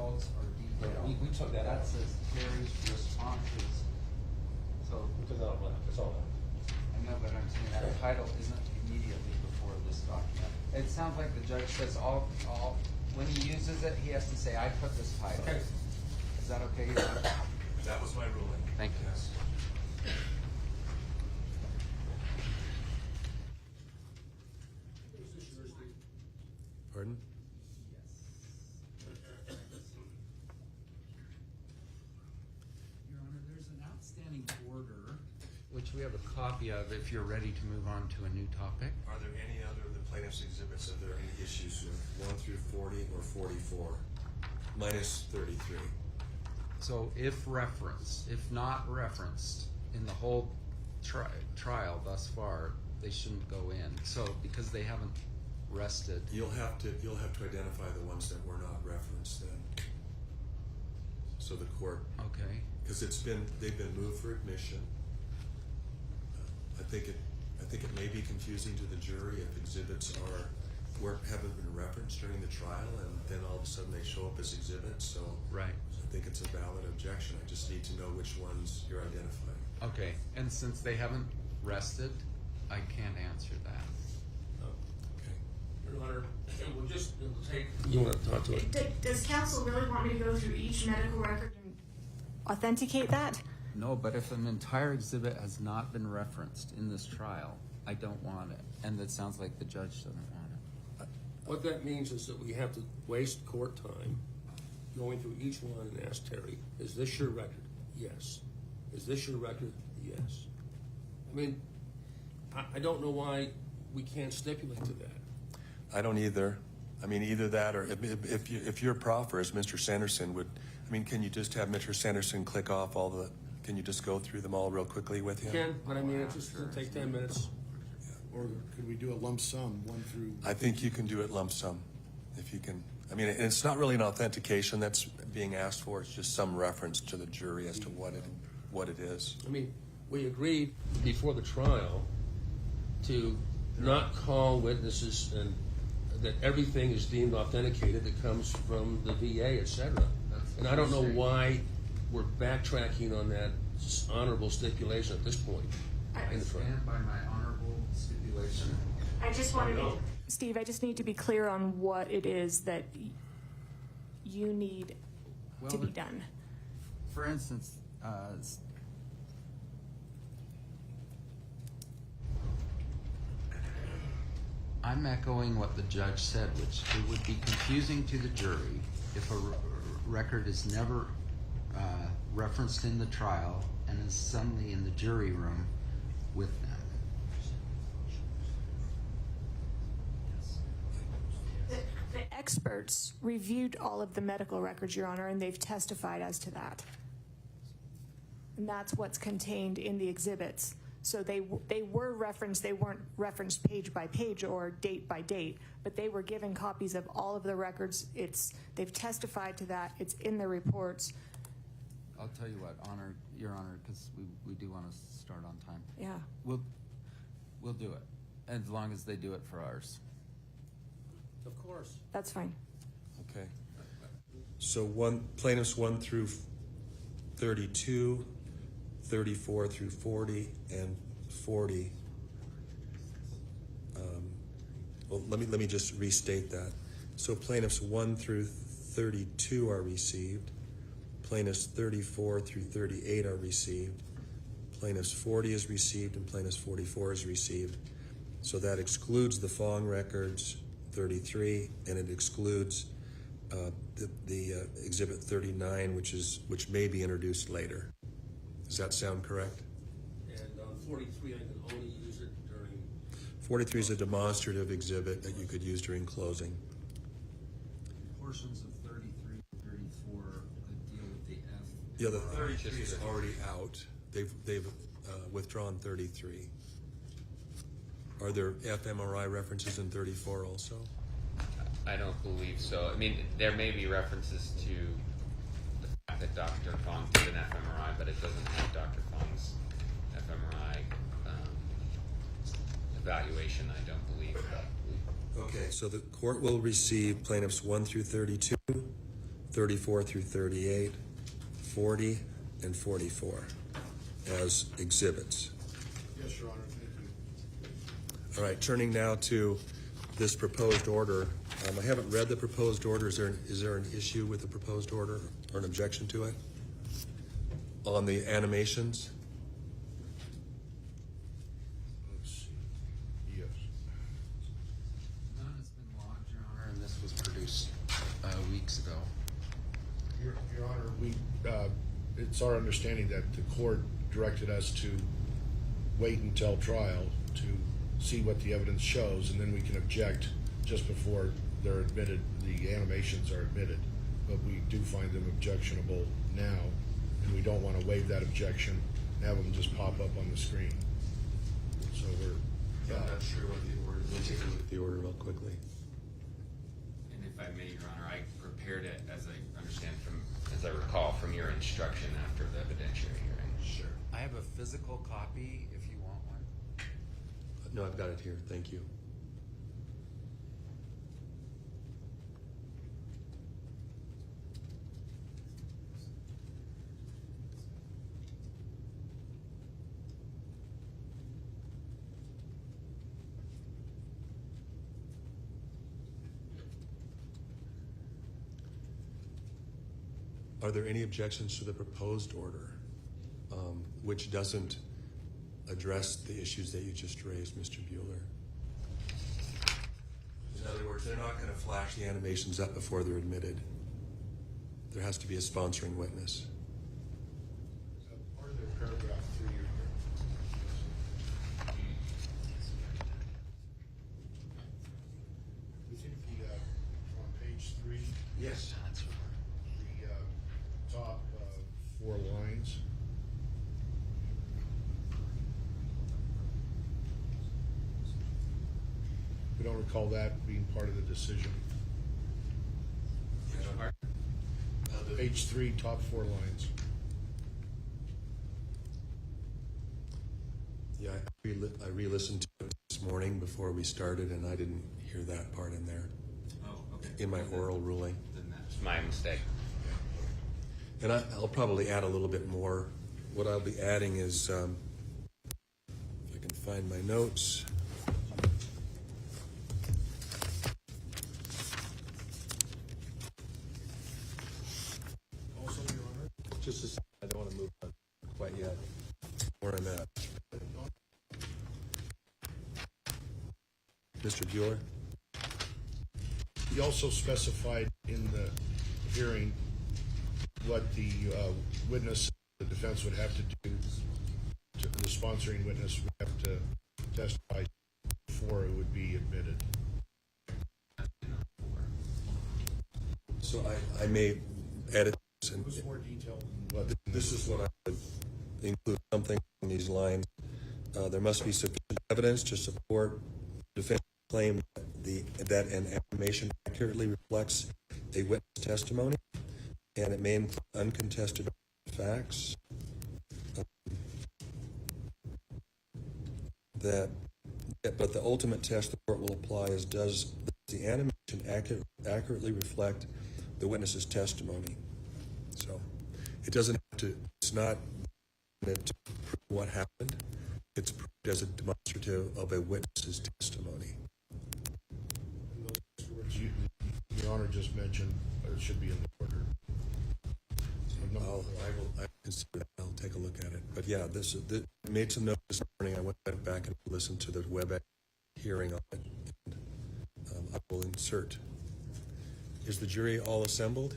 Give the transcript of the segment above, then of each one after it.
results are detailed. We took that out. That says Terry's responses. So, We took that out, it's all that. I know, but I'm saying that title isn't immediately before this document. It sounds like the judge says all, when he uses it, he has to say, I put this title. Okay. Is that okay? Your Honor? That was my ruling. Thank you. Yes. Pardon? Your Honor, there's an outstanding order, which we have a copy of if you're ready to move on to a new topic. Are there any other of the plaintiff's exhibits? Are there any issues with 1 through 40 or 44? Minus 33. So if referenced, if not referenced in the whole trial thus far, they shouldn't go in. So because they haven't rested. You'll have to identify the ones that were not referenced then. So the court, Okay. because they've been moved for admission. I think it may be confusing to the jury if exhibits haven't been referenced during the trial, and then all of a sudden they show up as exhibits. So Right. I think it's a valid objection. I just need to know which ones you're identifying. Okay. And since they haven't rested, I can't answer that. Okay. Your Honor, we'll just take. You want to talk to it? Does counsel really want me to go through each medical record and authenticate that? No, but if an entire exhibit has not been referenced in this trial, I don't want it. And it sounds like the judge doesn't want it. What that means is that we have to waste court time going through each one and ask Terry, is this your record? Yes. Is this your record? Yes. I mean, I don't know why we can't stipulate to that. I don't either. I mean, either that or if your proffer, as Mr. Sanderson would, I mean, can you just have Mr. Sanderson click off can you just go through them all real quickly with him? Ken, but I mean, it's just going to take 10 minutes. Or could we do a lump sum, 1 through? I think you can do it lump sum, if you can. I mean, it's not really an authentication that's being asked for. It's just some reference to the jury as to what it is. I mean, we agreed before the trial to not call witnesses and that everything is deemed authenticated that comes from the VA, et cetera. And I don't know why we're backtracking on that honorable stipulation at this point. I stand by my honorable stipulation. I just wanted to, Steve, I just need to be clear on what it is that you need to be done. For instance, I'm echoing what the judge said, which it would be confusing to the jury if a record is never referenced in the trial and is suddenly in the jury room with them. The experts reviewed all of the medical records, Your Honor, and they've testified as to that. And that's what's contained in the exhibits. So they were referenced, they weren't referenced page by page or date by date, but they were given copies of all of the records. They've testified to that. It's in the reports. I'll tell you what, Your Honor, because we do want to start on time. Yeah. We'll do it, as long as they do it for ours. Of course. That's fine. Okay. So plaintiffs 1 through 32, 34 through 40, and 40. Well, let me just restate that. So plaintiffs 1 through 32 are received. Plaintiffs 34 through 38 are received. Plaintiffs 40 is received, and plaintiffs 44 is received. So that excludes the Fong records 33, and it excludes the exhibit 39, which may be introduced later. Does that sound correct? And on 43, I can only use it during. 43 is a demonstrative exhibit that you could use during closing. Portions of 33 and 34 deal with the F. Yeah, the 33 is already out. They've withdrawn 33. Are there fMRI references in 34 also? I don't believe so. I mean, there may be references to the fact that Dr. Fong did an fMRI, but it doesn't have Dr. Fong's fMRI evaluation, I don't believe. Okay, so the court will receive plaintiffs 1 through 32, 34 through 38, 40, and 44 as exhibits. Yes, Your Honor, thank you. All right, turning now to this proposed order. I haven't read the proposed order. Is there an issue with the proposed order or an objection to it? On the animations? Let's see. Yes. None has been logged, Your Honor, and this was produced weeks ago. Your Honor, it's our understanding that the court directed us to wait until trial to see what the evidence shows, and then we can object just before they're admitted, the animations are admitted. But we do find them objectionable now, and we don't want to waive that objection and have them just pop up on the screen. So we're... I'm not sure what the order is. Let me take a look at the order real quickly. And if I may, Your Honor, I prepared it as I recall from your instruction after the evidentiary hearing. Sure. I have a physical copy if you want one. No, I've got it here. Thank you. Are there any objections to the proposed order, which doesn't address the issues that you just raised, Mr. Bueller? In other words, they're not going to flash the animations up before they're admitted. There has to be a sponsoring witness. Part of the paragraph 3 here. We think on page 3, Yes. the top 4 lines. We don't recall that being part of the decision. Page 3, top 4 lines. Yeah, I re-listened to it this morning before we started, and I didn't hear that part in there. Oh, okay. In my oral ruling. Then that's my mistake. And I'll probably add a little bit more. What I'll be adding is, if I can find my notes. Also, Your Honor, Just a second, I don't want to move on quite yet. Where I'm at. Mr. Bueller? he also specified in the hearing what the witness, the defense would have to do, the sponsoring witness would have to testify before it would be admitted. So I may edit this. And It was more detailed than what. this is what I would include, something in these lines. There must be sufficient evidence to support the defense claim that an animation accurately reflects a witness testimony, and it may include uncontested facts. But the ultimate test the court will apply is, does the animation accurately reflect the witness's testimony? So it doesn't have to, it's not meant to prove what happened. It's proved as a demonstrative of a witness's testimony. And those words Your Honor just mentioned should be in the order. I consider that. I'll take a look at it. But yeah, this made some notes this morning. I went back and listened to the WebEx hearing on it. And, I will insert. Is the jury all assembled?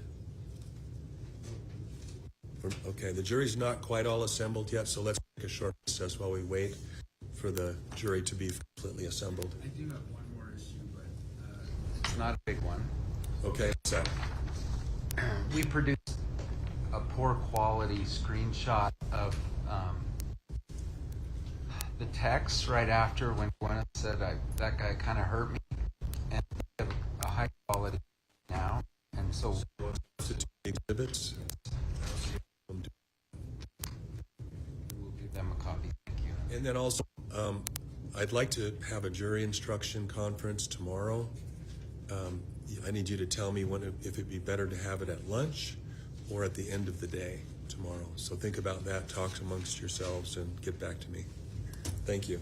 Okay, the jury's not quite all assembled yet, so let's take a short recess while we wait for the jury to be completely assembled. I do have one more issue, but it's not a big one. Okay, so We produced a poor quality screenshot of the text right after when Gwyneth said that guy kind of hurt me, and we have a high quality now, and so substitute exhibits. we'll give them a copy. Thank you. And then also, I'd like to have a jury instruction conference tomorrow. I need you to tell me if it'd be better to have it at lunch or at the end of the day tomorrow. So think about that, talk amongst yourselves, and get back to me. Thank you.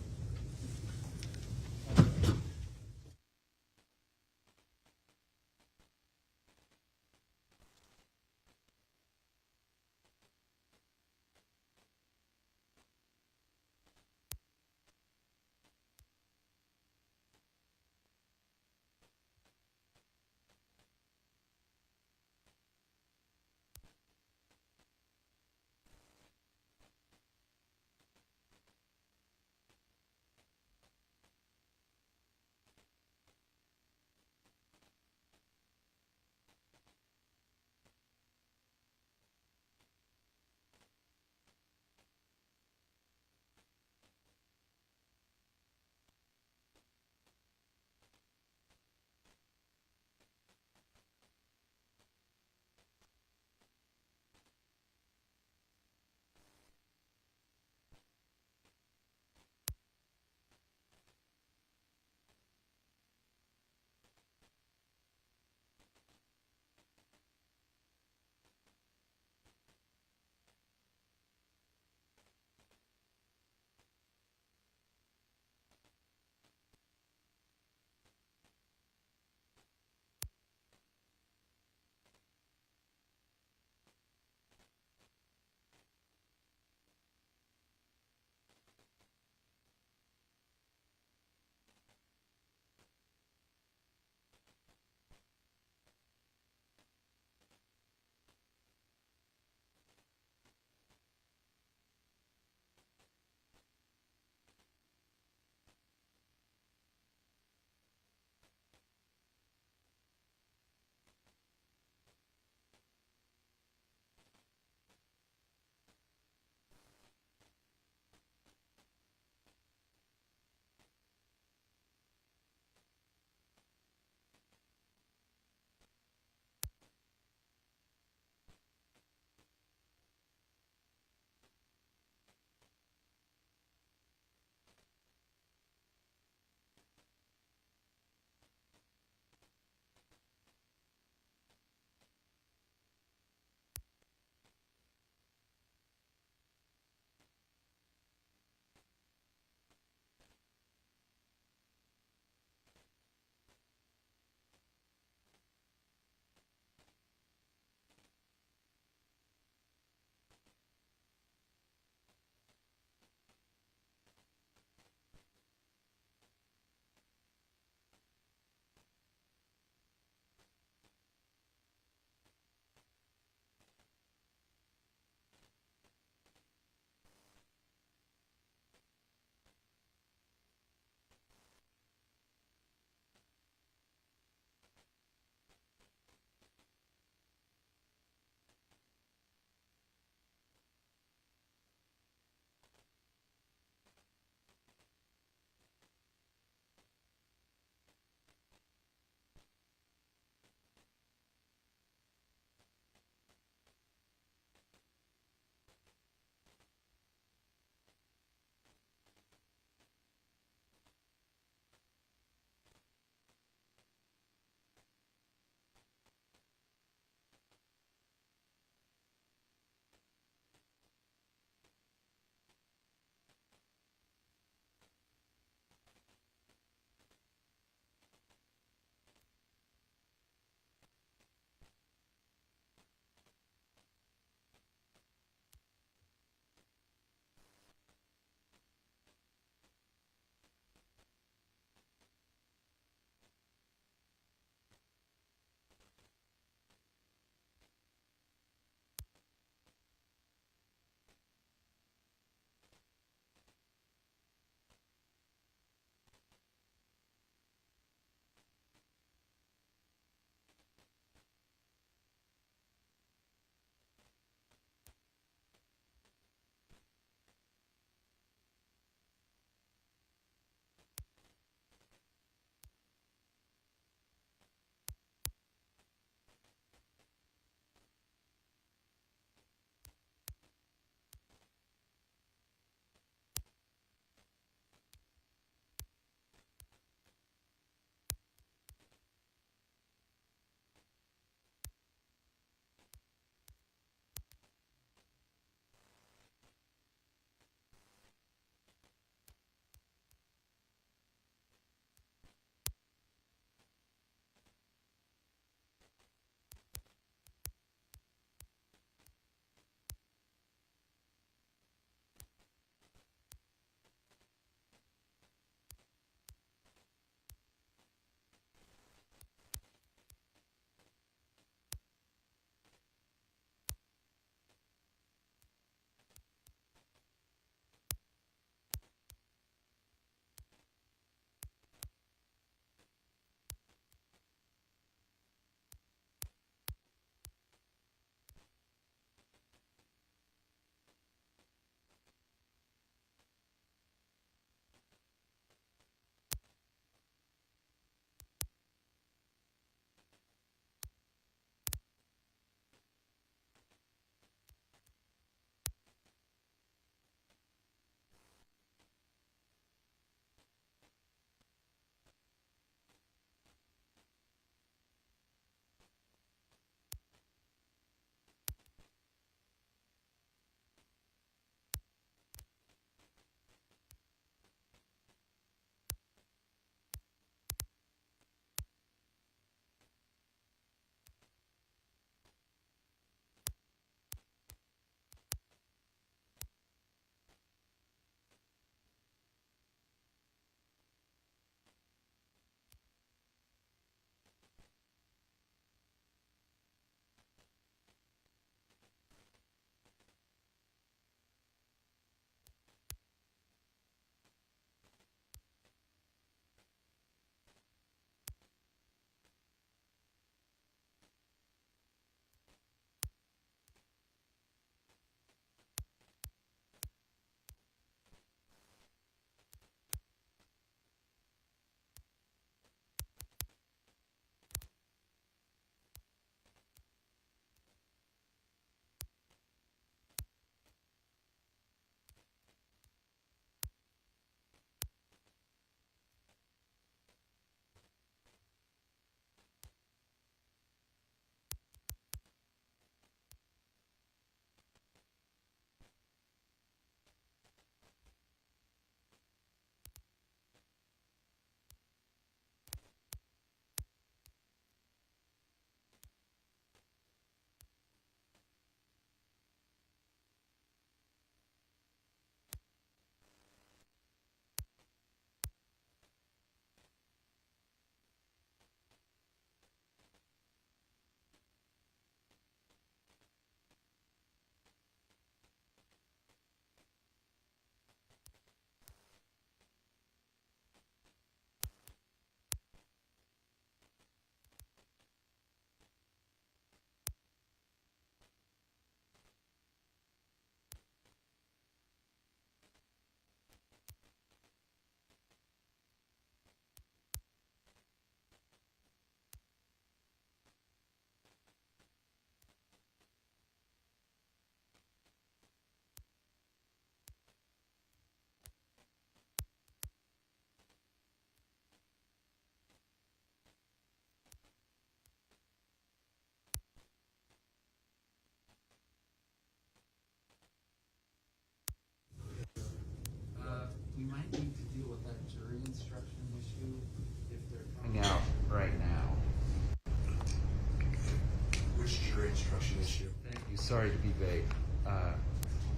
sorry to be vague.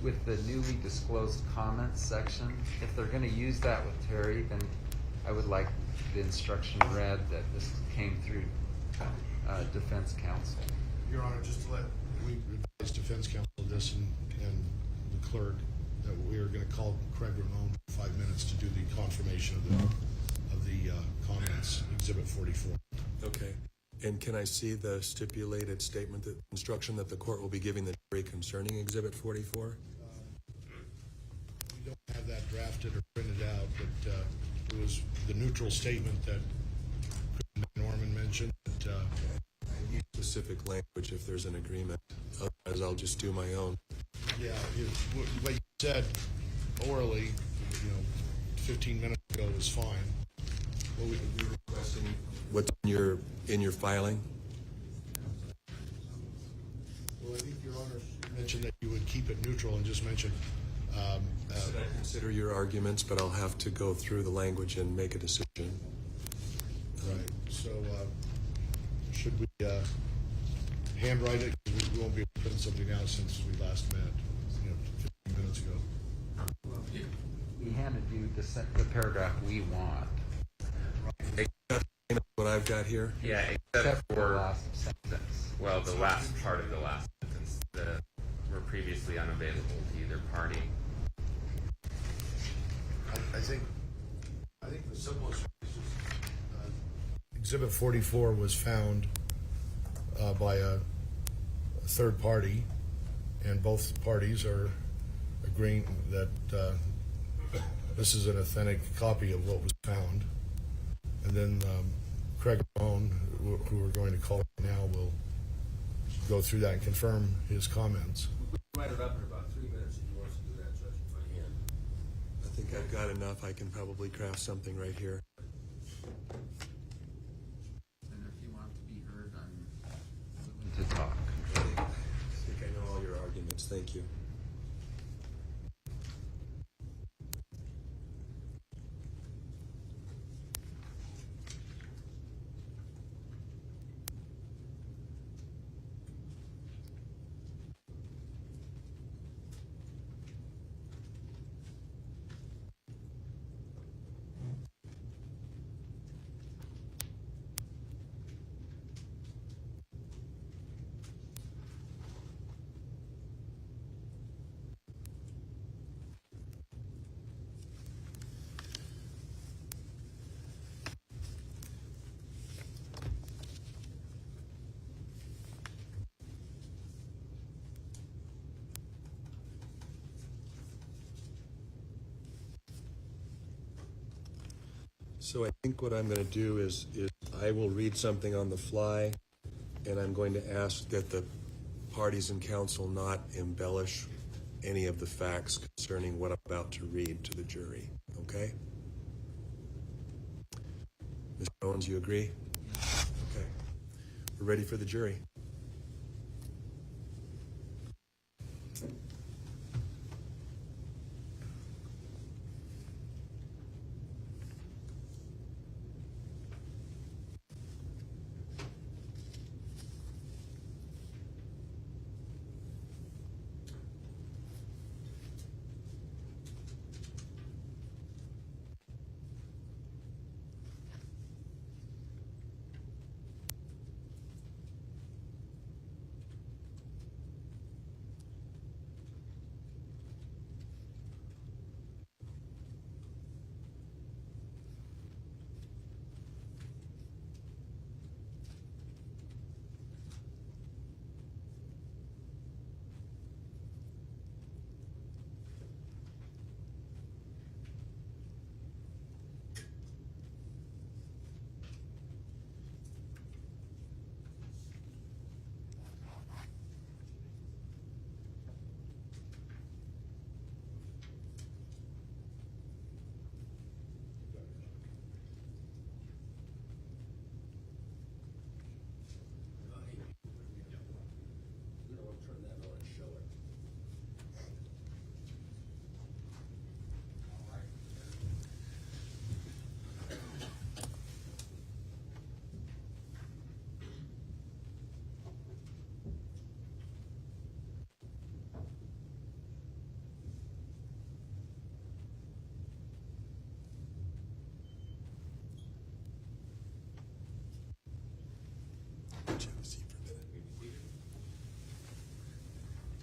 With the newly disclosed comments section, if they're going to use that with Terry, then I would like the instruction read that this came through defense counsel. Your Honor, just to let, we advise defense counsel this and the clerk that we are going to call Craig Ramon for 5 minutes to do the confirmation of the comments, Exhibit 44. Okay. And can I see the stipulated statement, that instruction that the court will be giving the jury concerning Exhibit 44? We don't have that drafted or printed out, but it was the neutral statement that Norman mentioned. That, I need specific language if there's an agreement. Otherwise, I'll just do my own. yeah, what you said orally, 15 minutes ago was fine. Well, we're requesting what's in your filing. Well, I think Your Honor mentioned that you would keep it neutral and just mention. Should I consider your arguments, but I'll have to go through the language and make a decision. Right. So, should we handwrite it? We won't be able to print something out since we last met, 15 minutes ago. He handed you the paragraph we want. What I've got here? Yeah, Except for the last sentence. well, the last part of the last sentence, were previously unavailable to either party. I think the simplest way is just, Exhibit 44 was found by a third party, and both parties are agreeing that this is an authentic copy of what was found. And then Craig Ramon, who we're going to call now, will go through that and confirm his comments. We can write it up in about 3 minutes if you want to do that, Judge, if I can. I think I've got enough. I can probably craft something right here. And if you want to be heard, I'm willing to talk. I think I know all your arguments. Thank you. So I think what I'm going to do is I will read something on the fly, and I'm going to ask that the parties in counsel not embellish any of the facts concerning what I'm about to read to the jury. Okay? Mr. Owens, you agree? Okay. We're ready for the jury.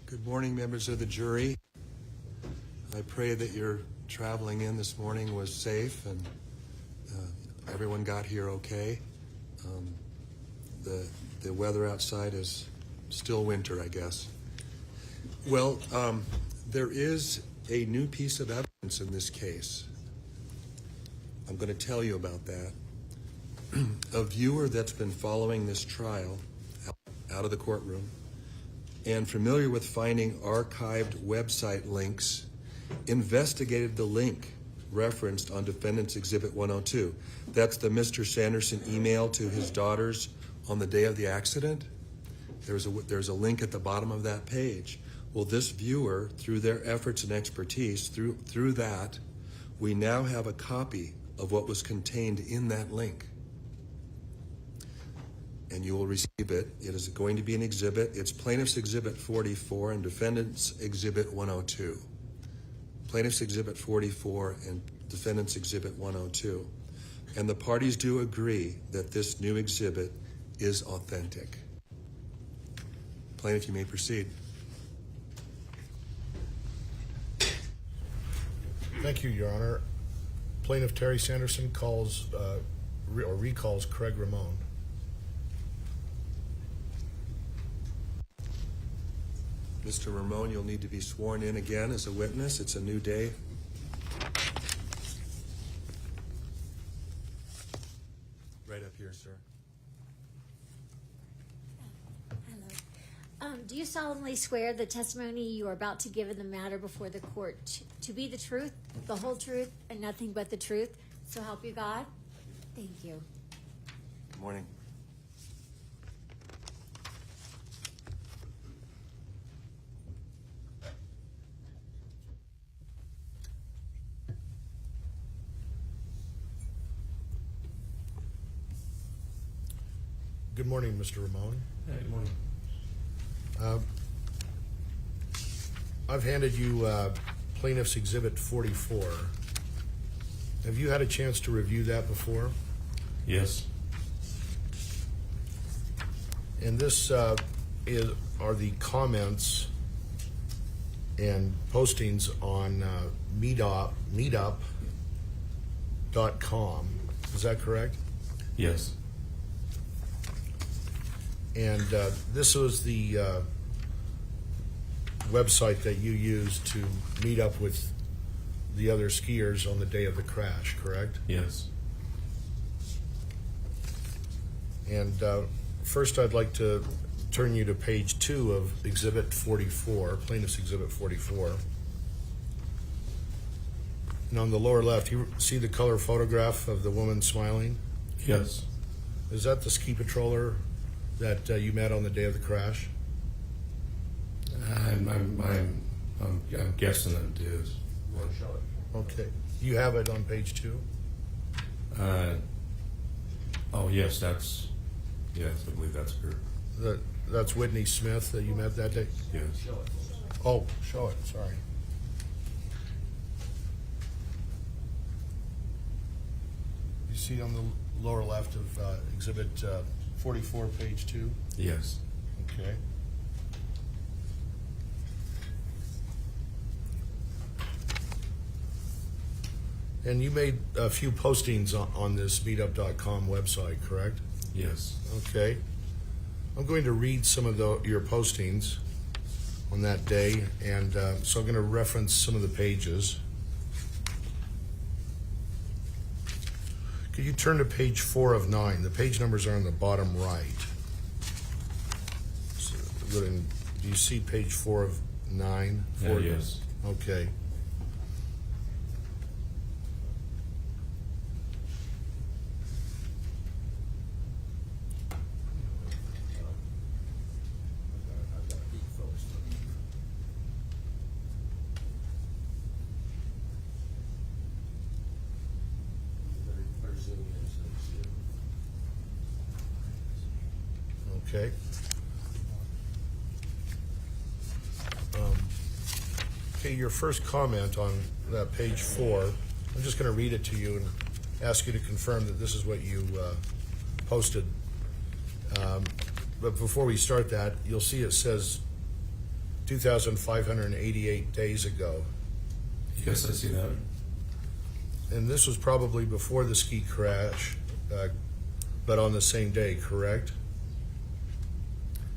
Good morning, members of the jury. I pray that your traveling in this morning was safe and everyone got here okay. The weather outside is still winter, I guess. Well, there is a new piece of evidence in this case. I'm going to tell you about that. A viewer that's been following this trial out of the courtroom and familiar with finding archived website links investigated the link referenced on Defendant's Exhibit 102. That's the Mr. Sanderson email to his daughters on the day of the accident. There's a link at the bottom of that page. Well, this viewer, through their efforts and expertise, through that, we now have a copy of what was contained in that link. And you will receive it. It is going to be an exhibit. It's Plaintiff's Exhibit 44 and Defendant's Exhibit 102. Plaintiff's Exhibit 44 and Defendant's Exhibit 102. And the parties do agree that this new exhibit is authentic. Plaintiff, you may proceed. Thank you, Your Honor. Plaintiff Terry Sanderson calls or recalls Craig Ramon. Mr. Ramon, you'll need to be sworn in again as a witness. It's a new day. Right up here, sir. Hello. Do you solemnly swear the testimony you are about to give in the matter before the court to be the truth, the whole truth, and nothing but the truth? So help you God? Thank you. Good morning. Good morning, Mr. Ramon. Hey, good morning. I've handed you Plaintiff's Exhibit 44. Have you had a chance to review that before? Yes. And this are the comments and postings on meetup.com. Is that correct? Yes. And this was the website that you used to meet up with the other skiers on the day of the crash, correct? Yes. And first I'd like to turn you to page 2 of Exhibit 44, Plaintiff's Exhibit 44. And on the lower left, you see the color photograph of the woman smiling? Yes. Is that the ski patroller that you met on the day of the crash? I'm guessing it is. Okay. You have it on page 2? Oh, yes, I believe that's her. That's Whitney Smith that you met that day? Yes. Oh, show it, sorry. You see on the lower left of Exhibit 44, page 2? Yes. Okay. And you made a few postings on this meetup.com website, correct? Yes. Okay. I'm going to read some of your postings on that day, and so I'm going to reference some of the pages. Could you turn to page 4 of 9? The page numbers are on the bottom right. So, do you see page 4 of 9? Yes. Okay. Okay. Okay, your first comment on that page 4, I'm just going to read it to you and ask you to confirm that this is what you posted. but before we start that, you'll see it says 2,588 days ago. Yes, I see that. And this was probably before the ski crash, but on the same day, correct?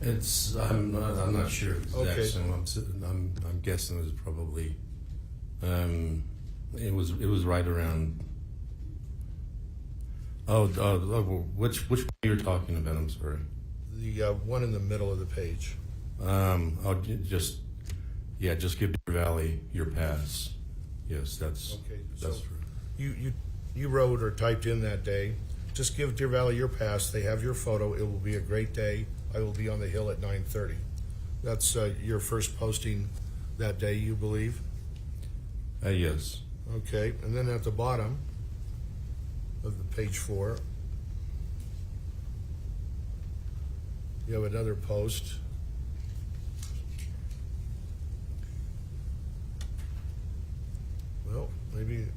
I'm not sure exactly. Okay. So I'm guessing it was probably it was right around. Which one you're talking about? I'm sorry. The one in the middle of the page. Just give Deer Valley your pass. Yes, that's Okay, that's so true. you wrote or typed in that day. Just give Deer Valley your pass. They have your photo. It will be a great day. I will be on the hill at 9:30. That's your first posting that day, you believe? Yes. Okay, and then at the bottom of the page 4, you have another post. Well, maybe,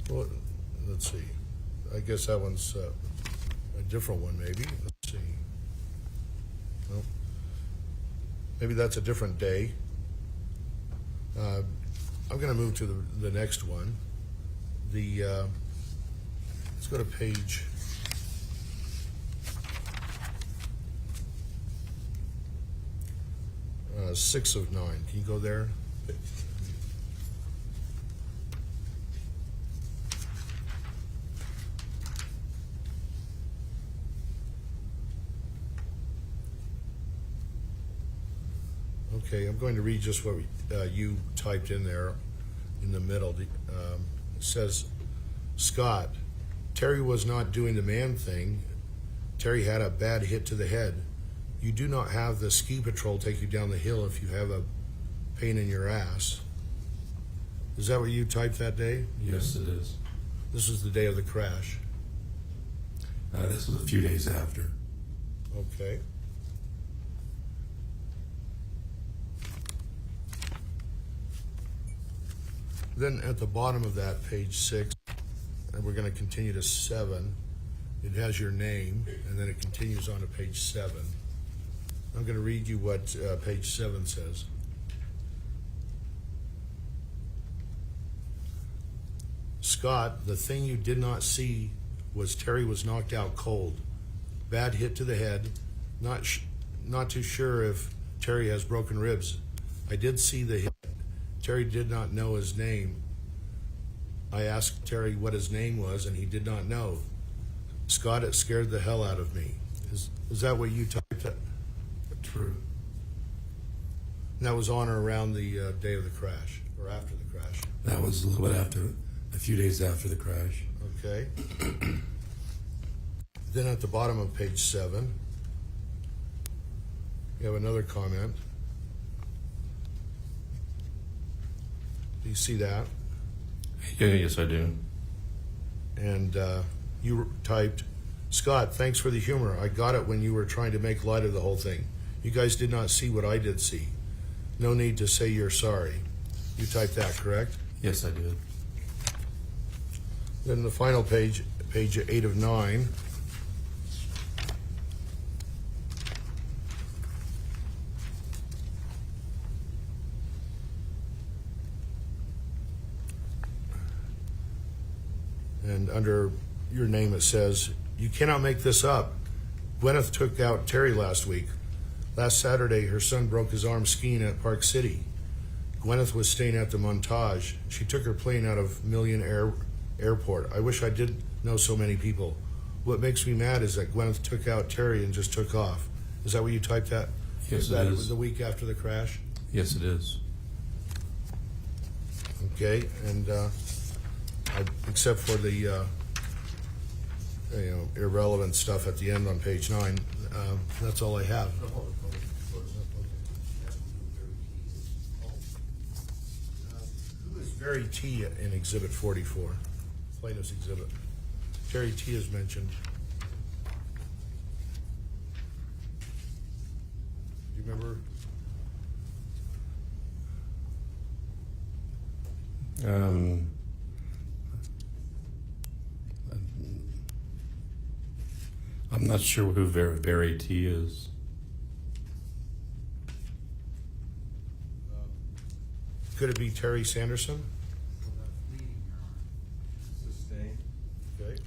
well, let's see. I guess that one's a different one, maybe. Let's see. Well, maybe that's a different day. I'm going to move to the next one. Let's go to page 6 of 9. Can you go there? Okay, I'm going to read just what you typed in there in the middle. It says, Scott, Terry was not doing the man thing. Terry had a bad hit to the head. You do not have the ski patrol take you down the hill if you have a pain in your ass. Is that what you typed that day? Yes, it is. This was the day of the crash. This was a few days after. Okay. Then at the bottom of that, page 6, and we're going to continue to 7, it has your name, and then it continues on to page 7. I'm going to read you what page 7 says. Scott, the thing you did not see was Terry was knocked out cold. Bad hit to the head. Not too sure if Terry has broken ribs. I did see the hit. Terry did not know his name. I asked Terry what his name was, and he did not know. Scott, it scared the hell out of me. Is that what you typed? True. And that was on or around the day of the crash, or after the crash? That was a little bit after, a few days after the crash. Okay. Then at the bottom of page 7, you have another comment. Do you see that? Yeah, yes, I do. And you typed, Scott, thanks for the humor. I got it when you were trying to make light of the whole thing. You guys did not see what I did see. No need to say you're sorry. You typed that, correct? Yes, I did. Then the final page, page 8 of 9. And under your name it says, you cannot make this up. Gwyneth took out Terry last week. Last Saturday, her son broke his arm skiing at Park City. Gwyneth was staying at the Montage. She took her plane out of Million Airport. I wish I did know so many people. What makes me mad is that Gwyneth took out Terry and just took off. Is that what you typed that? Yes, that it was is. the week after the crash? Yes, it is. Okay, and except for the irrelevant stuff at the end on page 9, that's all I have. Who is Terry T in Exhibit 44, plaintiff's exhibit? Terry T is mentioned. Do you remember? not sure who Very T is. Could it be Terry Sanderson? Sustain. Okay.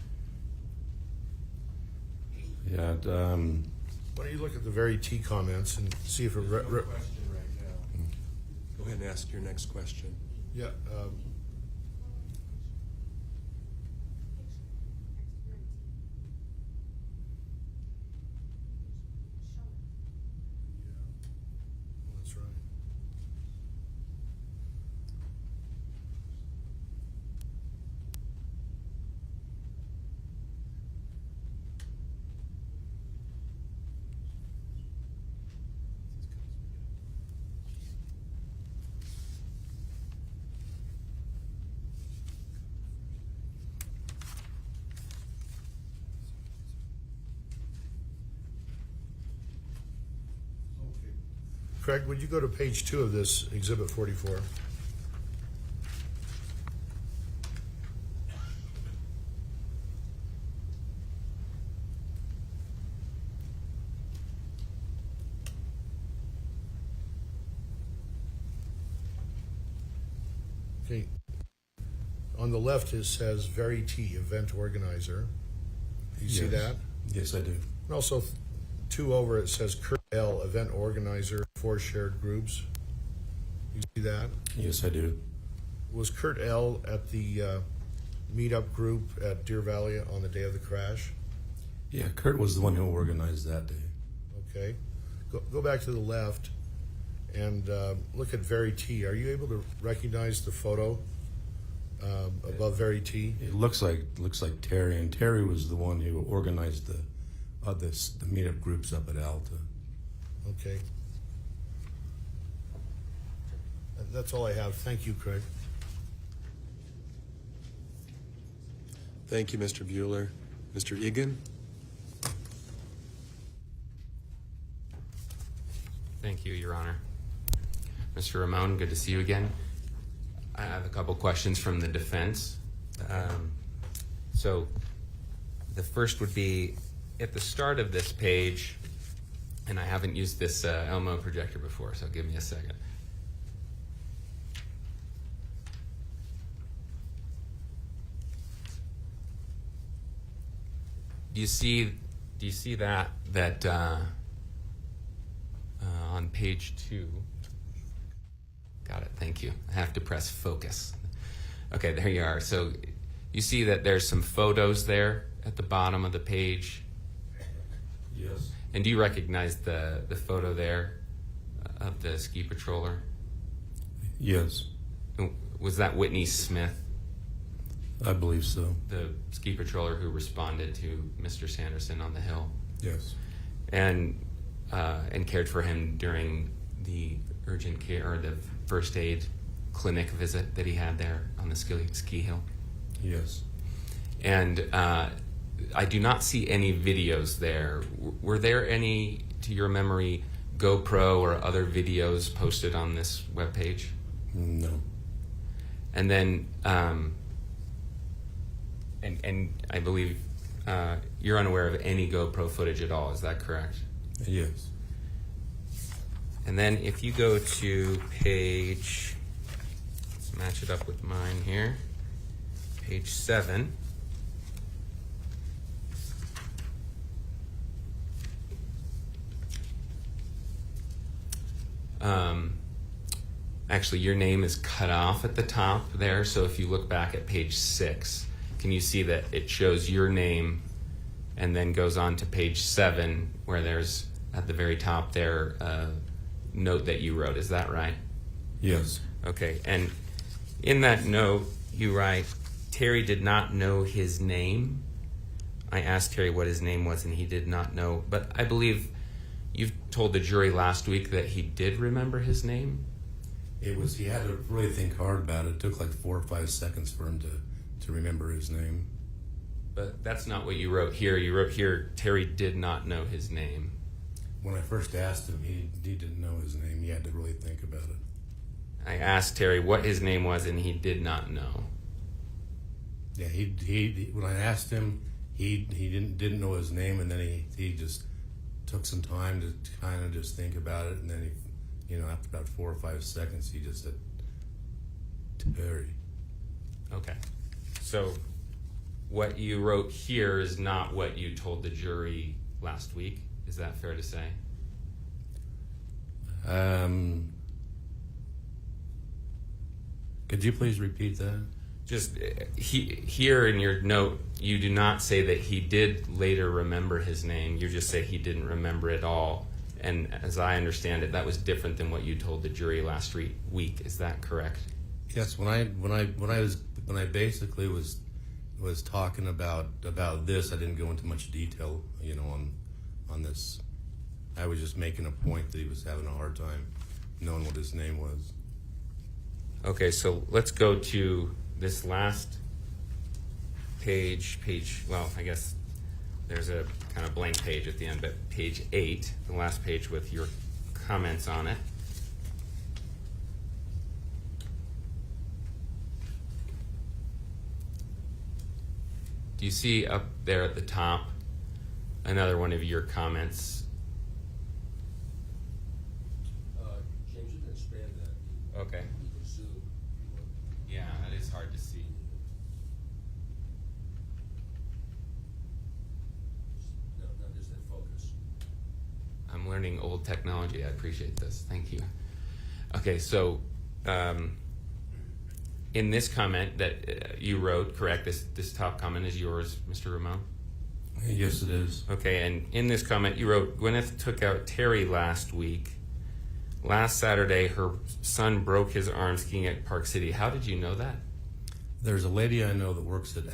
Yeah, Why don't you look at the very T comments and see if it... Question right now. Go ahead and ask your next question. Yeah, that's right. Craig, would you go to page 2 of this Exhibit 44? Okay. On the left, it says Very T, event organizer. Do you see yes. that? Yes, I do. And also, 2 over, it says Kurt L, event organizer, 4 shared groups. You see that? Yes, I do. Was Kurt L at the meetup group at Deer Valley on the day of the crash? Yeah, Kurt was the one who organized that day. Okay. Go back to the left and look at Very T. Are you able to recognize the photo above Very T? It looks like Terry, and Terry was the one who organized the meetup groups up at Alta. Okay. That's all I have. Thank you, Craig. Thank you, Mr. Bueller. Mr. Egan? Thank you, Your Honor. Mr. Ramon, good to see you again. I have a couple questions from the defense. So the first would be, at the start of this page, and I haven't used this Elmo projector before, so give me a second. Do you see that on page 2? Got it. Thank you. I have to press focus. Okay, there you are. So you see that there's some photos there at the bottom of the page. Yes. And do you recognize the photo there of the ski patroller? Yes, Was that Whitney Smith, I believe so. the ski patroller who responded to Mr. Sanderson on the hill Yes. and cared for him during the urgent care or the first aid clinic visit that he had there on the ski hill? Yes. And I do not see any videos there. Were there any, to your memory, GoPro or other videos posted on this webpage? No. And then, and I believe you're unaware of any GoPro footage at all. Is that correct? Yes. And then if you go to page, let's match it up with mine here, page 7. Actually, your name is cut off at the top there, so if you look back at page 6, can you see that it shows your name and then goes on to page 7 where there's at the very top there a note that you wrote? Is that right? Yes. Okay, and in that note you write, Terry did not know his name. I asked Terry what his name was and he did not know, but I believe you've told the jury last week that he did remember his name. He had to really think hard about it. It took like 4 or 5 seconds for him to remember his name. But that's not what you wrote here. You wrote here, Terry did not know his name. When I first asked him, he didn't know his name. He had to really think about it. I asked Terry what his name was and he did not know. Yeah, he when I asked him, he didn't know his name, and then he just took some time to kind of just think about it, and then he, after about 4 or 5 seconds, he just said, Terry. Okay. So what you wrote here is not what you told the jury last week. Is that fair to say? Could you please repeat that? Just here in your note, you do not say that he did later remember his name. You just say he didn't remember it all. And as I understand it, that was different than what you told the jury last week. Is that correct? Yes. When I basically was talking about this, I didn't go into much detail, on this. I was just making a point that he was having a hard time knowing what his name was. Okay, so let's go to this last page, well, I guess there's a kind of blank page at the end, but page 8, the last page with your comments on it. Do you see up there at the top another one of your comments? James, you can expand that. Okay. You can zoom. Yeah, that is hard to see. No, just that focus. I'm learning old technology. I appreciate this. Thank you. Okay, so in this comment that you wrote, correct, this top comment is yours, Mr. Ramon? Yes, it is. Okay, and in this comment you wrote, Gwyneth took out Terry last week. Last Saturday, her son broke his arm skiing at Park City. How did you know that? There's a lady I know that works at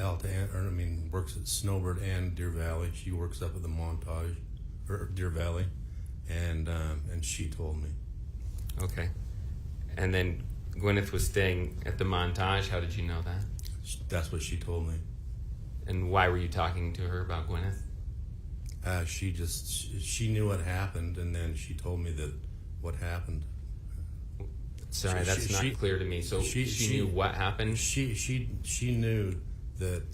works at Snowbird and Deer Valley. She works up at the Montage, or Deer Valley, and she told me. Okay. And then Gwyneth was staying at the Montage. How did you know that? That's what she told me. And why were you talking to her about Gwyneth? She knew what happened, and then she told me that what happened. Sorry, that's not clear to me. So she knew what happened? She knew that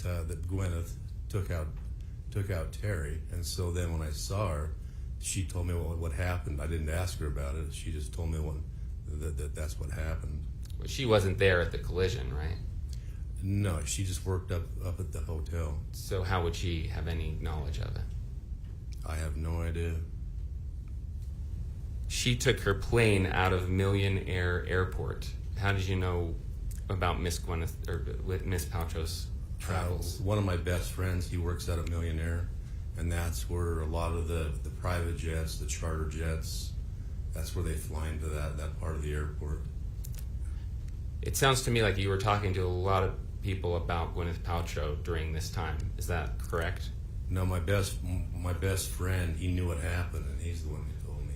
Gwyneth took out Terry, and so then when I saw her, she told me what happened. I didn't ask her about it. She just told me that's what happened. Well, she wasn't there at the collision, right? No, she just worked up at the hotel. So how would she have any knowledge of it? I have no idea. She took her plane out of Millionaire Airport. How did you know about Miss Gwyneth or Miss Paltrow's travels? One of my best friends, he works out at Millionaire, and that's where a lot of the private jets, the charter jets, that's where they fly into that part of the airport. It sounds to me like you were talking to a lot of people about Gwyneth Paltrow during this time. Is that correct? No, my best friend, he knew what happened, and he's the one who told me.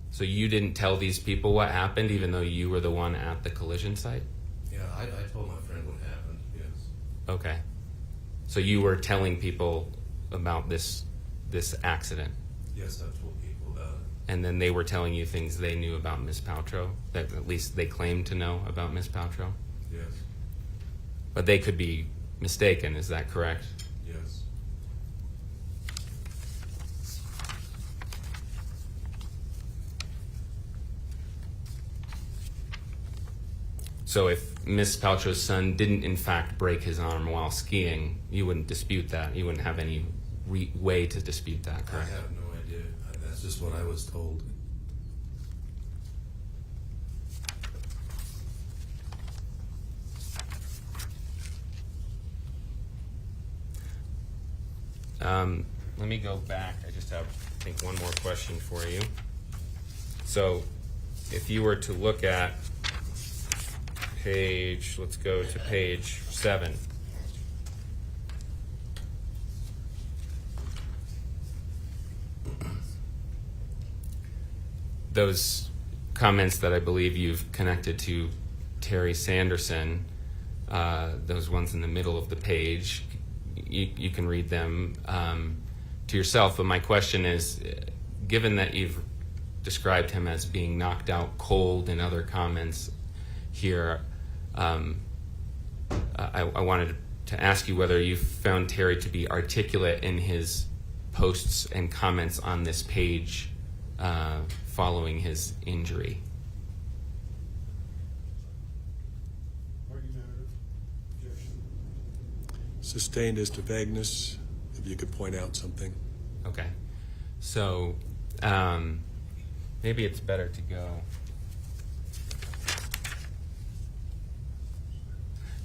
So you didn't tell these people what happened, even though you were the one at the collision site? Yeah, I told my friend what happened, yes. Okay. So you were telling people about this accident? Yes, I've told people about it. And then they were telling you things they knew about Miss Paltrow, that at least they claimed to know about Miss Paltrow? Yes. But they could be mistaken, is that correct? Yes. So if Miss Paltrow's son didn't in fact break his arm while skiing, you wouldn't dispute that? You wouldn't have any way to dispute that, correct? I have no idea. That's just what I was told. Let me go back. I just have, I think, one more question for you. So if you were to look at let's go to page 7. Those comments that I believe you've connected to Terry Sanderson, those ones in the middle of the page, you can read them to yourself. But my question is, given that you've described him as being knocked out cold in other comments here, I wanted to ask you whether you found Terry to be articulate in his posts and comments on this page following his injury. Sustained as to vagueness, if you could point out something. Okay. So maybe it's better to go.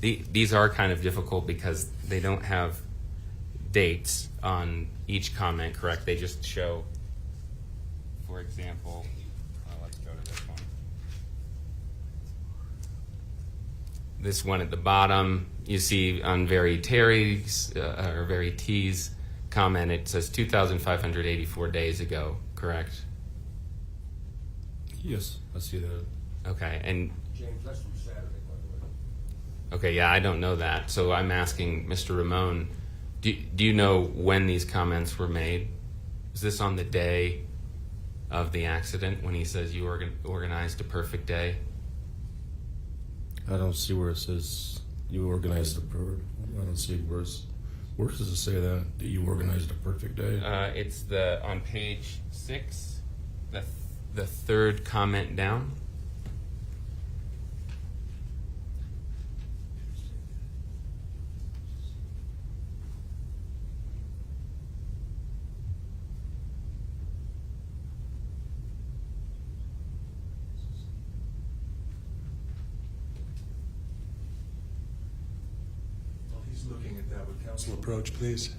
These are kind of difficult because they don't have dates on each comment, correct? They just show, for example, let's go to this one. This one at the bottom, you see on Very Terry's, or Very T's comment, it says 2,584 days ago, correct? Yes, I see that. Okay, and James, that's from Saturday, by the way. okay, yeah, I don't know that. So I'm asking Mr. Ramon, do you know when these comments were made? Is this on the day of the accident when he says you organized a perfect day? I don't see where it says you organized I don't see where does it say that you organized a perfect day? It's on page 6, the third comment down. While he's looking at that, would counsel approach, please?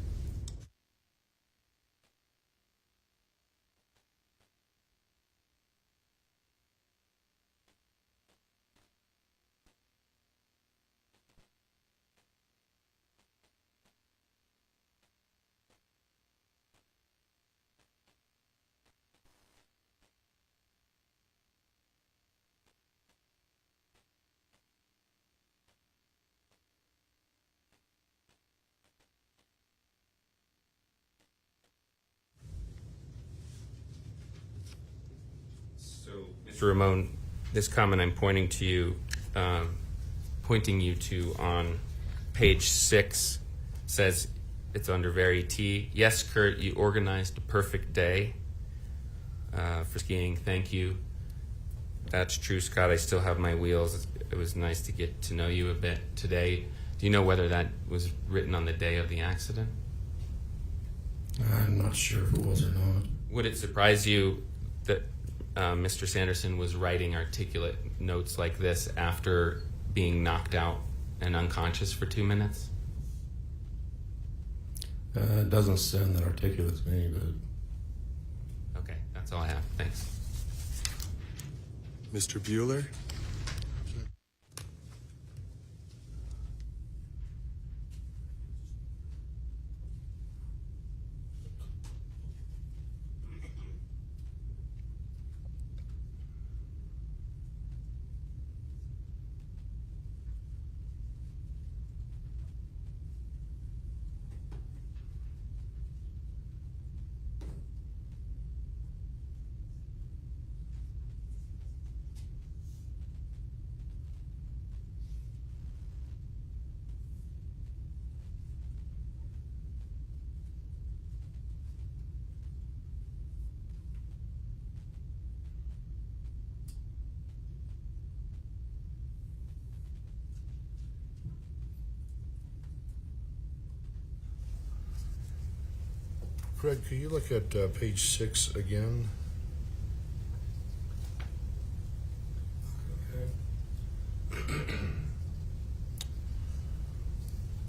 So, Mr. Ramon, this comment I'm pointing you to on page 6 says it's under Very T. Yes, Kurt, you organized a perfect day for skiing. Thank you. That's true, Scott. I still have my wheels. It was nice to get to know you a bit today. Do you know whether that was written on the day of the accident? I'm not sure if it was or not. Would it surprise you that Mr. Sanderson was writing articulate notes like this after being knocked out and unconscious for 2 minutes? It doesn't sound that articulate to me, but Okay, that's all I have. Thanks. Mr. Bueller? Craig, could you look at page 6 again?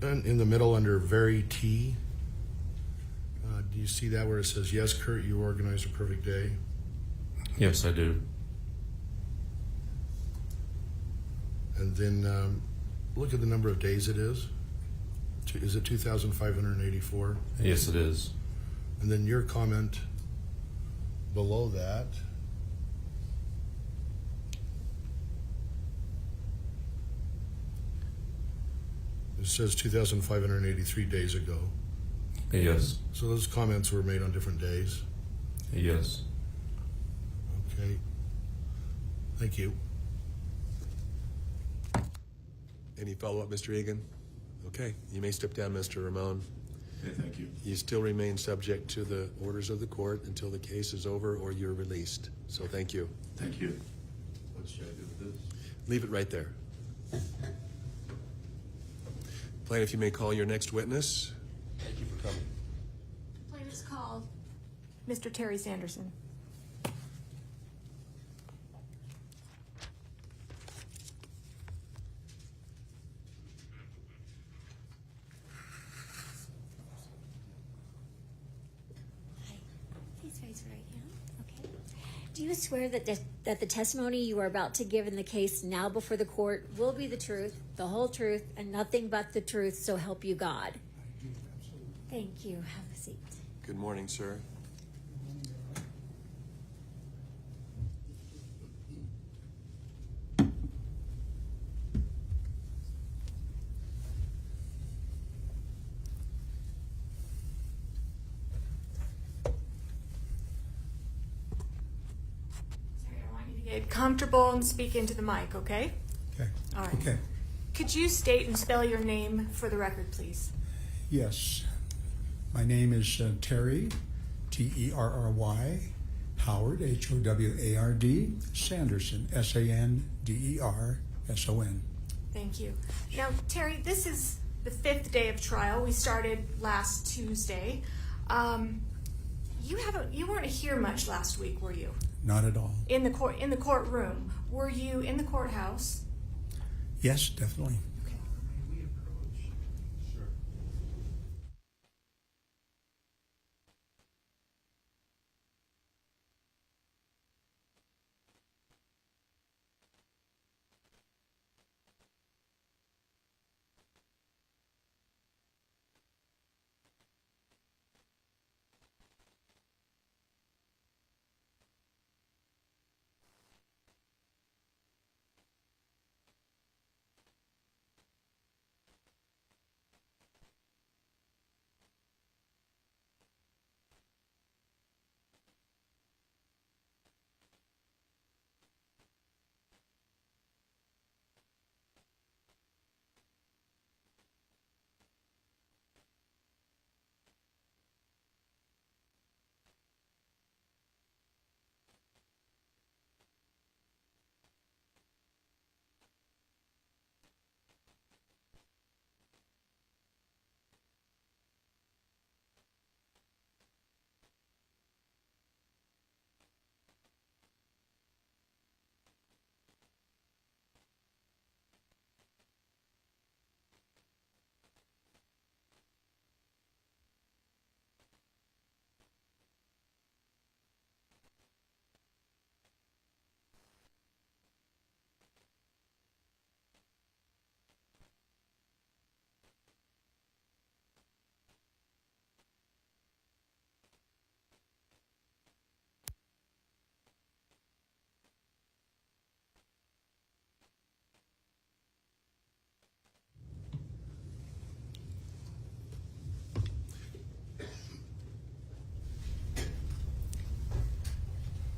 And in the middle under Very T, do you see that where it says, yes, Kurt, you organized a perfect day? yes, I do. And then look at the number of days it is. Is it 2,584? Yes, it is. And then your comment below that, it says 2,583 days ago. Yes, So those comments were made on different days. yes. Okay. Thank you. Any follow-up, Mr. Egan? Okay, you may step down, Mr. Ramon. Okay, thank you. You still remain subject to the orders of the court until the case is over or you're released. So thank you. Thank you. What should I do with this? Leave it right there. Plaintiff, you may call your next witness. Thank you for coming. Plaintiff's called Mr. Terry Sanderson. Hi. Please raise your right hand. Okay. Do you swear that the testimony you are about to give in the case now before the court will be the truth, the whole truth, and nothing but the truth, so help you God? I do, absolutely. Thank you. Have a seat. Good morning, sir. Sorry, I want you to get comfortable and speak into the mic, okay? Okay. All right. Okay. Could you state and spell your name for the record, please? Yes. My name is Terry, Terry, Howard, Howard, Sanderson, Sanderson. Thank you. Now, Terry, this is the 5th day of trial. We started last Tuesday. You weren't here much last week, were you? Not at all. In the courtroom. Were you in the courthouse? Yes, definitely.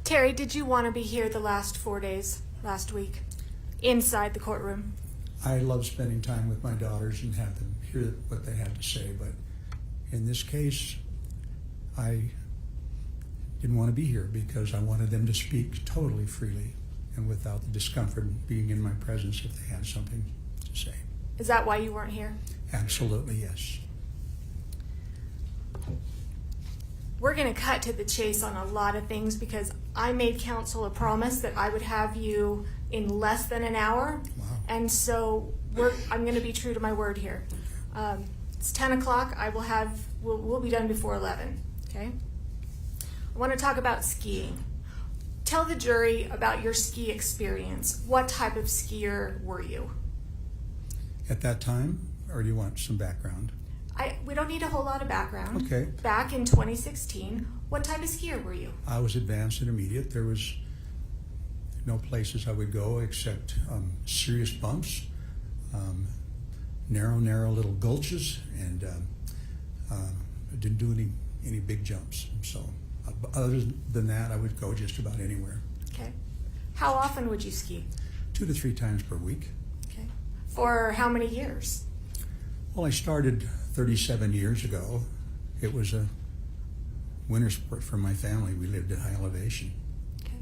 Terry, did you want to be here the last 4 days, last week, inside the courtroom? I love spending time with my daughters and have them hear what they had to say, but in this case, I didn't want to be here because I wanted them to speak totally freely and without the discomfort of being in my presence if they had something to say. Is that why you weren't here? Absolutely, yes. We're going to cut to the chase on a lot of things because I made counsel a promise that I would have you in less than an hour. Wow. And so I'm going to be true to my word here. It's 10 o'clock. We'll be done before 11. Okay? I want to talk about skiing. Tell the jury about your ski experience. What type of skier were you? At that time, or do you want some background? We don't need a whole lot of background. Okay. Back in 2016, what type of skier were you? I was advanced intermediate. There was no places I would go except serious bumps, narrow little gulches, and I didn't do any big jumps. So other than that, I would go just about anywhere. Okay. How often would you ski? 2 to 3 times per week. Okay. For how many years? Well, I started 37 years ago. It was a winter sport for my family. We lived at high elevation. Okay.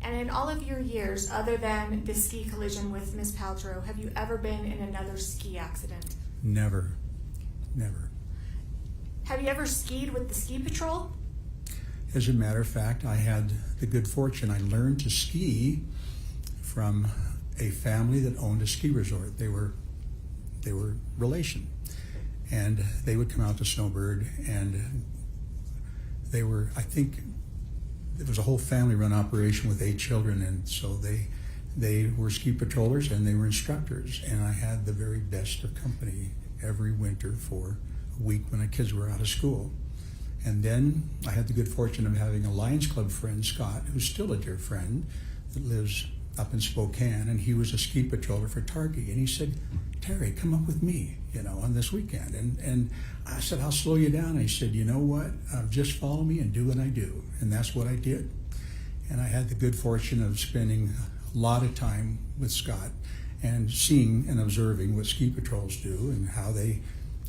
And in all of your years, other than the ski collision with Miss Paltrow, have you ever been in another ski accident? Never. Never. Have you ever skied with the ski patrol? As a matter of fact, I had the good fortune. I learned to ski from a family that owned a ski resort. They were relation, and they would come out to Snowbird, and they were, I think, it was a whole family-run operation with 8 children, and so they were ski patrollers and they were instructors, and I had the very best of company every winter for a week when the kids were out of school. And then I had the good fortune of having a Lions Club friend, Scott, who's still a dear friend, that lives up in Spokane, and he was a ski patroller for Targhee. And he said, Terry, come up with me, on this weekend. And I said, I'll slow you down. And he said, you know what? Just follow me and do what I do. And that's what I did. And I had the good fortune of spending a lot of time with Scott and seeing and observing what ski patrols do and how they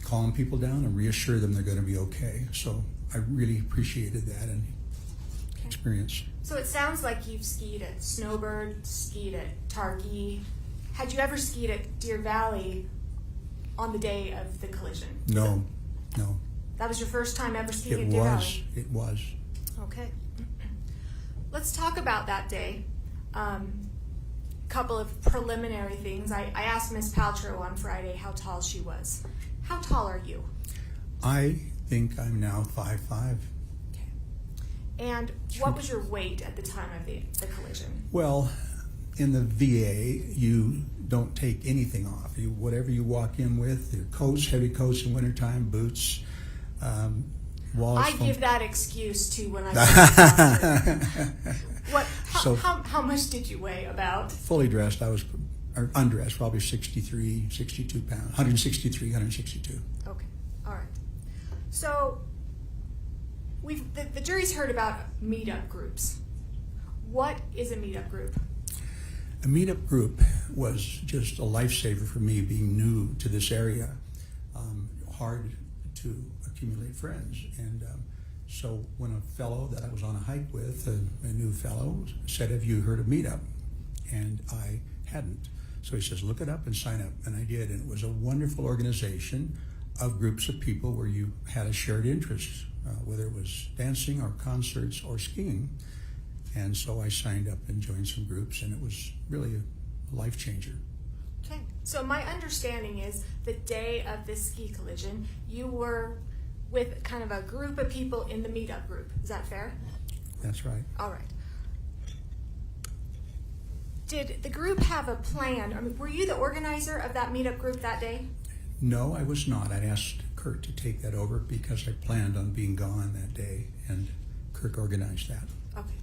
calm people down and reassure them they're going to be okay. So I really appreciated that and experience. So it sounds like you've skied at Snowbird, skied at Targhee. Had you ever skied at Deer Valley on the day of the collision? No. That was your first time ever skiing at It Deer was. Valley? It was. Okay. Let's talk about that day. Couple of preliminary things. I asked Miss Paltrow on Friday how tall she was. How tall are you? I think I'm now 5'5". And what was your weight at the time of the collision? Well, in the VA, you don't take anything off. Whatever you walk in with, your coats, heavy coats in wintertime, boots, walls. I give that excuse to when I How much did you weigh about? Fully dressed, or undressed, probably 63, 62 pounds, 163, 162. Okay, all right. So the jury's heard about meetup groups. What is a meetup group? A meetup group was just a lifesaver for me, being new to this area. Hard to accumulate friends, and so when a fellow that I was on a hike with, a new fellow, said, have you heard of meetup? And I hadn't. So he says, look it up and sign up. And I did, and it was a wonderful organization of groups of people where you had a shared interest, whether it was dancing or concerts or skiing. And so I signed up and joined some groups, and it was really a life changer. Okay, so my understanding is the day of this ski collision, you were with kind of a group of people in the meetup group. Is that fair? That's right. All right. Did the group have a plan? I mean, were you the organizer of that meetup group that day? No, I was not. I asked Kurt to take that over because I planned on being gone that day, and Kurt organized that. Okay.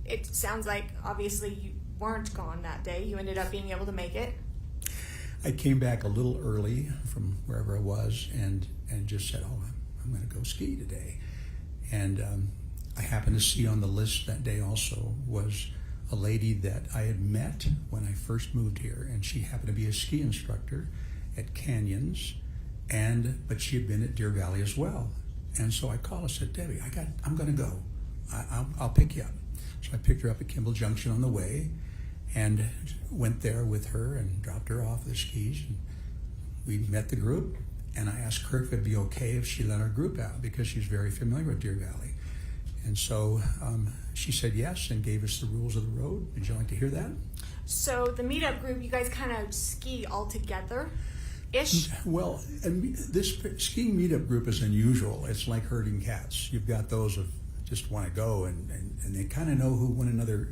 It sounds like obviously you weren't gone that day. You ended up being able to make it. I came back a little early from wherever I was and just said, I'm going to go ski today. And I happened to see on the list that day also was a lady that I had met when I first moved here, and she happened to be a ski instructor at Canyons, but she had been at Deer Valley as well. And so I called and said, Debbie, I'm going to go. I'll pick you up. So I picked her up at Kimball Junction on the way and went there with her and dropped her off with the skis. And we met the group, and I asked Kurt if it'd be okay if she let our group out because she's very familiar with Deer Valley. And so she said yes and gave us the rules of the road. Would you like to hear that? So the meetup group, you guys kind of ski all together-ish? Well, this skiing meetup group is unusual. It's like herding cats. You've got those of just want to go, and they kind of know who one another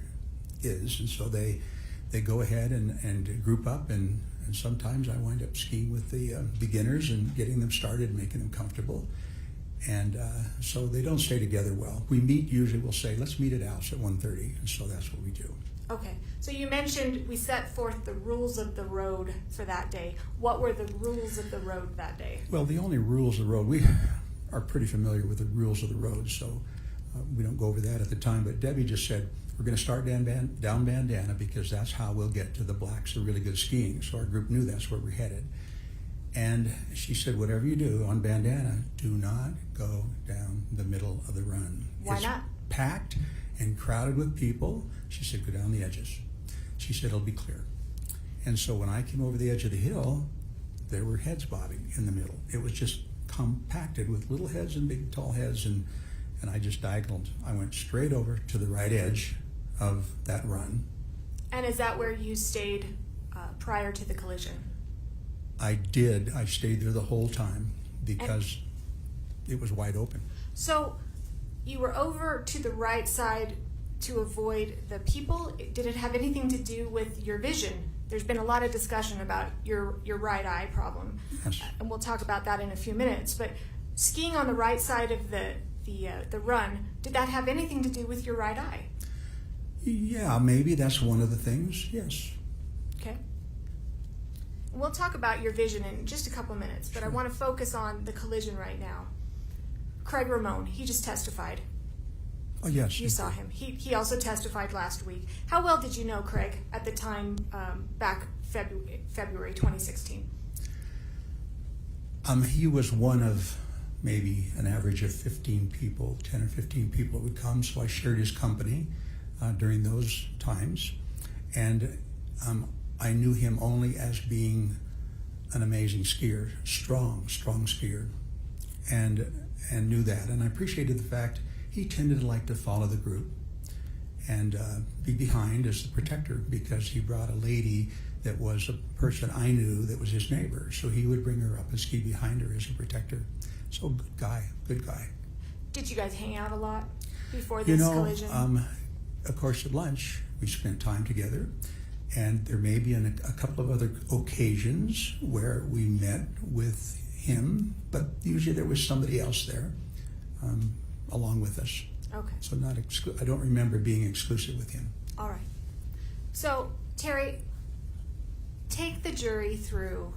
is, and so they go ahead and group up, and sometimes I wind up skiing with the beginners and getting them started, making them comfortable. And so they don't stay together well. We meet, usually we'll say, let's meet at Al's at 1:30, and so that's what we do. Okay, so you mentioned we set forth the rules of the road for that day. What were the rules of the road that day? Well, the only rules of the road, we are pretty familiar with the rules of the road, so we don't go over that at the time, but Debbie just said, we're going to start down Bandana because that's how we'll get to the blacks who are really good skiing. So our group knew that's where we're headed. And she said, whatever you do on Bandana, do not go down the middle of the run. Why It's not? packed and crowded with people. She said, go down the edges. She said, it'll be clear. And so when I came over the edge of the hill, there were heads bobbing in the middle. It was just compacted with little heads and big tall heads, and I just diagonaled. I went straight over to the right edge of that run. And is that where you stayed prior to the collision? I did. I stayed there the whole time because it was wide open. So you were over to the right side to avoid the people. Did it have anything to do with your vision? There's been a lot of discussion about your right eye problem. Yes. And we'll talk about that in a few minutes. But skiing on the right side of the run, did that have anything to do with your right eye? Yeah, maybe that's one of the things, yes. Okay. We'll talk about your vision in just a couple minutes, but I want to focus on the collision right now. Craig Ramon, he just testified. Oh, yes. You saw him. He also testified last week. How well did you know Craig at the time back February 2016? He was one of maybe an average of 15 people, 10 or 15 people that would come, so I shared his company during those times. And I knew him only as being an amazing skier, strong skier, and knew that. And I appreciated the fact he tended to like to follow the group and be behind as the protector, because he brought a lady that was a person I knew that was his neighbor. So he would bring her up and ski behind her as a protector. So good guy. Did you guys hang out a lot before this collision? Of course, at lunch, we spent time together. And there may be a couple of other occasions where we met with him, but usually there was somebody else there along with us. Okay. So I don't remember being exclusive with him. All right. So, Terry, take the jury through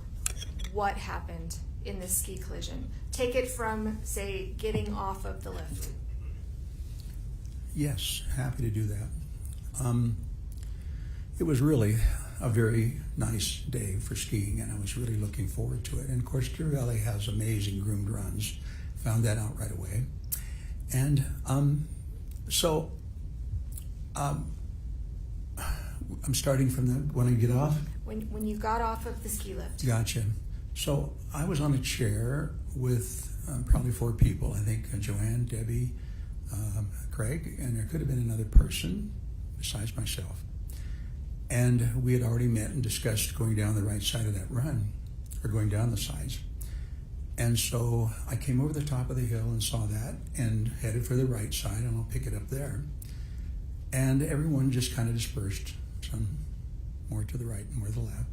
what happened in this ski collision. Take it from, say, getting off of the lift. Yes, happy to do that. It was really a very nice day for skiing, and I was really looking forward to it. And of course, Deer Valley has amazing groomed runs. Found that out right away. And so I'm starting from when I get off. When you got off of the ski lift. Gotcha. So I was on a chair with probably 4 people. I think Joanne, Debbie, Craig, and there could have been another person besides myself. And we had already met and discussed going down the right side of that run, or going down the sides. And so I came over the top of the hill and saw that and headed for the right side, and I'll pick it up there. And everyone just kind of dispersed, some more to the right and more to the left.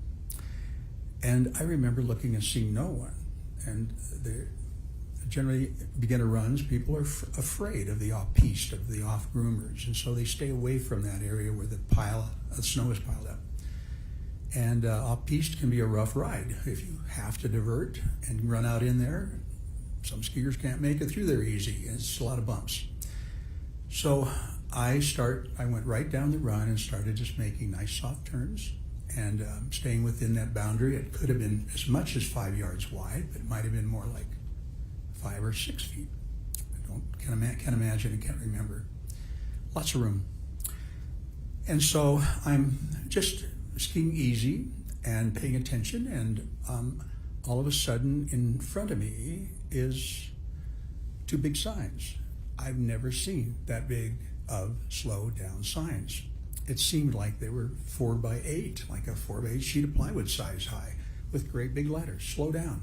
And I remember looking and seeing no one. And generally, beginner runs, people are afraid of the off-piste, of the off-groomers, and so they stay away from that area where the snow is piled up. And off-piste can be a rough ride if you have to divert and run out in there. Some skiers can't make it through there easy. It's a lot of bumps. So I went right down the run and started just making nice soft turns and staying within that boundary. It could have been as much as 5 yards wide, but it might have been more like 5 or 6 feet. Can't imagine and can't remember. Lots of room. And so I'm just skiing easy and paying attention, and all of a sudden in front of me is 2 big signs. I've never seen that big of slow down signs. It seemed like they were 4x8, like a 4x8 sheet of plywood size high, with great big letters, slow down.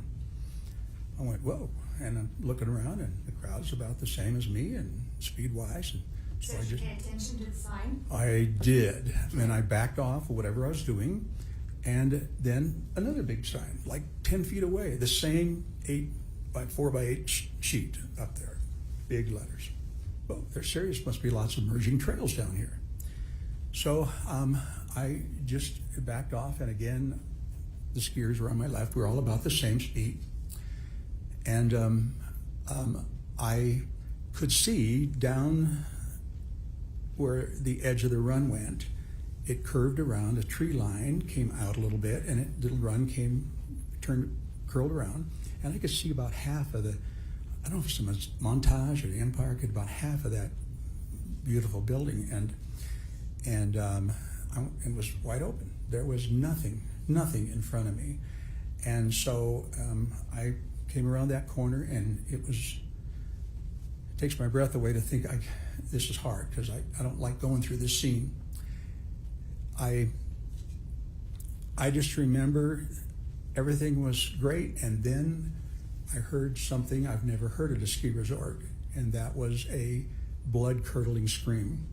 I went, whoa, and I'm looking around, and the crowd's about the same as me, and speed-wise. And so Did you pay attention to the sign? I did, and I backed off of whatever I was doing, and then another big sign, like 10 feet away, the same 4x8 sheet up there, big letters. Well, they're serious, must be lots of merging trails down here. So I just backed off, and again, the skiers were on my left. We're all about the same speed. And I could see down where the edge of the run went, it curved around a tree line, came out a little bit, and the run curled around, and I could see about half of the, I don't know if it's the montage or the Empire, could about half of that beautiful building, and it was wide open. There was nothing in front of me. And so I came around that corner, and it takes my breath away to think this is hard, because I don't like going through this scene. I just remember everything was great, and then I heard something I've never heard at a ski resort, and that was a blood-curdling scream.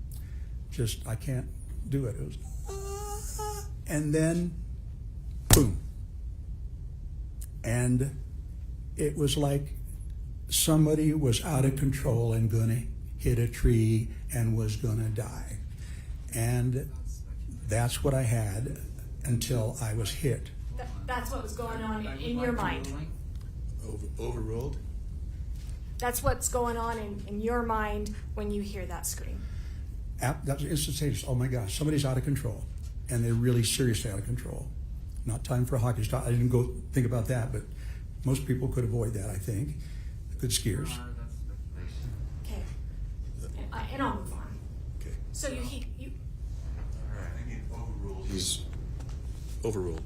Just, I can't do it. It was, ah, and then, boom. And it was like somebody was out of control and gonna hit a tree and was gonna die. And that's what I had until I was hit. That's what was going on in your mind. Overruled? That's what's going on in your mind when you hear that scream. That was instantaneous. Oh my gosh, somebody's out of control. And they're really seriously out of control. Not time for a hockey stop. I didn't go think about that, but most people could avoid that, I think. Good skiers. Okay. And I'll move on. Okay. So you. All right, I need overruled. He's overruled.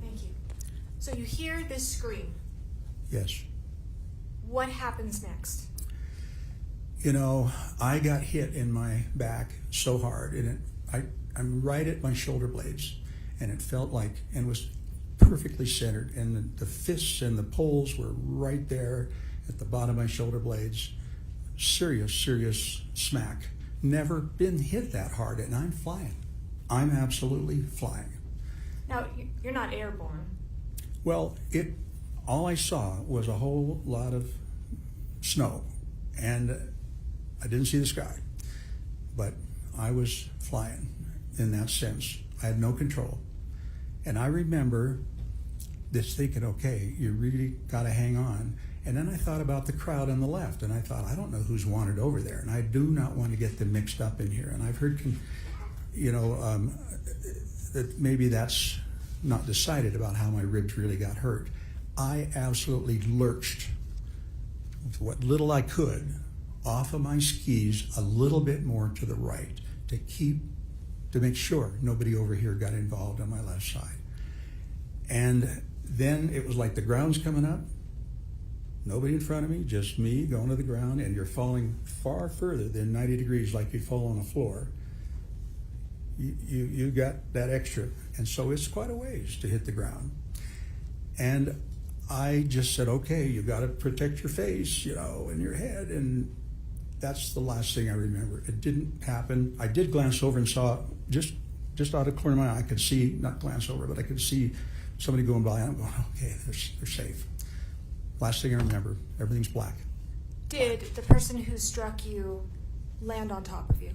Thank you. So you hear this scream. Yes. What happens next? You know, I got hit in my back so hard, and I'm right at my shoulder blades, and it felt like, and was perfectly centered, and the fists and the poles were right there at the bottom of my shoulder blades. Serious smack. Never been hit that hard, and I'm flying. I'm absolutely flying. Now, you're not airborne. Well, all I saw was a whole lot of snow, and I didn't see the sky, but I was flying in that sense. I had no control. And I remember this thinking, okay, you really got to hang on. And then I thought about the crowd on the left, and I thought, I don't know who's wanted over there, and I do not want to get them mixed up in here. And I've heard, that maybe that's not decided about how my ribs really got hurt. I absolutely lurched with what little I could off of my skis a little bit more to the right to make sure nobody over here got involved on my left side. And then it was like the ground's coming up, nobody in front of me, just me going to the ground, and you're falling far further than 90 degrees like you fall on the floor. You got that extra, and so it's quite a ways to hit the ground. And I just said, okay, you got to protect your face, and your head, and that's the last thing I remember. It didn't happen. I did glance over and saw, just out of the corner of my eye, I could see, not glance over, but I could see somebody going by, and I'm going, okay, they're safe. Last thing I remember, everything's black. Did the person who struck you land on top of you?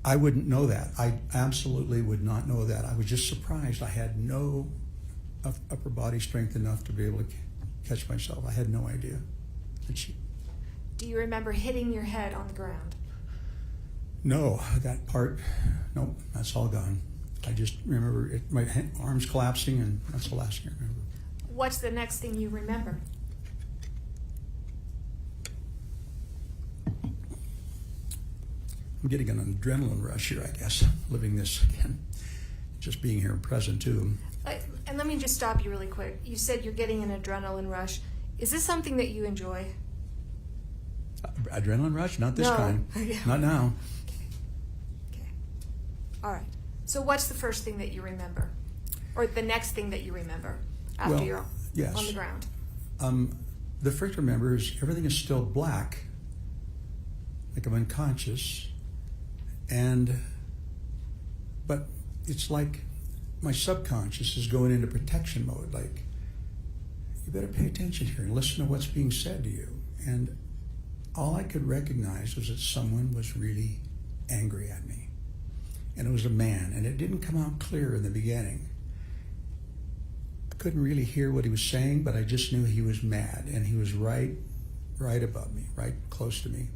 I wouldn't know that. I absolutely would not know that. I was just surprised. I had no upper body strength enough to be able to catch myself. I had no idea. Do you remember hitting your head on the ground? No, that part, nope, that's all gone. I just remember my arms collapsing, and that's the last thing I remember. What's the next thing you remember? I'm getting an adrenaline rush here, I guess, living this again. Just being here and present, too. And let me just stop you really quick. You said you're getting an adrenaline rush. Is this something that you enjoy? Adrenaline rush? Not this No. kind. Yeah. Not now. Okay. All right. So what's the first thing that you remember? Or the next thing that you remember after you're on the ground? The first remember is everything is still black, like I'm unconscious, but it's like my subconscious is going into protection mode, like, you better pay attention here and listen to what's being said to you. And all I could recognize was that someone was really angry at me. And it was a man, and it didn't come out clear in the beginning. I couldn't really hear what he was saying, but I just knew he was mad, and he was right above me, right close to me.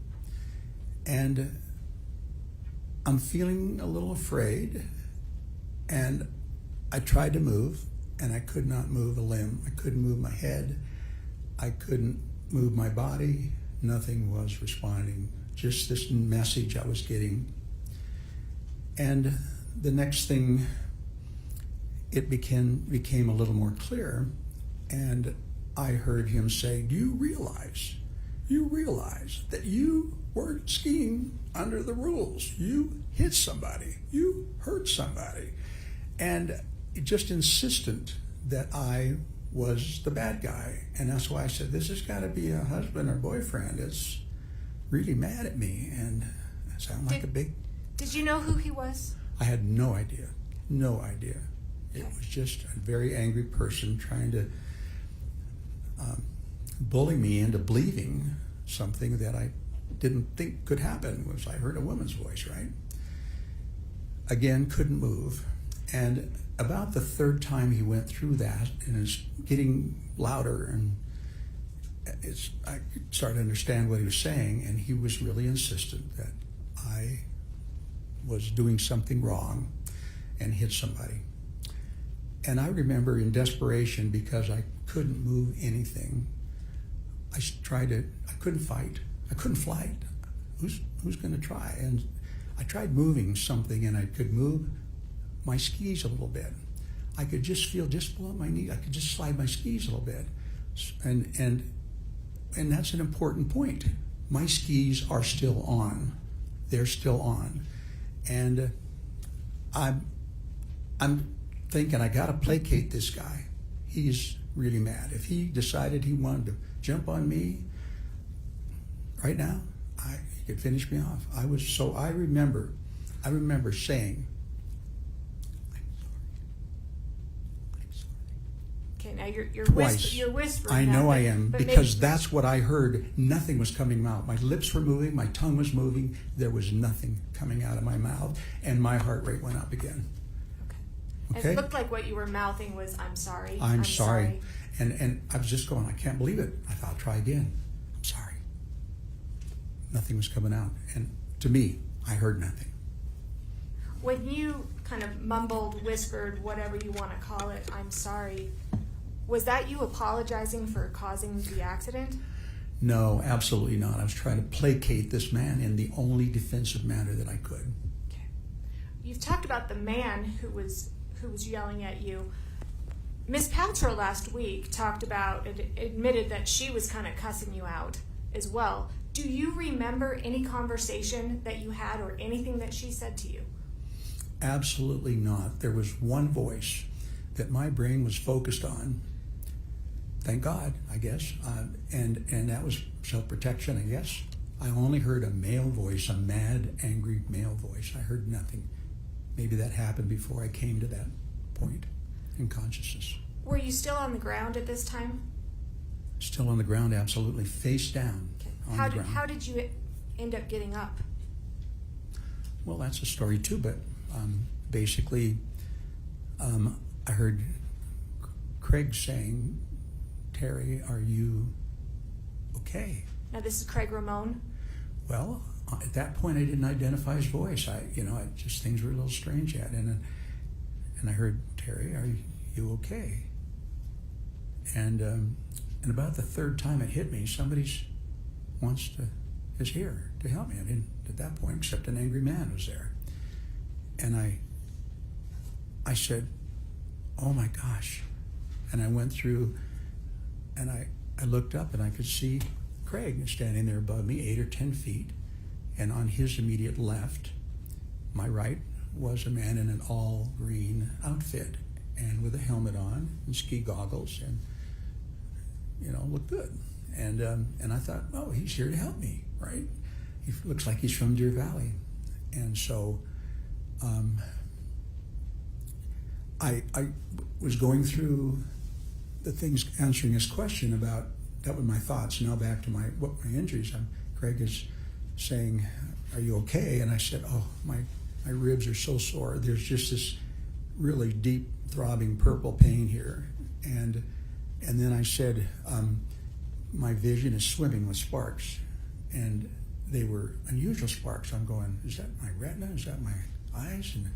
And I'm feeling a little afraid, and I tried to move, and I could not move a limb. I couldn't move my head. I couldn't move my body. Nothing was responding. Just this message I was getting. And the next thing, it became a little more clear, and I heard him say, "Do you realize that you weren't skiing under the rules? You hit somebody. You hurt somebody." And just insistent that I was the bad guy. And that's why I said, this has got to be a husband or boyfriend that's really mad at me. And I sound like a big... Did you know who he was? I had no idea. No idea. It was just a very angry person trying to bully me into believing something that I didn't think could happen. Was I heard a woman's voice, right? Again, couldn't move. And about the third time he went through that, and it's getting louder, and I started to understand what he was saying, and he was really insistent that I was doing something wrong and hit somebody. And I remember in desperation, because I couldn't move anything, I couldn't fight. I couldn't flight. Who's going to try? And I tried moving something, and I could move my skis a little bit. I could just feel just below my knee. I could just slide my skis a little bit. And that's an important point. My skis are still on. They're still on. And I'm thinking, I got to placate this guy. He's really mad. If he decided he wanted to jump on me right now, he could finish me off. I remember saying, I'm sorry. Okay, now you're Twice. you're whispering. I now, know but- I am, but because maybe- that's what I heard. Nothing was coming out. My lips were moving, my tongue was moving. There was nothing coming out of my mouth, and my heart rate went up again. Okay? It looked like what you were mouthing was, "I'm sorry. I'm sorry. And I was just going, I can't believe it. I thought, I'll try again. I'm sorry. Nothing was coming out. And to me, I heard nothing. When you kind of mumbled, whispered, whatever you want to call it, "I'm sorry," was that you apologizing for causing the accident? No, absolutely not. I was trying to placate this man in the only defensive manner that I could. Okay. You've talked about the man who was yelling at you. Miss Paltrow last week admitted that she was kind of cussing you out as well. Do you remember any conversation that you had or anything that she said to you? Absolutely not. There was one voice that my brain was focused on. Thank God, I guess. And that was self-protection, I guess. I only heard a male voice, a mad, angry male voice. I heard nothing. Maybe that happened before I came to that point in consciousness. Were you still on the ground at this time? Still on the ground, absolutely, face down on the ground. How did you end up getting up? Well, that's a story too, but basically, I heard Craig saying, "Terry, are you okay?" Now this is Craig Ramon. Well, at that point, I didn't identify his voice. Things were a little strange yet, and I heard, "Terry, are you okay?" And about the third time it hit me, somebody is here to help me. I didn't at that point, except an angry man was there, and I said, "Oh my gosh!" And I went through, and I looked up, and I could see Craig standing there above me, 8 or 10 feet. And on his immediate left, my right, was a man in an all green outfit and with a helmet on and ski goggles and, looked good. And I thought, oh, he's here to help me, right? He looks like he's from Deer Valley. And so I was going through the things, answering his question about, that were my thoughts. Now back to my injuries. Craig is saying, "Are you okay?" And I said, "Oh, my ribs are so sore. There's just this really deep throbbing purple pain here." And then I said, "My vision is swimming with sparks." And they were unusual sparks. I'm going, is that my retina? Is that my eyes? And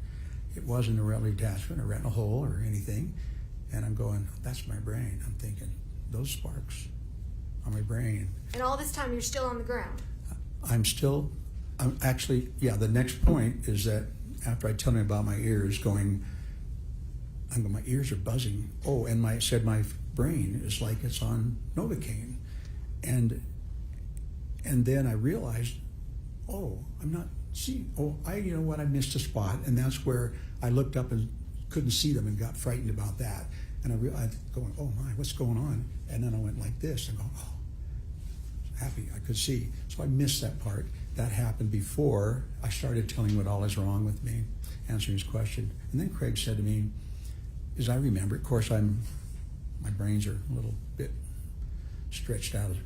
it wasn't a retinal detachment, a retinal hole or anything. And I'm going, that's my brain. I'm thinking, those sparks on my brain. And all this time, you're still on the ground. I'm actually, the next point is that after I tell him about my ears my ears are buzzing. Oh, and my brain is like it's on Novocaine. And then I realized, I'm not seeing, I missed a spot. And that's where I looked up and couldn't see them and got frightened about that. And I realized, going, oh my, what's going on? And then I went like this and go, happy I could see. So I missed that part. That happened before I started telling what all is wrong with me, answering his question. And then Craig said to me, as I remember, of course, my brains are a little bit stretched out of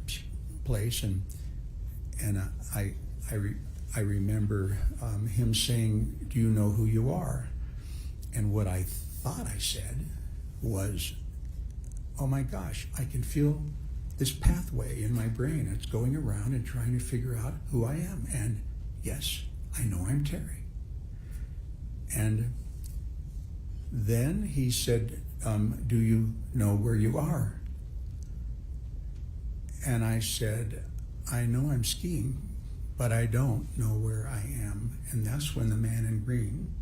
place, and I remember him saying, "Do you know who you are?" And what I thought I said was, "Oh my gosh, I can feel this pathway in my brain. It's going around and trying to figure out who I am. And yes, I know I'm Terry." And then he said, "Do you know where you are?" And I said, "I know I'm skiing, but I don't know where I am." And that's when the man in green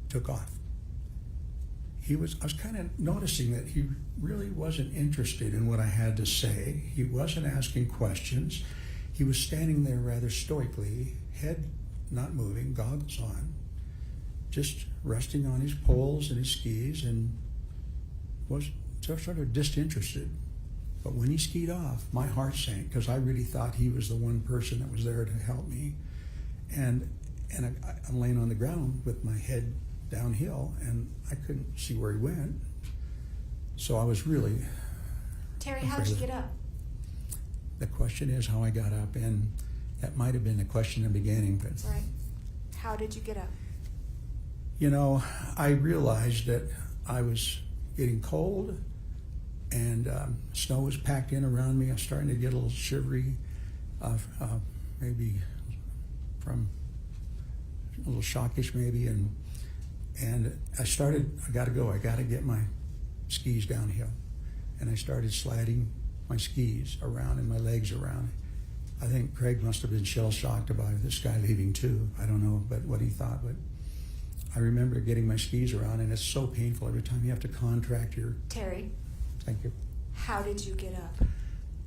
took off. I was kind of noticing that he really wasn't interested in what I had to say. He wasn't asking questions. He was standing there rather stoically, head not moving, goggles on, just resting on his poles and his skis, and was sort of disinterested. But when he skied off, my heart sank, because I really thought he was the one person that was there to help me. And I'm laying on the ground with my head downhill, and I couldn't see where he went. So I was really... Terry, how did you get up? The question is how I got up, and that might have been the question in the beginning, but... Right. How did you get up? You know, I realized that I was getting cold, and snow was packed in around me. I was starting to get a little shivery, maybe from a little shockish maybe, and I got to go. I got to get my skis downhill. And I started sliding my skis around and my legs around. I think Craig must have been shell-shocked about this guy leaving too. I don't know what he thought, but I remember getting my skis around, and it's so painful every time you have to contract your... Terry. Thank you. How did you get up?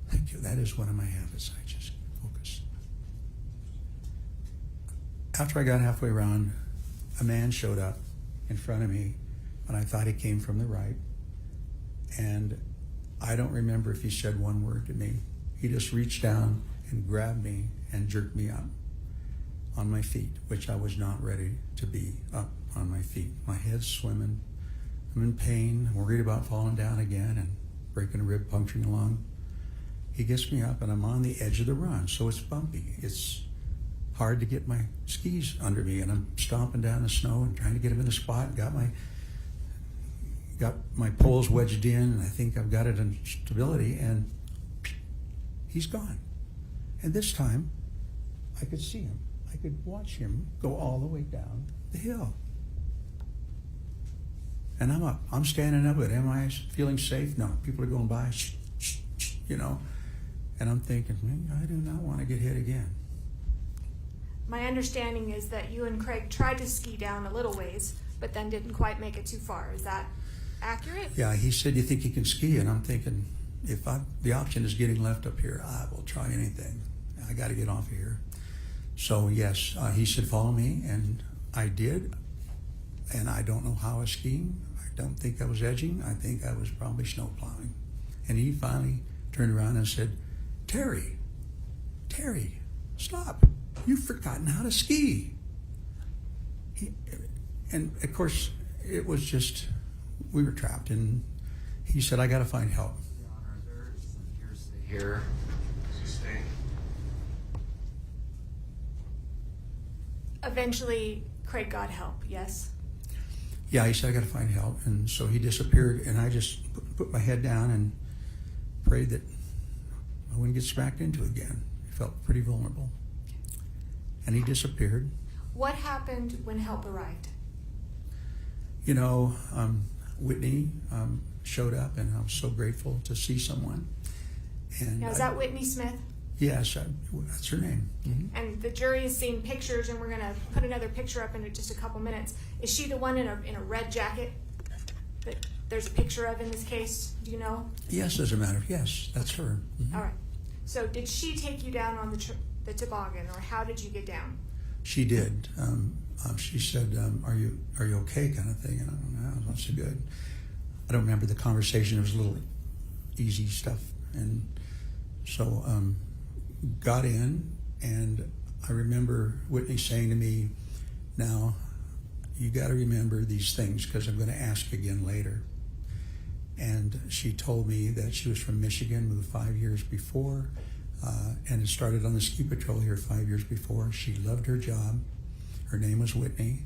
Thank you. That is one of my habits. I just focus. After I got halfway around, a man showed up in front of me, and I thought he came from the right. And I don't remember if he said one word to me. He just reached down and grabbed me and jerked me up on my feet, which I was not ready to be up on my feet. My head's swimming. I'm in pain, worried about falling down again and breaking a rib, puncturing a lung. He gets me up, and I'm on the edge of the run, so it's bumpy. It's hard to get my skis under me, and I'm stomping down the snow and trying to get them in the spot. Got my poles wedged in, and I think I've got it in stability, and he's gone. And this time, I could see him. I could watch him go all the way down the hill. And I'm up. I'm standing up, but am I feeling safe? No. People are going by, you know. And I'm thinking, man, I do not want to get hit again. My understanding is that you and Craig tried to ski down a little ways, but then didn't quite make it too far. Is that accurate? Yeah, he said, "You think you can ski?" And I'm thinking, if the option is getting left up here, I will try anything. I got to get off of here. So yes, he said, "Follow me," and I did. And I don't know how I was skiing. I don't think I was edging. I think I was probably snow plowing. And he finally turned around and said, Terry, stop. You've forgotten how to ski." And of course, it was just, we were trapped. And he said, "I got to find help." Your Honor, there is some hearsay here. Sustained. Eventually, Craig got help, yes? Yeah, he said, "I got to find help." And so he disappeared, and I just put my head down and prayed that I wouldn't get smacked into again. I felt pretty vulnerable. And he disappeared. What happened when help arrived? You know, Whitney showed up, and I was so grateful to see someone. And Now, is that Whitney Smith? Yes, that's her name. Mhm. And the jury has seen pictures, and we're going to put another picture up in just a couple minutes. Is she the one in a red jacket that there's a picture of in this case? Do you know? Yes, as a matter of yes, that's her. Mhm. All right. So did she take you down on the toboggan, or how did you get down? She did. She said, "Are you okay?" kind of thing. And I don't know. I said, "Good." I don't remember the conversation. It was a little easy stuff, and so got in, and I remember Whitney saying to me, "Now, you got to remember these things because I'm going to ask again later." And she told me that she was from Michigan, moved 5 years before, and had started on the ski patrol here 5 years before. She loved her job. Her name was Whitney,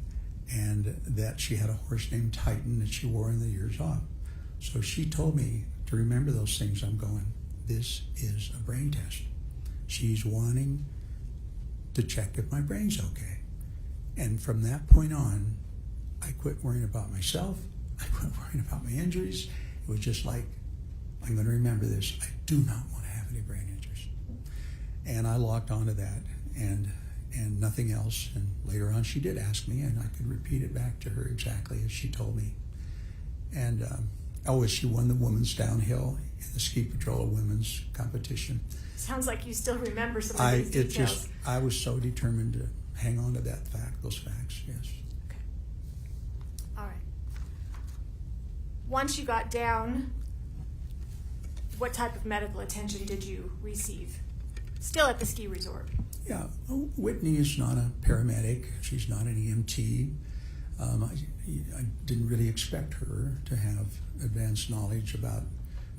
and that she had a horse named Titan that she wore in the years off. So she told me to remember those things. I'm going, this is a brain test. She's wanting to check if my brain's okay. And from that point on, I quit worrying about myself. I quit worrying about my injuries. It was just like, I'm going to remember this. I do not want to have any brain injuries. And I locked onto that and nothing else. And later on, she did ask me, and I could repeat it back to her exactly as she told me. And she won the women's downhill in the ski patrol women's competition. Sounds like you still remember some of these details. I was so determined to hang on to those facts, yes. Okay. All right. Once you got down, what type of medical attention did you receive? Still at the ski resort. Yeah, Whitney is not a paramedic. She's not an EMT. I didn't really expect her to have advanced knowledge about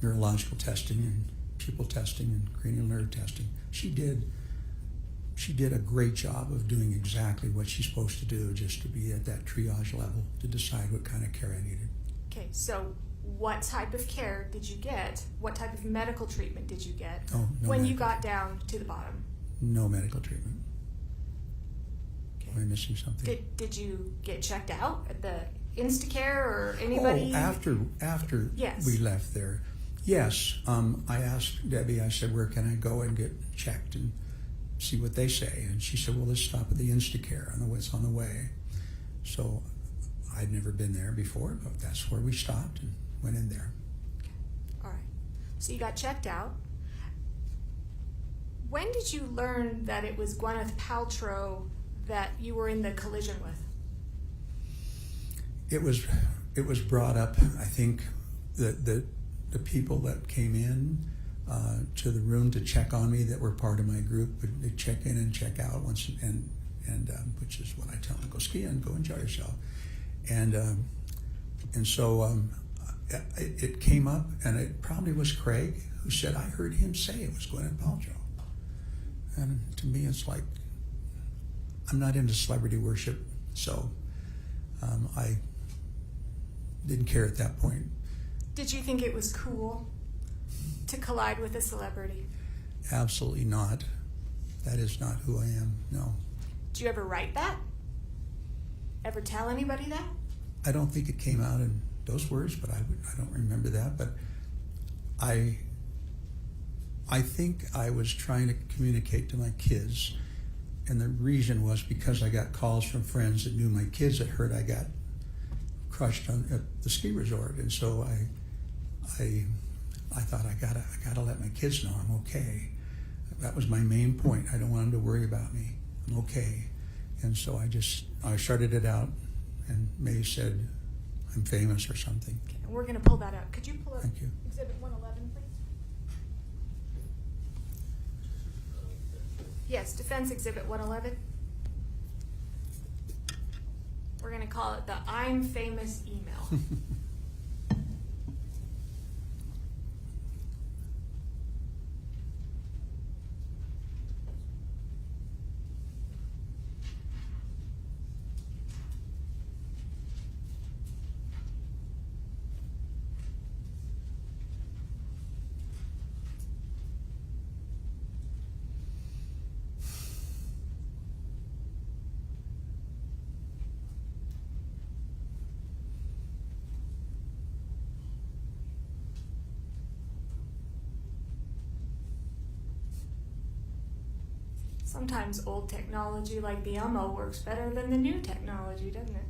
neurological testing and pupil testing and cranial nerve testing. She did a great job of doing exactly what she's supposed to do, just to be at that triage level to decide what kind of care I needed. Okay, so what type of care did you get? What type of medical treatment did you get when you got down to the bottom? No medical treatment. Okay. Am I missing something? Did you get checked out at the Instacare or anybody? Oh, after Yes. we left there. Yes, I asked Debbie, I said, where can I go and get checked and see what they say? And she said, well, let's stop at the Instacare. I know it's on the way. So I'd never been there before, but that's where we stopped and went in there. All right. So you got checked out. When did you learn that it was Gwyneth Paltrow that you were in the collision with? It was brought up, I think, that the people that came in to the room to check on me that were part of my group, they check in and check out once, and which is what I tell them: go ski and go enjoy yourself. And so it came up, and it probably was Craig who said, I heard him say it was Gwyneth Paltrow. And to me, it's like, I'm not into celebrity worship, so I didn't care at that point. Did you think it was cool to collide with a celebrity? Absolutely not. That is not who I am, no. Did you ever write that? Ever tell anybody that? I don't think it came out in those words, but I don't remember that. But I think I was trying to communicate to my kids, and the reason was because I got calls from friends that knew my kids that heard I got crushed at the ski resort, and so I thought I gotta let my kids know I'm okay. That was my main point. I don't want them to worry about me. I'm okay. And so I started it out, and May said I'm famous or something. Okay, we're going to pull that up. Could you pull up Thank you. Exhibit 111, please? Yes, Defense Exhibit 111. We're going to call it the I'm Famous email. Sometimes old technology like the Elmo works better than the new technology, doesn't it?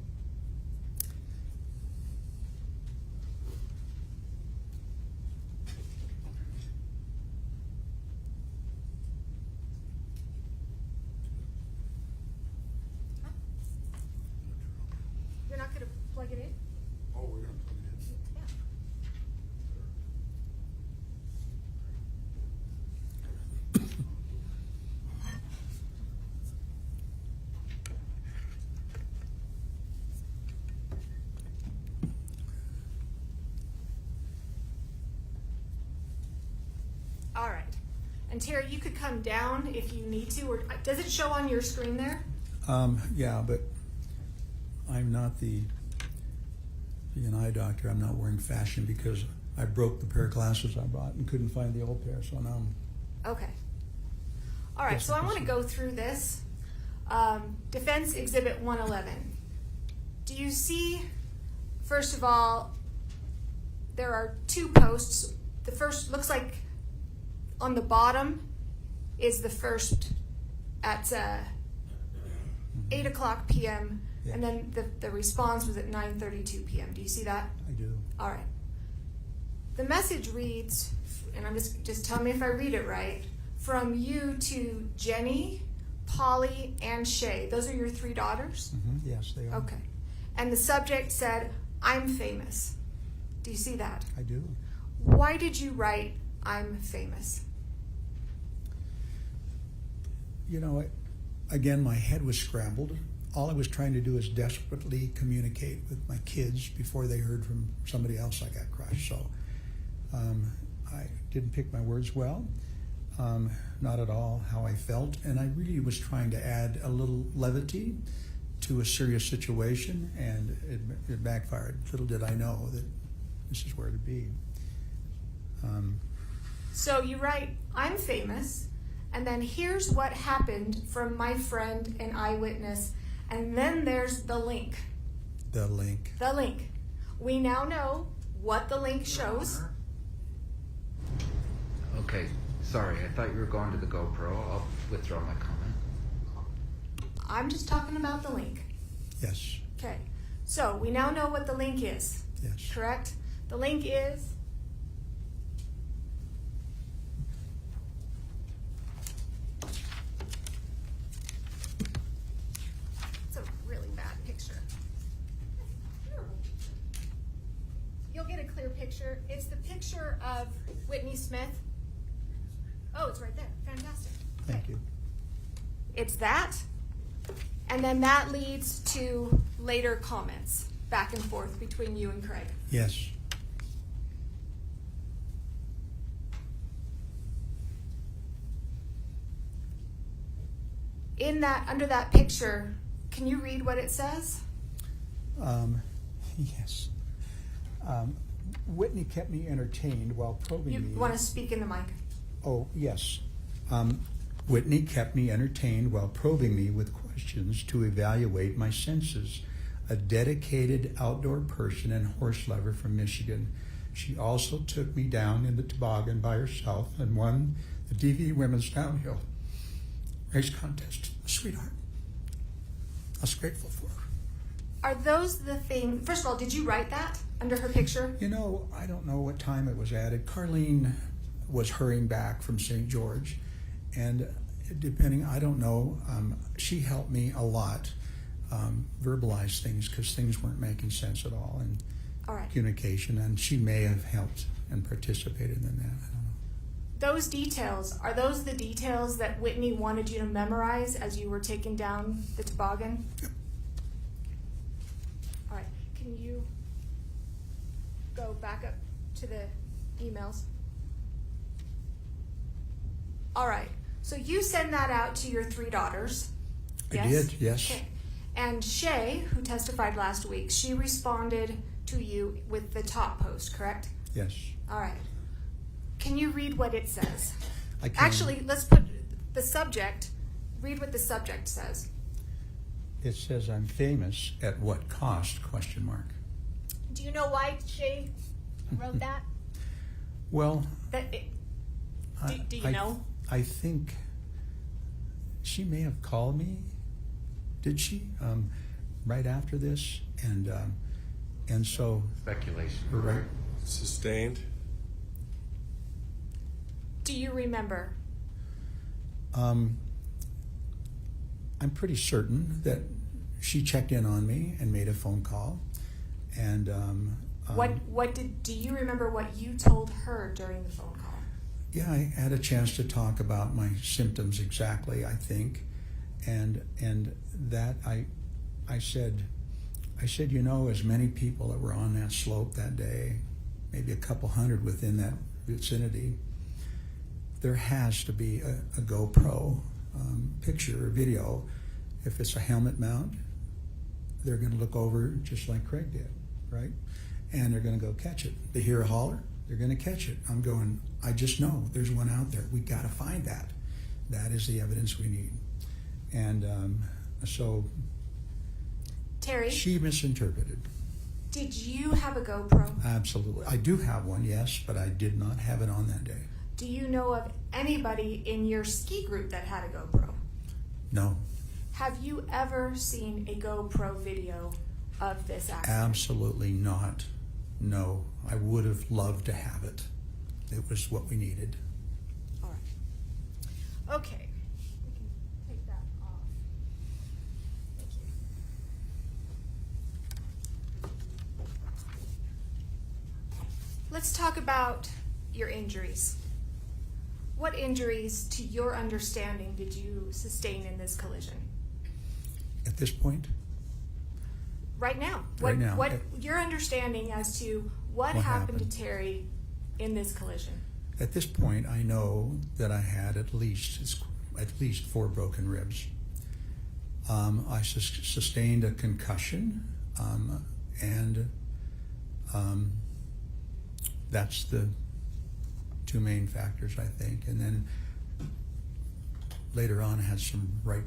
You're not going to plug it in? Oh, we're gonna plug it in. Yeah. All right. And Terry, you could come down if you need to, or does it show on your screen there? Yeah, but I'm not being an eye doctor. I'm not wearing fashion because I broke the pair of glasses I bought and couldn't find the old pair, so now I'm... Okay. All right, Yes, so I I can want to see. go through this. Defense Exhibit 111. Do you see, first of all, there are two posts. The first looks like on the bottom is the first at 8 o'clock p.m. Yeah. And then the response was at 9:32 p.m. Do you see that? I do. All right. The message reads, and I'm just tell me if I read it right, from you to Jenny, Polly, and Shay. Those are your three daughters? Yes, they are. Okay. And the subject said, I'm famous. Do you see that? I do. Why did you write, I'm famous? You know, again, my head was scrambled. All I was trying to do is desperately communicate with my kids before they heard from somebody else I got crushed. So I didn't pick my words well, not at all how I felt. And I really was trying to add a little levity to a serious situation, and it backfired. Little did I know that this is where it'd be. So you write, I'm famous, and then here's what happened from my friend and eyewitness, and then there's the link. The link. The link. We now know what the link shows. Okay, sorry, I thought you were going to the GoPro. I'll withdraw my comment. I'm just talking about the link. Yes. Okay. So we now know what the link is. Yes. Correct? The link is it's a really bad picture. You'll get a clear picture. It's the picture of Whitney Smith. Oh, it's right there. Fantastic. Thank you. It's that. And then that leads to later comments back and forth between you and Craig. Yes. In that, under that picture, can you read what it says? Yes. Whitney kept me entertained while probing You me. want to speak in the mic? Oh, yes. Whitney kept me entertained while probing me with questions to evaluate my senses. A dedicated outdoor person and horse lover from Michigan. She also took me down in the toboggan by herself and won the DV Women's Downhill race contest. Sweetheart. I was grateful for her. Are those the things? First of all, did you write that under her picture? You know, I don't know what time it was added. Carlene was hurrying back from St. George, and depending, I don't know, she helped me a lot verbalize things because things weren't making sense at all in All right. communication, and she may have helped and participated in that. I don't know. Those details, are those the details that Whitney wanted you to memorize as you were taking down the toboggan? Yep. All right. Can you go back up to the emails? All right. So you send that out to your three daughters. I did, yes. Okay. And Shay, who testified last week, she responded to you with the top post, correct? Yes. All right. Can you read what it says? I can. Actually, let's put the subject. Read what the subject says. It says, I'm famous at what cost, question mark. Do you know why Shay wrote that? Well, Do you know? I think she may have called me. Did she? Right after this, and so Speculation. right. Sustained. Do you remember? I'm pretty certain that she checked in on me and made a phone call, and Do you remember what you told her during the phone call? yeah, I had a chance to talk about my symptoms exactly, I think, and that I said, you know, as many people that were on that slope that day, maybe a couple hundred within that vicinity, there has to be a GoPro picture or video. If it's a helmet mount, they're going to look over just like Craig did, right? And they're going to go catch it. They hear a holler, they're going to catch it. I'm going, I just know there's one out there. We got to find that. That is the evidence we need. And so Terry, she misinterpreted. did you have a GoPro? Absolutely. I do have one, yes, but I did not have it on that day. Do you know of anybody in your ski group that had a GoPro? No, Have you ever seen a GoPro video of this accident? absolutely not. No, I would have loved to have it. It was what we needed. All right. Okay. We can take that off. Thank you. Let's talk about your injuries. What injuries, to your understanding, did you sustain in this collision? At this point, Right now. Right now. What your understanding as to what What happened to happened? Terry in this collision? at this point, I know that I had at least 4 broken ribs. I sustained a concussion, and that's the 2 main factors, I think. And then later on, I had some right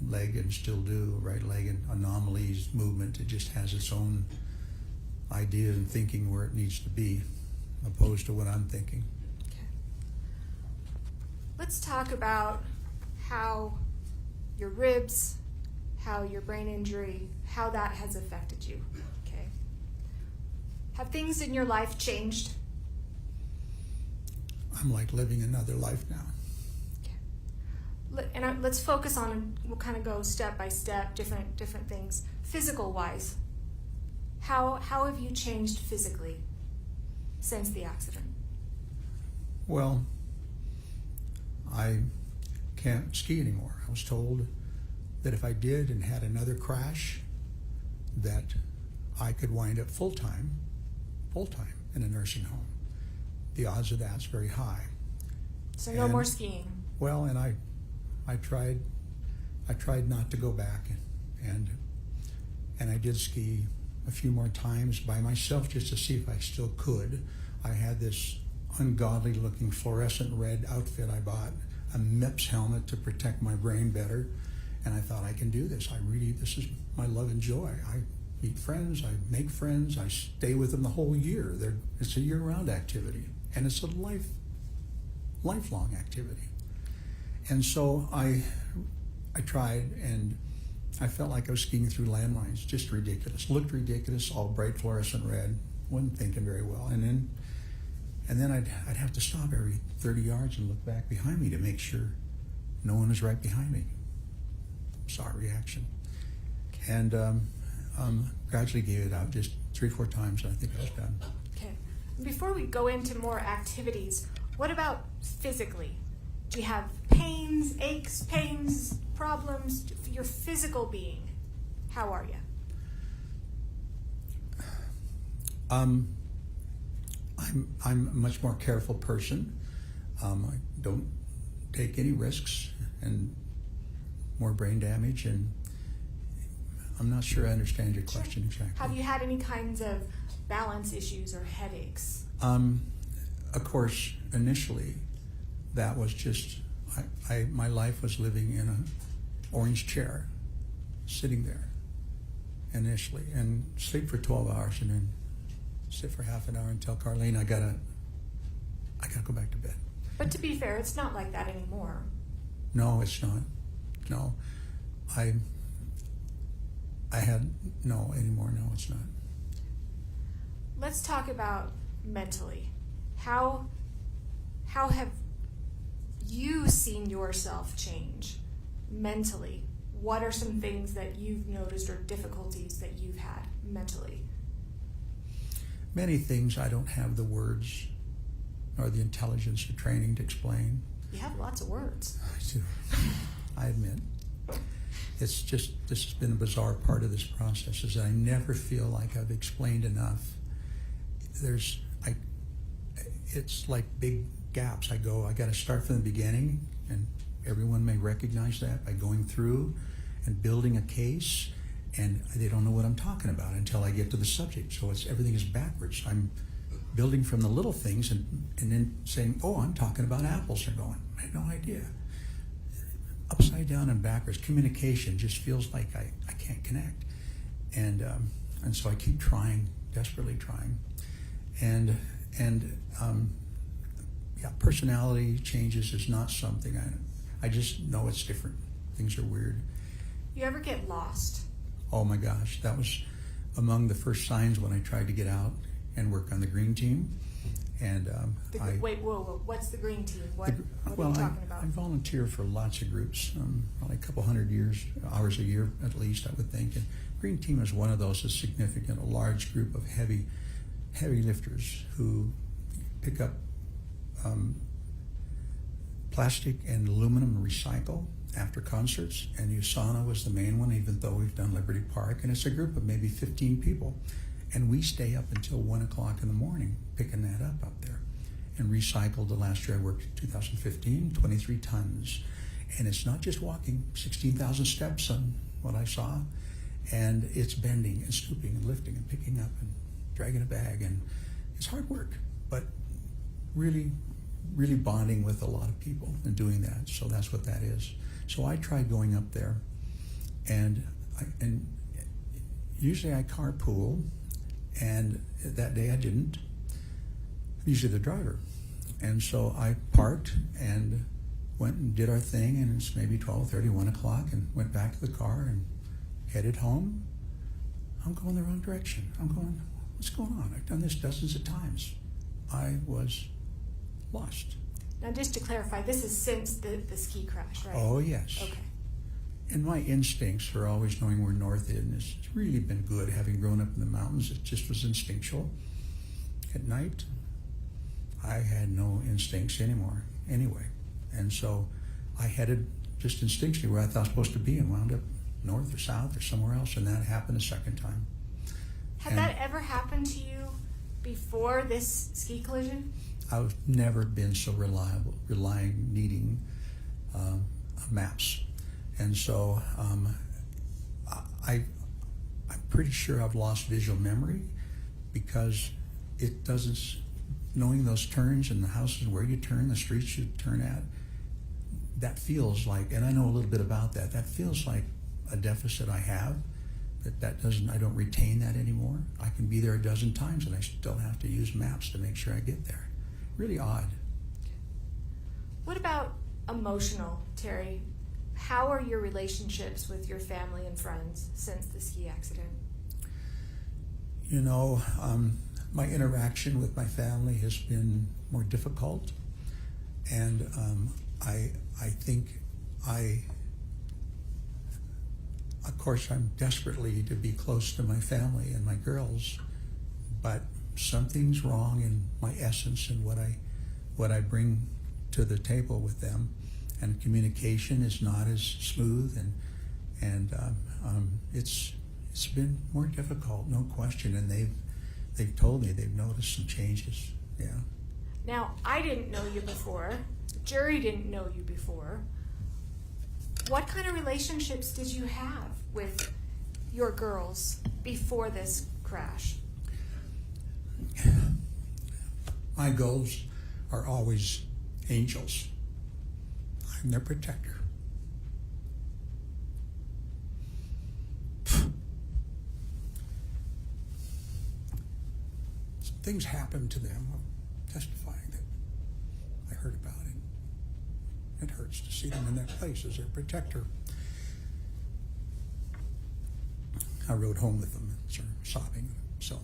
leg, and still do, right leg and anomalies, movement. It just has its own idea and thinking where it needs to be, opposed to what I'm thinking. Okay. Let's talk about how your ribs, how your brain injury, how that has affected you. Okay. Have things in your life changed? I'm like living another life now. And let's focus on, we'll kind of go step by step, different things. Physical wise, how have you changed physically since the accident? Well, I can't ski anymore. I was told that if I did and had another crash, that I could wind up full-time in a nursing home. The odds of that's very high. So no more skiing. Well, and I tried not to go back, and I did ski a few more times by myself just to see if I still could. I had this ungodly looking fluorescent red outfit I bought, a MIPS helmet to protect my brain better, and I thought, I can do this. This is my love and joy. I meet friends, I make friends, I stay with them the whole year. It's a year-round activity, and it's a lifelong activity. And so I tried, and I felt like I was skiing through landmines, just ridiculous. Looked ridiculous, all bright fluorescent red. Wasn't thinking very well. And then I'd have to stop every 30 yards and look back behind me to make sure no one was right behind me. Saw a reaction. And gradually gave it out just 3 or 4 times, and I think I was done. Okay. Before we go into more activities, what about physically? Do you have pains, aches, pains, problems? Your physical being, how are you? I'm a much more careful person. I don't take any risks, and more brain damage, and I'm not sure I understand your question exactly. Have you had any kinds of balance issues or headaches? Of course, initially, that was just, my life was living in an orange chair, sitting there initially, and sleep for 12 hours and then sit for half an hour and tell Carlene I gotta go back to bed. But to be fair, it's not like that anymore. No, it's not. no. I had, no, anymore, no, it's not. Let's talk about mentally. How have you seen yourself change mentally? What are some things that you've noticed or difficulties that you've had mentally? Many things I don't have the words or the intelligence or training to explain. You have lots of words. I do. I admit. It's just, this has been a bizarre part of this process, is that I never feel like I've explained enough. It's like big gaps. I got to start from the beginning, and everyone may recognize that by going through and building a case, and they don't know what I'm talking about until I get to the subject. So everything is backwards. I'm building from the little things and then saying, oh, I'm talking about apples. They're going, I had no idea. Upside down and backwards. Communication just feels like I can't connect. And so I keep trying, desperately trying. And personality changes is not something I just know it's different. Things are weird. You ever get lost? Oh my gosh, that was among the first signs when I tried to get out and work on the green team. And Wait, whoa, what's the green team? What are you talking about? I volunteer for lots of groups, probably a couple hundred hours a year at least, I would think. And green team is one of those that's significant, a large group of heavy lifters who pick up plastic and aluminum and recycle after concerts. And USANA was the main one, even though we've done Liberty Park. And it's a group of maybe 15 people. And we stay up until 1 o'clock in the morning picking that up there. And recycled, the last year I worked in 2015, 23 tons. And it's not just walking, 16,000 steps on what I saw. And it's bending and scooping and lifting and picking up and dragging a bag. And it's hard work, but really, really bonding with a lot of people and doing that. So that's what that is. So I tried going up there, and usually I carpool, and that day I didn't. I'm usually the driver. And so I parked and went and did our thing, and it's maybe 12:30, 1 o'clock, and went back to the car and headed home. I'm going the wrong direction. I'm going, what's going on? I've done this dozens of times. I was lost. Now, just to clarify, this is since the ski crash, right? Oh, yes. Okay. And my instincts for always knowing where north is, and it's really been good having grown up in the mountains. It just was instinctual. At night, I had no instincts anymore, anyway. And so I headed just instinctually where I thought I was supposed to be and wound up north or south or somewhere else, and that happened a second time. Had that ever happened to you before this ski collision? I've never been so needing maps. And so I'm pretty sure I've lost visual memory, because it doesn't, knowing those turns and the houses where you turn, the streets you turn at, that feels like, and I know a little bit about that, that feels like a deficit I have, I don't retain that anymore. I can be there a dozen times and I still have to use maps to make sure I get there. Really odd. What about emotional, Terry? How are your relationships with your family and friends since the ski accident? You know, my interaction with my family has been more difficult, and I think of course, I'm desperately to be close to my family and my girls, but something's wrong in my essence and what I bring to the table with them, and communication is not as smooth, and it's been more difficult, no question. And they've told me they've noticed some changes. Yeah. Now, I didn't know you before. The jury didn't know you before. What kind of relationships did you have with your girls before this crash? My goals are always angels. I'm their protector. Some things happened to them. I'm testifying that I heard about it. It hurts to see them in that place as their protector. I rode home with them and started sobbing. So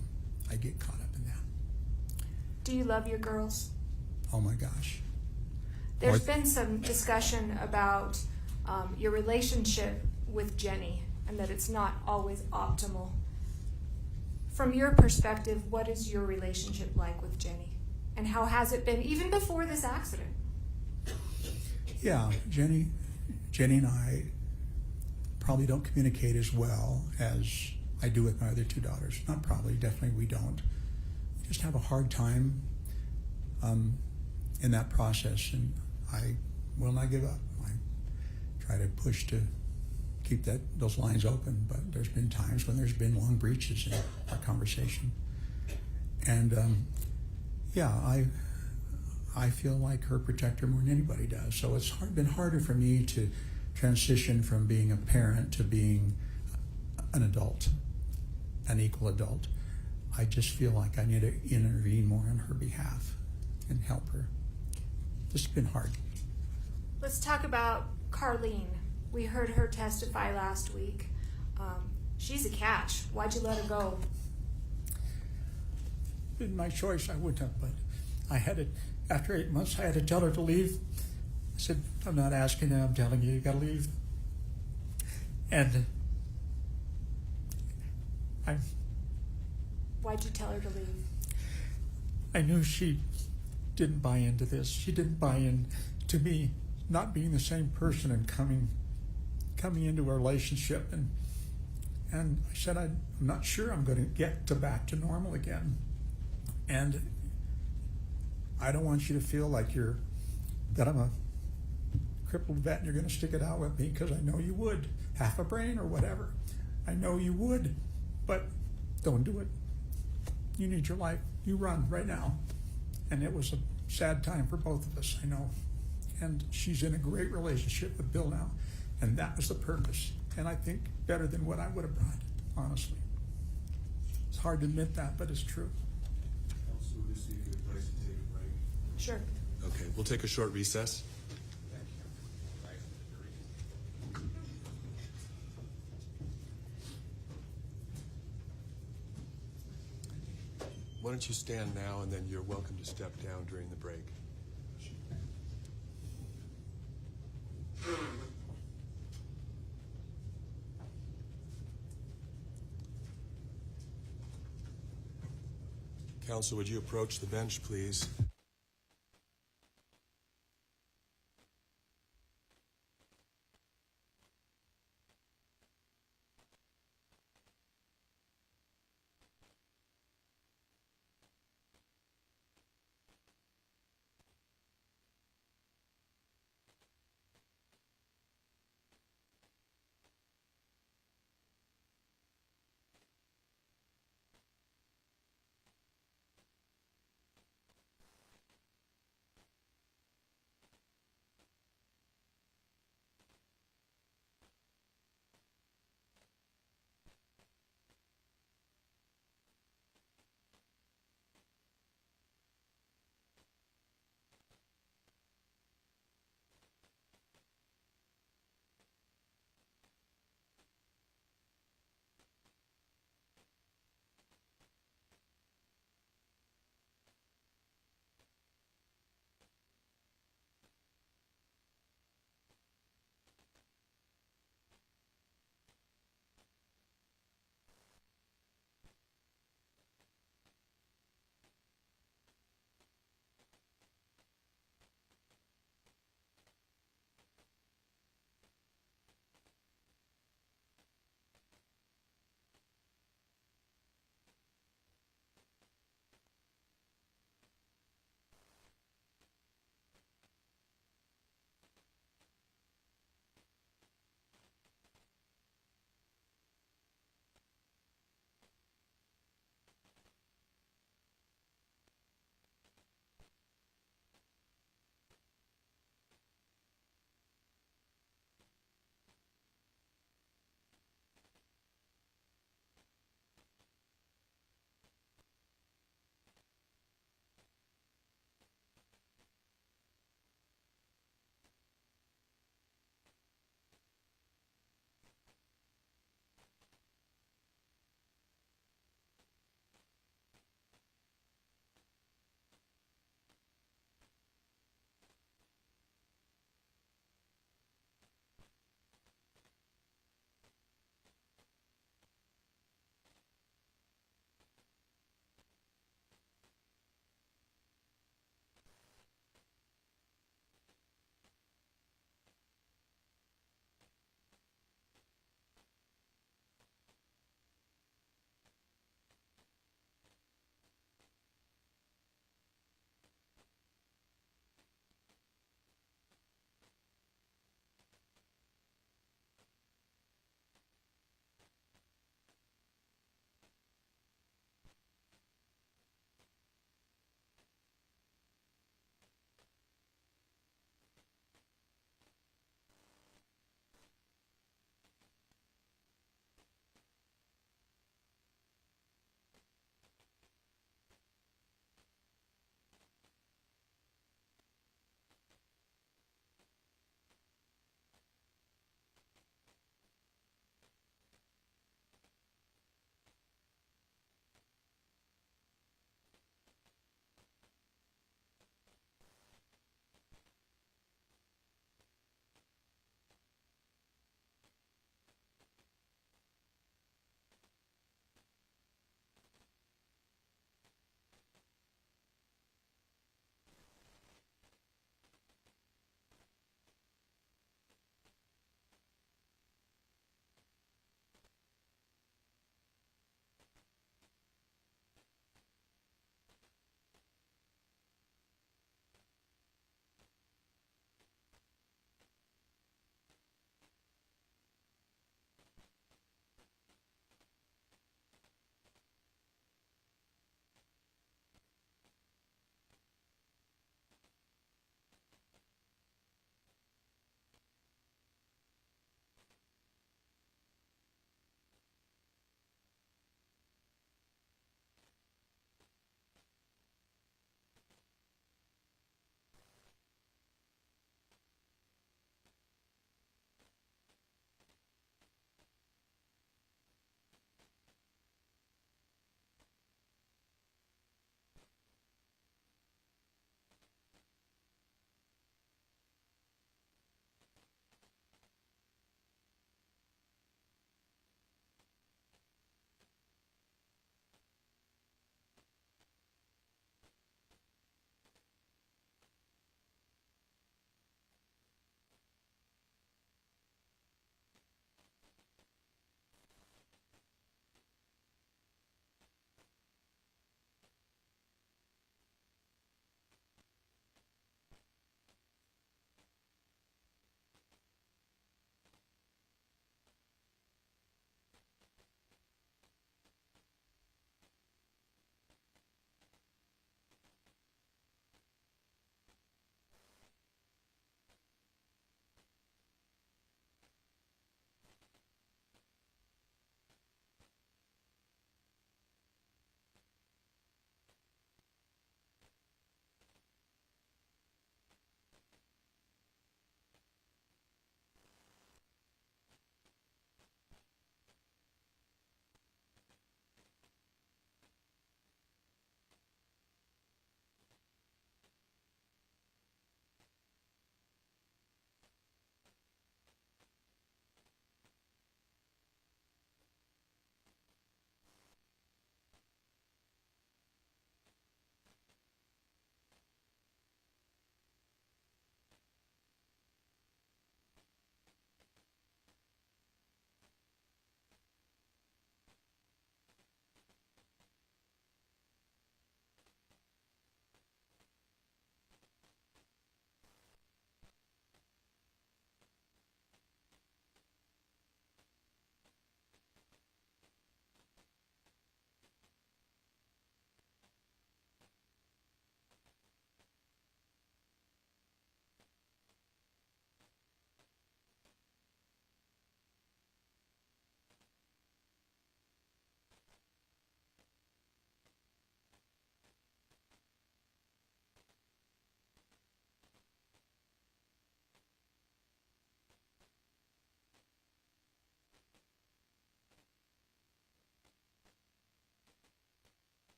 I get caught up in that. Do you love your girls? Oh my gosh. There's been some discussion about your relationship with Jenny and that it's not always optimal. From your perspective, what is your relationship like with Jenny? And how has it been even before this accident? Yeah, Jenny and I probably don't communicate as well as I do with my other two daughters. Not probably, definitely we don't. We just have a hard time in that process, and I will not give up. I try to push to keep those lines open, but there's been times when there's been long breaches in our conversation. And yeah, I feel like her protector more than anybody does. So it's been harder for me to transition from being a parent to being an adult, an equal adult. I just feel like I need to intervene more on her behalf and help her. This has been hard. Let's talk about Carlene. We heard her testify last week. She's a catch. Why'd you let her go? Been my choice, I wouldn't have, but I had to, after 8 months, I had to tell her to leave. I said, I'm not asking you, I'm telling you, you gotta leave. And Why'd you tell her to leave? I knew she didn't buy into this. She didn't buy in to me not being the same person and coming into a relationship. And I said, I'm not sure I'm going to get back to normal again. And I don't want you to feel like that I'm a crippled vet and you're going to stick it out with me, because I know you would. Half a brain or whatever. I know you would, but don't do it. You need your life. You run right now. And it was a sad time for both of us, I know. And she's in a great relationship with Bill now. And that was the purpose. And I think better than what I would have brought, honestly. It's hard to admit that, but it's true. Council, would this be a good place to take a break? Sure. Okay, we'll take a short recess. Why don't you stand now, and then you're welcome to step down during the break. Counsel, would you approach the bench, please?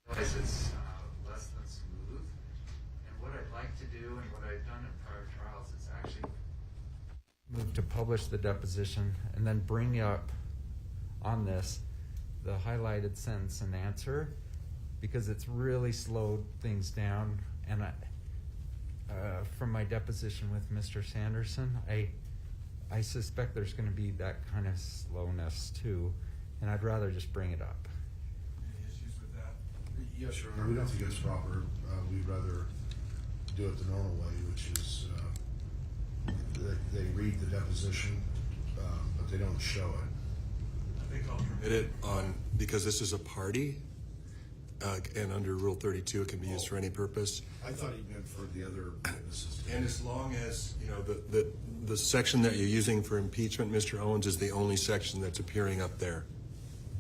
realize it's less than smooth. And what I'd like to do, and what I've done in prior trials, is actually move to publish the deposition and then bring up on this the highlighted sentence and answer, because it's really slowed things down. And from my deposition with Mr. Sanderson, I suspect there's going to be that kind of slowness too, and I'd rather just bring it up. Any issues with that? Yes, Your Honor, we don't think it's proper. We'd rather do it the normal way, which is they read the deposition, but they don't show it. I think I'll permit it on, because this is a party, and under Rule 32, it can be used for any purpose. I thought he meant for the other witnesses. And as long as, you know, the section that you're using for impeachment, Mr. Owens, is the only section that's appearing up there.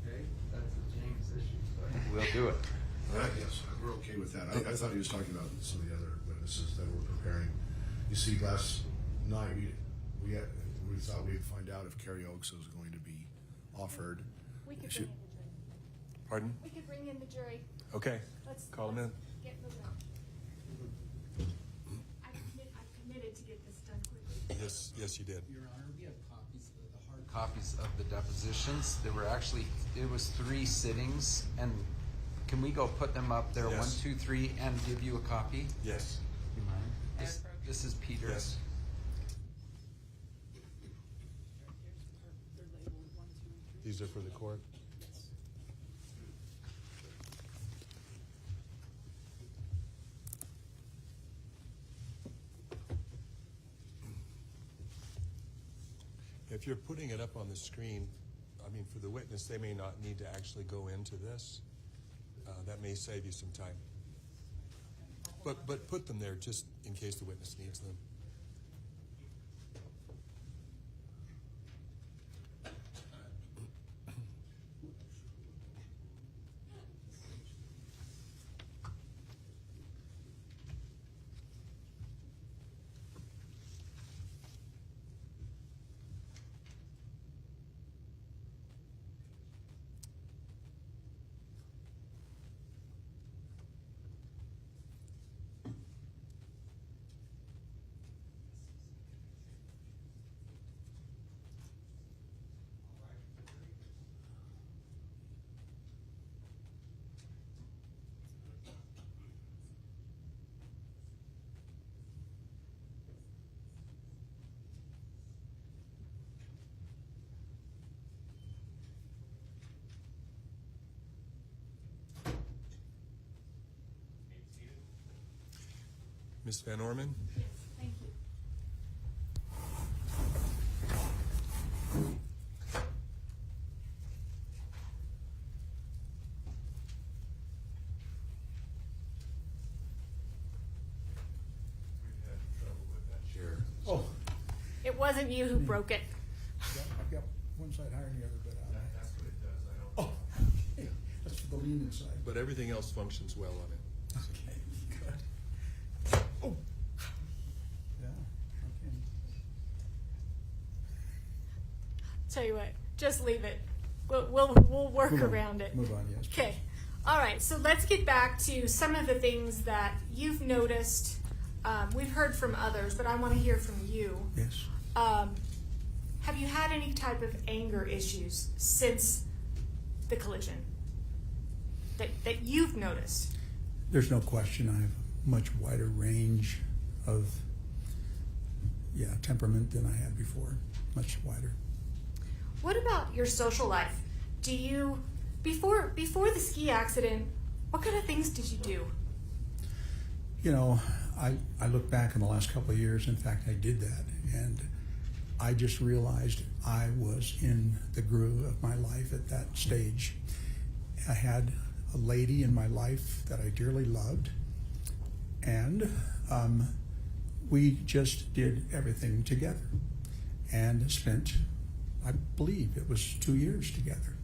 Okay, that's a James issue, but we'll do it. Yes, we're okay with that. I thought he was talking about some of the other witnesses that we're preparing. You see, last night we thought we'd find out if Carrie Oakes was going to be offered. We could Should- bring in the jury. Pardon? We could bring in the jury. Okay. Let's Call him in. Get moving on. I committed to get this done quickly. Yes, you did. Your Honor, we have copies of the hard copies of the depositions. There were actually, it was 3 sittings, and can we go put them up there, Yes. 1, 2, 3, and give you a copy? Yes. You mind? This is Peter. Yes. These are for the court? If you're putting it up on the screen, I mean, for the witness, they may not need to actually go into this. That may save you some time. But put them there just in case the witness needs them. Ms. Van Orman? Yes, thank you. We've had trouble with that chair. Oh, It wasn't you who broke it. I've got one side higher than the other, but That's what it does. I don't. oh, that's for the lean inside. But everything else functions well on it. Okay, good. Oh, yeah, okay. Tell you what, just leave it. We'll work Move on. around it. Move on, yes. Okay. All right. So let's get back to some of the things that you've noticed. We've heard from others, but I want to hear from you. Yes. Have you had any type of anger issues since the collision that you've noticed? There's no question I have a much wider range of, temperament than I had before. Much wider. What about your social life? Do you before the ski accident? What kind of things did you do? You know, I look back in the last couple of years. In fact, I did that, and I just realized I was in the groove of my life at that stage. I had a lady in my life that I dearly loved, and we just did everything together and spent, I believe it was 2 years together,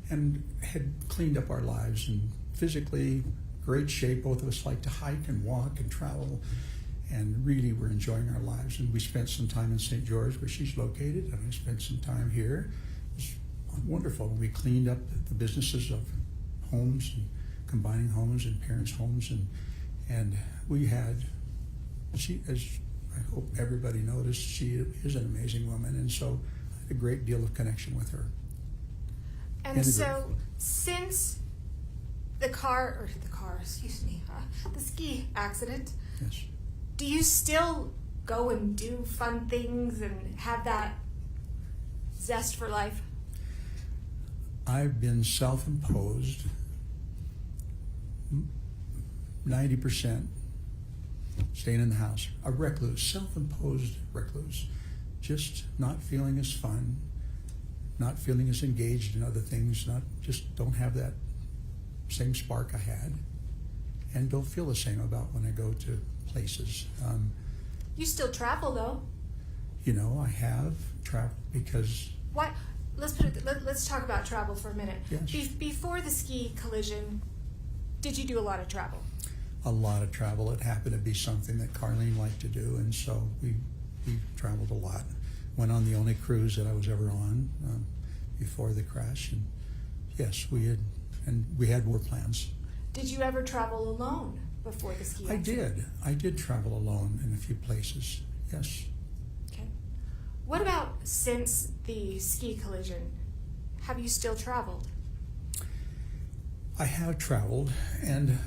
and had cleaned up our lives and physically great shape. Both of us like to hike and walk and travel, and really were enjoying our lives. And we spent some time in St. George, where she's located, and I spent some time here. It was wonderful. We cleaned up the businesses of homes and combining homes and parents' homes, and we had, she, as I hope everybody noticed, she is an amazing woman, and so I had a great deal of connection with her. And so, since the ski accident, Yes. do you still go and do fun things and have that zest for life? I've been self-imposed 90% staying in the house, a recluse, self-imposed recluse, just not feeling as fun, not feeling as engaged in other things, just don't have that same spark I had, and don't feel the same about when I go to places. You still travel though. You know, I have traveled because What? Let's talk about travel for a minute. Yes. Before the ski collision, did you do a lot of travel? a lot of travel. It happened to be something that Carlene liked to do, and so we traveled a lot. Went on the only cruise that I was ever on before the crash, and yes, we had more plans. Did you ever travel alone before the ski accident? I did travel alone in a few places, yes. Okay. What about since the ski collision? Have you still traveled? I have traveled, and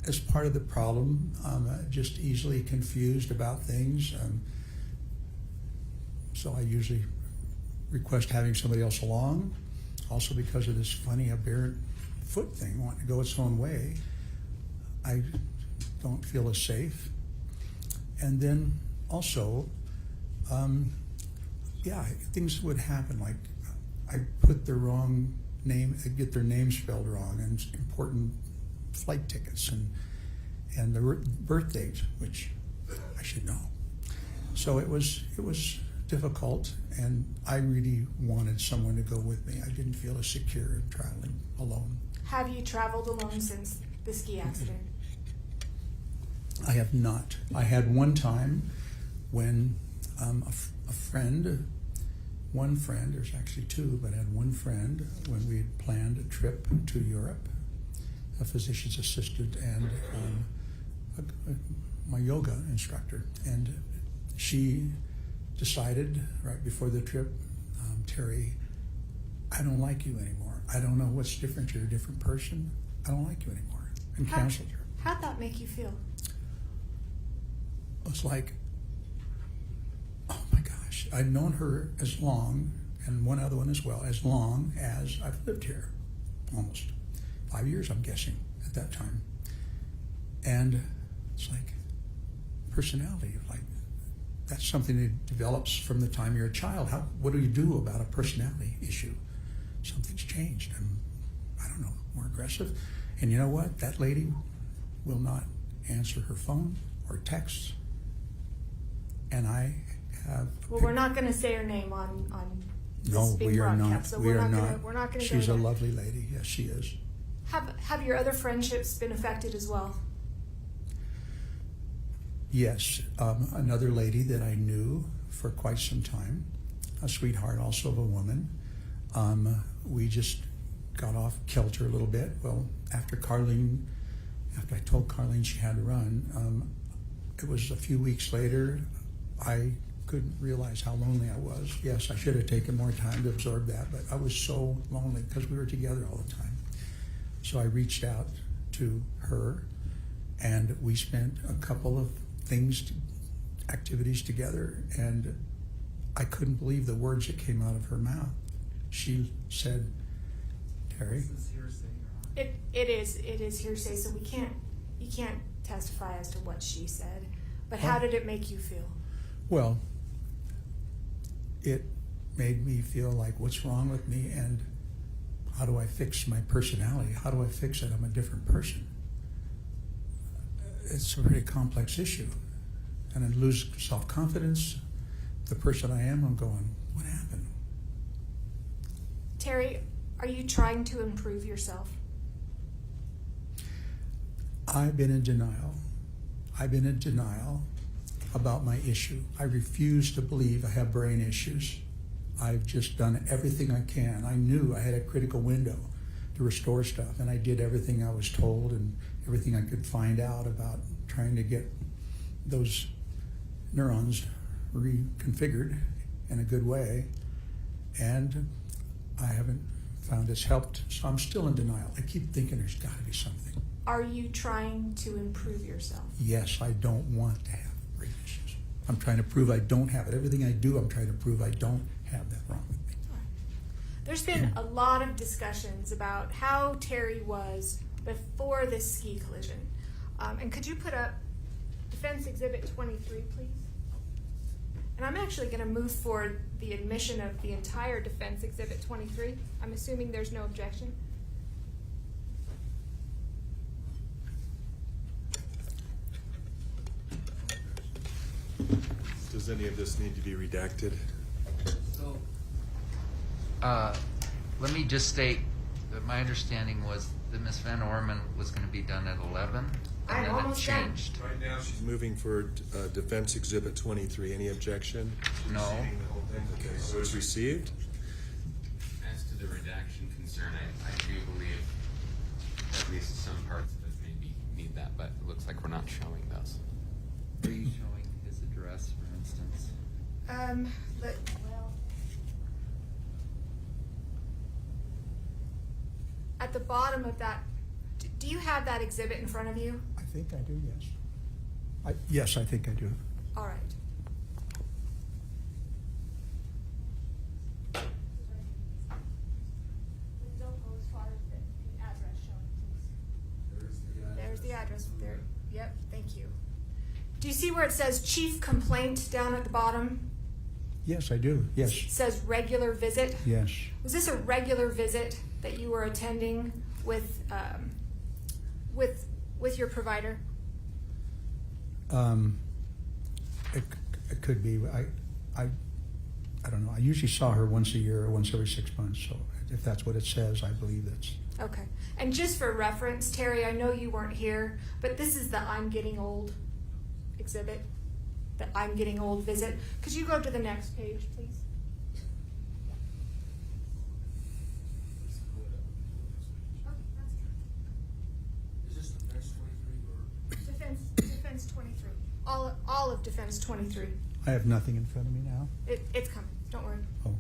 as part of the problem, I'm just easily confused about things. So I usually request having somebody else along. Also because of this funny aberrant foot thing, wanting to go its own way, I don't feel as safe. And then also, things would happen, like I put the wrong name, I get their name spelled wrong, and important flight tickets and the birth date, which I should know. So it was difficult, and I really wanted someone to go with me. I didn't feel as secure in traveling alone. Have you traveled alone since the ski accident? I have not. I had one time when a friend, one friend, there's actually two, but I had one friend when we had planned a trip to Europe, a physician's assistant and my yoga instructor. And she decided right before the trip, Terry, I don't like you anymore. I don't know what's different. You're a different person. I don't like you anymore. And canceled her. How'd that make you feel? It was like, oh my gosh, I'd known her as long, and one other one as well, as long as I've lived here. Almost 5 years, I'm guessing, at that time. And it's like personality, like that's something that develops from the time you're a child. What do you do about a personality issue? Something's changed. I'm, I don't know, more aggressive. And you know what? That lady will not answer her phone or texts. And I have... Well, we're not going to say her name on No, this being we are broadcast, not. so We are not. We're not going to She's go a there. lovely lady. Yes, she is. Have your other friendships been affected as well? Yes, another lady that I knew for quite some time, a sweetheart also of a woman. We just got off kilter a little bit. Well, after I told Carlene she had to run, it was a few weeks later, I couldn't realize how lonely I was. Yes, I should have taken more time to absorb that, but I was so lonely because we were together all the time. So I reached out to her, and we spent a couple of activities together, and I couldn't believe the words that came out of her mouth. She said, Terry. This is hearsay, Your Honor. It is hearsay, so you can't testify as to what she said. But how did it make you feel? Well, it made me feel like, what's wrong with me, and how do I fix my personality? How do I fix it? I'm a different person. It's a very complex issue. And I lose self-confidence. The person I am, I'm going, what happened? Terry, are you trying to improve yourself? I've been in denial. I've been in denial about my issue. I refuse to believe I have brain issues. I've just done everything I can. I knew I had a critical window to restore stuff. And I did everything I was told and everything I could find out about trying to get those neurons reconfigured in a good way. And I haven't found it's helped, so I'm still in denial. I keep thinking there's got to be something. Are you trying to improve yourself? Yes, I don't want to have brain issues. I'm trying to prove I don't have it. Everything I do, I'm trying to prove I don't have that wrong with me. There's been a lot of discussions about how Terry was before this ski collision. And could you put up Defense Exhibit 23, please? And I'm actually going to move for the admission of the entire Defense Exhibit 23. I'm assuming there's no objection. Does any of this need to be redacted? So, let me just state that my understanding was that Ms. Van Orman was going to be done at 11, I'm and then it almost done. changed. Right now, she's moving for Defense Exhibit 23. Any objection? No. Okay, so it's received. As to the redaction concern, I do believe at least some parts of it maybe need that, but it looks like we're not showing those. Are you showing his address, for instance? At the bottom of that, do you have that exhibit in front of you? I think I do, yes. Yes, I think I do. All right. There's the address there. Yep, thank you. Do you see where it says chief complaint down at the bottom? Yes, I do. Yes. It says regular visit. Yes. Was this a regular visit that you were attending with your provider? It could be. I don't know. I usually saw her once a year or once every 6 months. So if that's what it says, I believe that's. Okay. And just for reference, Terry, I know you weren't here, but this is the I'm getting old exhibit, the I'm getting old visit. Could you go to the next page, please? Is this Defense 23 or? Defense 23. All of Defense 23. I have nothing in front of me now. It's coming. Don't worry. Oh.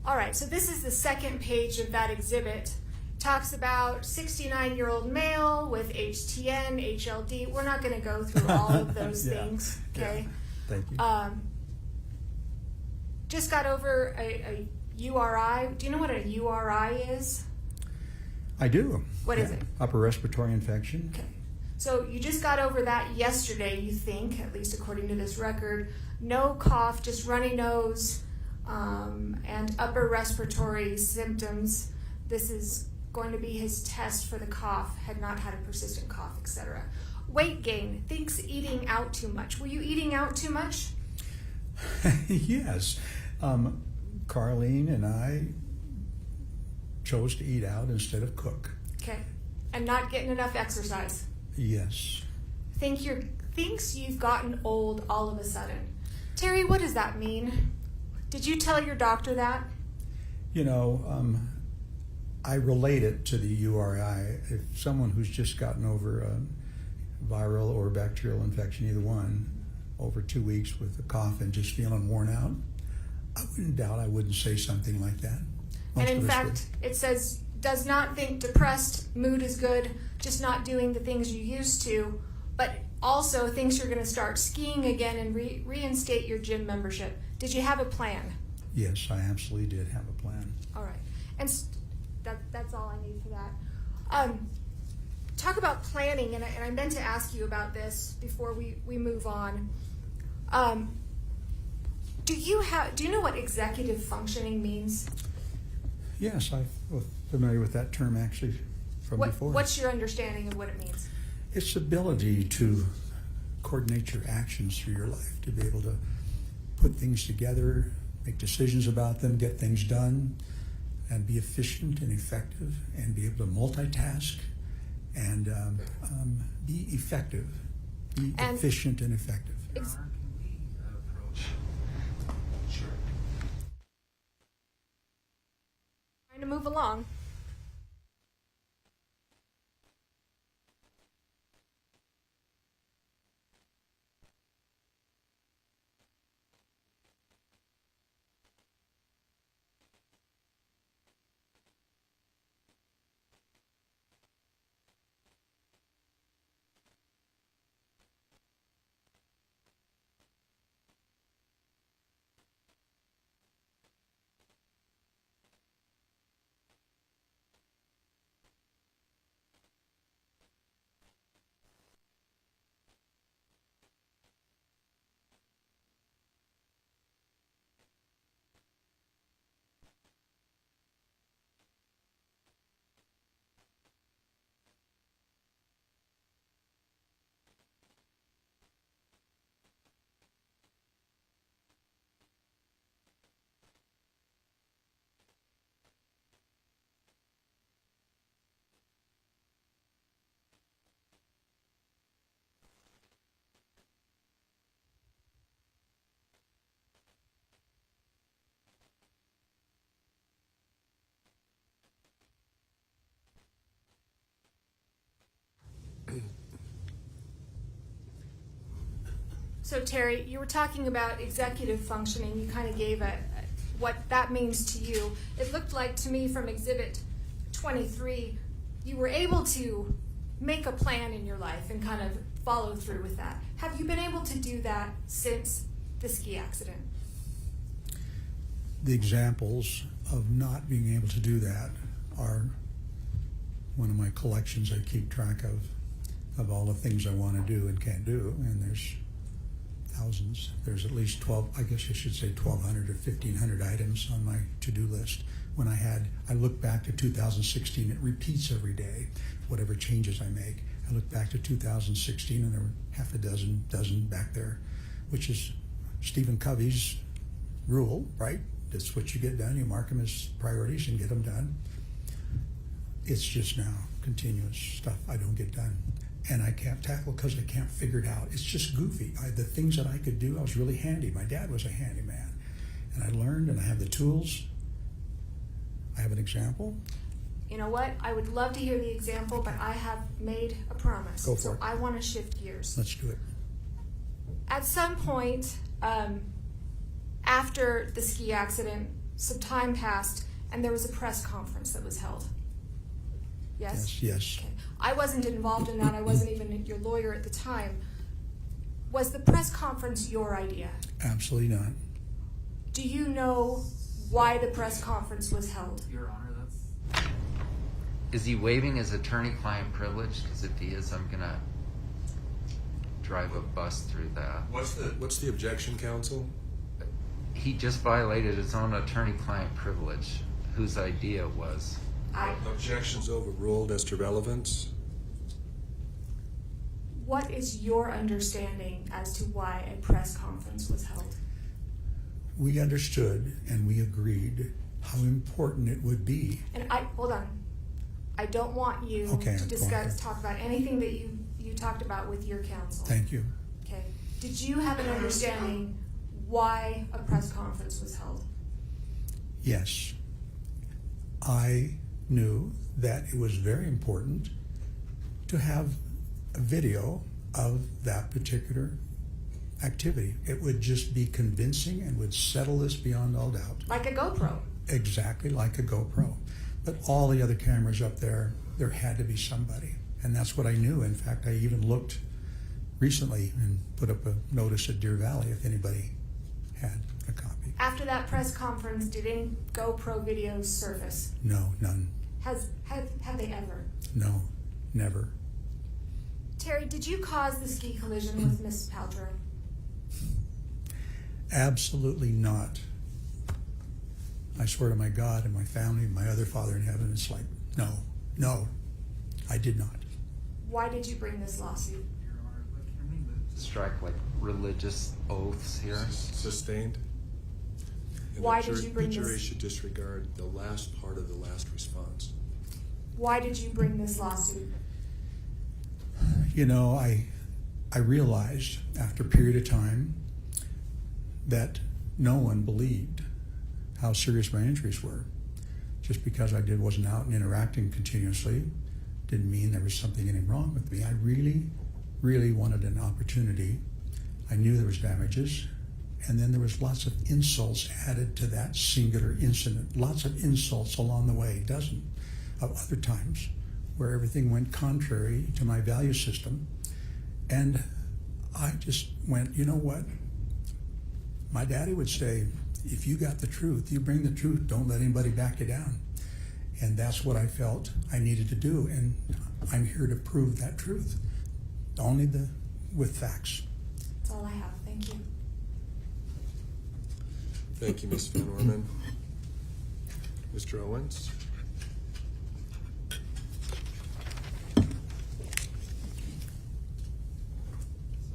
All right, so this is the second page of that exhibit. Talks about 69-year-old male with HTN, HLD. We're not going to go through all of those Yeah, things, okay? yeah. Thank you. Just got over a URI. Do you know what a URI is? I do. What is it? Upper respiratory infection. Okay. So you just got over that yesterday, you think, at least according to this record. No cough, just runny nose, and upper respiratory symptoms. This is going to be his test for the cough, had not had a persistent cough, etc. Weight gain, thinks eating out too much. Were you eating out too much? Yes. Carlene and I chose to eat out instead of cook. Okay. And not getting enough exercise. Yes. Thinks you've gotten old all of a sudden. Terry, what does that mean? Did you tell your doctor that? You know, I relate it to the URI. If someone who's just gotten over a viral or bacterial infection, either one, over 2 weeks with a cough and just feeling worn out, I wouldn't doubt I wouldn't say something like that. And Most in of us fact, it says, does not think depressed, mood is good, just not doing the things you used to, but also thinks you're going to start skiing again and reinstate your gym membership. Did you have a plan? would. Yes, I absolutely did have a plan. All right. And that's all I need for that. Talk about planning, and I meant to ask you about this before we move on. Do you know what executive functioning means? Yes, I'm familiar with that term actually from before. What's your understanding of what it means? It's the ability to coordinate your actions through your life, to be able to put things together, make decisions about them, get things done, and be efficient and effective, and be able to multitask and be effective, be efficient and effective. Can we approach? Sure. So Terry, you were talking about executive functioning. You kind of gave what that means to you. It looked like to me from Exhibit 23, you were able to make a plan in your life and kind of follow through with that. Have you been able to do that since the ski accident? The examples of not being able to do that are one of my collections I keep track of all the things I want to do and can't do, and there's thousands. There's at least 12, I guess I should say 1,200 or 1,500 items on my to-do list. When I look back to 2016, it repeats every day, whatever changes I make. I look back to 2016 and there were half a dozen back there, which is Stephen Covey's rule, right? That's what you get done. You mark them as priorities and get them done. It's just now continuous stuff I don't get done. And I can't tackle because I can't figure it out. It's just goofy. The things that I could do, I was really handy. My dad was a handyman. And I learned, and I have the tools. I have an example. You know what? I would love to hear the example, but I have made a promise. Go for so it. I want to shift gears. Let's do it. At some point, after the ski accident, some time passed, and there was a press conference that was held. Yes? Yes. Okay. I wasn't involved in that. I wasn't even your lawyer at the time. Was the press conference your idea? Absolutely not. Do you know why the press conference was held? Your Honor, that's... Is he waiving his attorney-client privilege? Because if he is, I'm gonna drive a bus through that. What's the objection, counsel? He just violated his own attorney-client privilege, whose idea was. Objections overruled as to relevance. What is your understanding as to why a press conference was held? We understood and we agreed how important it would be. And hold on. I don't want you Okay, to go ahead. talk about anything that you talked about with your counsel. Thank you. Okay. Did you have an understanding why a press conference was held? Yes. I knew that it was very important to have a video of that particular activity. It would just be convincing and would settle this beyond all doubt. Like a GoPro. Exactly like a GoPro. But all the other cameras up there had to be somebody. And that's what I knew. In fact, I even looked recently and put up a notice at Deer Valley if anybody had a copy. After that press conference, did any GoPro videos surface? No, none. Have they ever? No, never. Terry, did you cause the ski collision with Miss Paltrow? Absolutely not. I swear to my God and my family and my other Father in heaven, it's like, no, I did not. Why did you bring this lawsuit? Your Honor, but can we move to... Strike like religious oaths here. Sustained. And Why the did you bring The jury this- should disregard the last part of the last response. Why did you bring this lawsuit? You know, I realized after a period of time that no one believed how serious my injuries were. Just because I wasn't out and interacting continuously didn't mean there was something any wrong with me. I really, really wanted an opportunity. I knew there was damages, and then there was lots of insults added to that singular incident. Lots of insults along the way, dozen of other times where everything went contrary to my value system. And I just went, you know what? My daddy would say, if you got the truth, you bring the truth, don't let anybody back you down. And that's what I felt I needed to do, and I'm here to prove that truth, only with facts. That's all I have. Thank you. Thank you, Ms. Van Orman. Mr. Owens? So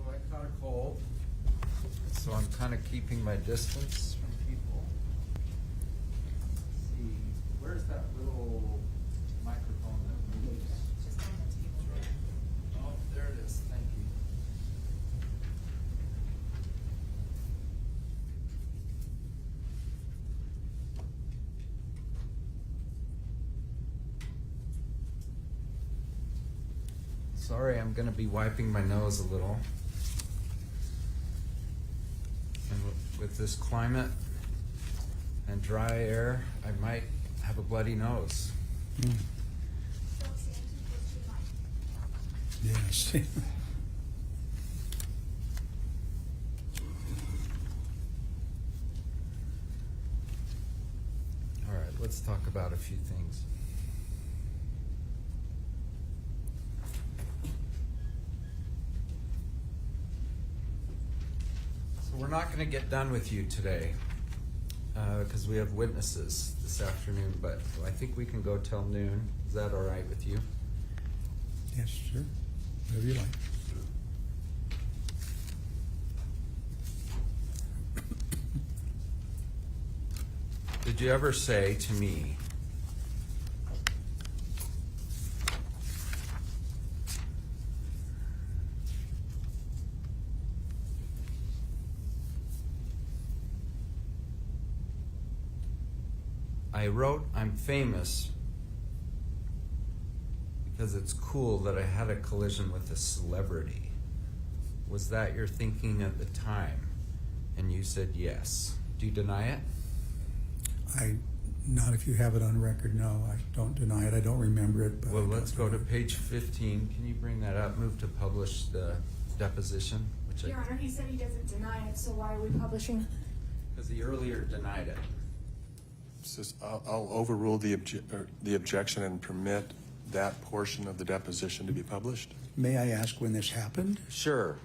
I caught a cold, so I'm kind of keeping my distance from people. Let's see, where's that little microphone that moves? Just on the table. Oh, there it is. Thank you. Sorry, I'm going to be wiping my nose a little. With this climate and dry air, I might have a bloody nose. Yes. All right, let's talk about a few things. So we're not going to get done with you today because we have witnesses this afternoon, but I think we can go till noon. Is that all right with you? Yes, sir. Whatever you like. Did you ever say to me, I wrote I'm famous because it's cool that I had a collision with a celebrity? Was that your thinking at the time? And you said yes. Do you deny it? Not if you have it on record, no. I don't deny it. I don't remember it. But Well, I let's don't go to deny it. page 15. Can you bring that up? Move to publish the deposition. Your Honor, he said he doesn't deny it, so why are we publishing? Because he earlier denied it. I'll overrule the objection and permit that portion of the deposition to be published. May I ask when this happened? Sure.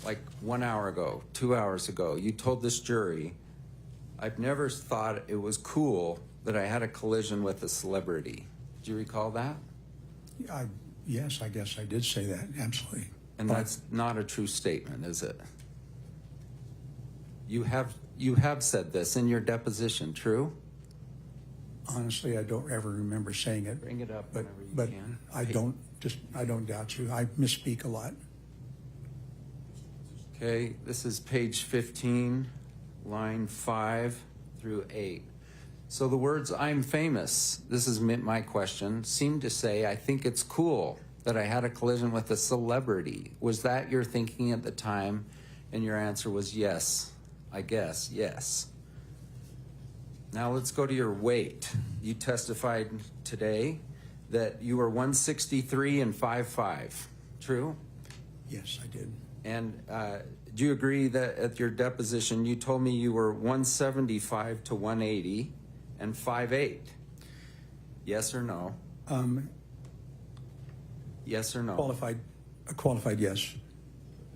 Like 1 hour ago, 2 hours ago, you told this jury, I've never thought it was cool that I had a collision with a celebrity. Do you recall that? Yes, I guess I did say that, absolutely. And But that's not a true statement, is it? You have said this in your deposition, true? honestly, I don't ever remember saying it. Bring it up But, whenever you but can. I don't doubt you. I misspeak a lot. Okay, this is page 15, line 5 through 8. So the words "I'm famous," this is my question, seem to say, I think it's cool that I had a collision with a celebrity. Was that your thinking at the time? And your answer was yes, I guess, yes. Now let's go to your weight. You testified today that you were 163 and 5'5", true? Yes, I did. And do you agree that at your deposition you told me you were 175 to 180 and 5'8"? Yes or no? Yes or no? Qualified, yes.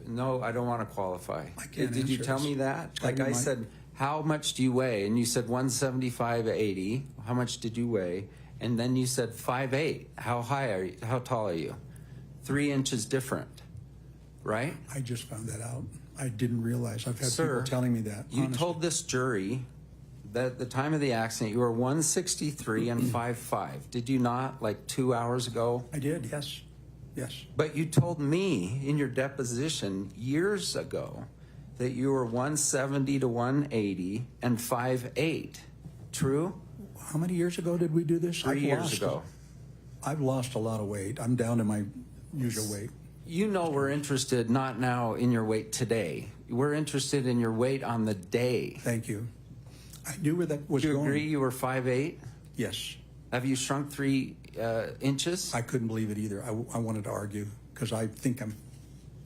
No, I don't want to qualify. I can't Did you answer tell this. me that? It's Like gotta be I said, how much do you weigh? And you said 175/80. How much did you weigh? And then you said 5'8". How high are you? How tall are you? 3 inches different, right? I just found that out. I didn't realize. I've had Sir, people telling me that. You honestly. told this jury that at the time of the accident you were 163 and 5'5". Did you not, like 2 hours ago? I did, yes. Yes. But you told me in your deposition years ago that you were 170 to 180 and 5'8". True? How many years ago did we do this? 3 years ago. I've lost a lot of weight. I'm down to my usual weight. You know we're interested not now in your weight today. We're interested in your weight on the day. Thank you. I knew where that was Do you going. agree you were 5'8"? Yes. Have you shrunk 3 inches? I couldn't believe it either. I wanted to argue because I think I'm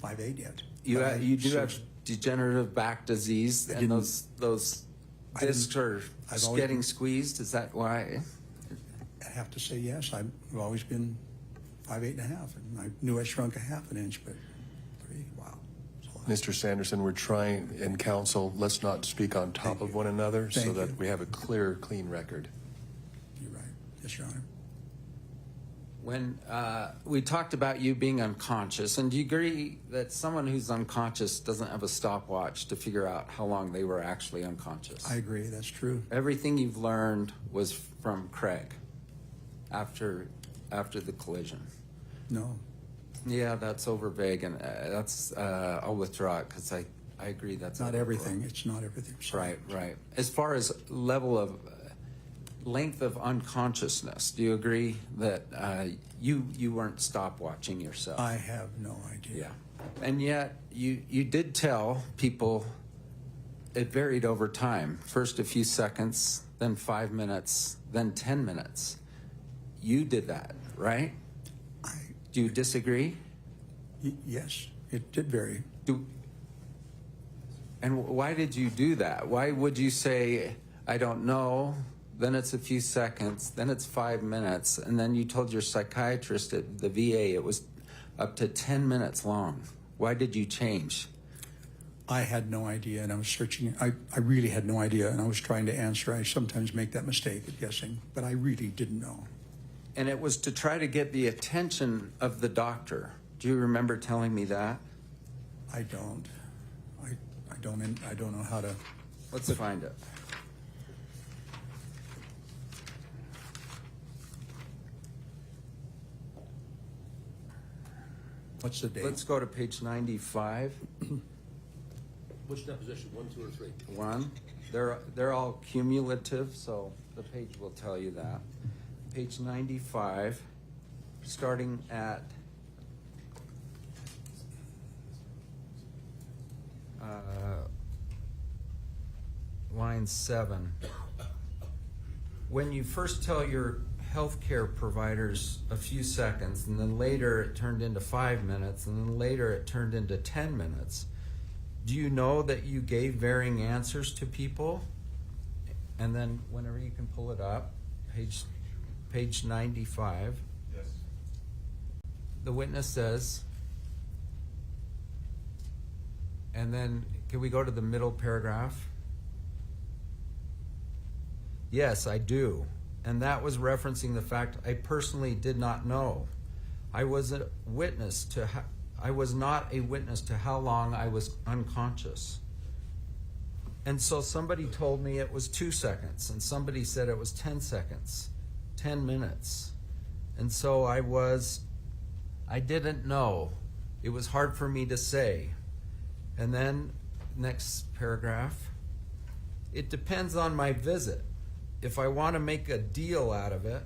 5'8" yet. You do have degenerative back disease, and didn't- those I didn't- discs are I've always- getting squeezed. Is that why? I have to say yes. I've always been 5'8.5", and I knew I shrunk a half an inch, but 3, wow. It's a lot. Mr. Sanderson, we're trying, in council, let's not speak on top of one another so Thank that you. we have a clear, clean record. You're right. Yes, Your Honor. When we talked about you being unconscious, and do you agree that someone who's unconscious doesn't have a stopwatch to figure out how long they were actually unconscious? I agree. That's true. Everything you've learned was from Craig after the collision. No. Yeah, that's over vague, and I'll withdraw it because I agree that's Not over everything. It's not everything. Sorry. Right. As far as level of length of unconsciousness, do you agree that you weren't stopwatching yourself? I have no idea. Yeah, and yet you did tell people it varied over time. First a few seconds, then 5 minutes, then 10 minutes. You did that, right? Do you disagree? Yes, it did vary. And why did you do that? Why would you say, I don't know, then it's a few seconds, then it's 5 minutes, and then you told your psychiatrist at the VA it was up to 10 minutes long? Why did you change? I had no idea, and I was searching. I really had no idea, and I was trying to answer. I sometimes make that mistake at guessing, but I really didn't know. And it was to try to get the attention of the doctor. Do you remember telling me that? I don't. I don't know how to. Let's find it. What's the date? Let's go to page 95. Which deposition, 1, 2, or 3? 1. They're all cumulative, so the page will tell you that. Page 95, starting at line 7. When you first tell your healthcare providers a few seconds, and then later it turned into 5 minutes, and then later it turned into 10 minutes, do you know that you gave varying answers to people? And then whenever you can pull it up, page 95. Yes. The witness says, and then can we go to the middle paragraph? Yes, I do. And that was referencing the fact I personally did not know. I was not a witness to how long I was unconscious. And so somebody told me it was 2 seconds, and somebody said it was 10 seconds, 10 minutes. And so I didn't know. It was hard for me to say. And then, next paragraph, it depends on my visit. If I want to make a deal out of it,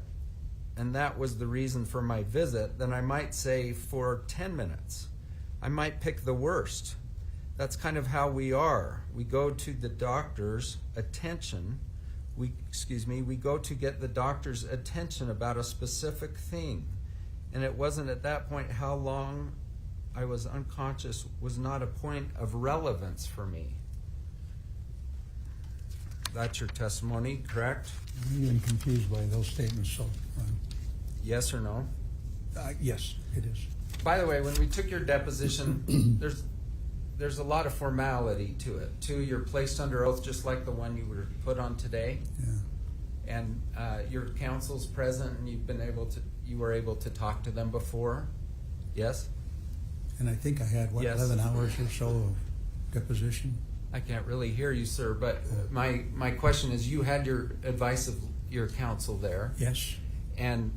and that was the reason for my visit, then I might say for 10 minutes. I might pick the worst. That's kind of how we are. We go to the doctor's attention. We go to get the doctor's attention about a specific thing. And it wasn't at that point how long I was unconscious was not a point of relevance for me. That's your testimony, correct? I'm even confused by those statements. So, Yes or no? yes, it is. By the way, when we took your deposition, there's a lot of formality to it. Too, you're placed under oath just like the one you were put on today. Yeah. And your counsel's present, and you were able to talk to them before. Yes? And I think I had, Yes. 11 hours or so of deposition? I can't really hear you, sir, but my question is, you had your advice of your counsel there. Yes. And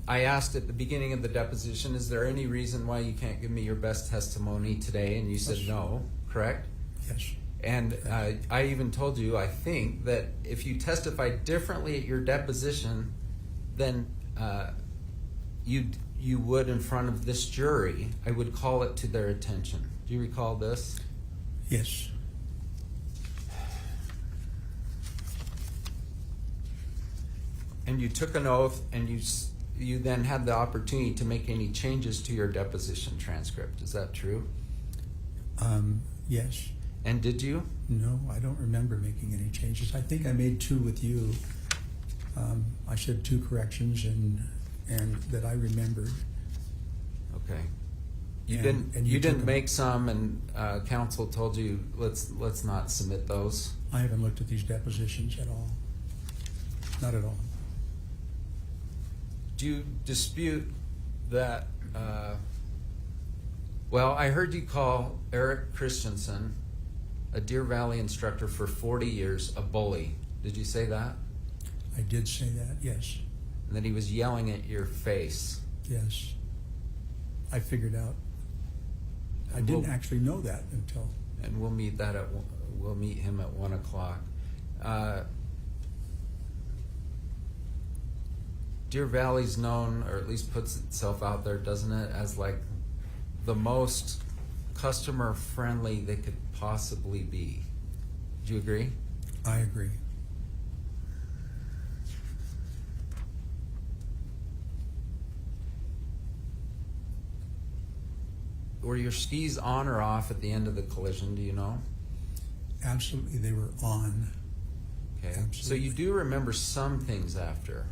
I asked at the beginning of the deposition, is there any reason why you can't give me your best testimony today? And you said no, correct? Yes. And I even told you, I think, that if you testified differently at your deposition than you would in front of this jury, I would call it to their attention. Do you recall this? Yes. And you took an oath, and you then had the opportunity to make any changes to your deposition transcript. Is that true? Yes. And did you? No, I don't remember making any changes. I think I made 2 with you. I said 2 corrections and that I remembered. Okay. You And didn't. you You took didn't them. make some, and counsel told you let's not submit those. I haven't looked at these depositions at all. Not at all. Do you dispute that? Well, I heard you call Eric Christensen, a Deer Valley instructor for 40 years, a bully. Did you say that? I did say that, yes. And that he was yelling at your face. Yes. I figured out. I didn't actually know that until. And we'll meet him at 1 o'clock. Deer Valley's known, or at least puts itself out there, doesn't it, as like the most customer friendly they could possibly be. Do you agree? I agree. Were your skis on or off at the end of the collision? Do you know? Absolutely, they were on. Okay. So Absolutely. you do remember some things after.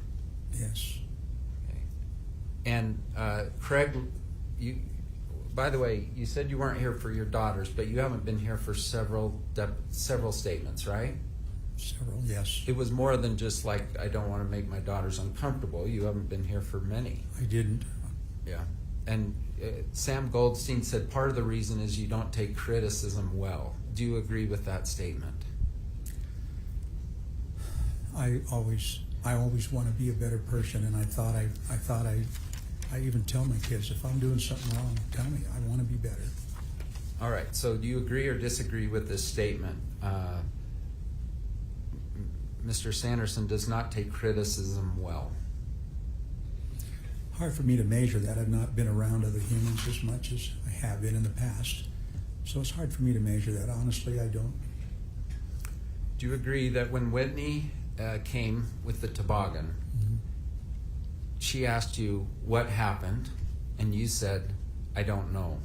Yes. Okay. And Craig, you. By the way, you said you weren't here for your daughters, but you haven't been here for several statements, right? Several, yes. It was more than just like, I don't want to make my daughters uncomfortable. You haven't been here for many. I didn't. Yeah. And Sam Goldstein said part of the reason is you don't take criticism well. Do you agree with that statement? I always want to be a better person, and I even tell my kids, if I'm doing something wrong, tell me. I want to be better. All right. So do you agree or disagree with this statement? Mr. Sanderson does not take criticism well. Hard for me to measure that. I've not been around other humans as much as I have been in the past. So it's hard for me to measure that. Honestly, I don't. Do you agree that when Whitney came with the toboggan, she asked you what happened, and you said, I don't know.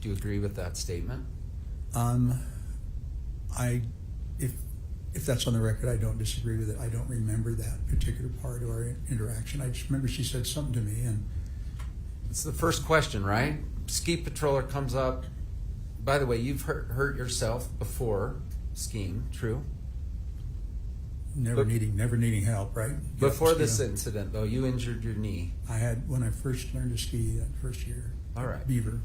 Do you agree with that statement? If that's on the record, I don't disagree with it. I don't remember that particular part of our interaction. I just remember she said something to me, and It's the first question, right? Ski patroller comes up. By the way, you've hurt yourself before skiing, true? never needing help, right? Before Yeah, this ski. incident, though, you injured your knee. I had, when I first learned to ski that first year. All right. Beaver.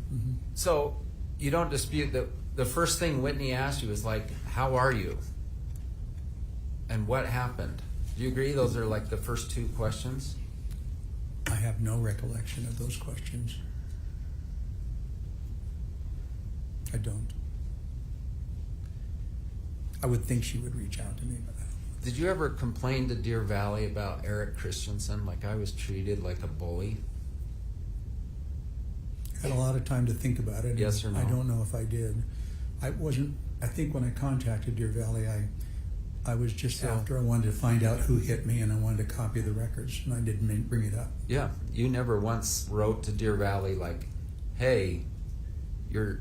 So you don't dispute that the first thing Whitney asked you was like, how are you? And what happened? Do you agree those are like the first two questions? I have no recollection of those questions. I don't. I would think she would reach out to me, but I don't. Did you ever complain to Deer Valley about Eric Christensen, like I was treated like a bully? I had a lot of time to think about it. Yes or no? I don't know if I did. I think when I contacted Deer Valley, I was just after I wanted to find out who hit me, and I wanted to copy the records, and I didn't bring it up. Yeah, you never once wrote to Deer Valley like, hey, your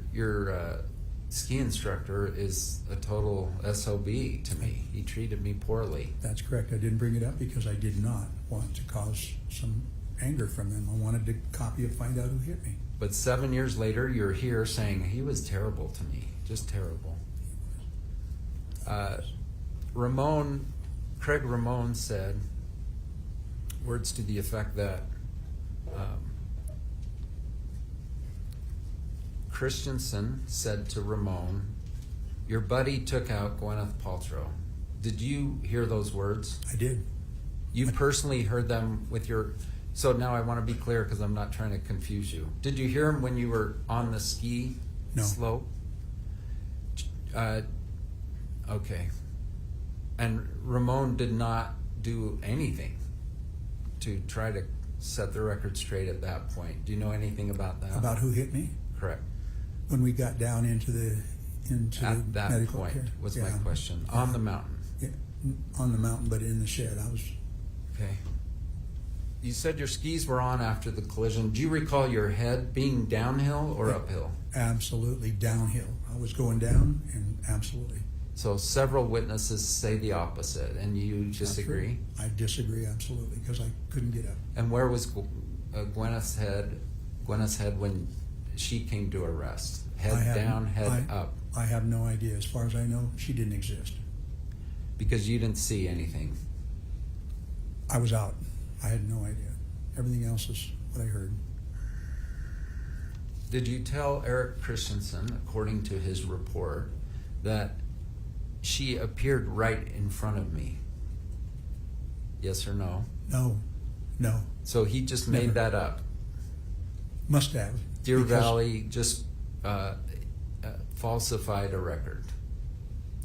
ski instructor is a total SOB to me. He treated me poorly. That's correct. I didn't bring it up because I did not want to cause some anger from them. I wanted to copy and find out who hit me. But 7 years later, you're here saying he was terrible to me, just terrible. Craig Ramon said words to the effect that Christensen said to Ramon, your buddy took out Gwyneth Paltrow. Did you hear those words? I did. You personally heard them with your... So now I want to be clear because I'm not trying to confuse you. Did you hear them when you were on the ski slope? Okay. And Ramon did not do anything to try to set the record straight at that point. Do you know anything about that? About who hit me? Correct. When we got down into the At that medical point care. was my Yeah. question. On the mountain. Yeah, on the mountain, but in the shed. I was. Okay. You said your skis were on after the collision. Do you recall your head being downhill or uphill? Absolutely downhill. I was going down, and absolutely. So several witnesses say the opposite, and you disagree? I disagree absolutely because I couldn't get up. And where was Gwyneth's head when she came to arrest? Head down, head up? I have no idea. As far as I know, she didn't exist. Because you didn't see anything? I was out. I had no idea. Everything else is what I heard. Did you tell Eric Christensen, according to his report, that she appeared right in front of me? Yes or no? No. So he just made that up? Must have. Deer because Valley just falsified a record.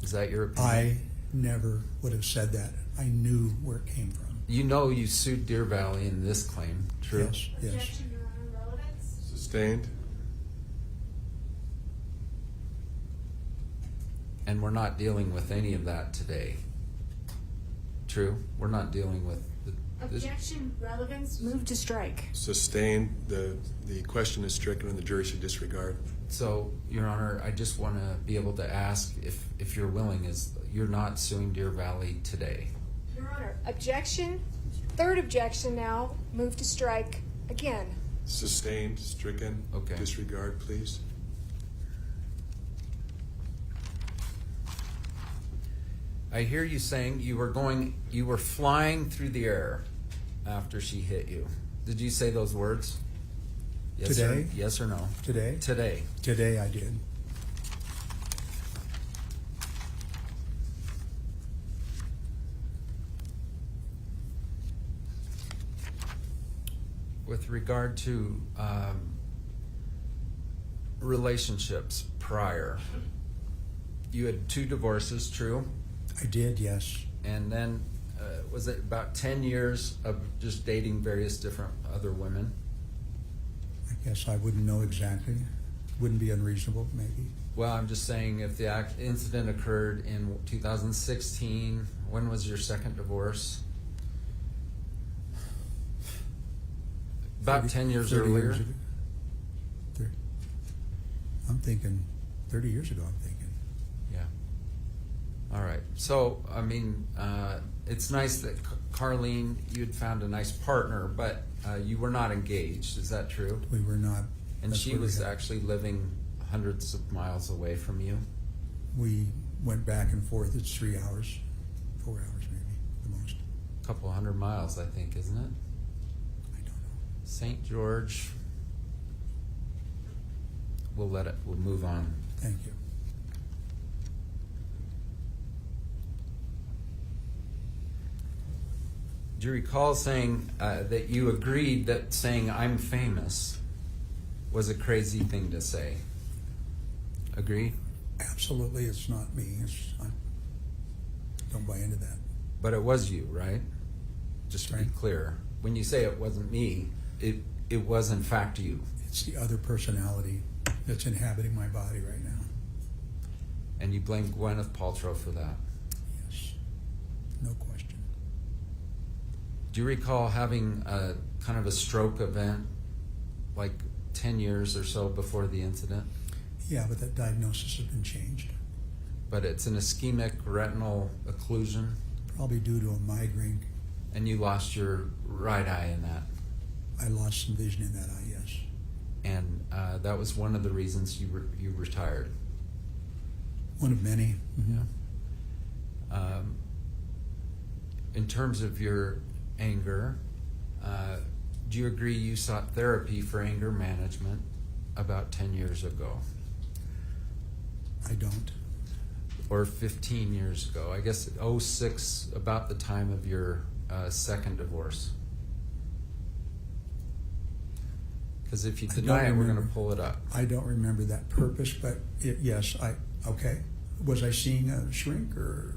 Is that your opinion? I never would have said that. I knew where it came from. You know you sued Deer Valley in this claim, true? Yes. Objection, Your Honor. Relevance? Sustained. And we're not dealing with any of that today. True? We're not dealing with this. Objection, relevance, move to strike. Sustained, the question is stricken and the jury should disregard. So, Your Honor, I just want to be able to ask if you're willing, is you're not suing Deer Valley today? Your Honor, objection, third objection now, move to strike again. Sustained, stricken, Okay. disregard, please. I hear you saying you were flying through the air after she hit you. Did you say those words? Yes Today? Yes or no? Today? Today. Today I did. With regard to relationships prior, you had 2 divorces, true? I did, yes. And then was it about 10 years of just dating various different other women? I guess I wouldn't know exactly. Wouldn't be unreasonable, maybe. Well, I'm just saying if the incident occurred in 2016, when was your second divorce? About 10 years 30 earlier? ago. I'm thinking 30 years ago, I'm thinking. Yeah. All right. So, I mean, it's nice that Carlene, you'd found a nice partner, but you were not engaged. Is that true? We were not. And That's she what we was had. actually living hundreds of miles away from you? We went back and forth. It's 3 hours, 4 hours maybe, the most. A couple 100 miles, I think, isn't it? I don't know. St. George. We'll move on. Thank you. Do you recall saying that you agreed that saying I'm famous was a crazy thing to say? Agree? Absolutely, it's not me. I don't buy into that. But it was you, right? Just to be Right. clear. When you say it wasn't me, it was in fact you. It's the other personality that's inhabiting my body right now. And you blame Gwyneth Paltrow for that. Yes, no question. Do you recall having a kind of a stroke event like 10 years or so before the incident? Yeah, but that diagnosis has been changed. But it's an ischemic retinal occlusion, Probably due to a migraine. and you lost your right eye in that. I lost some vision in that eye, yes. And that was one of the reasons you retired. One of many. Mhm. In terms of your anger, do you agree you sought therapy for anger management about 10 years ago? I don't. Or 15 years ago? I guess 06, about the time of your second divorce. Because if you I deny don't it, we're going to remember. pull it up. I don't remember that purpose, but yes, okay. Was I seeing a shrink or?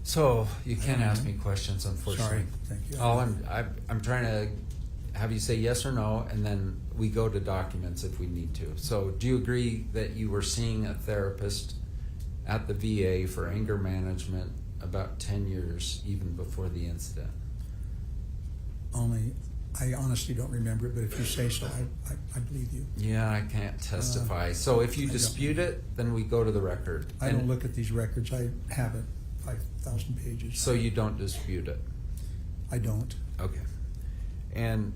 So you I can't don't ask know. me questions, unfortunately. Sorry, thank you. All I'm trying to have you say yes or no, and then we go to documents if we need to. So do you agree that you were seeing a therapist at the VA for anger management about 10 years even before the incident? I honestly don't remember it, but if you say so, I believe you. Yeah, I can't testify. So if you I don't. dispute it, then we go to the record. I And don't look at these records. I have it, 5,000 pages. So you don't dispute it? I don't. Okay. And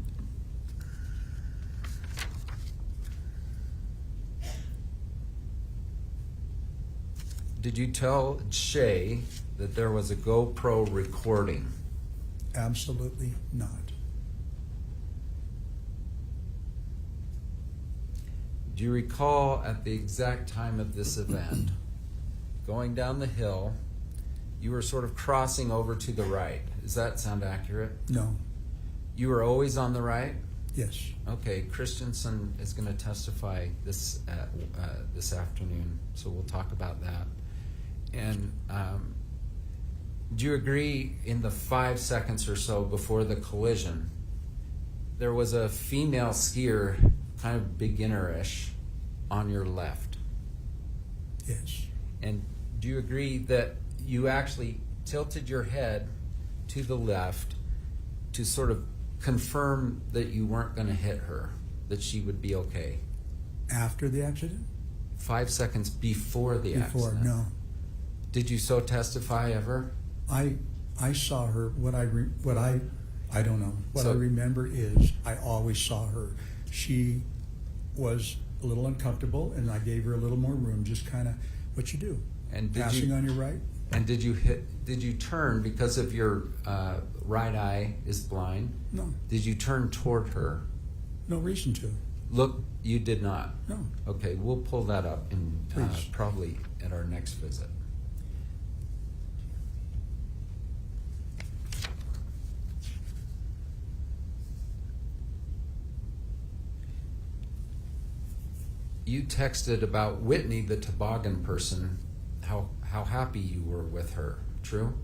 did you tell Shay that there was a GoPro recording? Absolutely not. Do you recall at the exact time of this event, going down the hill, you were sort of crossing over to the right? Does that sound accurate? No. You were always on the right? Yes. Okay, Christensen is going to testify this afternoon, so we'll talk about that. And do you agree in the 5 seconds or so before the collision, there was a female skier, kind of beginner-ish, on your left? Yes. And do you agree that you actually tilted your head to the left to sort of confirm that you weren't going to hit her, that she would be okay? After the accident? 5 seconds before the Before, accident. no. Did you so testify ever? I saw her. I don't know. What So- I remember is I always saw her. She was a little uncomfortable, and I gave her a little more room. Just kind of what you do. And did Passing you, on your right. and did you turn because of your right eye is blind? No, Did you turn toward her? no reason to. Look, you did not. No. Okay, we'll pull that up in Please. probably at our next visit. You texted about Whitney, the toboggan person, how happy you were with her. True?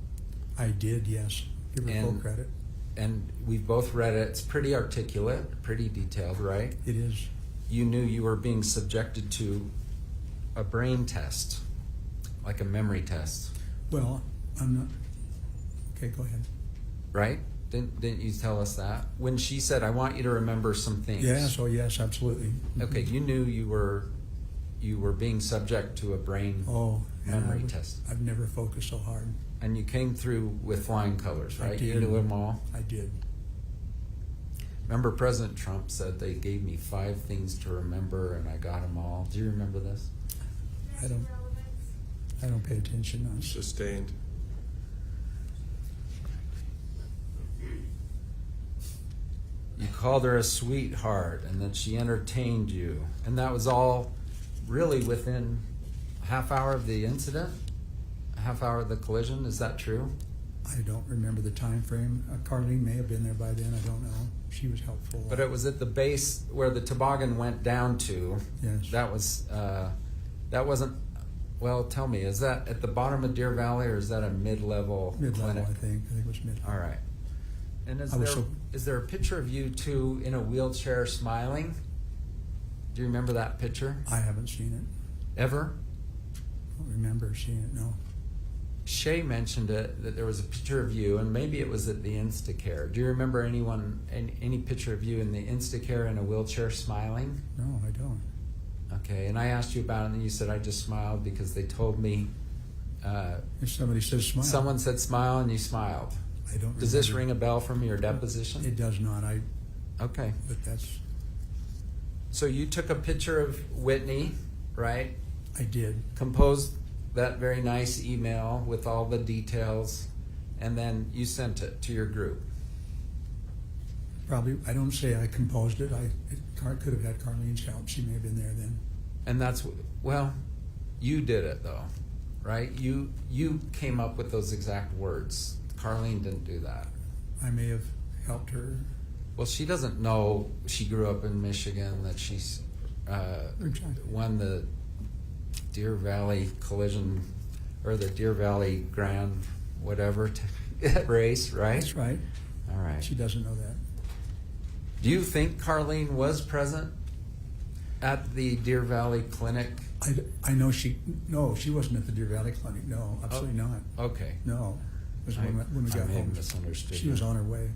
I did, yes. Give her full And- credit. And we've both read it. It's pretty articulate, pretty detailed, right? It is. You knew you were being subjected to a brain test, like a memory test, Well, I'm not. Okay, go ahead. right? Didn't you tell us that? When she said, I want you to remember some things. Yes, oh yes, absolutely. Okay, you knew you were being subject to a brain Oh, and memory test. I've never focused so hard. And you came through with flying colors, I right? You did. knew them all. I did. Remember President Trump said they gave me 5 things to remember and I got them all. Do you remember this? I don't. I don't pay attention. No. Sustained. You called her a sweetheart and that she entertained you. And that was all really within a half hour of the incident? A half hour of the collision? Is that true? I don't remember the time frame. Carlene may have been there by then. I don't know. She was helpful. But it was at the base where the toboggan went down to. Yes. That wasn't, well, tell me, is that at the bottom of Deer Valley or is that a mid-level Mid-level, clinic? I think. I think it was mid. All right. And I was so- is there a picture of you two in a wheelchair smiling? Do you remember that picture? I haven't seen it. Ever? I don't remember seeing it. No. Shay mentioned it, that there was a picture of you, and maybe it was at the Instacare. Do you remember any picture of you in the Instacare in a wheelchair smiling? No, I don't. Okay, and I asked you about it, and you said I just smiled because they told me. If somebody says smile, Someone said smile, and you smiled. I don't. Does this remember. ring a bell from your deposition? It does not. Okay. But that's. So you took a picture of Whitney, right? I did. Composed that very nice email with all the details, and then you sent it to your group. Probably. I don't say I composed it. Could have had Carlene's help. She may have been there then. And that's, well, you did it though, right? You came up with those exact words. Carlene didn't do that. I may have helped her. Well, she doesn't know she grew up in Michigan, that she's Exactly. won the Deer Valley collision or the Deer Valley Grand whatever race, right? That's right. All right. She doesn't know that. Do you think Carlene was present at the Deer Valley Clinic? I know she. No, she wasn't at the Deer Valley Clinic. No, absolutely not. Okay. No. It was when we I got may have home. misunderstood She was that. on her way.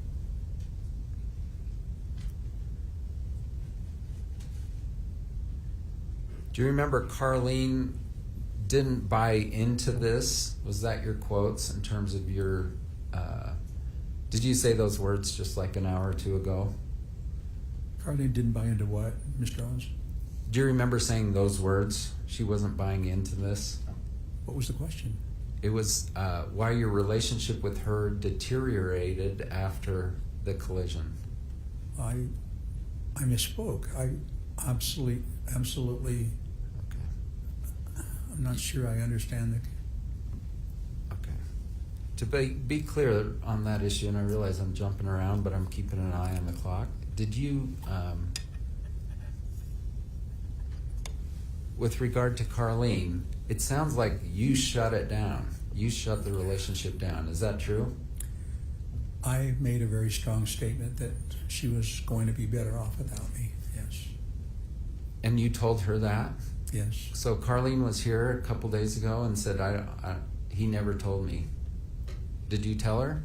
Do you remember Carlene didn't buy into this? Was that your quotes in terms of your... did you say those words just like an hour or two ago? Carlene didn't buy into what, Mr. Owens? Do you remember saying those words? She wasn't buying into this? What was the question? It was why your relationship with her deteriorated after the collision. I misspoke. I absolutely. Okay. I'm not sure I understand the. Okay. To be clear on that issue, and I realize I'm jumping around, but I'm keeping an eye on the clock. Did you, with regard to Carlene, it sounds like you shut it down. You shut the relationship down. Is that true? I made a very strong statement that she was going to be better off without me. Yes. And you told her that? Yes. So Carlene was here a couple days ago and said, he never told me. Did you tell her?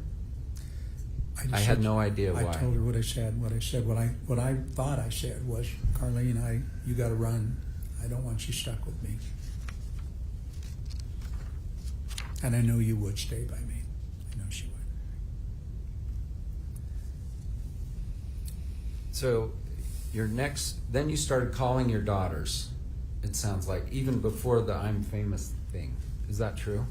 just I had said- no idea I why. told her what I said. What I thought I said was, Carlene, you got to run. I don't want you stuck with me. And I know you would stay by me. I know she would. So then you started calling your daughters, it sounds like, even before the I'm famous thing. Is that true?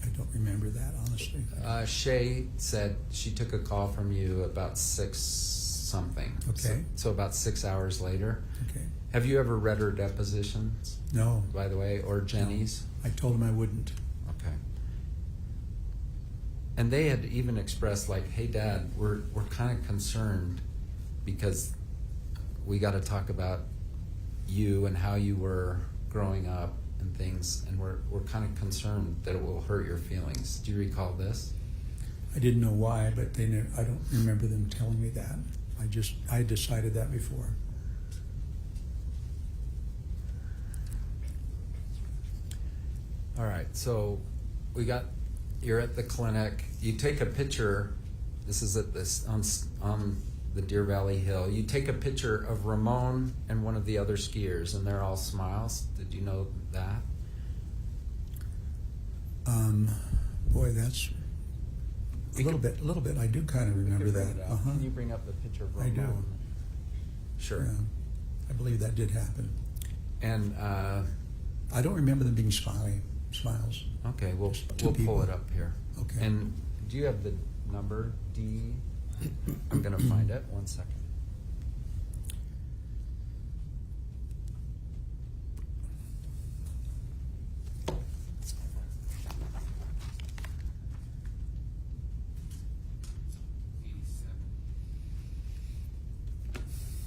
I don't remember that, honestly. Shay said she took a call from you about 6 something. Okay. So about 6 hours later. Okay. Have you ever read her depositions, No. by the way, or Jenny's? I told him I wouldn't. Okay. And they had even expressed like, hey Dad, we're kind of concerned because we got to talk about you and how you were growing up and things, and we're kind of concerned that it will hurt your feelings. Do you recall this? I didn't know why, but I don't remember them telling me that. I decided that before. All right, so you're at the clinic. You take a picture. This is at this on the Deer Valley Hill. You take a picture of Ramon and one of the other skiers, and they're all smiles. Did you know that? Boy, that's a little bit. I do kind of remember that. Uh-huh. Can you bring up the picture of I Ramon? do. Sure. Yeah. I believe that did happen. And I don't remember them being smiles. okay, we'll Two pull people. it up here. Okay. And do you have the number D? I'm gonna find it. 1 second.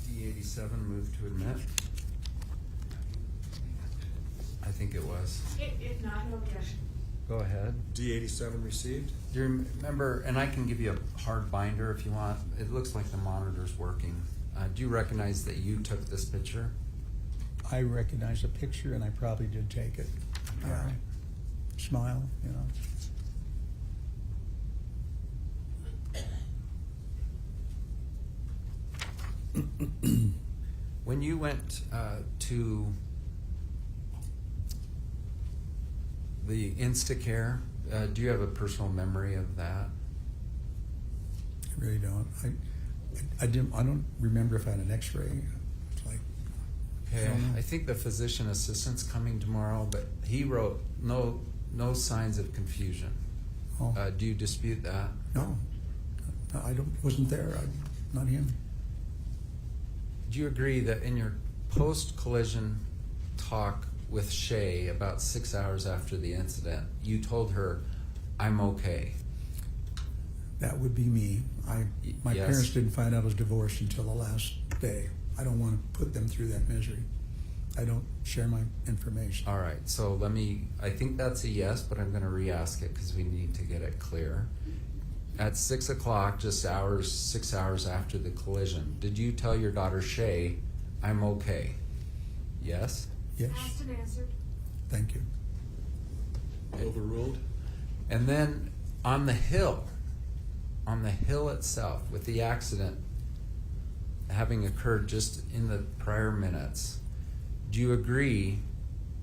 D87 moved to admit. I think it was. If not, no objection. Go ahead. D87 received. Do you remember, and I can give you a hard binder if you want. It looks like the monitor's working. Do you recognize that you took this picture? I recognize the picture, and I probably did take it. All right. Smile, you know. When you went to the Instacare, do you have a personal memory of that? I really don't. I don't remember if I had an X-ray. It's like, Okay, don't know. I think the physician assistant's coming tomorrow, but he wrote no signs of confusion. oh, Do you dispute that? no, I wasn't there. Not him. Do you agree that in your post-collision talk with Shay about 6 hours after the incident, you told her, "I'm okay"? That would be me. My Yes. parents didn't find out I was divorced until the last day. I don't want to put them through that misery. I don't share my information. All right, so I think that's a yes, but I'm gonna re-ask it because we need to get it clear. At 6 o'clock, just 6 hours after the collision, did you tell your daughter Shay, "I'm okay"? Yes? Yes, Asked and answered. thank you. Overruled. And then on the hill itself, with the accident having occurred just in the prior minutes, do you agree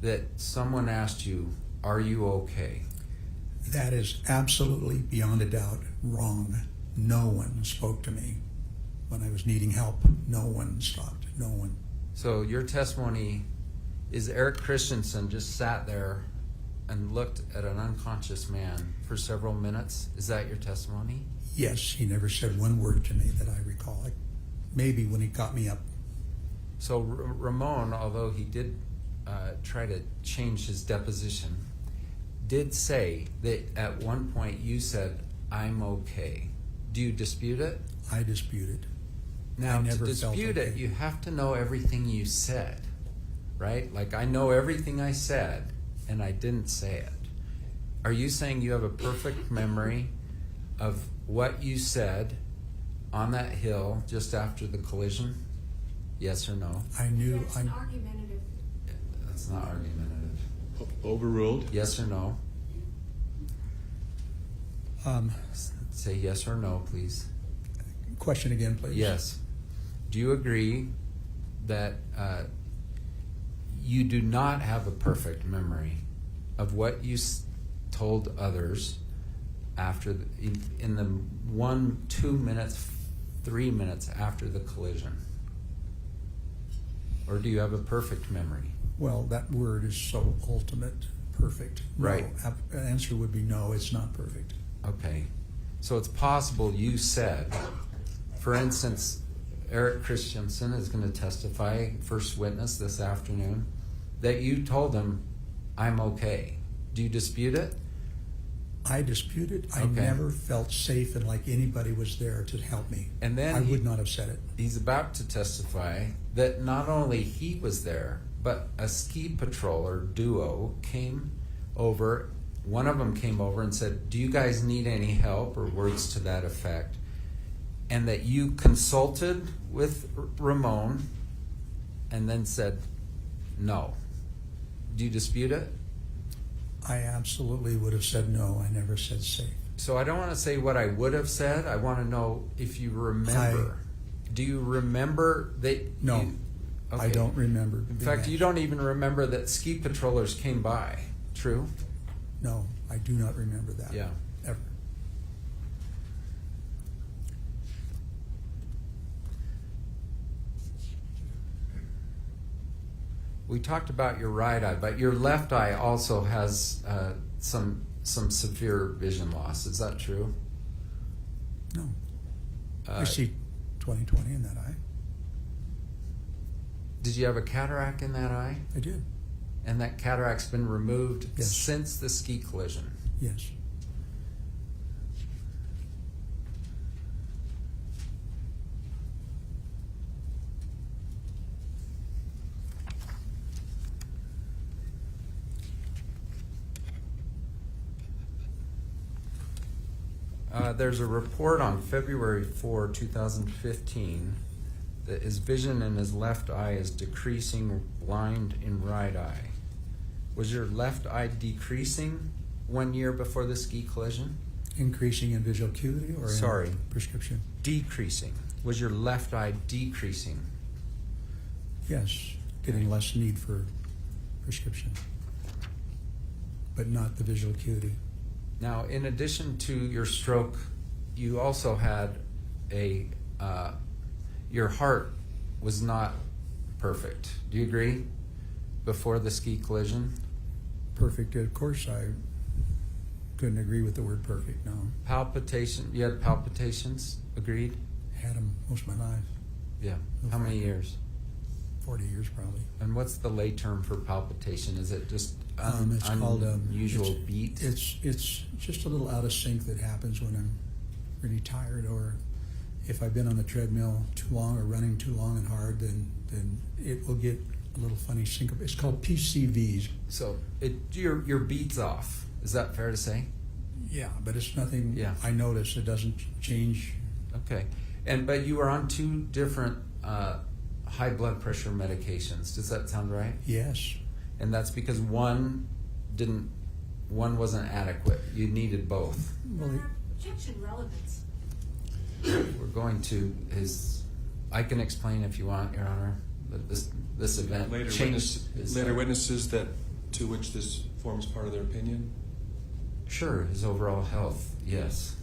that someone asked you, "Are you okay"? That is absolutely, beyond a doubt, wrong. No one spoke to me when I was needing help. No one stopped. No one. So your testimony is Eric Christensen just sat there and looked at an unconscious man for several minutes. Is that your testimony? Yes, he never said one word to me that I recall. Maybe when he got me up. So Ramon, although he did try to change his deposition, did say that at one point you said, "I'm okay." Do you dispute it? I disputed. Now, I to never felt dispute it, okay. you have to know everything you said, right? Like, I know everything I said, and I didn't say it. Are you saying you have a perfect memory of what you said on that hill just after the collision? Yes or no? I knew. That's an argumentative. It's not argumentative. Overruled. Yes or no? Say yes or no, please. Question again, please. Yes. Do you agree that you do not have a perfect memory of what you told others after in the 1, 2 minutes, 3 minutes after the collision? Or do you have a perfect memory? Well, that word is so ultimate, perfect. Right. No, the answer would be no, it's not perfect. Okay. So it's possible you said, for instance, Eric Christensen is going to testify, first witness this afternoon, that you told him, I'm okay. Do you dispute it? I dispute it. I Okay. never felt safe and like anybody was there to help me. And then I would not have said it. He's about to testify that not only he was there, but a ski patroller duo came over. One of them came over and said, do you guys need any help, or words to that effect? And that you consulted with Ramon and then said no. Do you dispute it? I absolutely would have said no. I never said safe. So I don't want to say what I would have said. I want to know if you remember. Do you remember that? No, you- I don't remember. In fact, you don't even remember that ski patrollers came by. True? No, I do not remember that. Yeah. Ever. We talked about your right eye, but your left eye also has some severe vision loss. Is that true? No. I see 20/20 in that eye. Did you have a cataract in that eye? I did. And that cataract's been removed Yes. since the ski collision? Yes. There's a report on February 4, 2015, that his vision in his left eye is decreasing, blind in right eye. Was your left eye decreasing 1 year before the ski collision? Increasing in visual acuity or Sorry. in prescription? Decreasing. Was your left eye decreasing? Yes. Getting less need for prescription, but not the visual acuity. Now, in addition to your stroke, you also had your heart was not perfect. Do you agree? Before the ski collision? Perfect. Of course, I couldn't agree with the word perfect, no. Palpitation, you had palpitations? Agreed? Had them most of my life. Yeah. How many years? 40 years probably. And what's the lay term for palpitation? Is it just It's called unusual beat? It's just a little out of sync that happens when I'm really tired, or if I've been on the treadmill too long or running too long and hard, then it will get a little funny syncope. It's called PCVs. So your beat's off. Is that fair to say? Yeah, but it's nothing. Yeah. I notice it doesn't change. Okay. But you were on 2 different high blood pressure medications. Does that sound right? Yes. And that's because one wasn't adequate. You needed both. Well, Objection relevance. We're going to I can explain if you want, Your Honor, that this event changed. Later witnesses that to which this forms part of their opinion. Sure, his overall health, yes.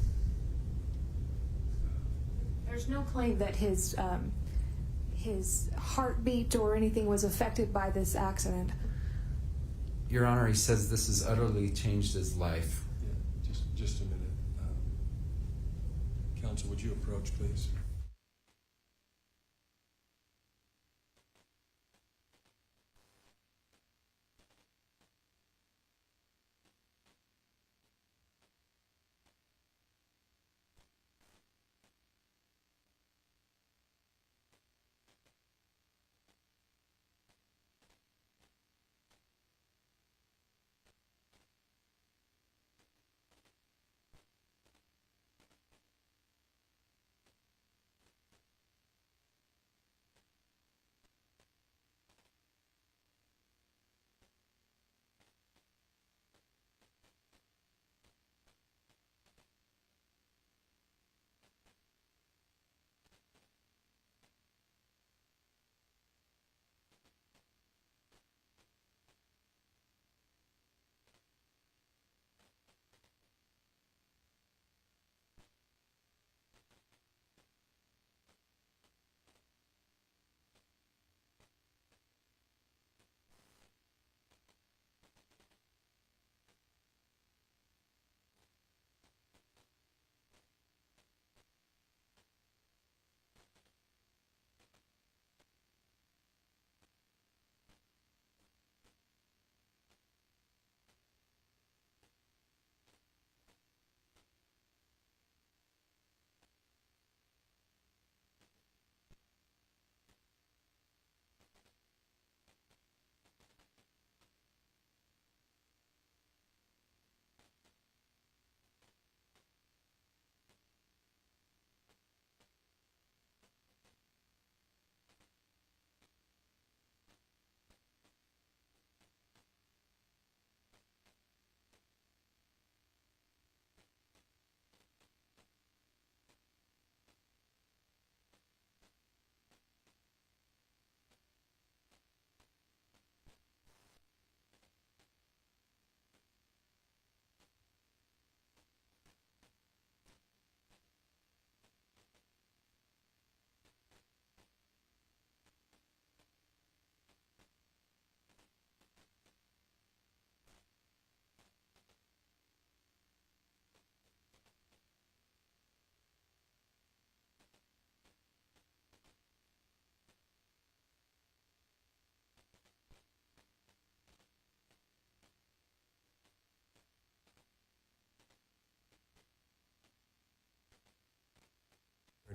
There's no claim that his heartbeat or anything was affected by this accident. Your Honor, he says this has utterly changed his life. Yeah, just a minute. Counsel, would you approach, please?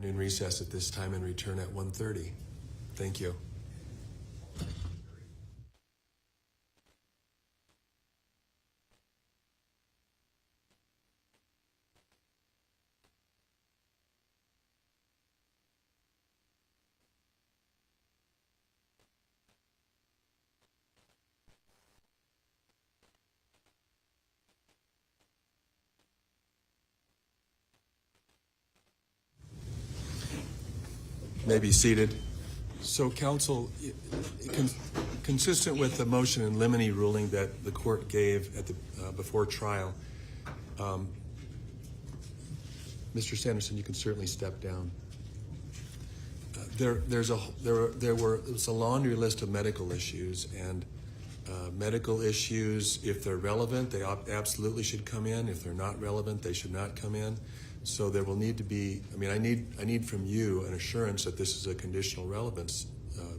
afternoon recess at this time and return at 1:30. Thank you. May be seated. So, counsel, consistent with the motion in limine ruling that the court gave at the before trial, Mr. Sanderson, you can certainly step down. There was a laundry list of medical issues, and medical issues, if they're relevant, they absolutely should come in. If they're not relevant, they should not come in. So there will need to be, I need from you an assurance that this is a conditional relevance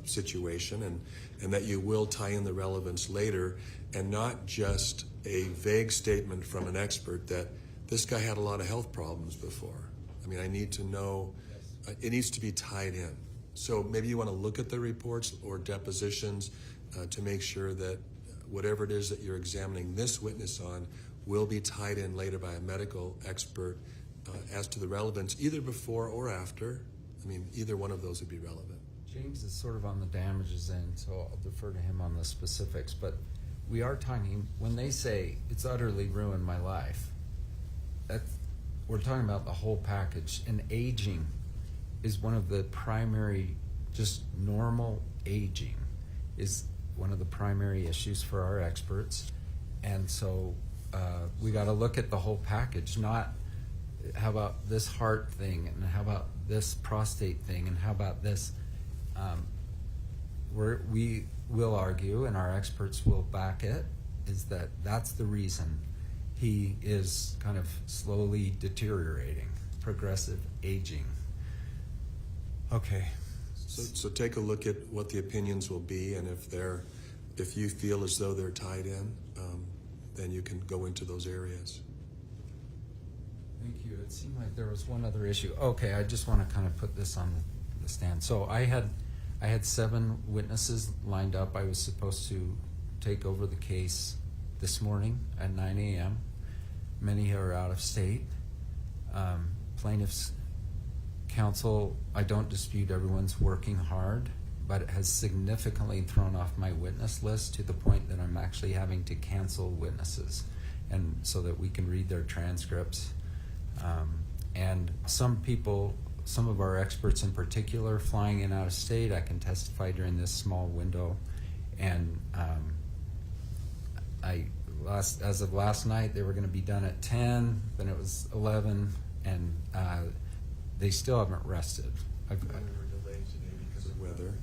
situation, and that you will tie in the relevance later, and not just a vague statement from an expert that this guy had a lot of health problems before. I need to know, it needs to be tied in. So maybe you want to look at the reports or depositions to make sure that whatever it is that you're examining this witness on will be tied in later by a medical expert as to the relevance, either before or after. Either one of those would be relevant. James is sort of on the damages end, so I'll defer to him on the specifics. But we are talking, when they say it's utterly ruined my life, we're talking about the whole package. And aging is one of the primary, just normal aging is one of the primary issues for our experts. And so we got to look at the whole package, not how about this heart thing, and how about this prostate thing, and how about this. We will argue, and our experts will back it, is that that's the reason he is kind of slowly deteriorating, progressive aging. Okay. So take a look at what the opinions will be, and if you feel as though they're tied in, then you can go into those areas. Thank you. It seemed like there was one other issue. Okay, I just want to kind of put this on the stand. So I had 7 witnesses lined up. I was supposed to take over the case this morning at 9 a.m. Many are out of state. Plaintiffs' counsel, I don't dispute everyone's working hard, but it has significantly thrown off my witness list to the point that I'm actually having to cancel witnesses, and so that we can read their transcripts. And some people, some of our experts in particular, flying in out of state, I can testify during this small window. And as of last night, they were going to be done at 10, then it was 11, and they still haven't rested. They were delayed today because of weather.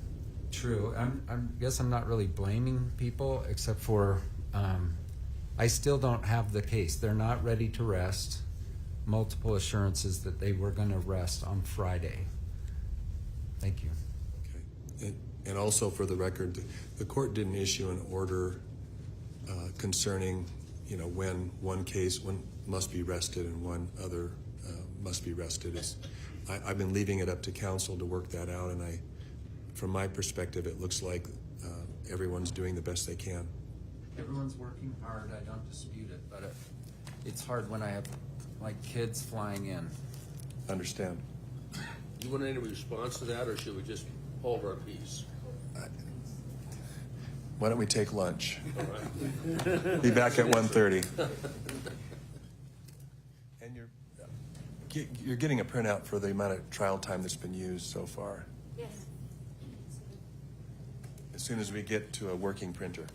True. I guess I'm not really blaming people, except for I still don't have the case. They're not ready to rest. Multiple assurances that they were going to rest on Friday. Thank you. Okay. And also for the record, the court didn't issue an order concerning, when one case must be rested and one other must be rested. I've been leaving it up to counsel to work that out, and from my perspective, it looks like everyone's doing the best they can. Everyone's working hard. I don't dispute it, but it's hard when I have kids flying in. Understand. You want any response to that, or should we just hold our peace? Why don't we take lunch? All right. Be back at 1:30. And you're getting a printout for the amount of trial time that's been used so far. Yes. As soon as we get to a working printer.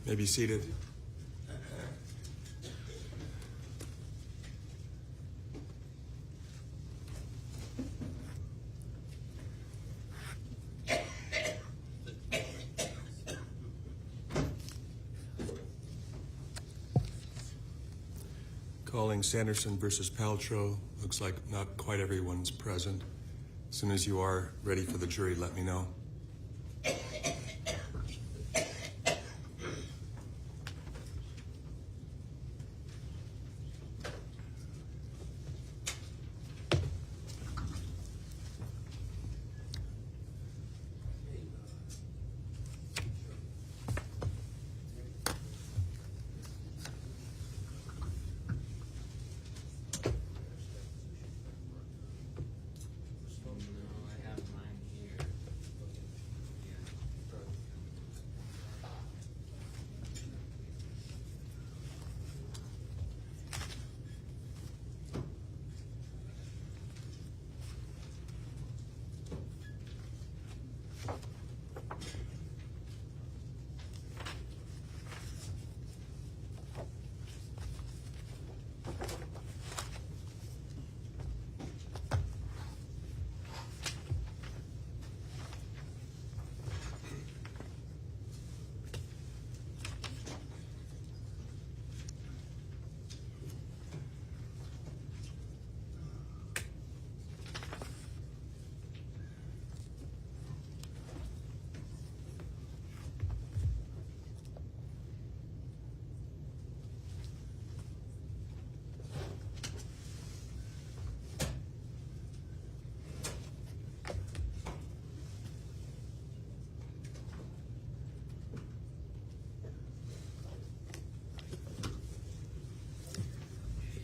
May be seated. Calling Sanderson versus Paltrow. Looks like not quite everyone's present. As soon as you are ready for the jury, let me know.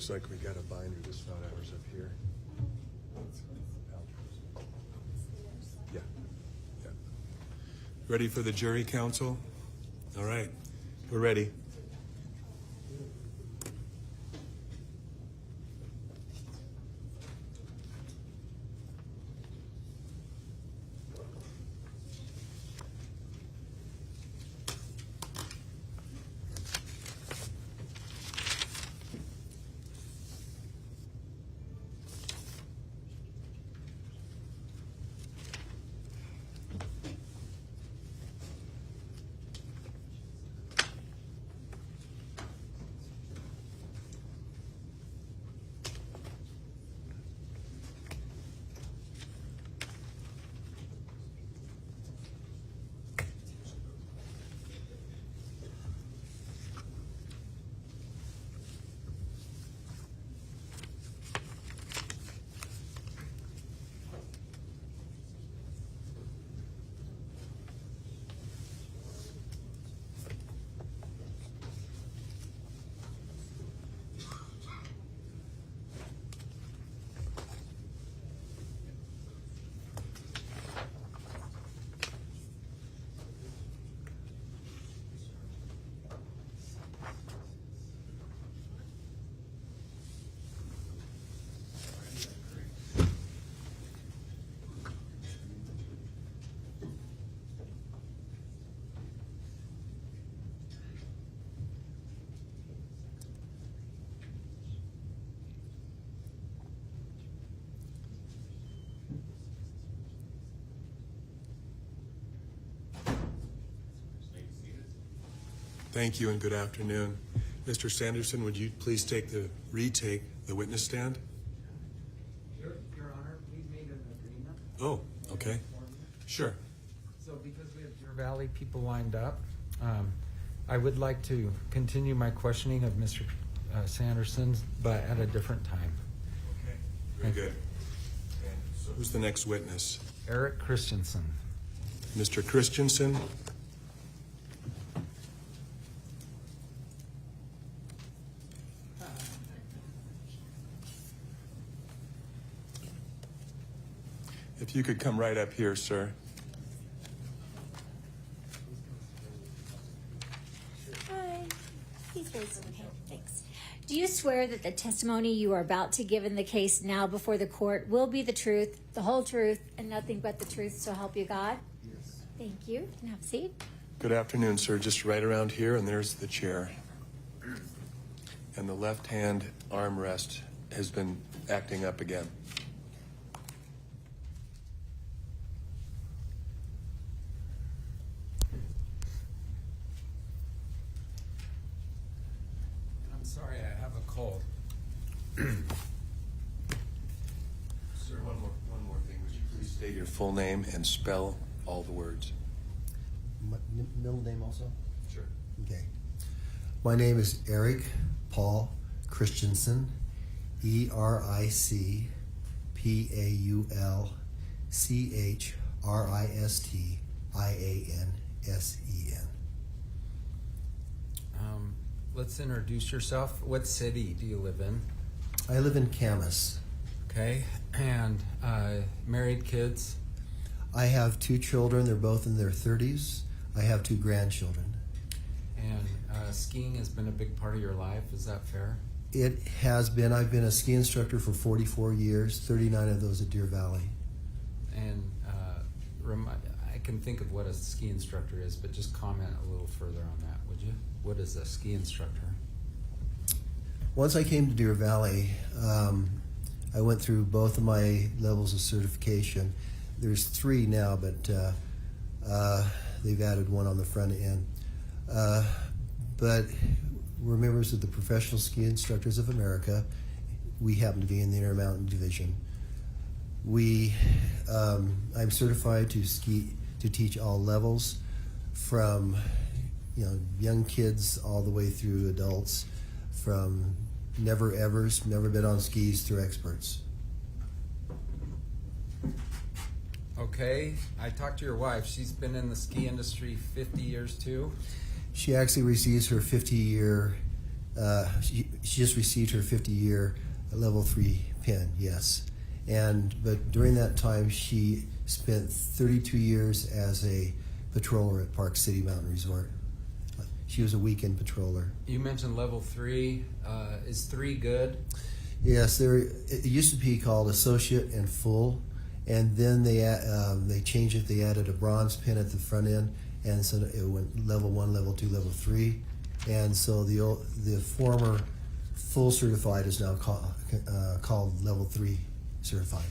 Looks like we got a binder that's not ours up here. Yeah. Yeah. Ready for the jury, counsel? All right. We're ready. Thank you and good afternoon. Mr. Sanderson, would you please retake the witness stand? Your Honor, we've made an agreement. Oh, okay. Sure. So because we have Deer Valley people lined up, I would like to continue my questioning of Mr. Sanderson, but at a different time. Okay. Very good. And so who's the next witness? Eric Christensen. Mr. Christensen? If you could come right up here, sir. Hi. Please raise your hand. Thanks. Do you swear that the testimony you are about to give in the case now before the court will be the truth, the whole truth, and nothing but the truth, so help you God? Yes. Thank you. You can have a seat. Good afternoon, sir. Just right around here, and there's the chair. And the left-hand armrest has been acting up again. I'm sorry, I have a cold. Sir, one more thing. Would you please state your full name and spell all the words? My middle name also? Sure. Okay. My name is Eric Paul Christensen, EricPaulChristiansen. Let's introduce yourself. What city do you live in? I live in Camas. Okay. And married, kids? I have 2 children. They're both in their 30s. I have 2 grandchildren. And skiing has been a big part of your life. Is that fair? It has been. I've been a ski instructor for 44 years, 39 of those at Deer Valley. And I can think of what a ski instructor is, but just comment a little further on that, would you? What is a ski instructor? Once I came to Deer Valley, I went through both of my levels of certification. There's 3 now, but they've added one on the front end. But we're members of the Professional Ski Instructors of America. We happen to be in the Intermountain Division. I'm certified to teach all levels, from young kids all the way through adults, from never evers, never been on skis, through experts. Okay, I talked to your wife. She's been in the ski industry 50 years too. She actually receives her 50-year. She just received her 50-year level 3 pin. Yes, but during that time she spent 32 years as a patroller at Park City Mountain Resort. She was a weekend patroller. You mentioned level 3. Is 3 good? Yes, it used to be called associate and full, and then they changed it. They added a bronze pin at the front end, and so it went level 1, level 2, level 3, and so the former full certified is now called level 3 certified.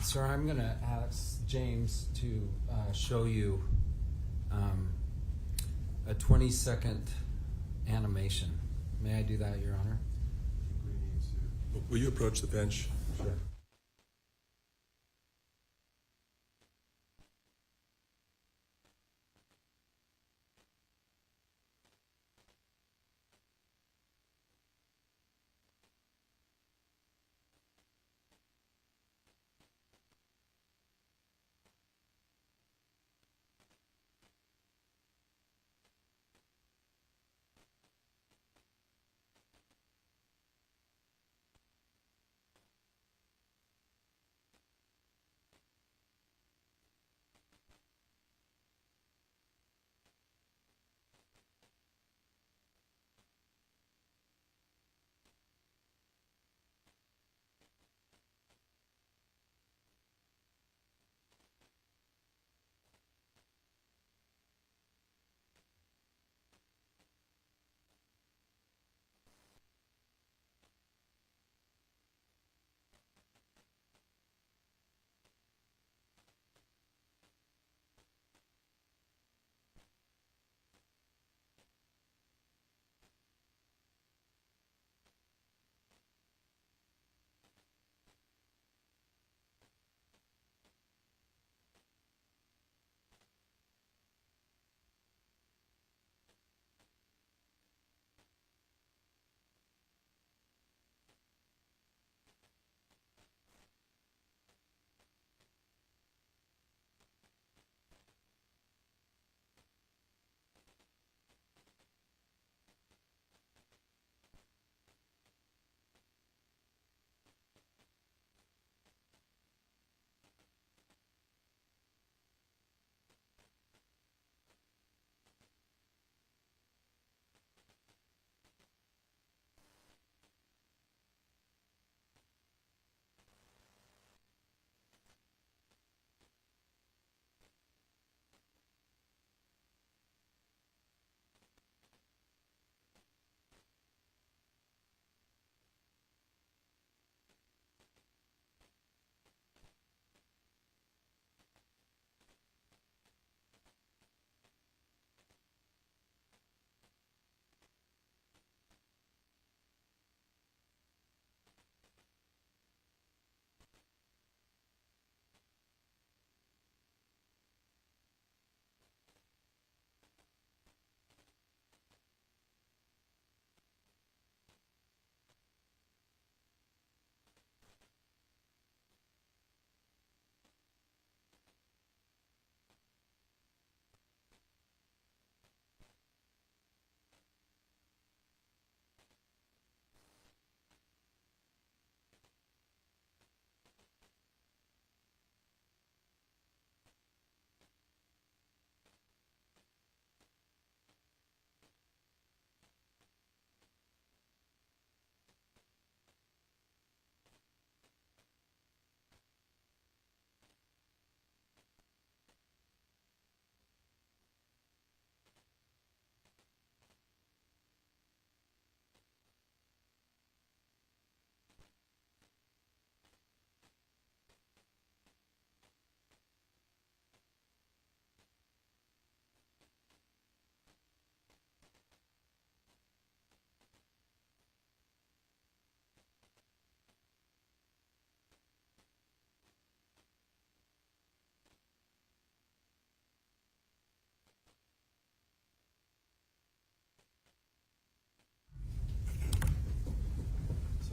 Sir, I'm going to ask James to show you a 20-second animation. May I do that, Your Honor? Will you approach the bench? Sure.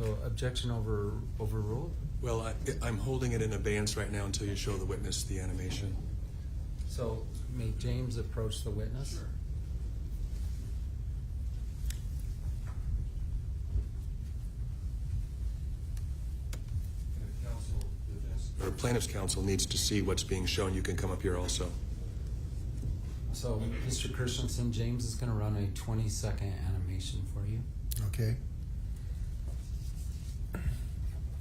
So objection overruled? Well, I'm holding it in abeyance right now until you show the witness the animation. So may James approach the witness? Or plaintiff's counsel needs to see what's being shown. You can come up here also. So, Mr. Christensen, James is going to run a 20-second animation for you. Okay.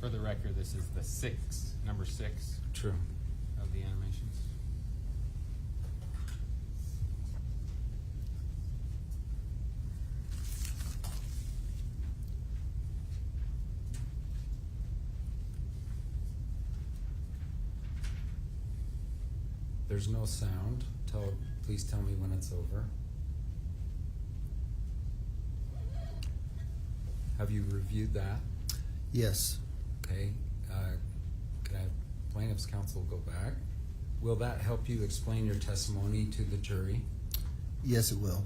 For the record, this is the number 6 True. of the animations. There's no sound. Please tell me when it's over. Have you reviewed that? Yes. Okay. Could I have plaintiff's counsel go back? Will that help you explain your testimony to the jury? Yes, it will.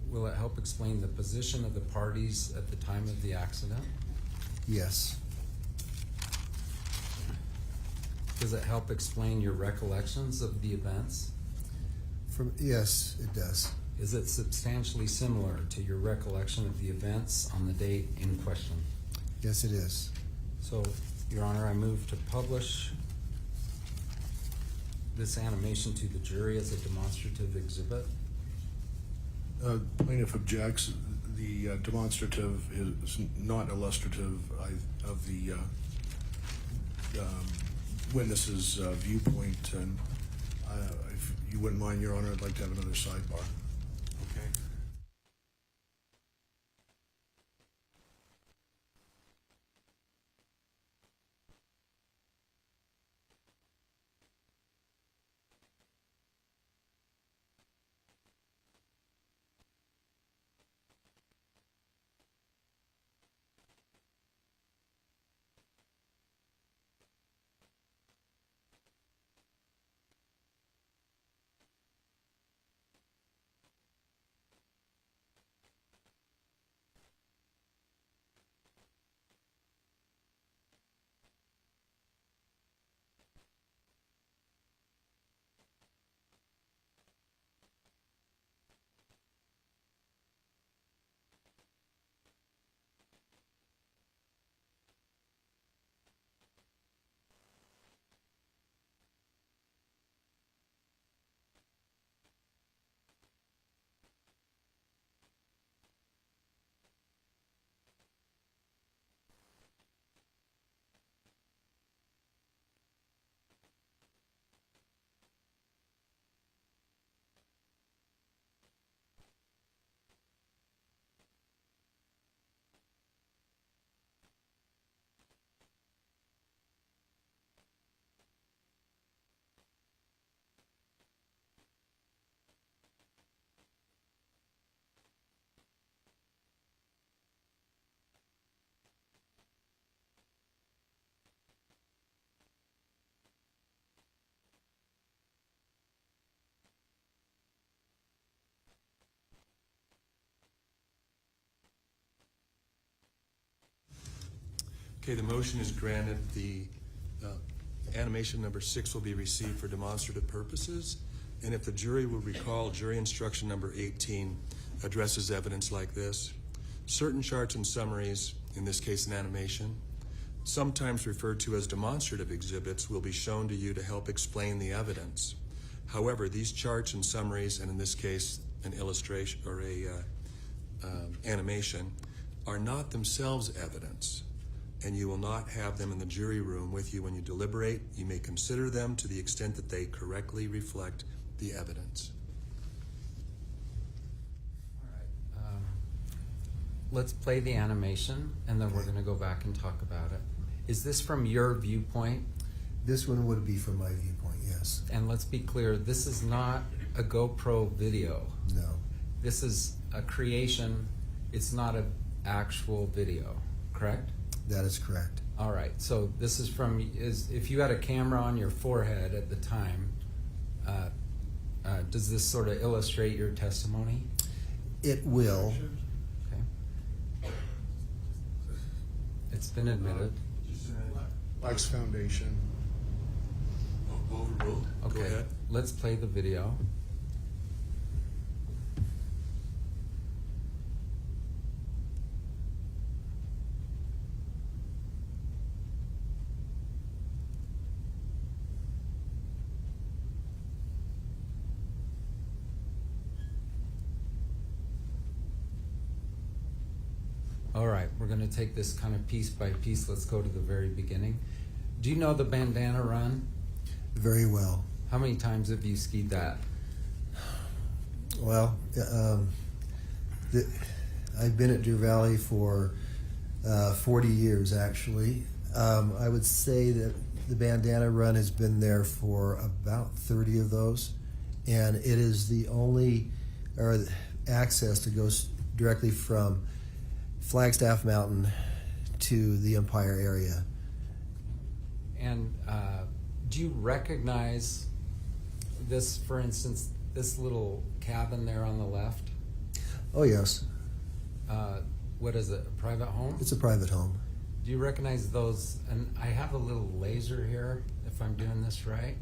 Will it help explain the position of the parties at the time of the accident? Yes. Does it help explain your recollections of the events? Yes, it does. Is it substantially similar to your recollection of the events on the date in question? Yes, it is. So, Your Honor, I move to publish this animation to the jury as a demonstrative exhibit. Plaintiff objects. The demonstrative is not illustrative of the witness's viewpoint, and if you wouldn't mind, Your Honor, I'd like to have another sidebar. Okay. Okay, the motion is granted. The animation number 6 will be received for demonstrative purposes. And if the jury will recall, jury instruction number 18 addresses evidence like this. Certain charts and summaries, in this case an animation, sometimes referred to as demonstrative exhibits, will be shown to you to help explain the evidence. However, these charts and summaries, and in this case an illustration or a animation, are not themselves evidence, and you will not have them in the jury room with you when you deliberate. You may consider them to the extent that they correctly reflect the evidence. All right. Let's play the animation, and then we're going to go back and talk about it. Is this from your viewpoint? This one would be from my viewpoint, yes. And let's be clear, this is not a GoPro video. No. This is a creation. It's not an actual video, correct? That is correct. All right. So this is from, if you had a camera on your forehead at the time, does this sort of illustrate your testimony? It will. Okay. It's been admitted. Mike's Foundation. Overruled. Go Okay, ahead. let's play the video. All right, we're going to take this kind of piece by piece. Let's go to the very beginning. Do you know the bandana run? Very well. How many times have you skied that? Well, I've been at Deer Valley for 40 years, actually. I would say that the bandana run has been there for about 30 of those, and it is the only access that goes directly from Flagstaff Mountain to the Empire area. And do you recognize this, for instance, this little cabin there on the left? Oh, yes. What is it, a private home? It's a private home. Do you recognize those? And I have a little laser here, if I'm doing this right.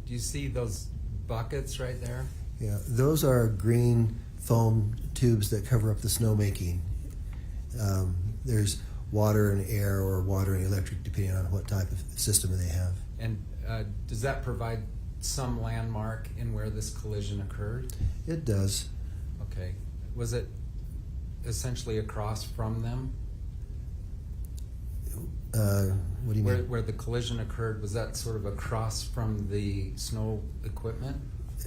Do you see those buckets right there? Yeah, those are green foam tubes that cover up the snowmaking. There's water and air, or water and electric, depending on what type of system they have. And does that provide some landmark in where this collision occurred? It does. Okay. Was it essentially across from them? What do you mean? Where the collision occurred, was that sort of across from the snow equipment?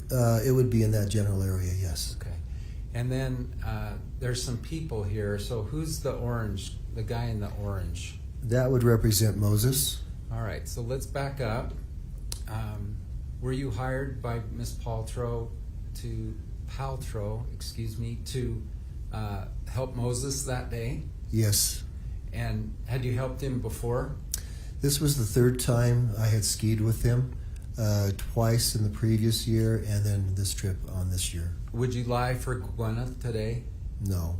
It would be in that general area, yes. Okay. And then there's some people here. So who's the orange, the guy in the orange? That would represent Moses. All right, so let's back up. Were you hired by Miss Paltrow to help Moses that day? Yes. And had you helped him before? This was the third time I had skied with him, twice in the previous year, and then this trip on this year. Would you lie for Gwyneth today? No.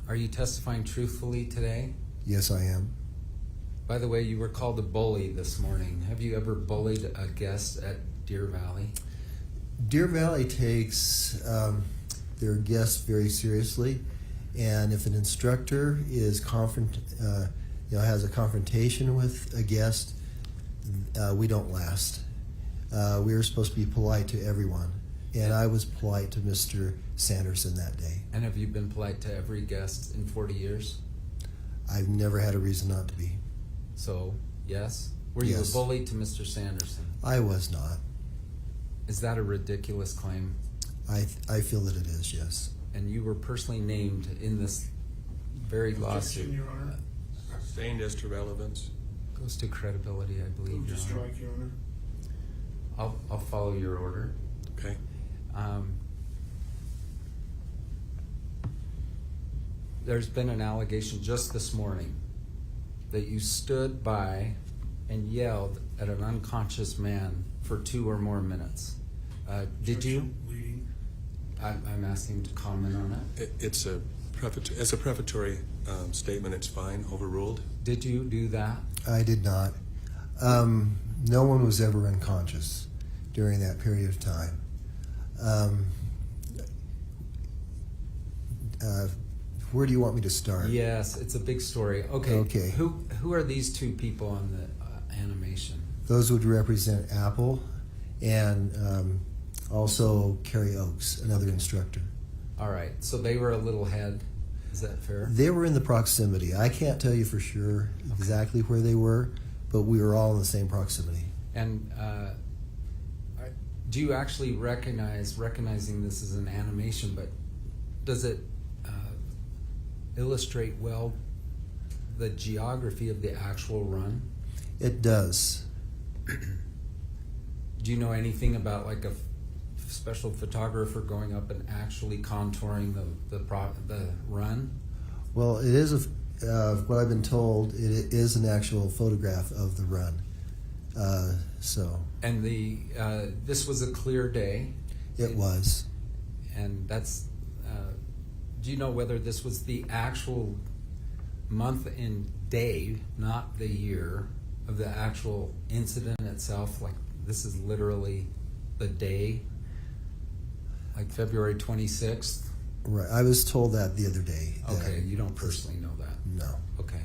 Are you testifying truthfully today? Yes, I am. By the way, you were called a bully this morning. Have you ever bullied a guest at Deer Valley? Deer Valley takes their guests very seriously, and if an instructor is has a confrontation with a guest, we don't last. We are supposed to be polite to everyone, and I was polite to Mr. Sanderson that day. And have you been polite to every guest in 40 years? I've never had a reason not to be. So, yes? Were you Yes. a bully to Mr. Sanderson? I was not. Is that a ridiculous claim? I feel that it is, yes. And you were personally named in this very lawsuit. Objection, Your Honor. Sustained as to relevance. Goes to credibility, I believe, Move Your to Honor. strike, Your Honor. I'll follow your order. Okay. There's been an allegation just this morning that you stood by and yelled at an unconscious man for 2 or more minutes. Did you? Objection, leading. I'm asking to comment on it. It's as a prefatory statement, it's fine, overruled. Did you do that? I did not. No one was ever unconscious during that period of time. Where do you want me to start? Yes, it's a big story. Okay. Okay. Who are these 2 people on the animation? Those would represent Apple and also Carrie Oakes, another instructor. All right. So they were a little ahead. Is that fair? They were in the proximity. I can't tell you for sure exactly where they were, but we were all in the same proximity. And do you actually recognizing this as an animation, but does it illustrate well the geography of the actual run? It does. Do you know anything about like a special photographer going up and actually contouring the run? Well, it is what I've been told. It is an actual photograph of the run. And this was a clear day. It was. And that's. Do you know whether this was the actual month and day, not the year, of the actual incident itself? Like, this is literally the day, like February 26th? Right. I was told that the other day. Okay, you don't personally know that? No. Okay.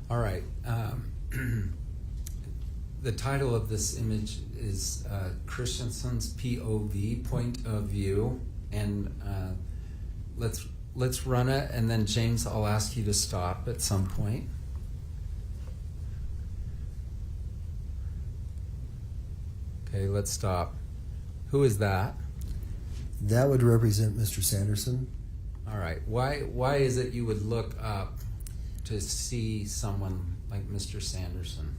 All right. The title of this image is Christensen's POV, point of view, and let's run it, and then James, I'll ask you to stop at some point. Okay, let's stop. Who is that? That would represent Mr. Sanderson. All right. Why is it you would look up to see someone like Mr. Sanderson?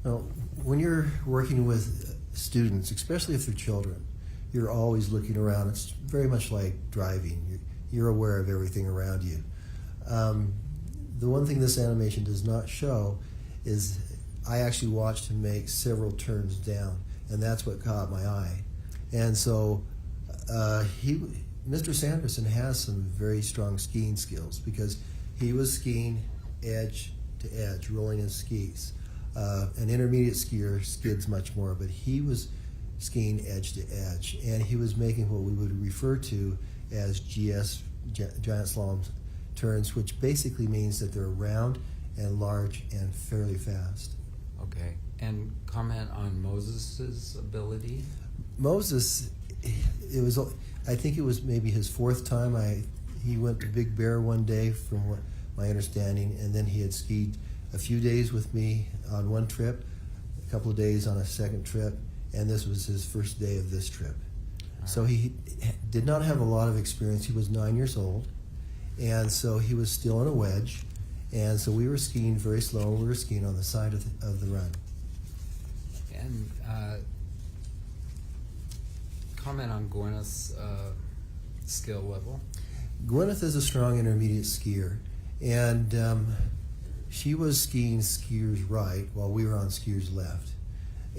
Well, when you're working with students, especially if they're children, you're always looking around. It's very much like driving. You're aware of everything around you. The one thing this animation does not show is I actually watched him make several turns down, and that's what caught my eye. And so Mr. Sanderson has some very strong skiing skills because he was skiing edge to edge, rolling his skis. An intermediate skier skids much more, but he was skiing edge to edge, and he was making what we would refer to as GS, giant slalom turns, which basically means that they're round and large and fairly fast. Okay. And comment on Moses's ability? Moses, I think it was maybe his fourth time. He went to Big Bear one day, from what my understanding, and then he had skied a few days with me on one trip, a couple of days on a second trip, and this was his first day of this trip. So he did not have a lot of experience. He was 9 years old, and so he was still in a wedge, and so we were skiing very slow. We were skiing on the side of the run. And comment on Gwyneth's skill level. Gwyneth is a strong intermediate skier, and she was skiing skiers right while we were on skiers left.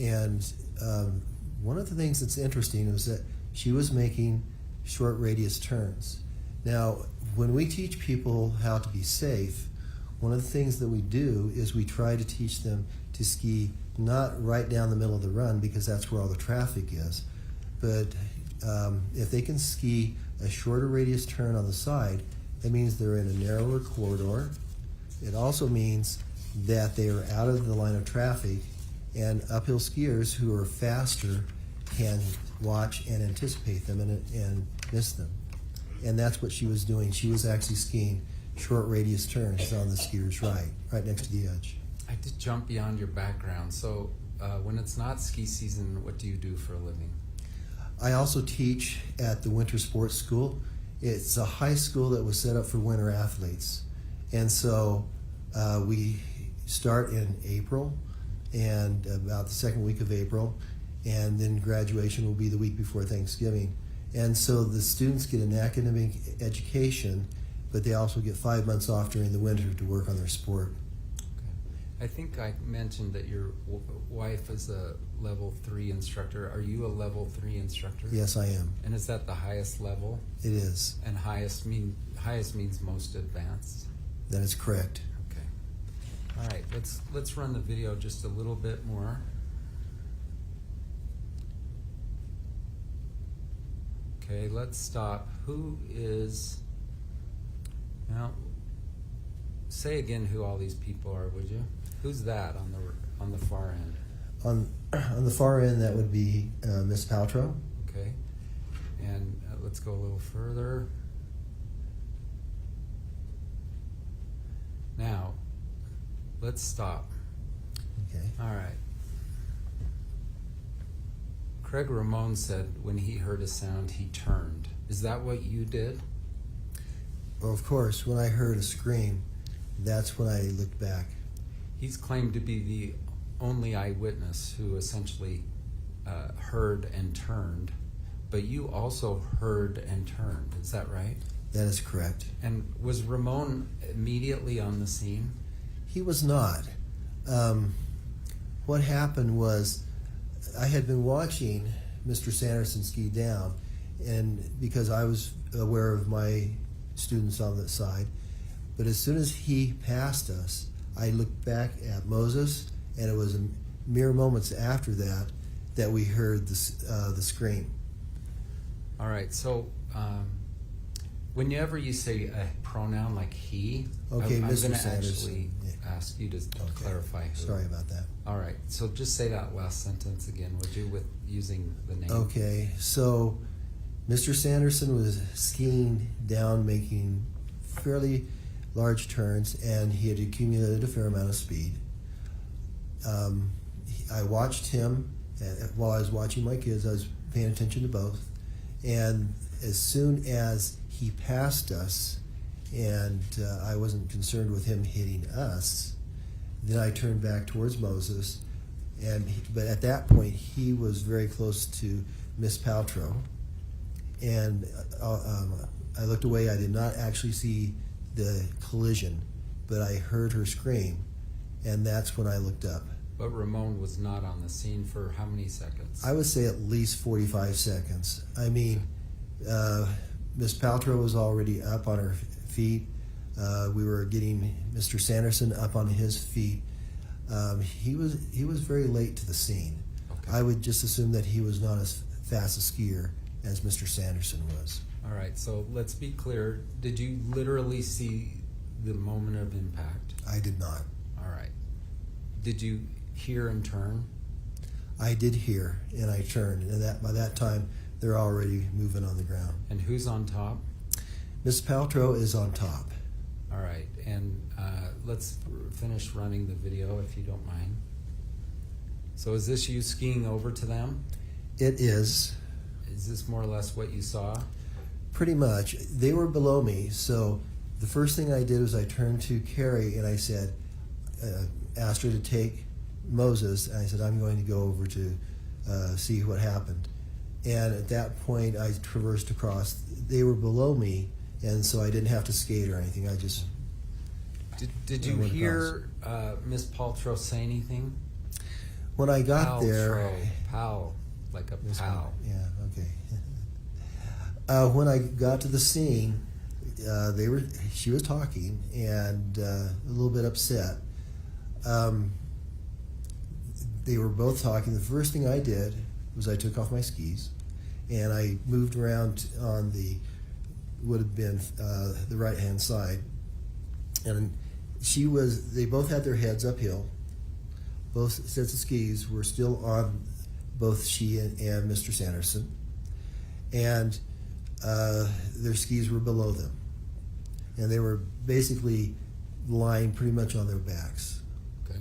And one of the things that's interesting was that she was making short radius turns. Now, when we teach people how to be safe, one of the things that we do is we try to teach them to ski not right down the middle of the run, because that's where all the traffic is, but if they can ski a shorter radius turn on the side, that means they're in a narrower corridor. It also means that they are out of the line of traffic, and uphill skiers who are faster can watch and anticipate them and miss them. And that's what she was doing. She was actually skiing short radius turns on the skier's right next to the edge. I did jump beyond your background. So when it's not ski season, what do you do for a living? I also teach at the Winter Sports School. It's a high school that was set up for winter athletes. And so we start in April, and about the second week of April, and then graduation will be the week before Thanksgiving. And so the students get an academic education, but they also get 5 months off during the winter to work on their sport. Okay. I think I mentioned that your wife is a level 3 instructor. Are you a level 3 instructor? Yes, I am. And is that the highest level? It is. And highest means most advanced? That is correct. Okay. All right, let's run the video just a little bit more. Okay, let's stop. Who is, now, say again who all these people are, would you? Who's that on the far end? On the far end, that would be Miss Paltrow. Okay, and let's go a little further. Now, let's stop. Okay. All right. Craig Ramon said when he heard a sound, he turned. Is that what you did? Well, of course, when I heard a scream, that's when I looked back. He's claimed to be the only eyewitness who essentially heard and turned, but you also heard and turned. Is that right? That is correct. And was Ramon immediately on the scene? He was not. What happened was I had been watching Mr. Sanderson ski down, and because I was aware of my students on that side, But as soon as he passed us, I looked back at Moses, and it was mere moments after that that we heard the scream. All right, so whenever you say a pronoun like he, Okay, I'm Mr. going to Sanderson. actually ask you to clarify who. Sorry about that. All right, so just say that last sentence again, would you, with using the name? Okay, so Mr. Sanderson was skiing down, making fairly large turns, and he had accumulated a fair amount of speed. I watched him while I was watching my kids. I was paying attention to both, and as soon as he passed us, and I wasn't concerned with him hitting us, then I turned back towards Moses, but at that point he was very close to Miss Paltrow, and I looked away. I did not actually see the collision, but I heard her scream, and that's when I looked up. But Ramon was not on the scene for how many seconds? I would say at least 45 seconds. I mean, Miss Paltrow was already up on her feet. We were getting Mr. Sanderson up on his feet. He was very late to the scene. Okay. I would just assume that he was not as fast a skier as Mr. Sanderson was. All right, so let's be clear. Did you literally see the moment of impact? I did not. All right. Did you hear and turn? I did hear, and I turned, and by that time they're already moving on the ground. And who's on top? Miss Paltrow is on top. All right, and let's finish running the video if you don't mind. So is this you skiing over to them? It is. Is this more or less what you saw? Pretty much. They were below me, so the first thing I did was I turned to Carrie and I said, asked her to take Moses, and I said, I'm going to go over to see what happened. And at that point, I traversed across. They were below me, and so I didn't have to skate or anything. I just... Did you hear Miss Paltrow say anything? When I got there... Pal, like a pal. Yeah, okay. When I got to the scene, she was talking and a little bit upset. They were both talking. The first thing I did was I took off my skis and I moved around on would have been the right-hand side. And they both had their heads uphill. Both sets of skis were still on both she and Mr. Sanderson. And their skis were below them. And they were basically lying pretty much on their backs. Okay.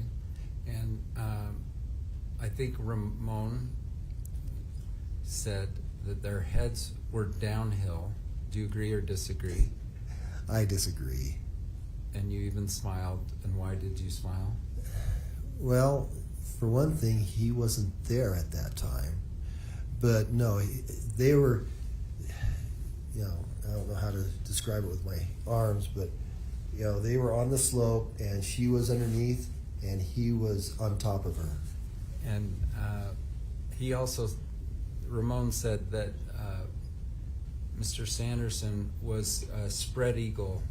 And I think Ramon said that their heads were downhill. Do you agree or disagree? I disagree. And you even smiled. And why did you smile? Well, for one thing, he wasn't there at that time. But no, they were, I don't know how to describe it with my arms, but, they were on the slope and she was underneath and he was on top of her. And he also, Ramon said that Mr. Sanderson was a spread eagle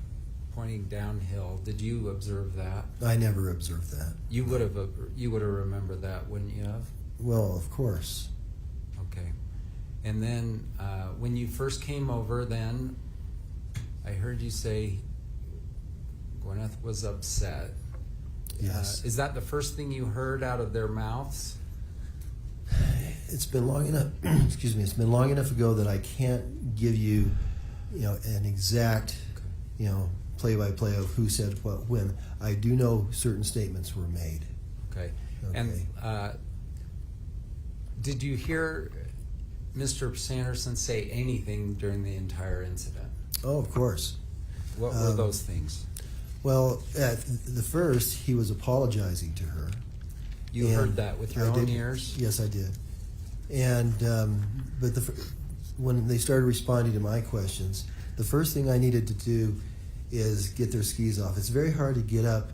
pointing downhill. Did you observe that? I never observed that. You would have remembered that, wouldn't you have? Well, of course. Okay. And then when you first came over, then I heard you say Gwyneth was upset. Yes. Is that the first thing you heard out of their mouths? It's been long enough. Excuse me. It's been long enough ago that I can't give you, an exact, play-by-play of who said what when. I do know certain statements were made. Okay. And did you hear Mr. Sanderson say anything during the entire incident? Oh, of course. What were those things? Well, at the first, he was apologizing to her. You heard that with your own ears? Yes, I did. And but when they started responding to my questions, the first thing I needed to do is get their skis off. It's very hard to get up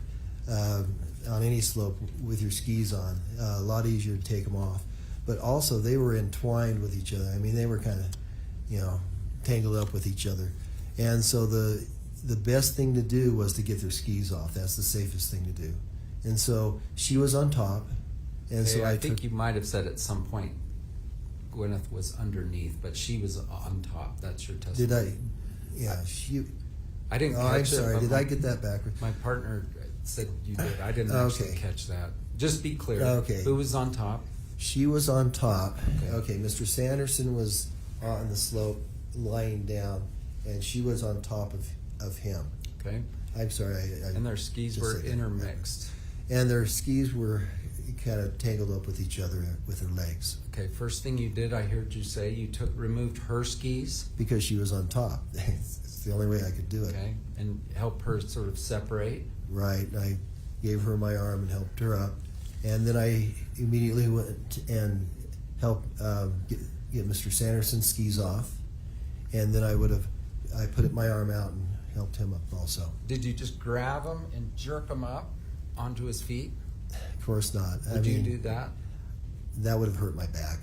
on any slope with your skis on. A lot easier to take them off. But also, they were entwined with each other. I mean, they were kind of, tangled up with each other. And so the best thing to do was to get their skis off. That's the safest thing to do. And so she was on top, and so I I think took, you might have said at some point Gwyneth was underneath, but she was on top. That's your testimony. did I? Yeah, she. I didn't Oh, catch I'm it. sorry. but Did my- I get that backwards? My partner said you did. I didn't actually Okay. catch that. Just be clear. Okay. Who was on top? She was on top. Okay. Okay, Mr. Sanderson was on the slope, lying down, and she was on top of him. Okay. I'm sorry. And their skis just were said that. intermixed. And their skis were kind of tangled up with each other with her legs Okay. First thing you did, I heard you say you removed her skis. because she was on top. It's the only way I could do it. Okay. And help her sort of separate. Right. And I gave her my arm and helped her up. And then I immediately went and helped get Mr. Sanderson's skis off. And then I put my arm out and helped him up also. Did you just grab him and jerk him up onto his feet? Of course not. Would you do that? That would have hurt my back.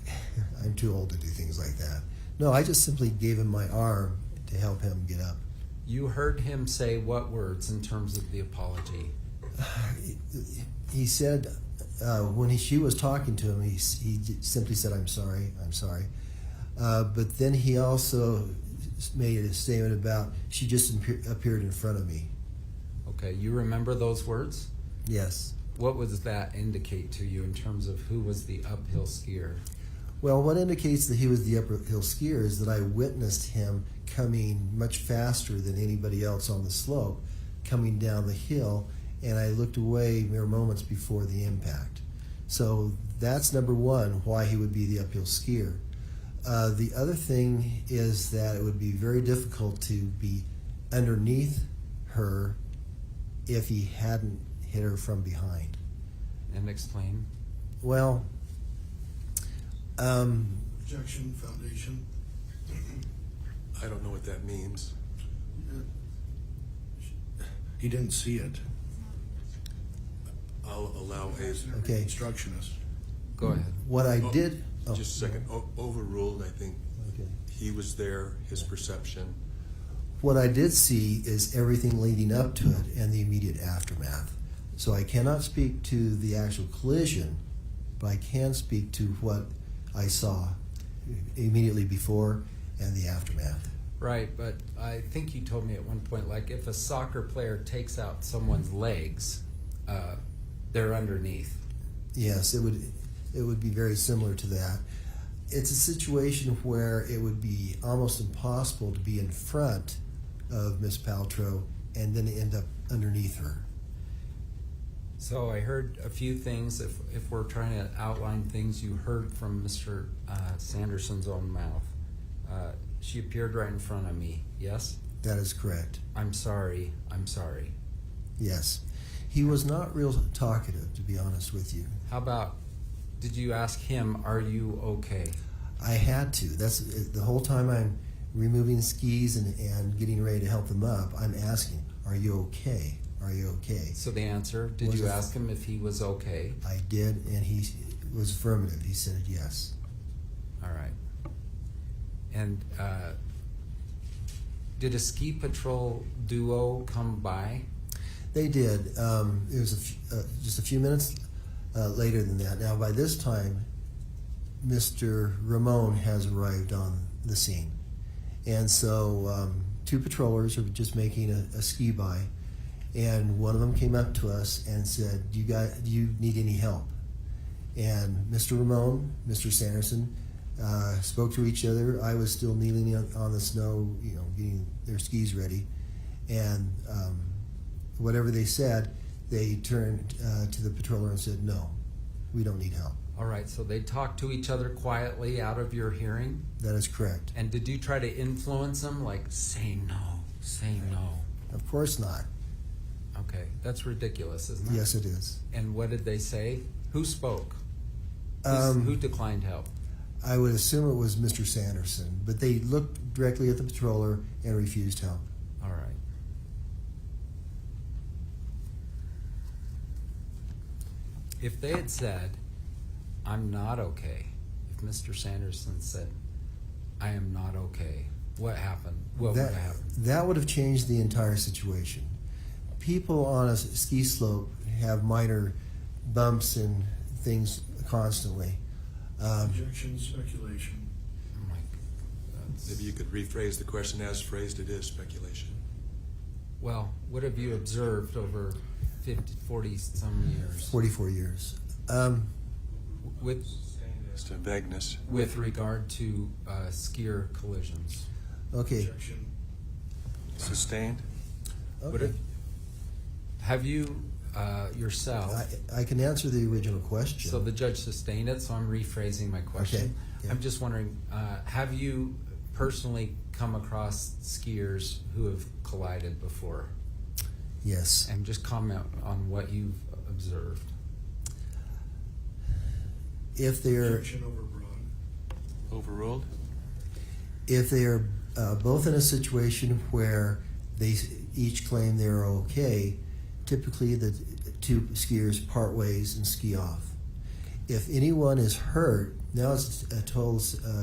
I'm too old to do things like that. No, I just simply gave him my arm to help him get up. You heard him say what words in terms of the apology? He said, when she was talking to him, he simply said, I'm sorry. But then he also made a statement about, she just appeared in front of me. Okay, you remember those words? Yes. What does that indicate to you in terms of who was the uphill skier? Well, what indicates that he was the uphill skier is that I witnessed him coming much faster than anybody else on the slope, coming down the hill, and I looked away mere moments before the impact. So that's number one, why he would be the uphill skier. The other thing is that it would be very difficult to be underneath her if he hadn't hit her from behind. And explain. Well, Objection, foundation. I don't know what that means. He didn't see it. I'll allow a Okay. Instructionist. Go ahead. what I did... oh, just a second. Overruled. I think Okay. he was there. His perception. What I did see is everything leading up to it and the immediate aftermath. So I cannot speak to the actual collision, but I can speak to what I saw immediately before and the aftermath. Right, but I think you told me at one point, like if a soccer player takes out someone's legs, they're underneath. Yes, it would be very similar to that. It's a situation where it would be almost impossible to be in front of Miss Paltrow and then end up underneath her. So I heard a few things. If we're trying to outline things you heard from Mr. Sanderson's own mouth, she appeared right in front of me. Yes? That is correct. I'm sorry. Yes. He was not real talkative, to be honest with you. How about, did you ask him, are you okay? I had to. That's the whole time I'm removing skis and getting ready to help them up, I'm asking, are you okay? Are you okay? So the answer, did Was you it- ask him if he was okay? I did, and he was affirmative. He said yes. All right. And did a ski patrol duo come by? They did. It was just a few minutes later than that. Now, by this time, Mr. Ramon has arrived on the scene. And so two patrollers are just making a ski by, and one of them came up to us and said, do you need any help? And Mr. Ramon, Mr. Sanderson, spoke to each other. I was still kneeling on the snow, getting their skis ready. And whatever they said, they turned to the patroller and said, no, we don't need help. All right, so they talked to each other quietly out of your hearing? That is correct. And did you try to influence them, like, say no? Of course not. Okay, that's ridiculous, isn't it? Yes, it is. And what did they say? Who spoke? Um, Who declined help? I would assume it was Mr. Sanderson, but they looked directly at the patroller and refused help. All right. If they had said, I'm not okay, if Mr. Sanderson said, I am not okay, what happened? What would have happened? That would have changed the entire situation. People on a ski slope have minor bumps and things constantly. Objection, speculation. Oh my, that's, Maybe you could rephrase the question as phrased. It is speculation. well, what have you observed over 50, 40 some years 44 years. with As to vagueness. with regard to skier collisions? Okay. Objection. Sustained. What Okay. have you yourself? I can answer the original question. So the judge sustained it, so I'm rephrasing my question. Okay, yeah. I'm just wondering, have you personally come across skiers who have collided before? Yes. And just comment on what you've observed. If they're Objection overbroad. Overruled. if they are both in a situation where they each claim they're okay, typically the two skiers part ways and ski off. If anyone is hurt, now it's a total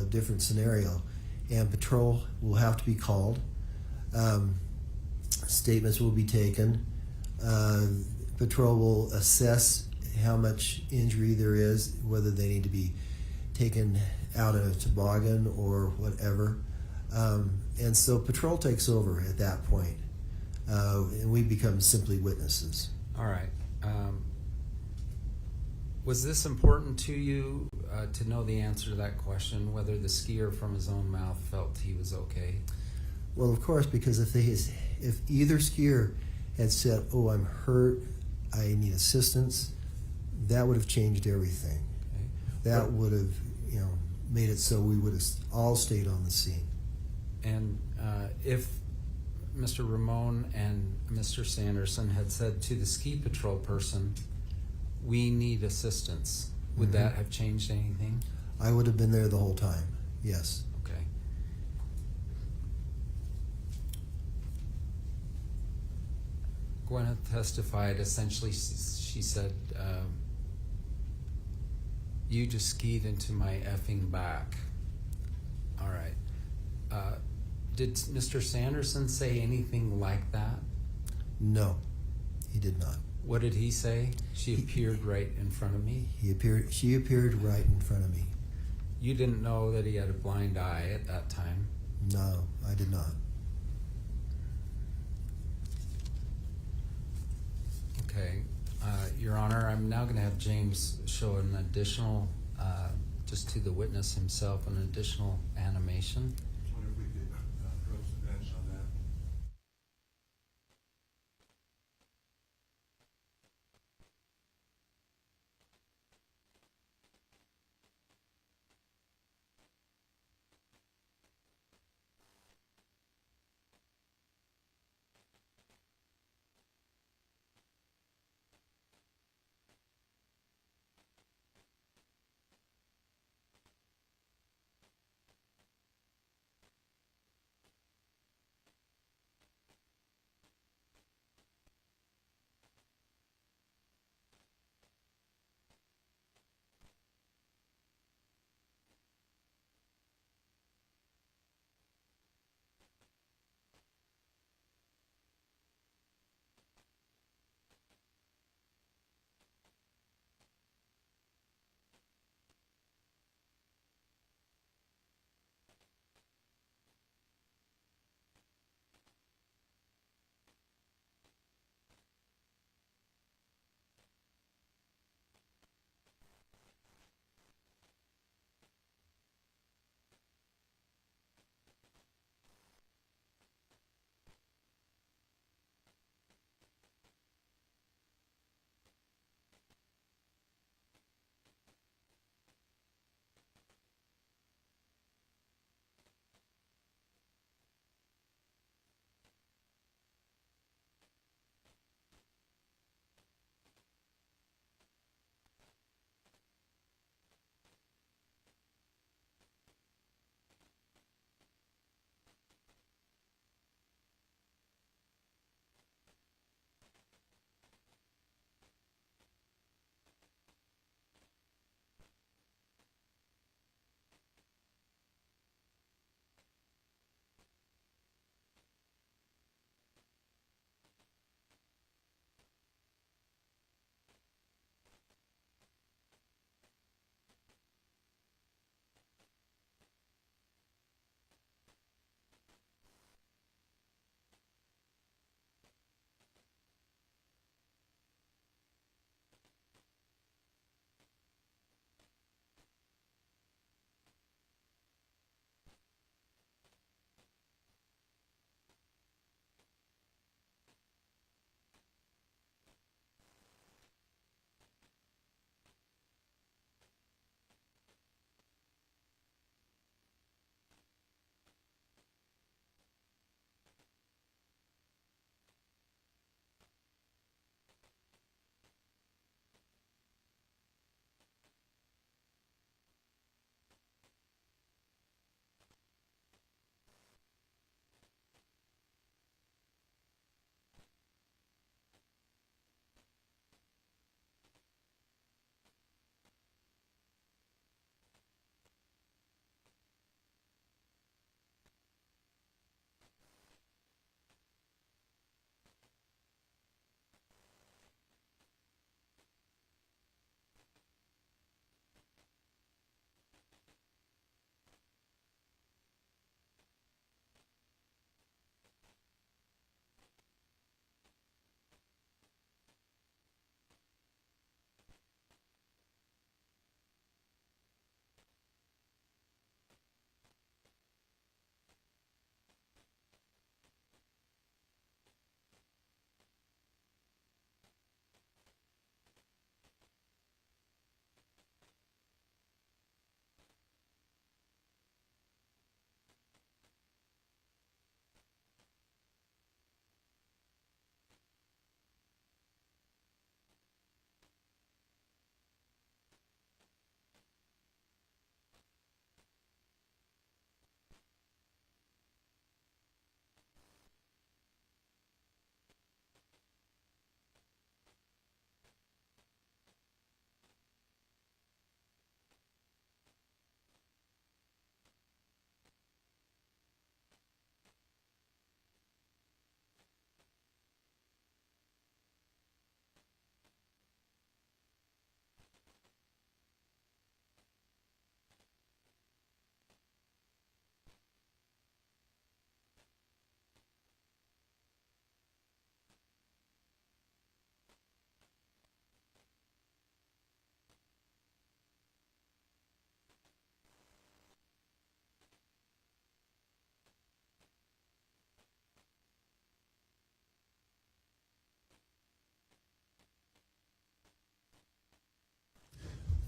different scenario, and patrol will have to be called. Statements will be taken. Patrol will assess how much injury there is, whether they need to be taken out in a toboggan or whatever. And so patrol takes over at that point, and we become simply witnesses. All right. Was this important to you to know the answer to that question, whether the skier from his own mouth felt he was okay? Well, of course, because if either skier had said, "Oh, I'm hurt, I need assistance," that would have changed everything. Okay. That would have, made it so we would have all stayed on the scene. And if Mr. Ramon and Mr. Sanderson had said to the ski patrol person, "We need assistance," would that have changed anything? I would have been there the whole time. Yes. Okay. Gwyneth testified, essentially, she said, "You just skied into my effing back." All right. Did Mr. Sanderson say anything like that? No, he did not. What did he say? She appeared right in front of me. She appeared right in front of me. You didn't know that he had a blind eye at that time. No, I did not. Okay. Your Honor, I'm now going to have James show an additional, just to the witness himself, an additional animation. What if we could approach the bench on that?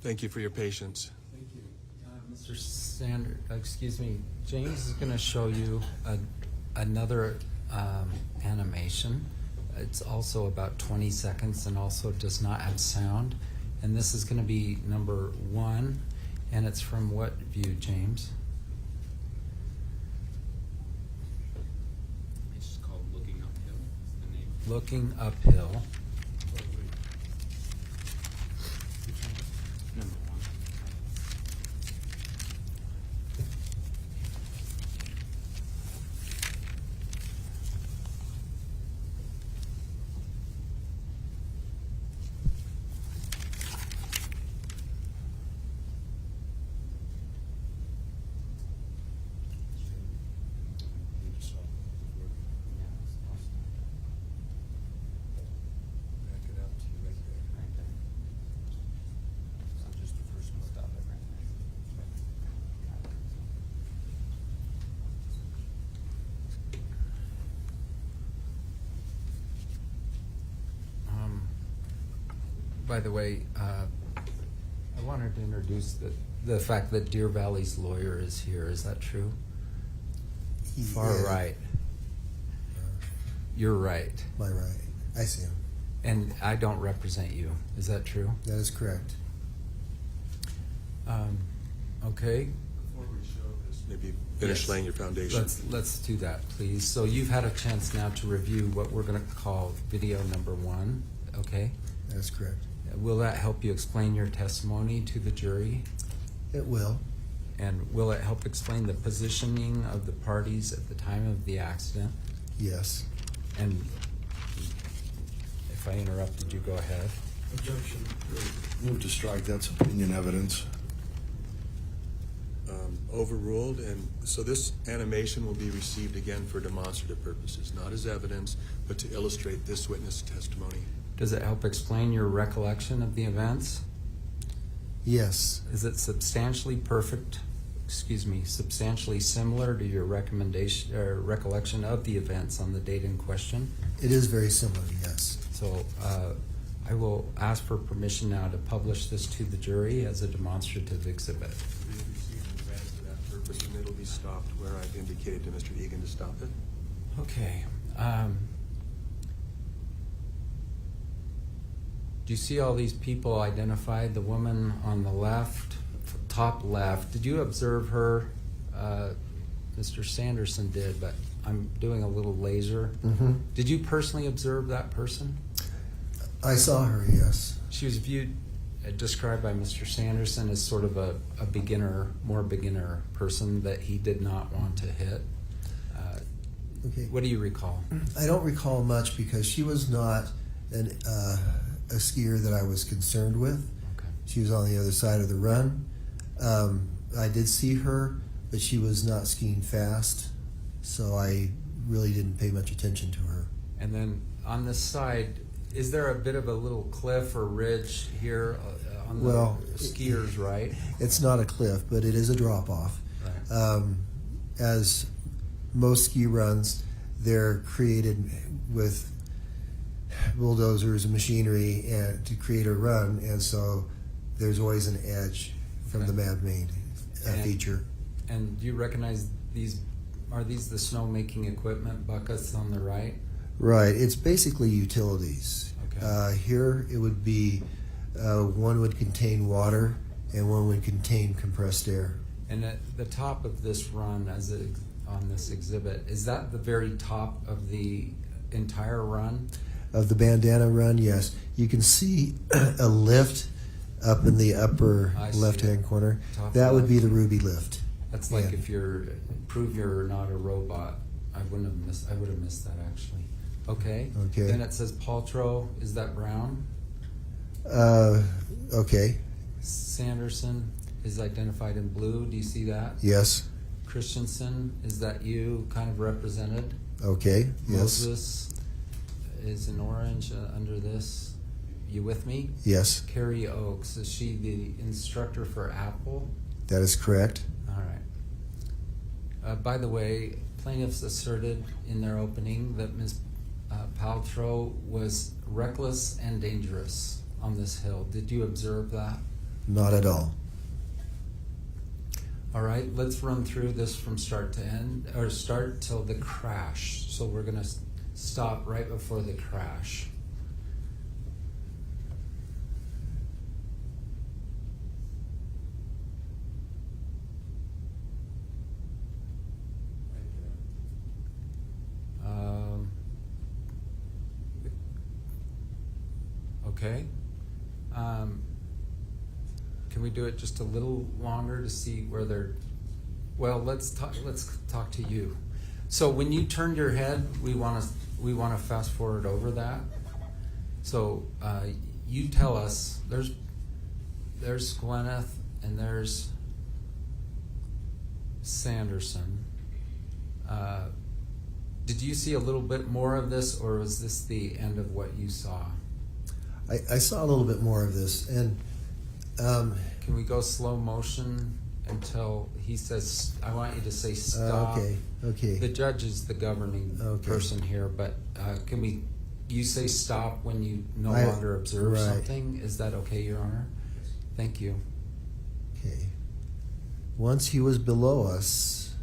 Thank you for your patience. Thank you. Mr. James is going to show you another animation. It's also about 20 seconds and also does not have sound. And this is going to be number 1. And it's from what view, James? It's just called Looking Uphill. Is the name. Looking uphill. Number 1. By the way, I wanted to introduce the fact that Deer Valley's lawyer is here. Is that true? Far Yeah. right. You're right. My right. I see him. And I don't represent you. Is that true? That is correct. Okay. Before we show this, maybe finish Yes. laying your foundation. Let's do that, please. So you've had a chance now to review what we're going to call video number 1. Okay. That is correct. Will that help you explain your testimony to the jury? It will. And will it help explain the positioning of the parties at the time of the accident? Yes. And if I interrupted you, go ahead. Objection. Move to strike. That's opinion evidence. Overruled, and so this animation will be received again for demonstrative purposes, not as evidence, but to illustrate this witness testimony. Does it help explain your recollection of the events? Yes. Is it substantially similar to your recommendation or recollection of the events on the date in question? It is very similar, yes. So I will ask for permission now to publish this to the jury as a demonstrative exhibit. It will be received and read for that purpose, and it'll be stopped where I've indicated to Mr. Egan to stop it. Okay. Do you see all these people identified? The woman on the left, top left. Did you observe her? Mr. Sanderson did, but I'm doing a little laser. Mm-hmm. Did you personally observe that person? I saw her, yes. She was described by Mr. Sanderson as sort of a more beginner person that he did not want to hit. Okay. What do you recall? I don't recall much because she was not a skier that I was concerned with. Okay. She was on the other side of the run. I did see her, but she was not skiing fast, so I really didn't pay much attention to her. And then on this side, is there a bit of a little cliff or ridge here on the skiers' right? It's not a cliff, but it is a drop-off. Right. As most ski runs, they're created with bulldozers and machinery and to create a run, and so there's always an edge from the man-made feature. And do you recognize these? Are these the snowmaking equipment buckets on the right? Right. It's basically utilities. Okay. Here it would be one would contain water and one would contain compressed air. And at the top of this run, on this exhibit, is that the very top of the entire run? Of the bandana run, yes. You can see a lift up in the upper left-hand corner. Top That would left. be the ruby lift. That's like Yeah. if prove you're not a robot. I would have missed that actually. Okay. Okay. Then it says Paltrow. Is that Brown? Okay. Sanderson is identified in blue. Do you see that? Yes. Christensen, is that you kind of represented? Okay. Yes. Moses is in orange under this. You with me? Yes. Carrie Oakes, is she the instructor for Apple? That is correct. All right. By the way, plaintiffs asserted in their opening that Ms. Paltrow was reckless and dangerous on this hill. Did you observe that? Not at all. All right, let's run through this from start to end, or start till the crash. So we're gonna stop right before the crash. Okay. Can we do it just a little longer to see where they're? Well, let's talk to you. So when you turned your head, we want to fast forward over that. So you tell us. There's Gwyneth and there's Sanderson. Did you see a little bit more of this, or was this the end of what you saw? I saw a little bit more of this, and can we go slow motion until he says, I want you to say stop. Okay. The judge is the governing person here, but can you say stop when you no longer observe something? Is that okay, Your Honor? Thank you. Okay. Once he was below us,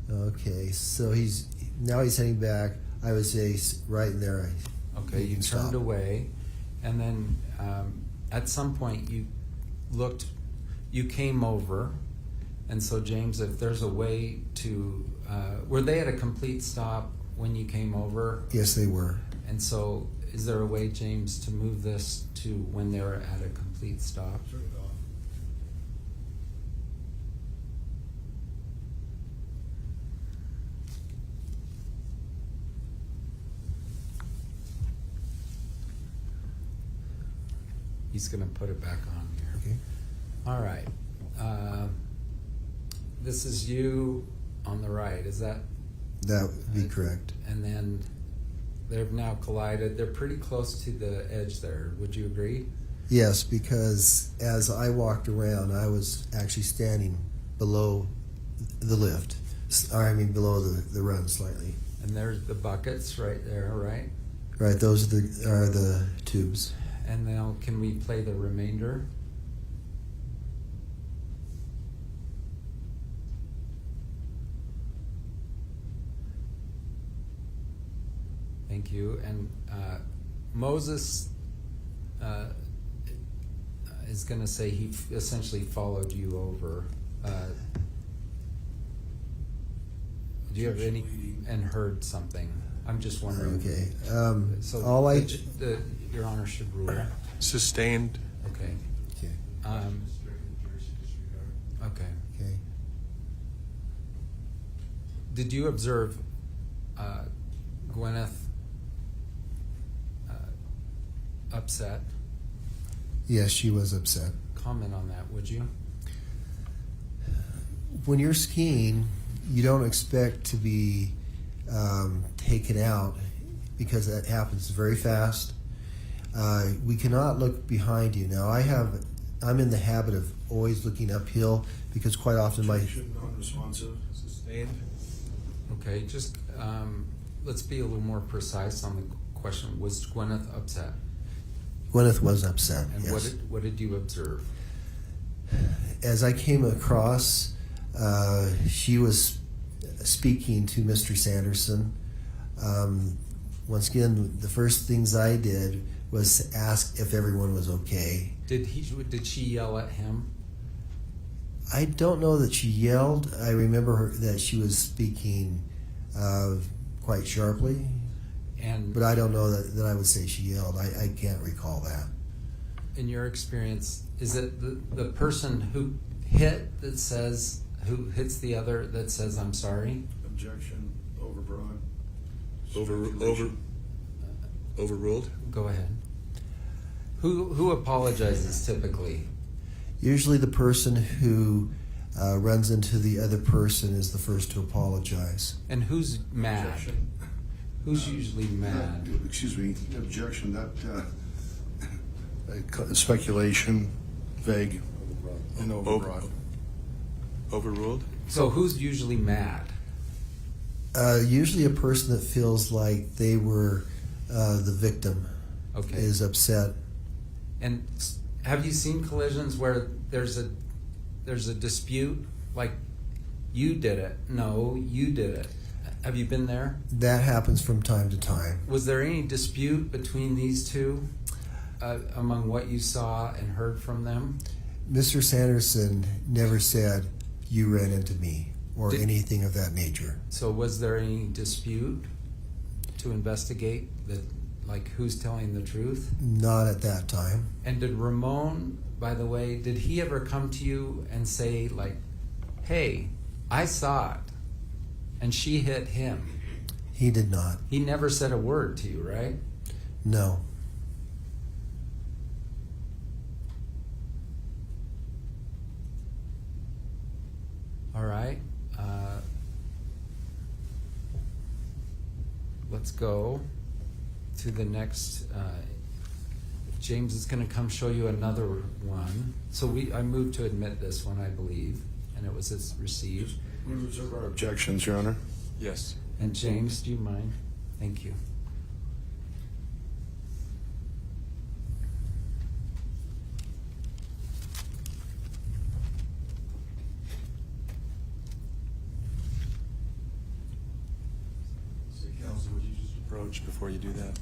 okay, so he's heading back. I would say right in there. Okay, you turned away, and then at some point you came over, and so James, if there's a way to, were they at a complete stop when you came over? Yes, they were. And so is there a way, James, to move this to when they're at a complete stop? Turn it off. He's going to put it back on here. Okay. All right. This is you on the right. Is that? That would be correct. And then they've now collided. They're pretty close to the edge there. Would you agree? Yes, because as I walked around, I was actually standing below the lift. Below the run slightly. And there's the buckets right there, right? Right, those are the tubes. And now can we play the remainder? Thank you. And Moses is going to say he essentially followed you over. Do you have any and heard something? I'm just wondering. Okay. So all Your Honor should rule. Sustained. Okay. Okay. Okay. Okay. Did you observe Gwyneth upset? Yes, she was upset. Comment on that, would you? When you're skiing, you don't expect to be taken out because that happens very fast. We cannot look behind you. Now, I'm in the habit of always looking uphill because quite often Non-responsive. Sustained. Okay, just let's be a little more precise on the question. Was Gwyneth upset? Gwyneth was upset. And yes. what did you observe? As I came across, she was speaking to Mr. Sanderson. Once again, the first things I did was ask if everyone was okay. Did she yell at him? I don't know that she yelled. I remember that she was speaking quite sharply, but I don't know that I would say she yelled. I can't recall that. In your experience, is it the person who hit that says, who hits the other that says, I'm sorry? Objection, overbroad. Overruled. Go ahead. Who apologizes typically? Usually the person who runs into the other person is the first to apologize. And who's mad? Objection. Who's usually mad? Excuse me, objection, that speculation, vague, and overbroad. Overruled. So who's usually mad? Usually a person that feels like they were the victim Okay. is upset. And Have you seen collisions where there's a dispute, like you did it, no, you did it? Have you been there? That happens from time to time. Was there any dispute between these two among what you saw and heard from them? Mr. Sanderson never said, "You ran into me," or anything of that nature. So was there any dispute to investigate that, like who's telling the truth? Not at that time. And did Ramon, by the way, did he ever come to you and say, like, hey, I saw it and she hit him? He did not. He never said a word to you, right? No. All right. Let's go to the next. James is going to come show you another one. So I moved to admit this one, I believe, and it was received. We reserve our objections, Your Honor. Yes. And James, do you mind? Thank you. Counsel, would you just approach before you do that?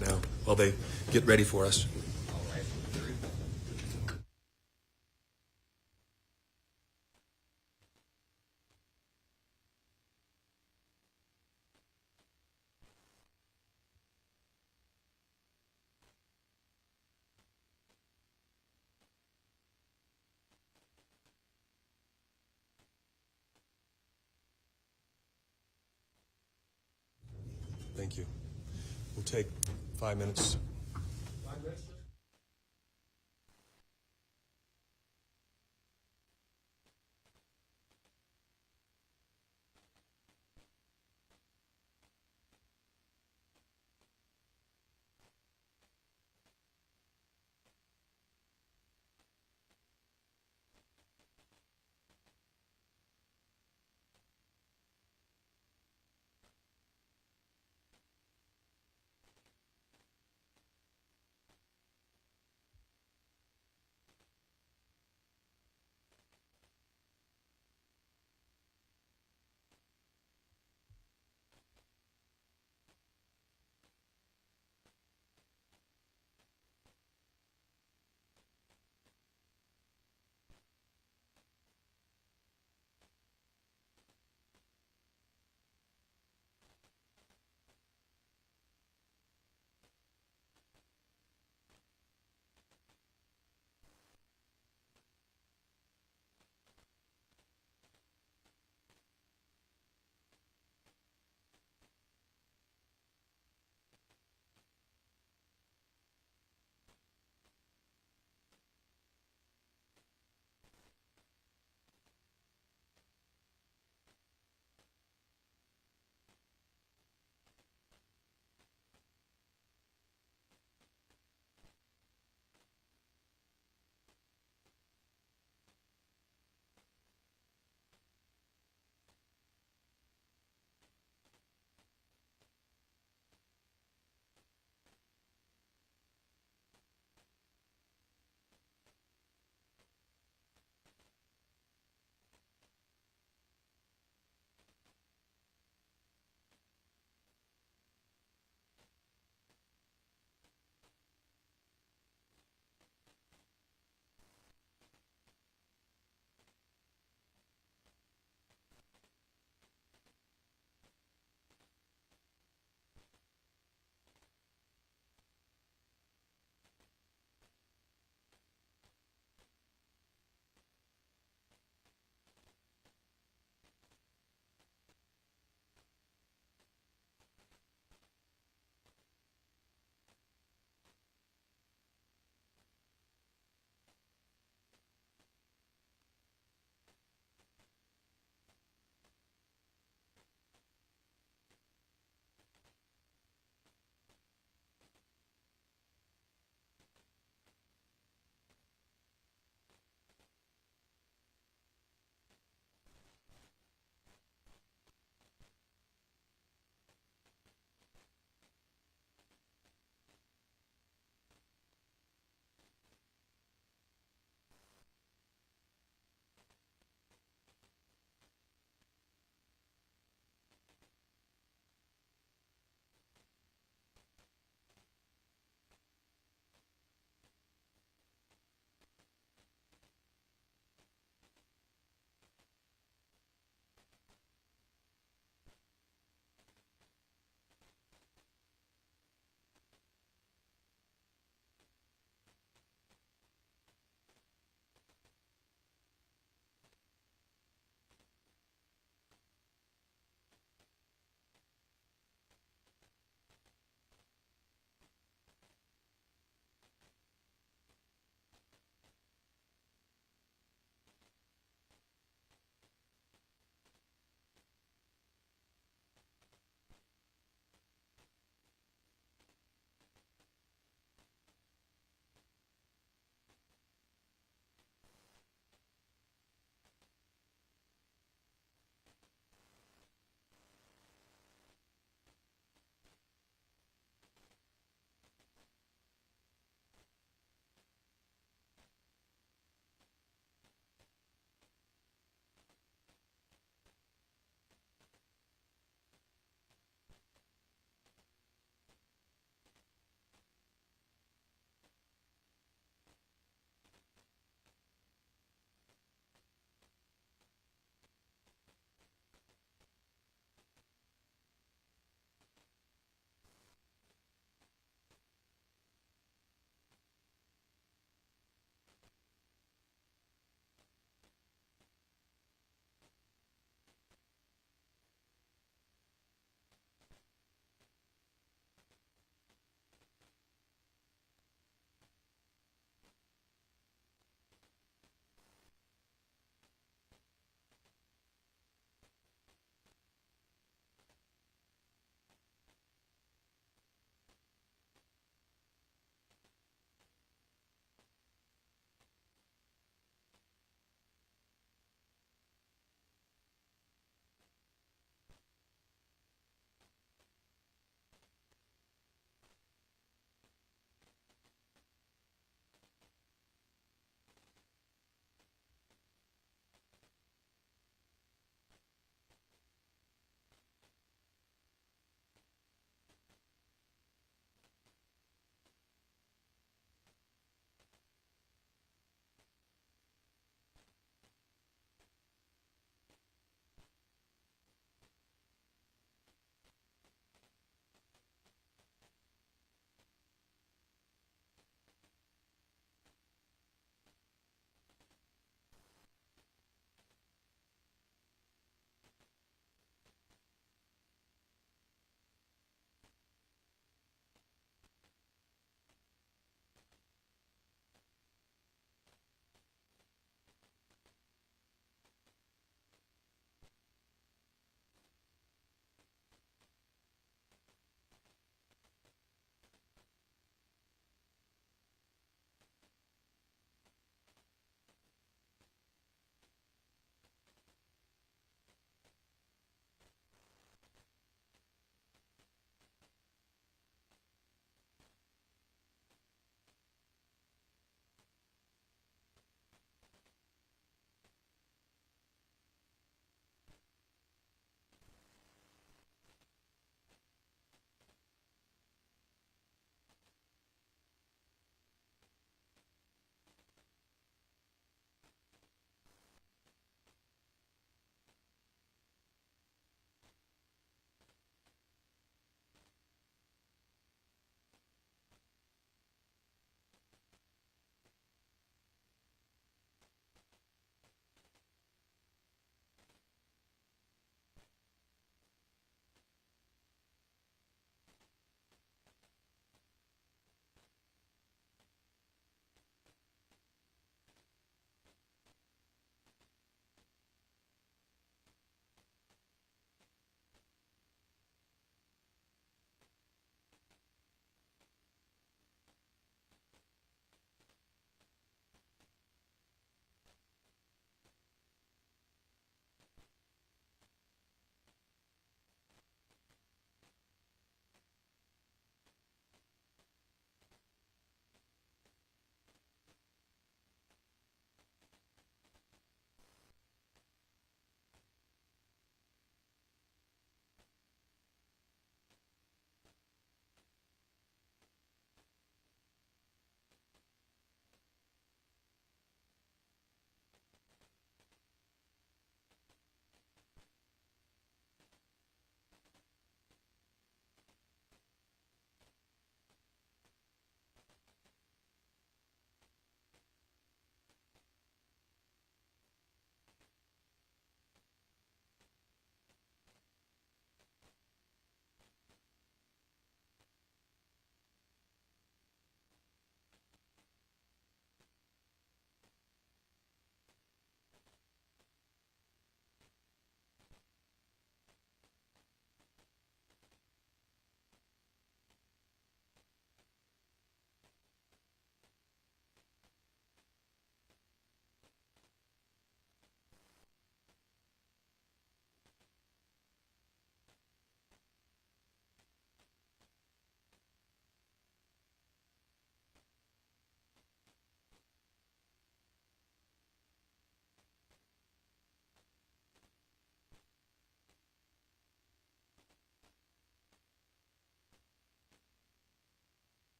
Now, while they get ready for us. Thank you. We'll take 5 minutes. 5 minutes?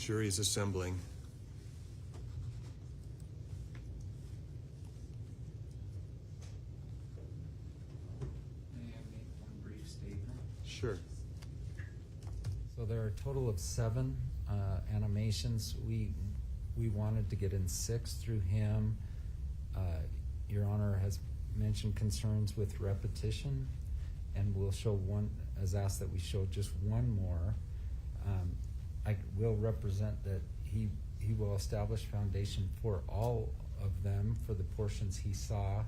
Jury is assembling. May I make one brief statement? Sure. So there are a total of 7 animations. We wanted to get in 6 through him. Your Honor has mentioned concerns with repetition, and we'll show one, has asked that we show just one more. I will represent that he will establish foundation for all of them for the portions he saw.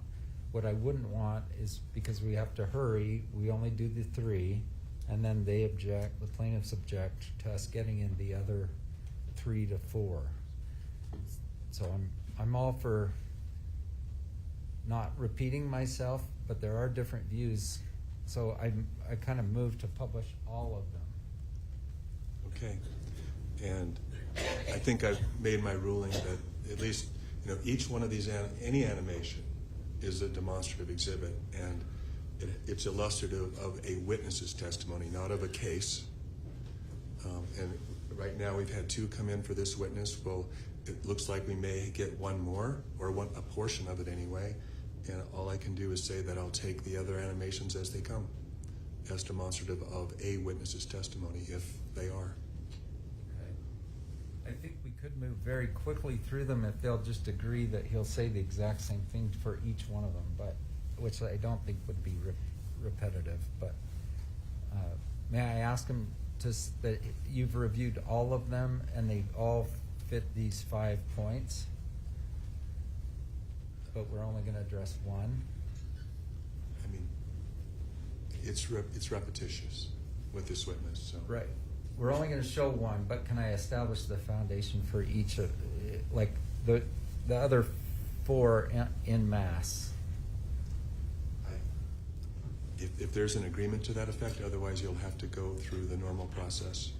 What I wouldn't want is, because we have to hurry, we only do the 3, and then they object, the plaintiffs object to us getting in the other 3 to 4. So I'm all for not repeating myself, but there are different views. So I kind of moved to publish all of them. Okay. And I think I've made my ruling that at least, each one of these, any animation is a demonstrative exhibit, and it's illustrative of a witness's testimony, not of a case. And right now we've had 2 come in for this witness. Well, it looks like we may get one more, or a portion of it anyway. And all I can do is say that I'll take the other animations as they come, as demonstrative of a witness's testimony, if they are. Okay. I think we could move very quickly through them if they'll just agree that he'll say the exact same thing for each one of them, but which I don't think would be repetitive. But may I ask him that you've reviewed all of them and they all fit these 5 points, but we're only going to address one? I mean, it's repetitious with this witness. So. Right. We're only going to show one, but can I establish the foundation for each of, like the other 4 in mass? If there's an agreement to that effect, otherwise you'll have to go through the normal process.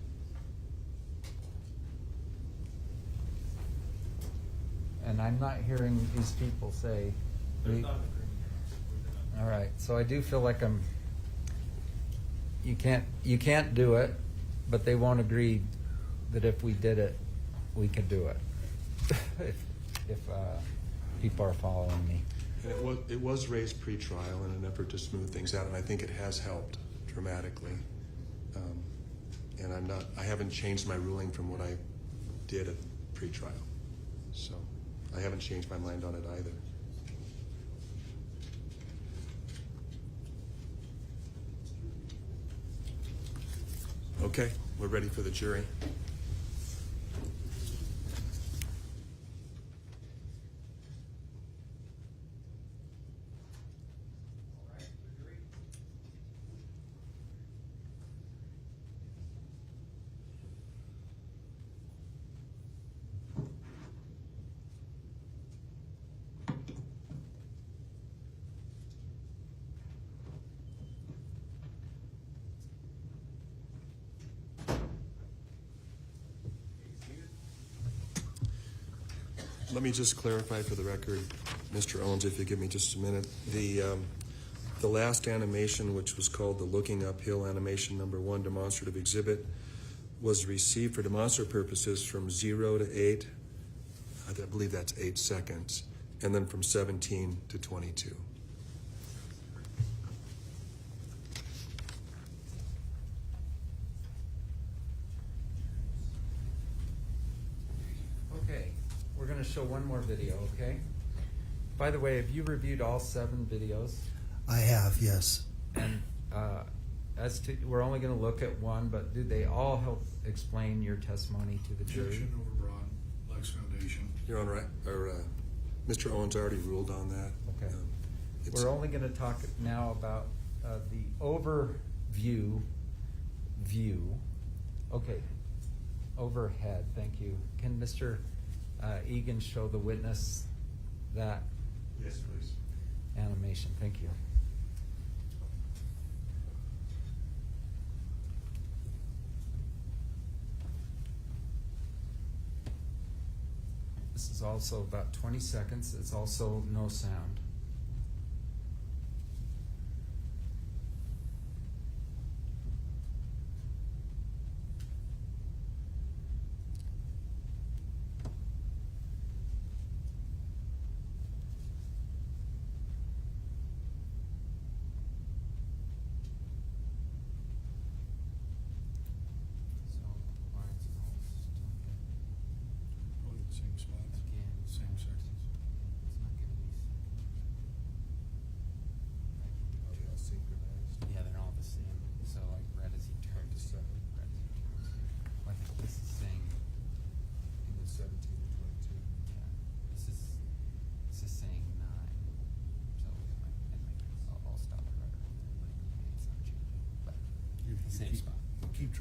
And I'm not hearing these people say. All right, so I do feel like you can't do it, but they won't agree that if we did it, we could do it. if people are following me. And it was raised pre-trial in an effort to smooth things out, and I think it has helped dramatically. And I haven't changed my ruling from what I did at pre-trial, so I haven't changed my mind on it either. Okay, we're ready for the jury. Let me just clarify for the record, Mr. Owens, if you give me just a minute. The last animation, which was called the Looking Uphill animation number 1 demonstrative exhibit, was received for demonstrative purposes from 0 to 8. I believe that's 8 seconds, and then from 17 to 22. Okay, we're going to show one more video, okay? By the way, have you reviewed all 7 videos? I have, yes. And as to, we're only going to look at one, but do they all help explain your testimony to the jury? Objection overbroad, Lex Foundation. Your Honor, Mr. Owens already ruled on that. Okay. We're only going to talk now about the overview view. Okay. Overhead, thank you. Can Mr. Egan show the witness that? Yes, please. Animation, thank you. This is also about 20 seconds. It's also no sound.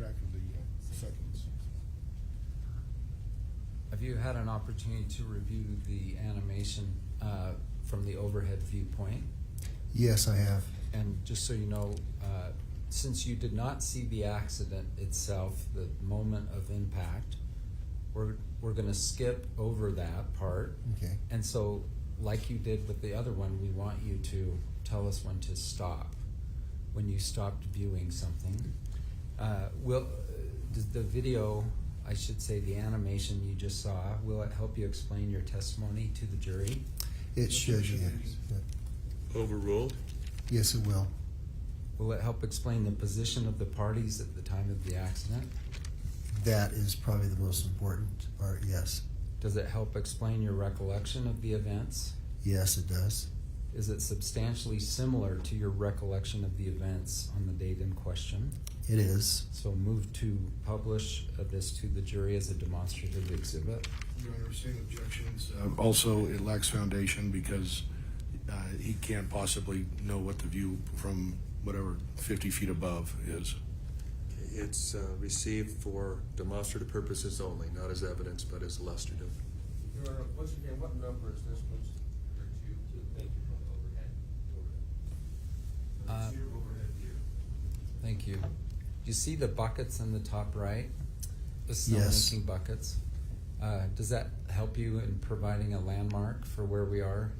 track of the seconds. Have you had an opportunity to review the animation from the overhead viewpoint? Yes, I have. And just so you know, since you did not see the accident itself, the moment of impact, we're going to skip over that part. Okay. And so, like you did with the other one, we want you to tell us when to stop, when you stopped viewing something. Does the video, I should say the animation you just saw, will it help you explain your testimony to the jury? It should, yes. Overruled? Yes, it will. Will it help explain the position of the parties at the time of the accident? That is probably the most important part, yes. Does it help explain your recollection of the events? Yes, it does. Is it substantially similar to your recollection of the events on the date in question? It is. So move to publish this to the jury as a demonstrative exhibit. Your Honor, same objections. Also, it lacks foundation because he can't possibly know what the view from whatever 50 feet above is. It's received for demonstrative purposes only, not as evidence, but as illustrative. Your Honor, once again, what number is this, please? Thank you for overhead. Overhead view. Thank you. Do you see the buckets in the top right? The Yes. snowmaking buckets. Does that help you in providing a landmark for where we are?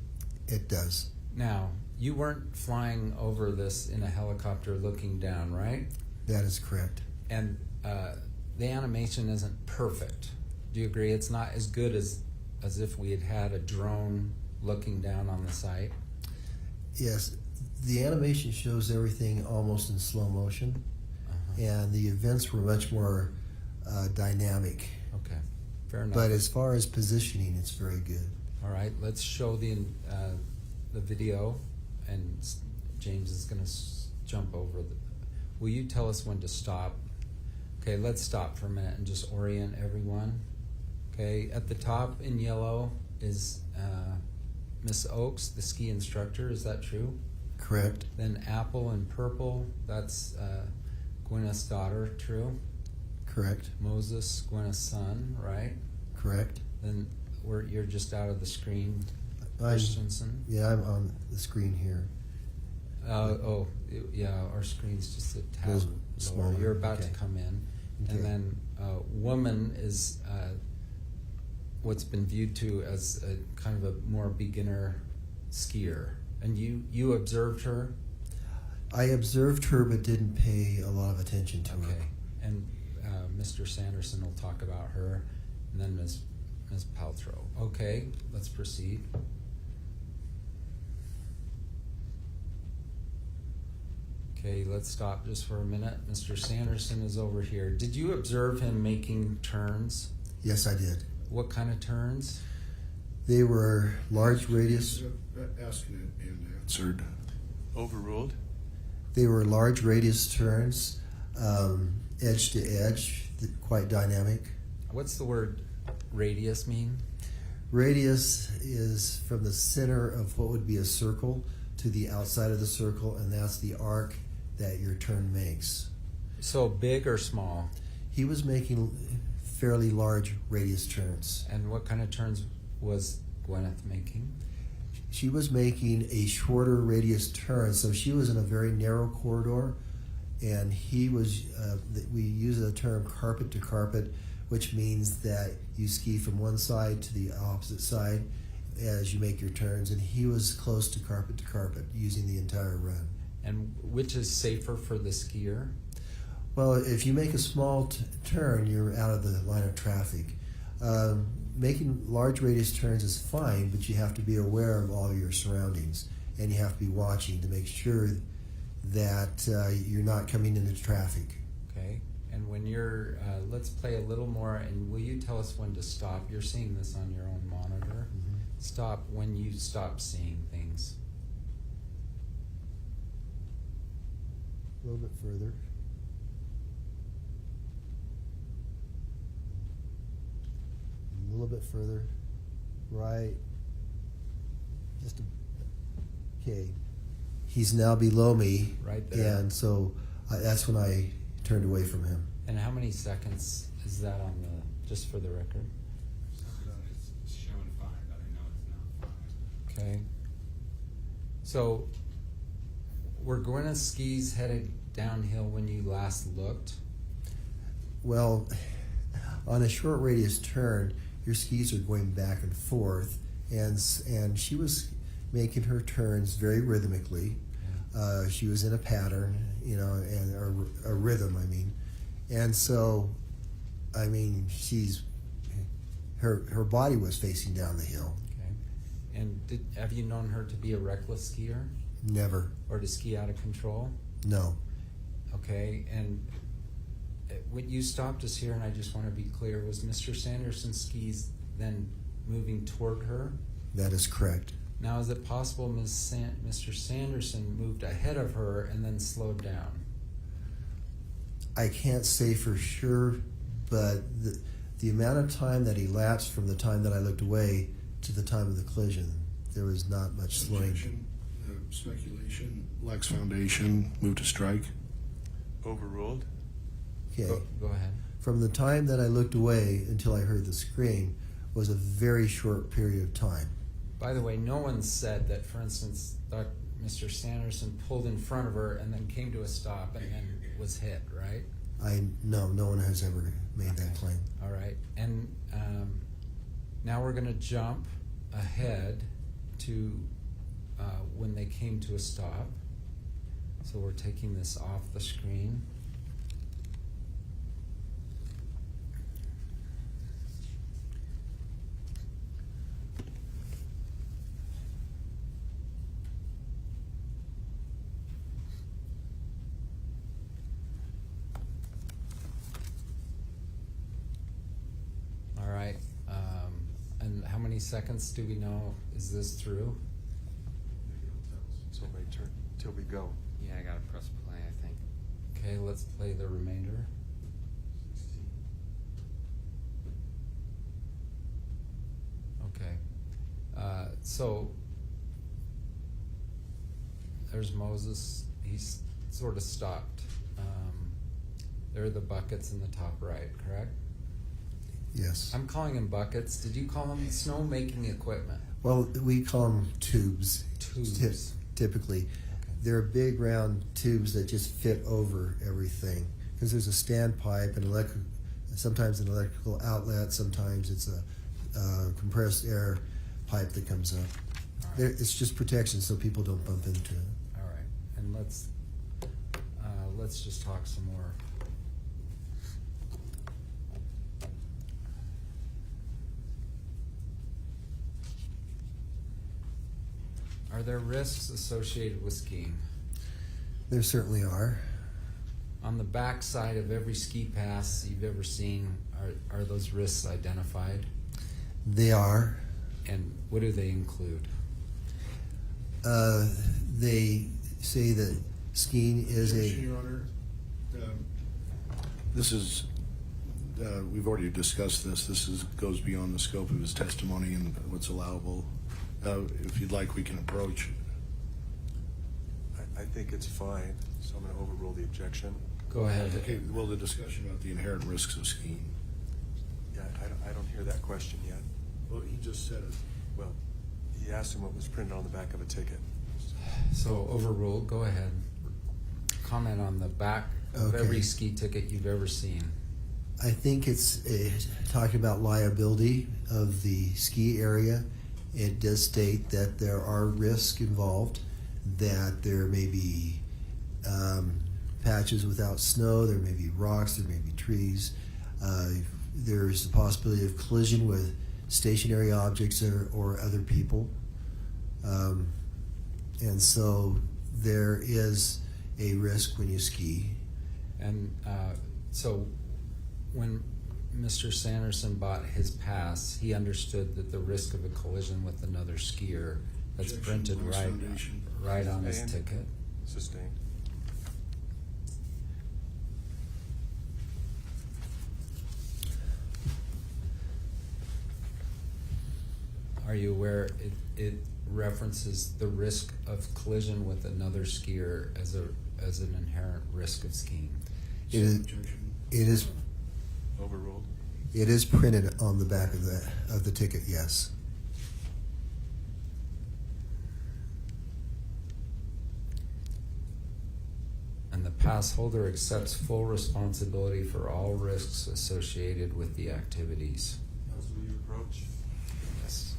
It does. Now, you weren't flying over this in a helicopter looking down, right? That is correct. And the animation isn't perfect. Do you agree? It's not as good as if we had had a drone looking down on the site. Yes, the animation shows everything almost in slow motion, and the events were much more dynamic. Okay, fair enough. But as far as positioning, it's very good. All right, let's show the video, and James is going to jump over. Will you tell us when to stop? Okay, let's stop for a minute and just orient everyone. Okay, at the top in yellow is Miss Oakes, the ski instructor. Is that true? Correct. Then apple in purple, that's Gwyneth's daughter. True? Correct. Moses, Gwyneth's son, right? Correct. Then you're just out of the screen. I'm on the screen here. Yeah, our screen's just a tab Goes lower. smaller, You're about okay. to come in. Okay. And then woman is what's been viewed to as a kind of a more beginner skier. And you observed her? I observed her but didn't pay a lot of attention to her. Okay. And Mr. Sanderson will talk about her, and then Ms. Paltrow. Okay, let's proceed. Okay, let's stop just for a minute. Mr. Sanderson is over here. Did you observe him making turns? Yes, I did. What kind of turns? They were large radius. Asked and answered. Overruled? They were large radius turns, edge to edge, quite dynamic. What's the word radius mean? Radius is from the center of what would be a circle to the outside of the circle, and that's the arc that your turn makes. So big or small? He was making fairly large radius turns. And what kind of turns was Gwyneth making? She was making a shorter radius turn, so she was in a very narrow corridor, and he was, we use the term carpet to carpet, which means that you ski from one side to the opposite side as you make your turns, and he was close to carpet using the entire run. And which is safer for the skier? Well, if you make a small turn, you're out of the line of traffic. Making large radius turns is fine, but you have to be aware of all your surroundings, and you have to be watching to make sure that you're not coming into traffic. Okay. And when you're, let's play a little more, and will you tell us when to stop? You're seeing this on your own monitor. Mm-hmm. Stop when you stop seeing things. A little bit further. A little bit further. Right. Okay. He's now below me. Right there. And so that's when I turned away from him. And how many seconds is that on the, just for the record? It's showing 5, but I know it's not 5. Okay. So, were Gwyneth's skis headed downhill when you last looked? Well, on a short radius turn, your skis are going back and forth, and she was making her turns very rhythmically. She was in a pattern, you know, and a rhythm, I mean. And so, I mean, her body was facing down the hill. Okay. And have you known her to be a reckless skier? Never. Or to ski out of control? No. Okay, and what you stopped us here, and I just want to be clear, was Mr. Sanderson's skis then moving toward her? That is correct. Now, is it possible Mr. Sanderson moved ahead of her and then slowed down? I can't say for sure, but the amount of time that elapsed from the time that I looked away to the time of the collision, there was not much slowing. Objection, speculation, lacks foundation, move to strike. Overruled. Okay. Go ahead. From the time that I looked away until I heard the scream was a very short period of time. By the way, no one said that, for instance, that Mr. Sanderson pulled in front of her and then came to a stop and then was hit, right? No one has ever made that claim. All right. And now we're going to jump ahead to when they came to a stop. So we're taking this off the screen. All right. And how many seconds do we know is this through? So wait till we go. Yeah, I gotta press play, I think. Okay, let's play the remainder. Okay. So there's Moses. He's sort of stopped. There are the buckets in the top right, correct? Yes. I'm calling them buckets. Did you call them snow-making equipment? Well, we call them tubes. Tubes. Typically. Okay. They're big round tubes that just fit over everything. Because there's a standpipe and sometimes an electrical outlet, sometimes it's a compressed air pipe that comes up. All right. It's just protection so people don't bump into it. All right. And let's just talk some more. Are there risks associated with skiing? There certainly are. On the back side of every ski pass you've ever seen, are those risks identified? They are. And what do they include? They say that skiing is Objection, Your Honor. This is, we've already discussed this. This goes beyond the scope of his testimony and what's allowable. If you'd like, we can approach. I think it's fine, so I'm going to overrule the objection. Go ahead. Okay, well, the discussion about the inherent risks of skiing. Yeah, I don't hear that question yet. Well, he just said it. Well, he asked him what was printed on the back of a ticket. So overruled. Go ahead. Comment on the back of Okay. every ski ticket you've ever seen. I think it's talking about liability of the ski area. It does state that there are risks involved, that there may be patches without snow, there may be rocks, there may be trees. There's the possibility of collision with stationary objects or other people. And so there is a risk when you ski. And so when Mr. Sanderson bought his pass, he understood that the risk of a collision with another skier that's Objection, printed last foundation. right on his Sustained. ticket. Sustained. Are you aware it references the risk of collision with another skier as an inherent risk of skiing? It is, Objection. It is Overruled. It is printed on the back of the ticket, yes. And the pass holder accepts full responsibility for all risks associated with the activities. As we approach. Yes.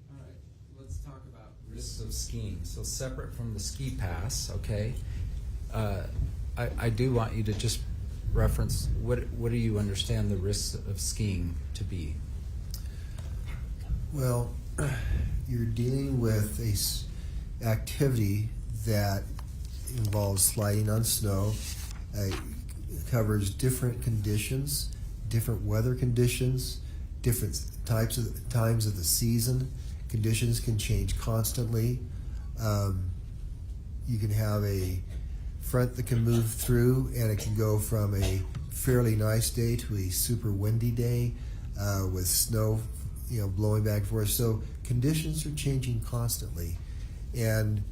All right, let's talk about risks of skiing. So separate from the ski pass, okay? I do want you to just reference what do you understand the risks of skiing to be? Well, you're dealing with a activity that involves sliding on snow. It covers different conditions, different weather conditions, different times of the season. Conditions can change constantly. You can have a front that can move through, and it can go from a fairly nice day to a super windy day with snow, blowing back and forth. So conditions are changing constantly, and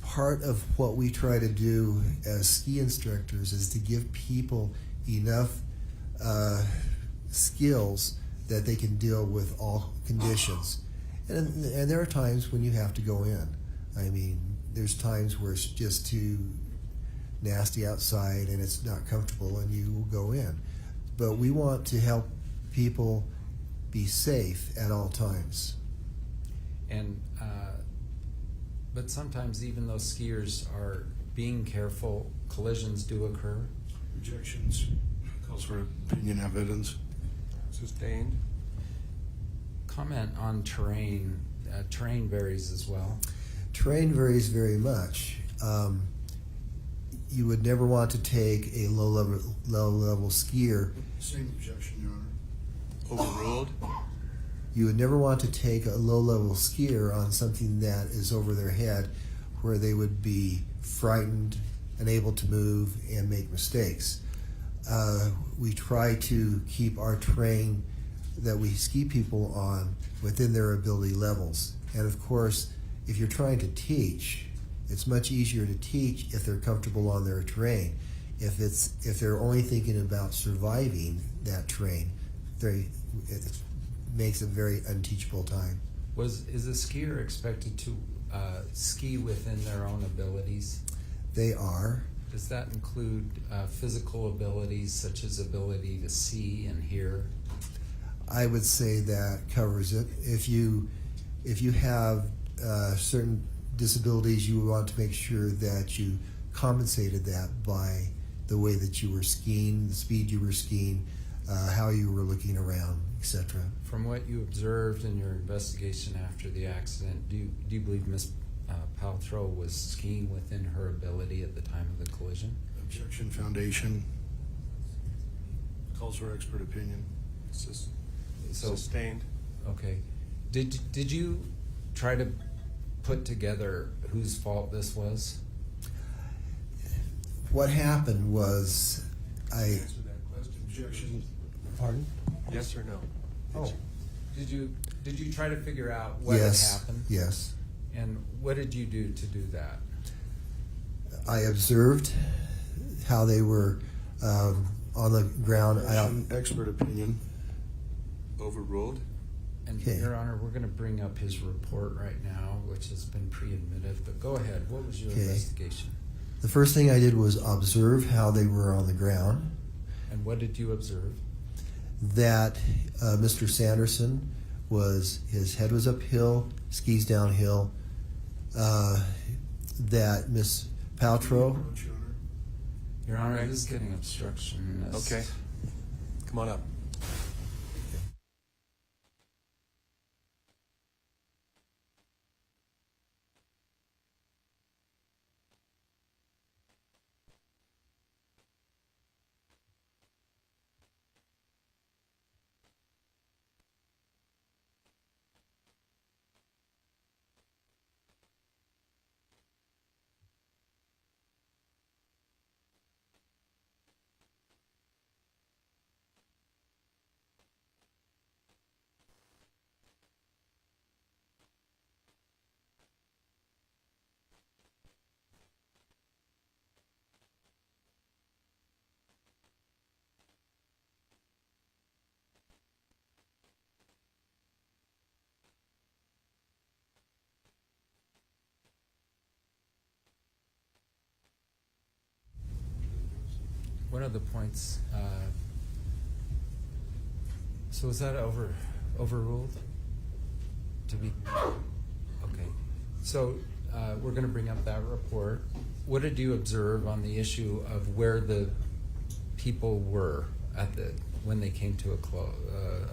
part of what we try to do as ski instructors is to give people enough skills that they can deal with all conditions. And there are times when you have to go in. I mean, there's times where it's just too nasty outside and it's not comfortable and you will go in. But we want to help people be safe at all times. And but sometimes even though skiers are being careful, collisions do occur. Objections. Calls for opinion evidence. Sustained. Comment on terrain. Terrain varies as well. Terrain varies very much. You would never want to take a low level skier. Same objection, Your Honor. Overruled. You would never want to take a low level skier on something that is over their head, where they would be frightened, unable to move, and make mistakes. We try to keep our terrain that we ski people on within their ability levels. And of course, if you're trying to teach, it's much easier to teach if they're comfortable on their terrain. If they're only thinking about surviving that terrain, it makes a very unteachable time. Is a skier expected to ski within their own abilities? They are. Does that include physical abilities such as ability to see and hear? I would say that covers it. If you have certain disabilities, you want to make sure that you compensated that by the way that you were skiing, the speed you were skiing, how you were looking around, etc. From what you observed in your investigation after the accident, do you believe Ms. Paltrow was skiing within her ability at the time of the collision? Objection, foundation. Calls for expert opinion. So- Sustained. Okay. Did you try to put together whose fault this was? What happened was Answer that question. Objection. Pardon? Yes or no? Oh, did you try to figure out what had Yes. happened? Yes. And what did you do to do that? I observed how they were on the ground. Objection, expert opinion. Overruled. And Okay. Your Honor, we're going to bring up his report right now, which has been pre-admitted. But go ahead. What was your Okay. investigation? The first thing I did was observe how they were on the ground. And what did you observe? That Mr. Sanderson his head was uphill, skis downhill. That Miss Paltrow. Your Honor, this is getting obstructionist. Okay. Come on up. One of the points. So is that overruled? To be okay. So we're going to bring up that report. What did you observe on the issue of where the people were when they came to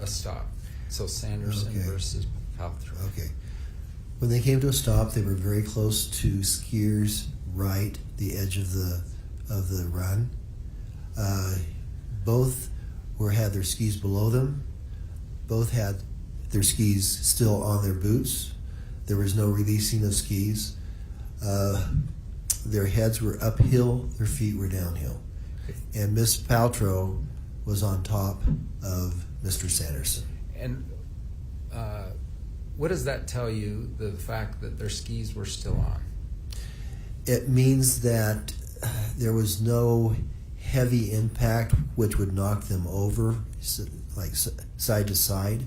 a stop? So Sanderson Okay. versus Paltrow. Okay. When they came to a stop, they were very close to skiers' right, the edge of the run. Both had their skis below them. Both had their skis still on their boots. There was no releasing of skis. Their heads were uphill, their feet were downhill. And Miss Paltrow was on top of Mr. Sanderson. And what does that tell you, the fact that their skis were still on? It means that there was no heavy impact which would knock them over, like side to side.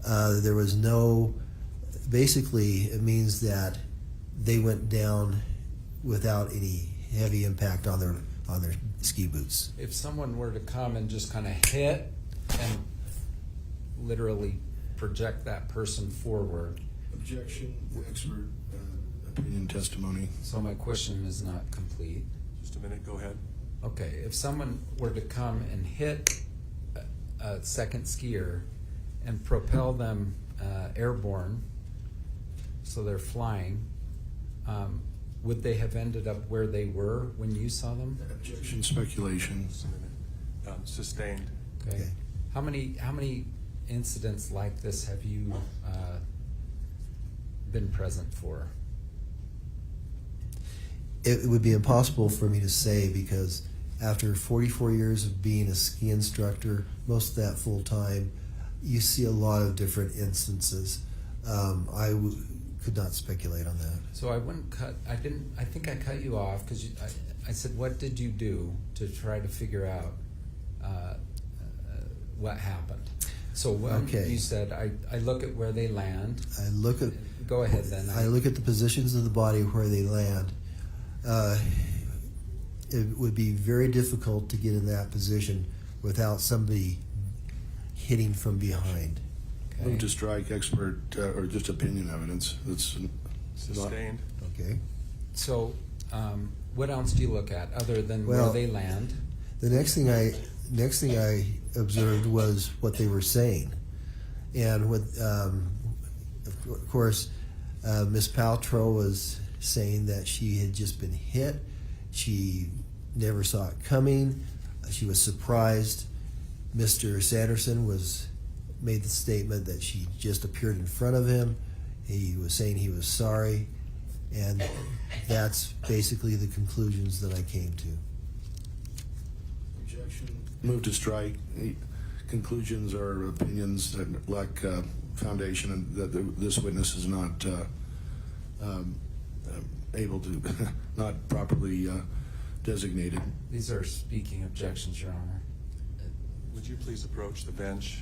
There was no, basically it means that they went down without any heavy impact on their ski boots. If someone were to come and just kind of hit and literally project that person forward. Objection, expert opinion testimony. So my question is not complete. Just a minute. Go ahead. Okay, if someone were to come and hit a second skier and propel them airborne, so they're flying, would they have ended up where they were when you saw them? Objection, speculation. Just a minute. Sustained. Okay. How many incidents like this have you been present for? It would be impossible for me to say because after 44 years of being a ski instructor, most of that full time, you see a lot of different instances. Could not speculate on that. So I think I cut you off because I said, what did you do to try to figure out what happened? So when Okay. you said, I look at where they land. Go ahead then. I look at the positions of the body where they land. It would be very difficult to get in that position without somebody hitting from behind. Move to strike expert or just opinion evidence. That's Sustained. Okay. So what else do you look at other than where Well, they land? The next thing I observed was what they were saying, and what, of course, Miss Paltrow was saying that she had just been hit. She never saw it coming. She was surprised. Mr. Sanderson made the statement that she just appeared in front of him. He was saying he was sorry, and that's basically the conclusions that I came to. Objection. Move to strike. Conclusions are opinions that lack foundation, and that this witness is not able to, not properly designated. These are speaking objections, Your Honor. Would you please approach the bench?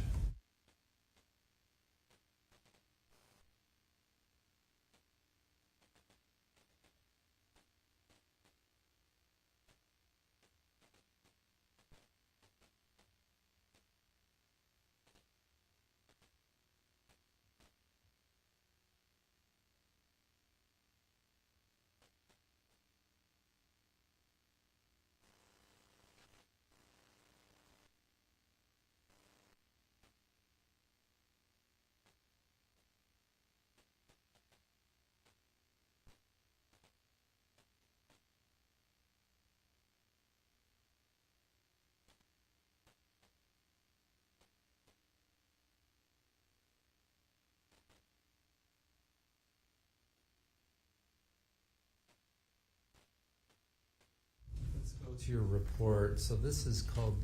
Let's go to your report. So this is called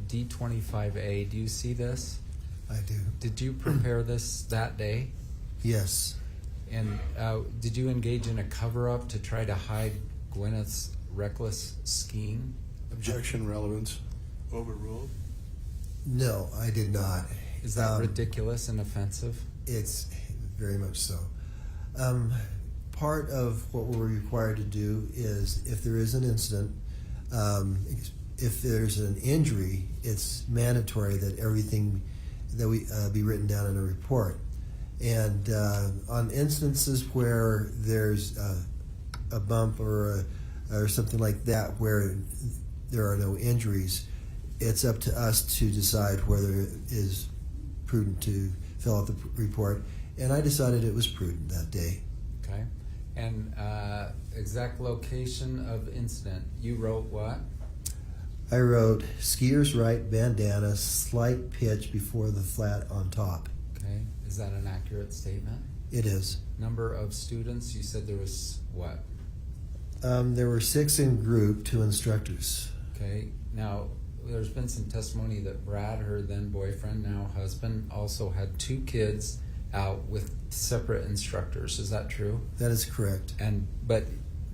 D25A. Do you see this? I do. Did you prepare this that day? Yes. And did you engage in a cover-up to try to hide Gwyneth's reckless scheme? Objection, relevance. Overruled. No, I did not. Is that ridiculous and offensive? It's very much so. Part of what we're required to do is, if there is an incident, if there's an injury, it's mandatory that everything that we be written down in a report. And on instances where there's a bump or something like that, where there are no injuries, it's up to us to decide whether it is prudent to fill out the report. And I decided it was prudent that day. Okay. And exact location of incident, you wrote what? I wrote skier's right, bandana, slight pitch before the flat on top. Okay. Is that an accurate statement? It is. Number of students, you said there was what? There were 6 in group, 2 instructors. Okay. Now, there's been some testimony that Brad, her then boyfriend, now husband, also had 2 kids out with separate instructors. Is that true? That is correct. But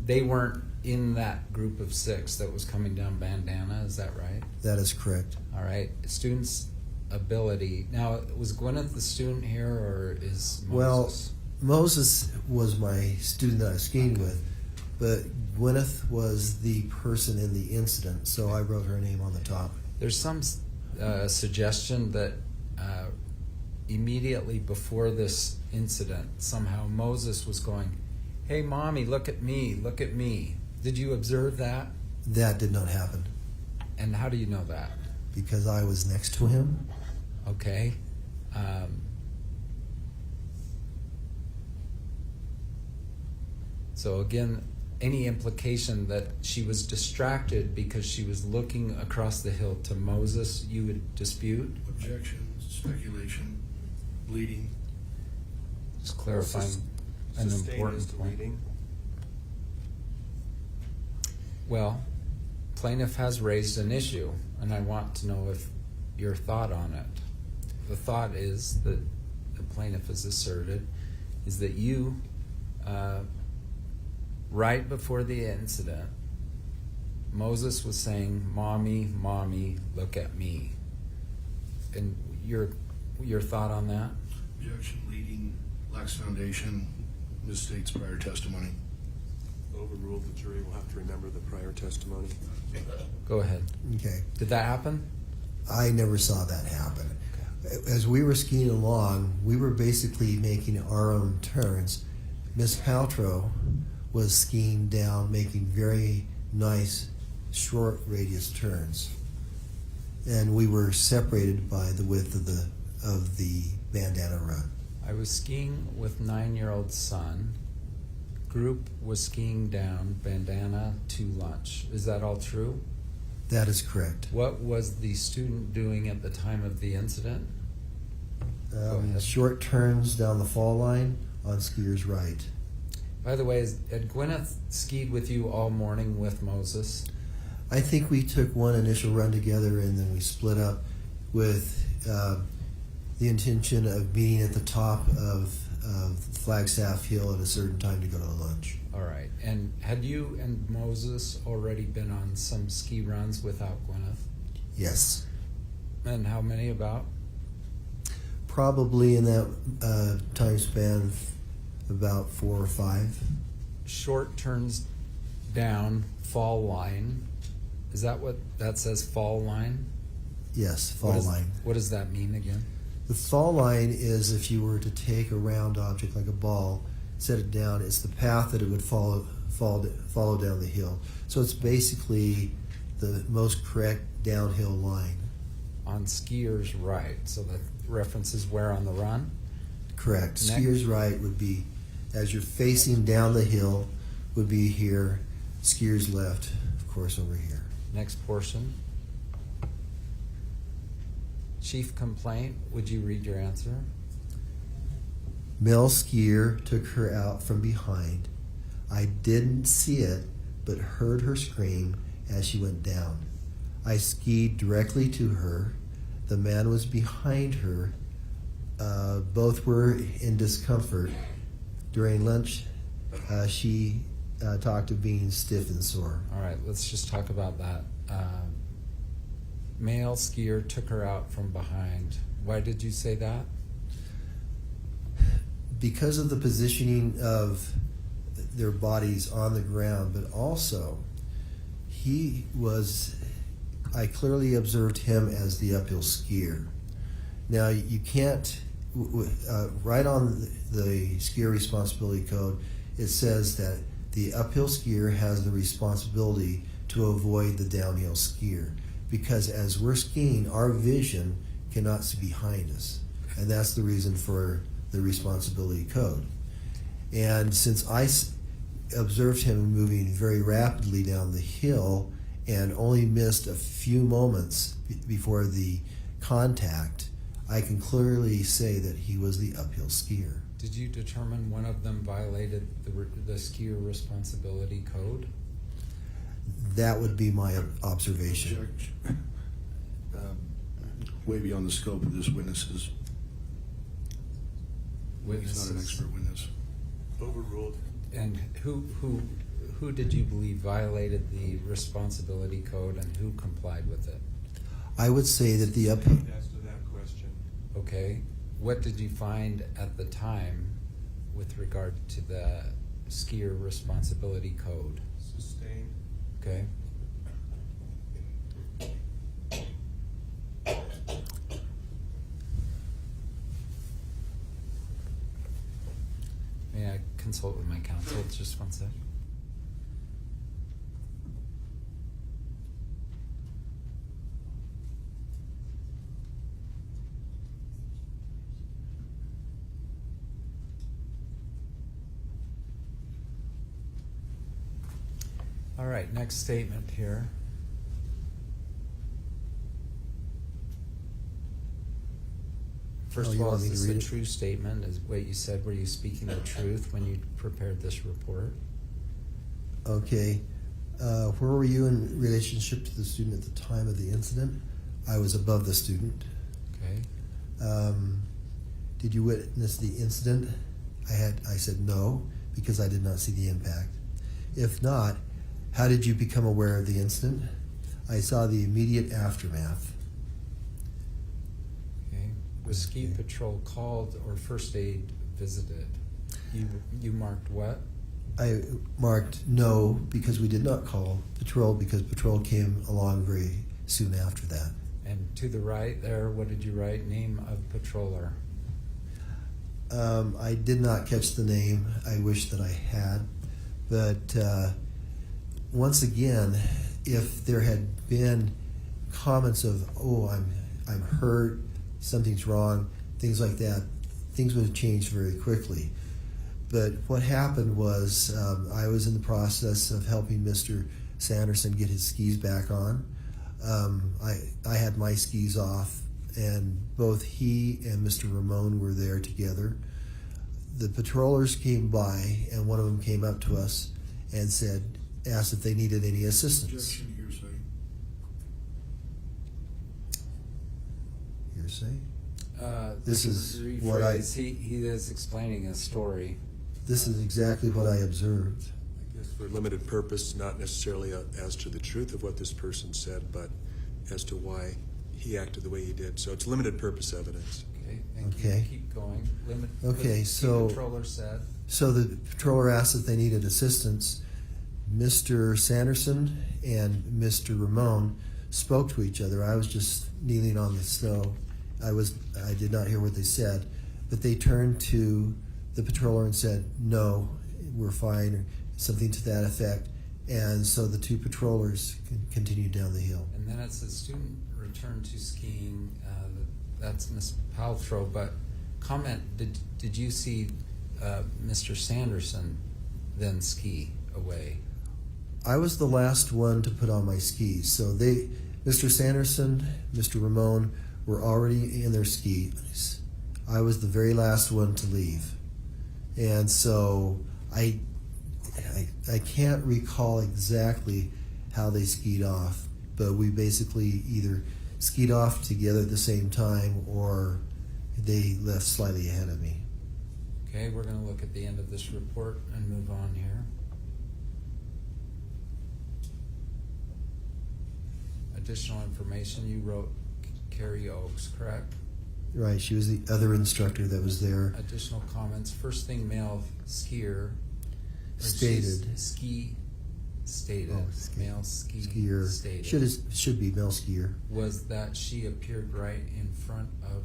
they weren't in that group of 6 that was coming down bandana. Is that right? That is correct. All right. Students' ability. Now, was Gwyneth the student here, or is Moses? Well, Moses was my student that I was skiing with, but Gwyneth was the person in the incident, so I wrote her name on the top. There's some suggestion that immediately before this incident, somehow Moses was going, "Hey, mommy, look at me, look at me." Did you observe that? That did not happen. And how do you know that? Because I was next to him. Okay. So again, any implication that she was distracted because she was looking across the hill to Moses, you would dispute? Objection, speculation, bleeding. Just clarifying an important point. Bleeding. Well, plaintiff has raised an issue, and I want to know if your thought on it. The thought is that the plaintiff has asserted is that you, right before the incident, Moses was saying, "Mommy, mommy, look at me." And your thought on that? Objection, leading, lacks foundation, misstates prior testimony. Overruled. The jury will have to remember the prior testimony. Go ahead. Okay. Did that happen? I never saw that happen. As we were skiing along, we were basically making our own turns. Miss Paltrow was skiing down, making very nice, short radius turns. And we were separated by the width of the bandana run. I was skiing with 9-year-old son, group was skiing down Bandana to lunch. Is that all true? That is correct. What was the student doing at the time of the incident? Short turns down the fall line on skier's right. By the way, had Gwyneth skied with you all morning with Moses? I think we took one initial run together and then we split up with the intention of being at the top of Flagstaff Hill at a certain time to go to lunch. All right. And had you and Moses already been on some ski runs without Gwyneth? Yes. And how many about? Probably in that time span, about 4 or 5. Short turns down fall line. Is that what that says, fall line? Yes, fall line. What does that mean again? The fall line is if you were to take a round object like a ball, set it down, it's the path that it would follow down the hill. So it's basically the most correct downhill line. On skier's right. So that references where on the run? Correct. Next. Skier's right would be, as you're facing down the hill, would be here. Skier's left, of course, over here. Next portion. Chief complaint, would you read your answer? Male skier took her out from behind. I didn't see it, but heard her scream as she went down. I skied directly to her. The man was behind her. Both were in discomfort. During lunch, she talked of being stiff and sore. All right, let's just talk about that. Male skier took her out from behind. Why did you say that? Because of the positioning of their bodies on the ground, but also I clearly observed him as the uphill skier. Now you can't, right on the skier responsibility code, it says that the uphill skier has the responsibility to avoid the downhill skier. Because as we're skiing, our vision cannot see behind us. And that's the reason for the responsibility code. And since I observed him moving very rapidly down the hill and only missed a few moments before the contact, I can clearly say that he was the uphill skier. Did you determine one of them violated the skier responsibility code? That would be my observation. Judge, way beyond the scope of this witness's. He's not an expert witness. Overruled. And who did you believe violated the responsibility code and who complied with it? I would say that the uphill. As to that question. Okay. What did you find at the time with regard to the skier responsibility code? Sustained. Okay. May I consult with my counsel? Just one sec. All right, next statement here. First of you all, want is me to this read a it? true statement? Is what you said, were you speaking the truth when you prepared this report? Okay. Where were you in relationship to the student at the time of the incident? I was above the student. Okay. Did you witness the incident? I said no, because I did not see the impact. If not, how did you become aware of the incident? I saw the immediate aftermath. Okay. Was ski patrol called or first aid visited? You marked what? I marked no, because we did not call patrol, because patrol came along very soon after that. And to the right there, what did you write? Name of patroller. I did not catch the name. I wish that I had. But once again, if there had been comments of, oh, I'm hurt, something's wrong, things like that, things would have changed very quickly. But what happened was I was in the process of helping Mr. Sanderson get his skis back on. I had my skis off, and both he and Mr. Ramon were there together. The patrollers came by, and one of them came up to us and asked if they needed any assistance. Objection, hearsay. Hearsay? This is what he is explaining a story. This is exactly what I observed. I guess for limited purpose, not necessarily as to the truth of what this person said, but as to why he acted the way he did. So it's limited purpose evidence. Okay, thank Okay. you. Keep going. Okay, so- The controller said. So the patroller asked if they needed assistance. Mr. Sanderson and Mr. Ramon spoke to each other. I was just kneeling on the snow. I did not hear what they said, but they turned to the patroller and said, "No, we're fine," or something to that effect. And so the two patrollers continued down the hill. And then it says student returned to skiing. That's Miss Paltrow. But comment, did you see Mr. Sanderson then ski away? I was the last one to put on my skis. So Mr. Sanderson, Mr. Ramon were already in their skis. I was the very last one to leave. And so I can't recall exactly how they skied off, but we basically either skied off together at the same time or they left slightly ahead of me. Okay, we're going to look at the end of this report and move on here. Additional information, you wrote Carrie Oakes, correct? Right, she was the other instructor that was there. Additional comments. First thing, male skier. Stated. Stated. Oh, male skier. Stated. Should be male skier. Was that she appeared right in front of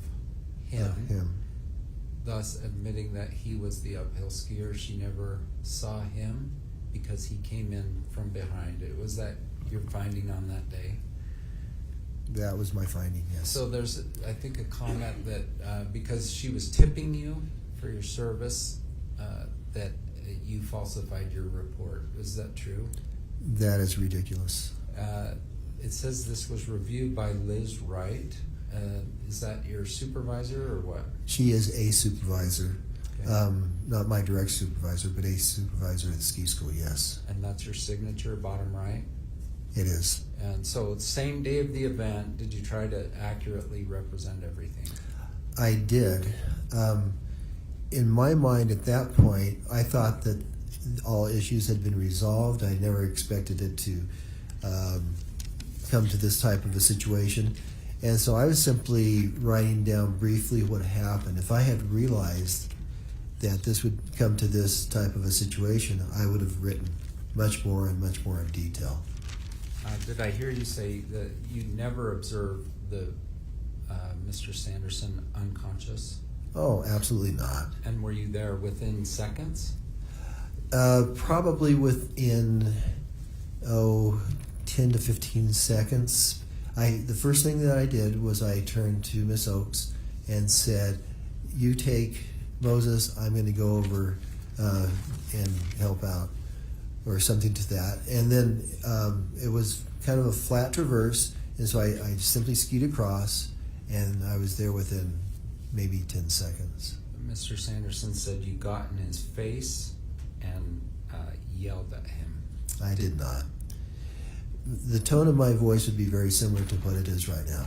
him, thus admitting that he was the uphill skier. She never saw him because he came in from behind. Was that your finding on that day? That was my finding, yes. So there's, I think, a comment that because she was tipping you for your service, that you falsified your report. Is that true? That is ridiculous. It says this was reviewed by Liz Wright. Is that your supervisor or what? She is a supervisor. Okay. Not my direct supervisor, but a supervisor at the ski school, yes. And that's your signature, bottom right? It is. And so, same day of the event, did you try to accurately represent everything? I did. In my mind at that point, I thought that all issues had been resolved. I never expected it to come to this type of a situation. And so I was simply writing down briefly what happened. If I had realized that this would come to this type of a situation, I would have written much more in detail. Did I hear you say that you never observed the Mr. Sanderson unconscious? Oh, absolutely not. And were you there within seconds? Probably within 10 to 15 seconds. The first thing that I did was I turned to Miss Oakes and said, "You take Moses, I'm going to go over and help out," or something to that. And then it was kind of a flat traverse, and so I simply skied across, and I was there within maybe 10 seconds. Mr. Sanderson said you got in his face and yelled at him. I did not. The tone of my voice would be very similar to what it is right now.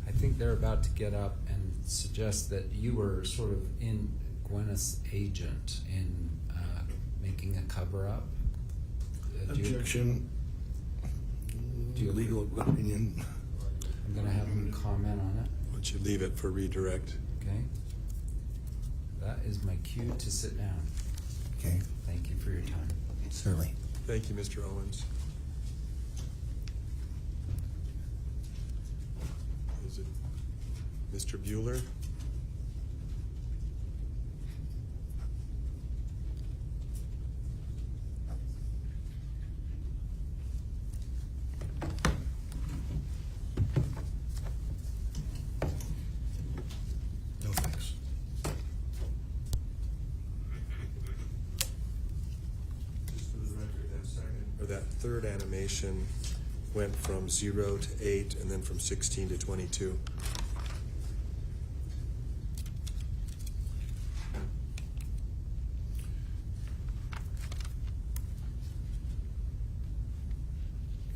I think they're about to get up and suggest that you were sort of in Gwyneth's agent in making a cover-up. Objection. Do you Legal opinion. I'm going to have him comment on it. Why don't you leave it for redirect? Okay. That is my cue to sit down. Okay, Thank you for your time. certainly. Thank you, Mr. Owens. Is it Mr. Bueller? or that third animation went from 0 to 8 and then from 16 to 22.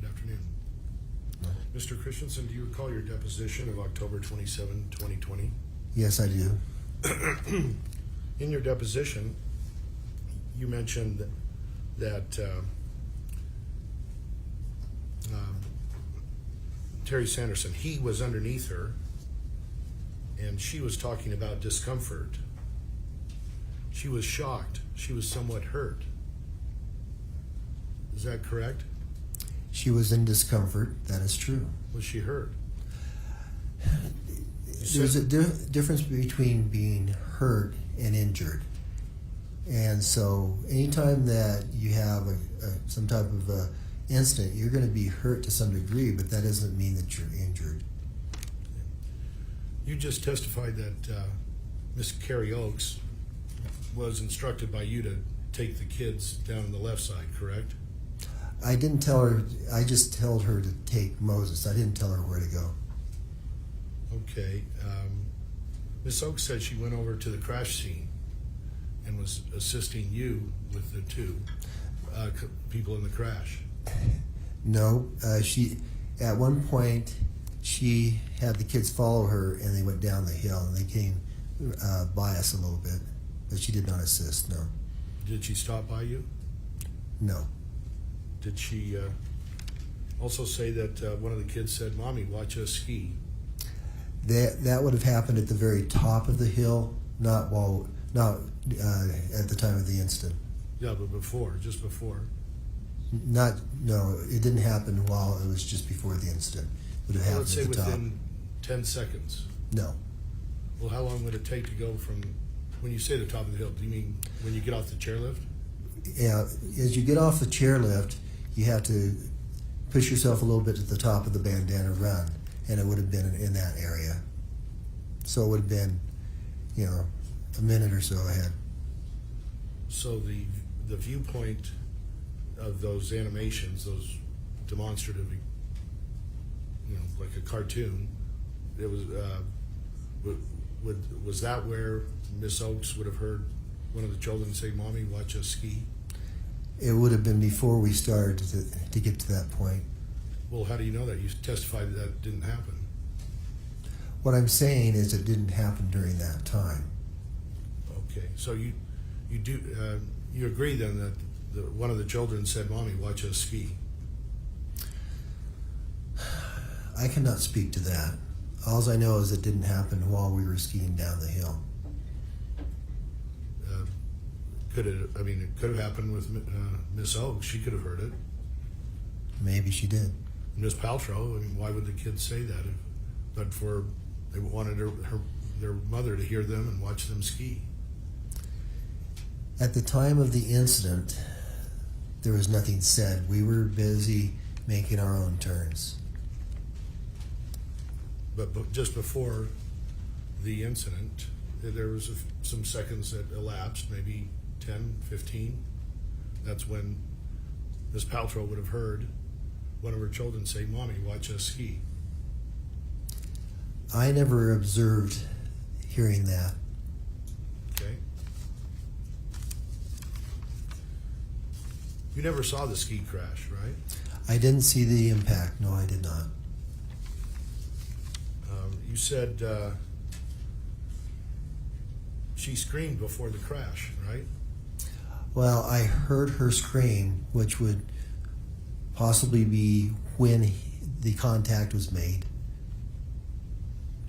Good afternoon. Mr. Christensen, do you recall your deposition of October 27, 2020? Yes, I do. In your deposition, you mentioned that Terry Sanderson, he was underneath her, and she was talking about discomfort. She was shocked. She was somewhat hurt. Is that correct? She was in discomfort. That is true. Was she hurt? There's a difference between being hurt and injured. And so anytime that you have some type of incident, you're going to be hurt to some degree, but that doesn't mean that you're injured. You just testified that Miss Carrie Oakes was instructed by you to take the kids down on the left side, correct? I didn't tell her, I just told her to take Moses. I didn't tell her where to go. Okay. Miss Oakes said she went over to the crash scene and was assisting you with the two people in the crash. No, she, at one point, she had the kids follow her and they went down the hill and they came by us a little bit, but she did not assist, no. Did she stop by you? No. Did she also say that one of the kids said, "Mommy, watch us ski"? That would have happened at the very top of the hill, not at the time of the incident. Yeah, but before, just before. No, it didn't happen while it was just before the incident. It would have happened Let's say at the top. within 10 seconds. No. Well, how long would it take to go from, when you say the top of the hill, do you mean when you get off the chairlift? Yeah, as you get off the chairlift, you have to push yourself a little bit to the top of the bandana run, and it would have been in that area. So it would have been, a minute or so ahead. So the viewpoint of those animations, those demonstrative, like a cartoon, it was was that where Miss Oakes would have heard one of the children say, "Mommy, watch us ski"? It would have been before we started to get to that point. Well, how do you know that? You testified that didn't happen. What I'm saying is it didn't happen during that time. Okay, so you do you agree then that one of the children said, "Mommy, watch us ski"? I cannot speak to that. All I know is it didn't happen while we were skiing down the hill. It could have happened with Miss Oakes. She could have heard it. Maybe she did. Miss Paltrow, why would the kids say that? But they wanted their mother to hear them and watch them ski. At the time of the incident, there was nothing said. We were busy making our own turns. But just before the incident, there was some seconds that elapsed, maybe 10, 15. That's when Miss Paltrow would have heard one of her children say, "Mommy, watch us ski." I never observed hearing that. Okay. You never saw the ski crash, right? I didn't see the impact. No, I did not. You said she screamed before the crash, right? Well, I heard her scream, which would possibly be when the contact was made.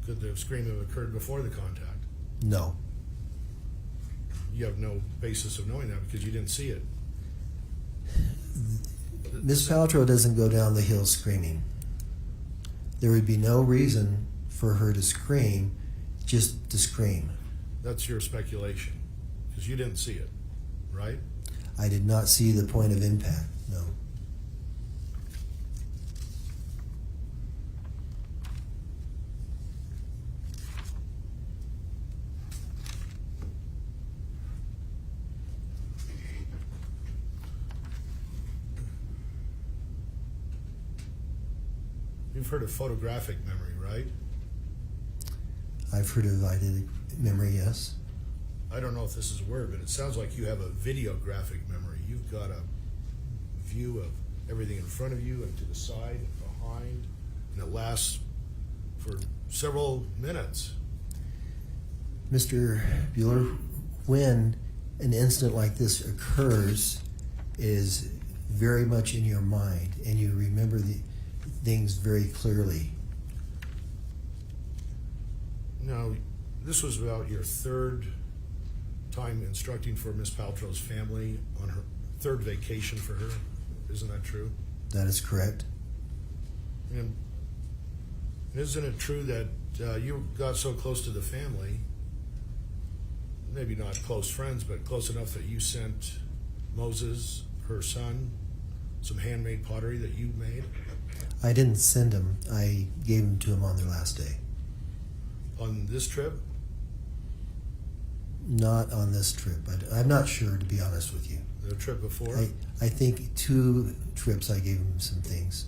Could the scream have occurred before the contact? No. You have no basis of knowing that because you didn't see it. Miss Paltrow doesn't go down the hill screaming. There would be no reason for her to scream, just to scream. That's your speculation because you didn't see it, right? I did not see the point of impact, no. You've heard of photographic memory, right? I've heard of eidetic memory, yes. I don't know if this is a word, but it sounds like you have a videographic memory. You've got a view of everything in front of you and to the side and behind, and it lasts for several minutes. Mr. Bueller, when an incident like this occurs, it is very much in your mind, and you remember the things very clearly. Now, this was about your third time instructing for Miss Paltrow's family on her third vacation for her. Isn't that true? That is correct. And isn't it true that you got so close to the family, maybe not close friends, but close enough that you sent Moses, her son, some handmade pottery that you made? I didn't send him. I gave him to him on their last day. On this trip? Not on this trip. I'm not sure, to be honest with you. The trip before? I think 2 trips I gave him some things.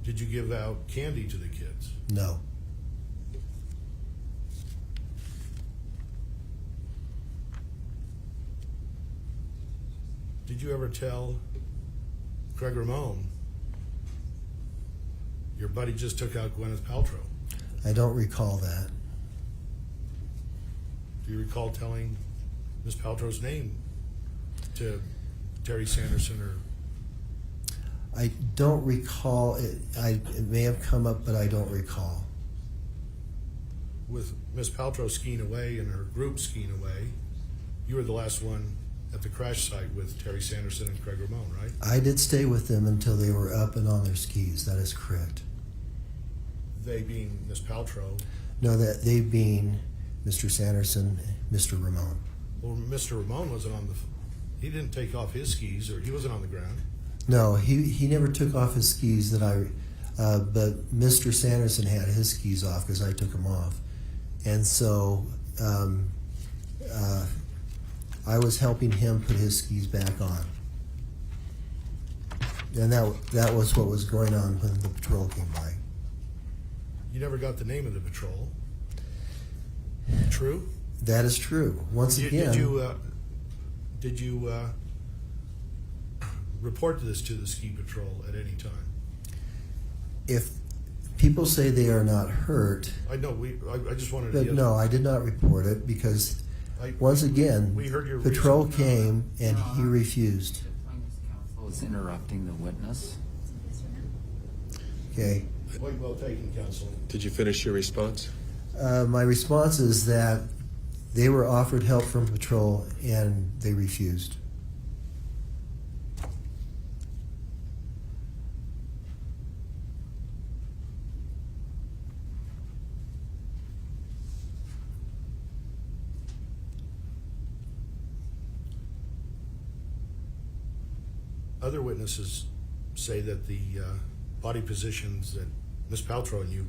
Did you give out candy to the kids? No. Did you ever tell Craig Ramon, your buddy just took out Gwyneth Paltrow? I don't recall that. Do you recall telling Miss Paltrow's name to Terry Sanderson or? I don't recall it. It may have come up, but I don't recall. With Miss Paltrow skiing away and her group skiing away, you were the last one at the crash site with Terry Sanderson and Craig Ramon, right? I did stay with them until they were up and on their skis. That is correct. They being Miss Paltrow. No, that they being Mr. Sanderson, Mr. Ramon. Well, Mr. Ramon wasn't on the. He didn't take off his skis, or he wasn't on the ground. No, he never took off his skis but Mr. Sanderson had his skis off because I took them off. And so I was helping him put his skis back on. And that was what was going on when the patrol came by. You never got the name of the patrol. True? That is true. Once again... Did you report this to the ski patrol at any time? If people say they are not hurt... I know, I just wanted to... But no, I did not report it because, once again, we heard your patrol came and he refused. Counsel is interrupting the witness. Okay. Point well taken, counsel. Did you finish your response? My response is that they were offered help from patrol and they refused. Other witnesses say that the body positions that Miss Paltrow and you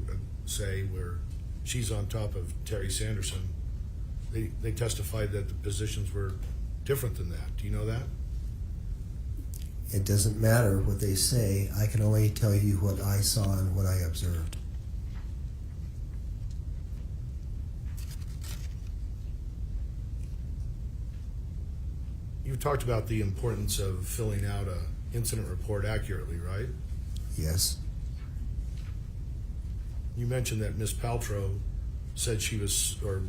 say where she's on top of Terry Sanderson, they testified that the positions were different than that. Do you know that? It doesn't matter what they say. I can only tell you what I saw and what I observed. You've talked about the importance of filling out an incident report accurately, right? Yes. You mentioned that Miss Paltrow said she was, or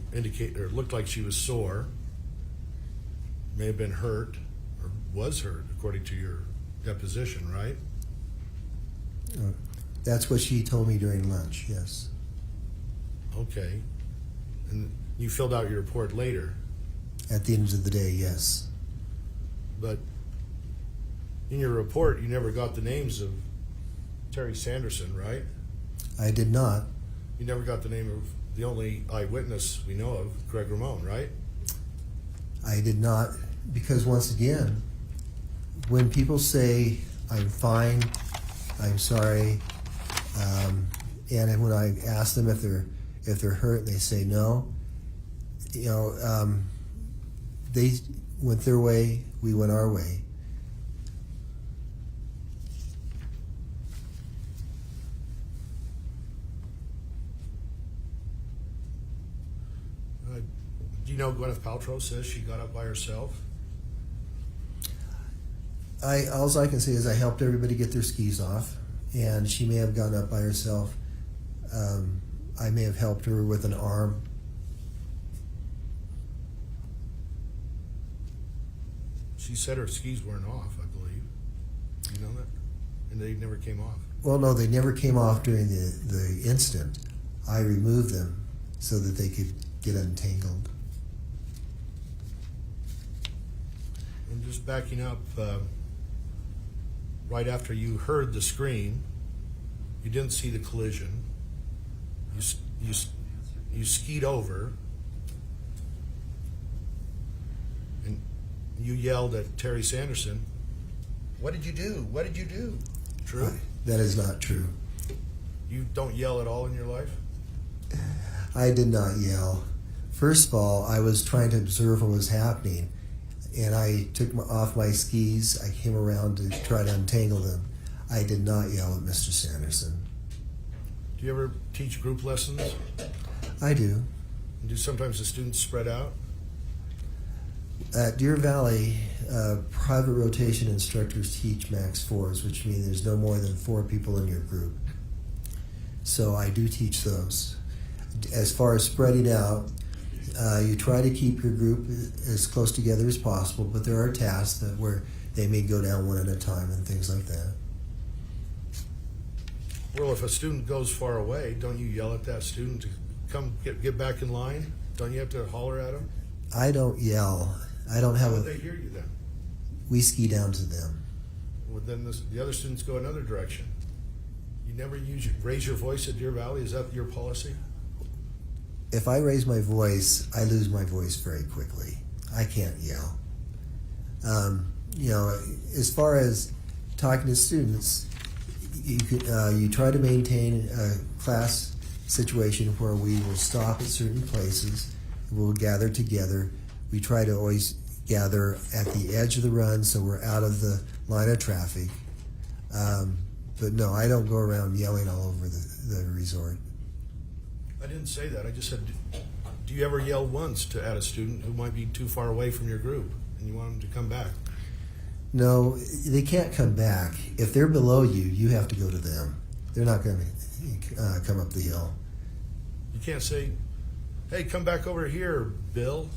looked like she was sore, may have been hurt, or was hurt, according to your deposition, right? That's what she told me during lunch, yes. Okay. And you filled out your report later? At the end of the day, yes. But in your report, you never got the names of Terry Sanderson, right? I did not. You never got the name of the only eyewitness we know of, Craig Ramon, right? I did not, because once again, when people say, I'm fine, I'm sorry, and when I ask them if they're hurt, they say no, they went their way, we went our way. know Gwyneth Paltrow says she got up by herself? All I can say is I helped everybody get their skis off, and she may have gone up by herself. I may have helped her with an arm. She said her skis weren't off, I believe. You know that? And they never came off. Well, no, they never came off during the incident. I removed them so that they could get untangled. And just backing up, right after you heard the scream, you didn't see the collision. You skied over, and you yelled at Terry Sanderson, "What did you do? What did you do?" True? That is not true. You don't yell at all in your life? I did not yell. First of all, I was trying to observe what was happening, and I took off my skis. I came around to try to untangle them. I did not yell at Mr. Sanderson. Do you ever teach group lessons? I do. Do sometimes the students spread out? At Deer Valley, private rotation instructors teach max 4s, which means there's no more than 4 people in your group. So I do teach those. As far as spreading out, you try to keep your group as close together as possible, but there are tasks where they may go down one at a time and things like that. Well, if a student goes far away, don't you yell at that student to come get back in line? Don't you have to holler at them? I don't yell. I don't How have would they hear you then? We ski down to them. Well, then the other students go another direction. You never raise your voice at Deer Valley? Is that your policy? If I raise my voice, I lose my voice very quickly. I can't yell. As far as talking to students, you try to maintain a class situation where we will stop at certain places. We'll gather together. We try to always gather at the edge of the run so we're out of the line of traffic. But no, I don't go around yelling all over the resort. I didn't say that. I just said, do you ever yell once at a student who might be too far away from your group and you want them to come back? No, they can't come back. If they're below you, you have to go to them. They're not going to come up the hill. You can't say, hey, come back over here, Bill.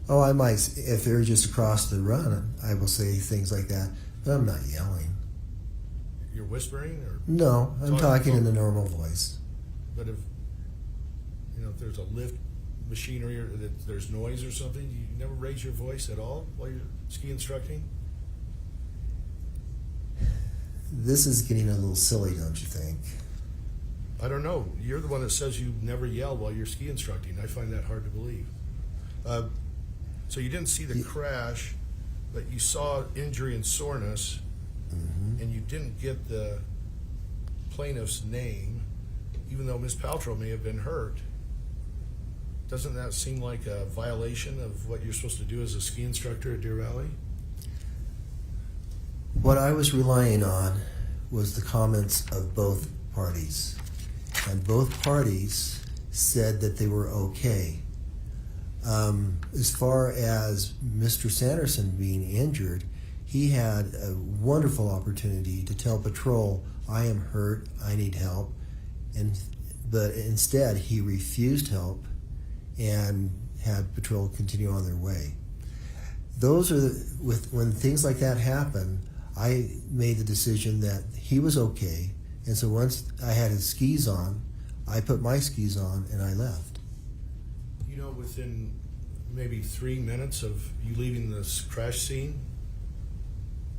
Oh, I might. If they're just across the run, I will say things like that, but I'm not yelling. You're whispering? Or No, I'm talking in a normal voice. But if there's a lift machinery or there's noise or something, you never raise your voice at all while you're ski instructing? This is getting a little silly, don't you think? I don't know. You're the one that says you never yell while you're ski instructing. I find that hard to believe. So you didn't see the crash, but you saw injury and soreness, and you didn't get the plaintiff's name, even though Ms. Paltrow may have been hurt. Doesn't that seem like a violation of what you're supposed to do as a ski instructor at Deer Valley? What I was relying on was the comments of both parties. And both parties said that they were okay. As far as Mr. Sanderson being injured, he had a wonderful opportunity to tell patrol, I am hurt, I need help. But instead, he refused help and had patrol continue on their way. Those are when things like that happen, I made the decision that he was okay, and so once I had his skis on, I put my skis on and I left. Within maybe 3 minutes of you leaving this crash scene,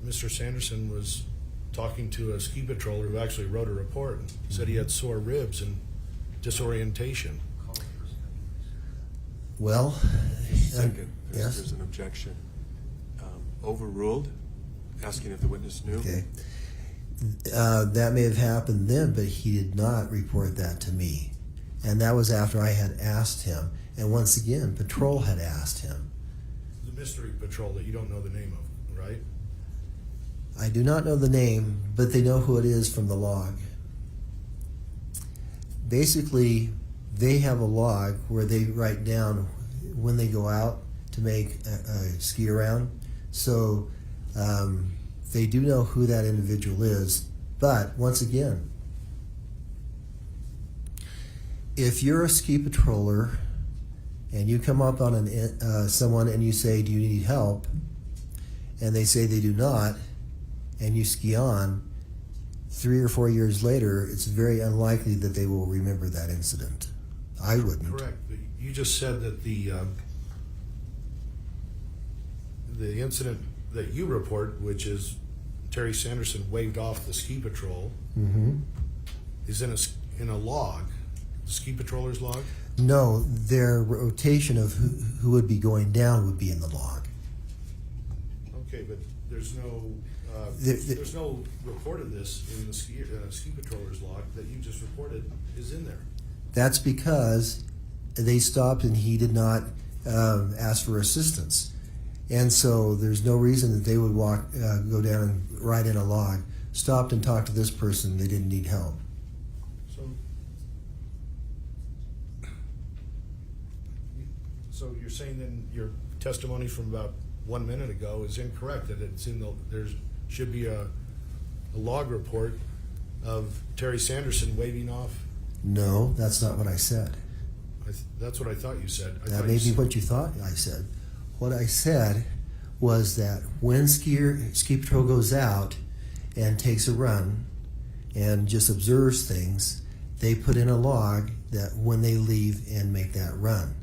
Mr. Sanderson was talking to a ski patroller who actually wrote a report and said he had sore ribs and disorientation. Well, Second, yes? there's an objection. Overruled, asking if the witness knew. Okay. That may have happened then, but he did not report that to me. And that was after I had asked him. And once again, patrol had asked him. The mystery patrol that you don't know the name of, right? I do not know the name, but they know who it is from the log. Basically, they have a log where they write down when they go out to make a ski around. So they do know who that individual is. But once again, if you're a ski patroller and you come up on someone and you say, do you need help? And they say they do not, and you ski on, 3 or 4 years later, it's very unlikely that they will remember that incident. I wouldn't. Correct. You just said that the incident that you report, which is Terry Sanderson waved off the ski patrol, is in a log, the ski patroller's log? No, their rotation of who would be going down would be in the log. Okay, but there's no report of this in the ski patroller's log that you just reported is in there. That's because they stopped and he did not ask for assistance. And so there's no reason that they would go down and write in a log, stopped and talked to this person, they didn't need help. So you're saying then your testimony from about 1 minute ago is incorrect, that it's there should be a log report of Terry Sanderson waving off? No, that's not what I said. That's what I thought you said. That may be what you thought I said. What I said was that when ski patrol goes out and takes a run and just observes things, they put in a log that when they leave and make that run.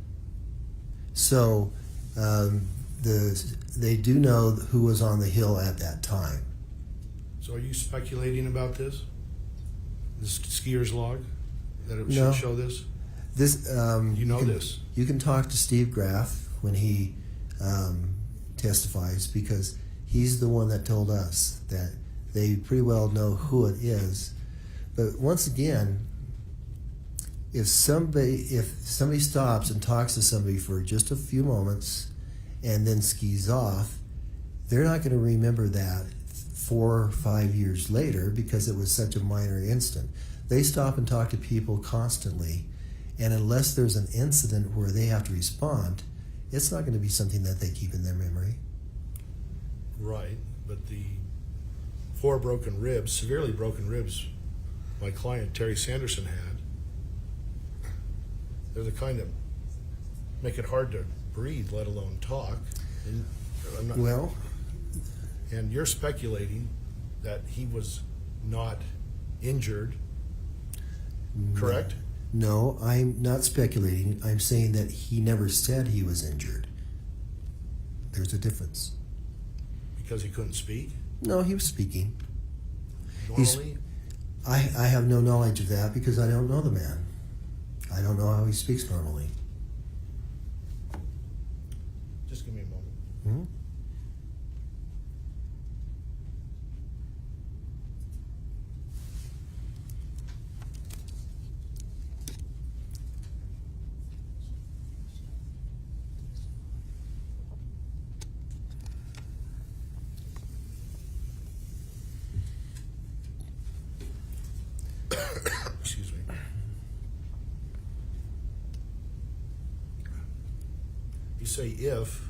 So they do know who was on the hill at that time. So are you speculating about this? This skier's log? That it No. should show this? This this? You can talk to Steve Graf when he testifies, because he's the one that told us that they pretty well know who it is. But once again, if somebody stops and talks to somebody for just a few moments and then skis off, they're not going to remember that 4 or 5 years later because it was such a minor incident. They stop and talk to people constantly, and unless there's an incident where they have to respond, it's not going to be something that they keep in their memory. Right, but the 4 broken ribs, severely broken ribs, my client Terry Sanderson had, they're the kind that make it hard to breathe, let alone talk. And you're speculating that he was not injured, correct? No, I'm not speculating. I'm saying that he never said he was injured. There's a difference. Because he couldn't speak? No, he was speaking. Normally? I have no knowledge of that because I don't know the man. I don't know how he speaks normally. Just give me a moment. Hmm? Excuse me. You say if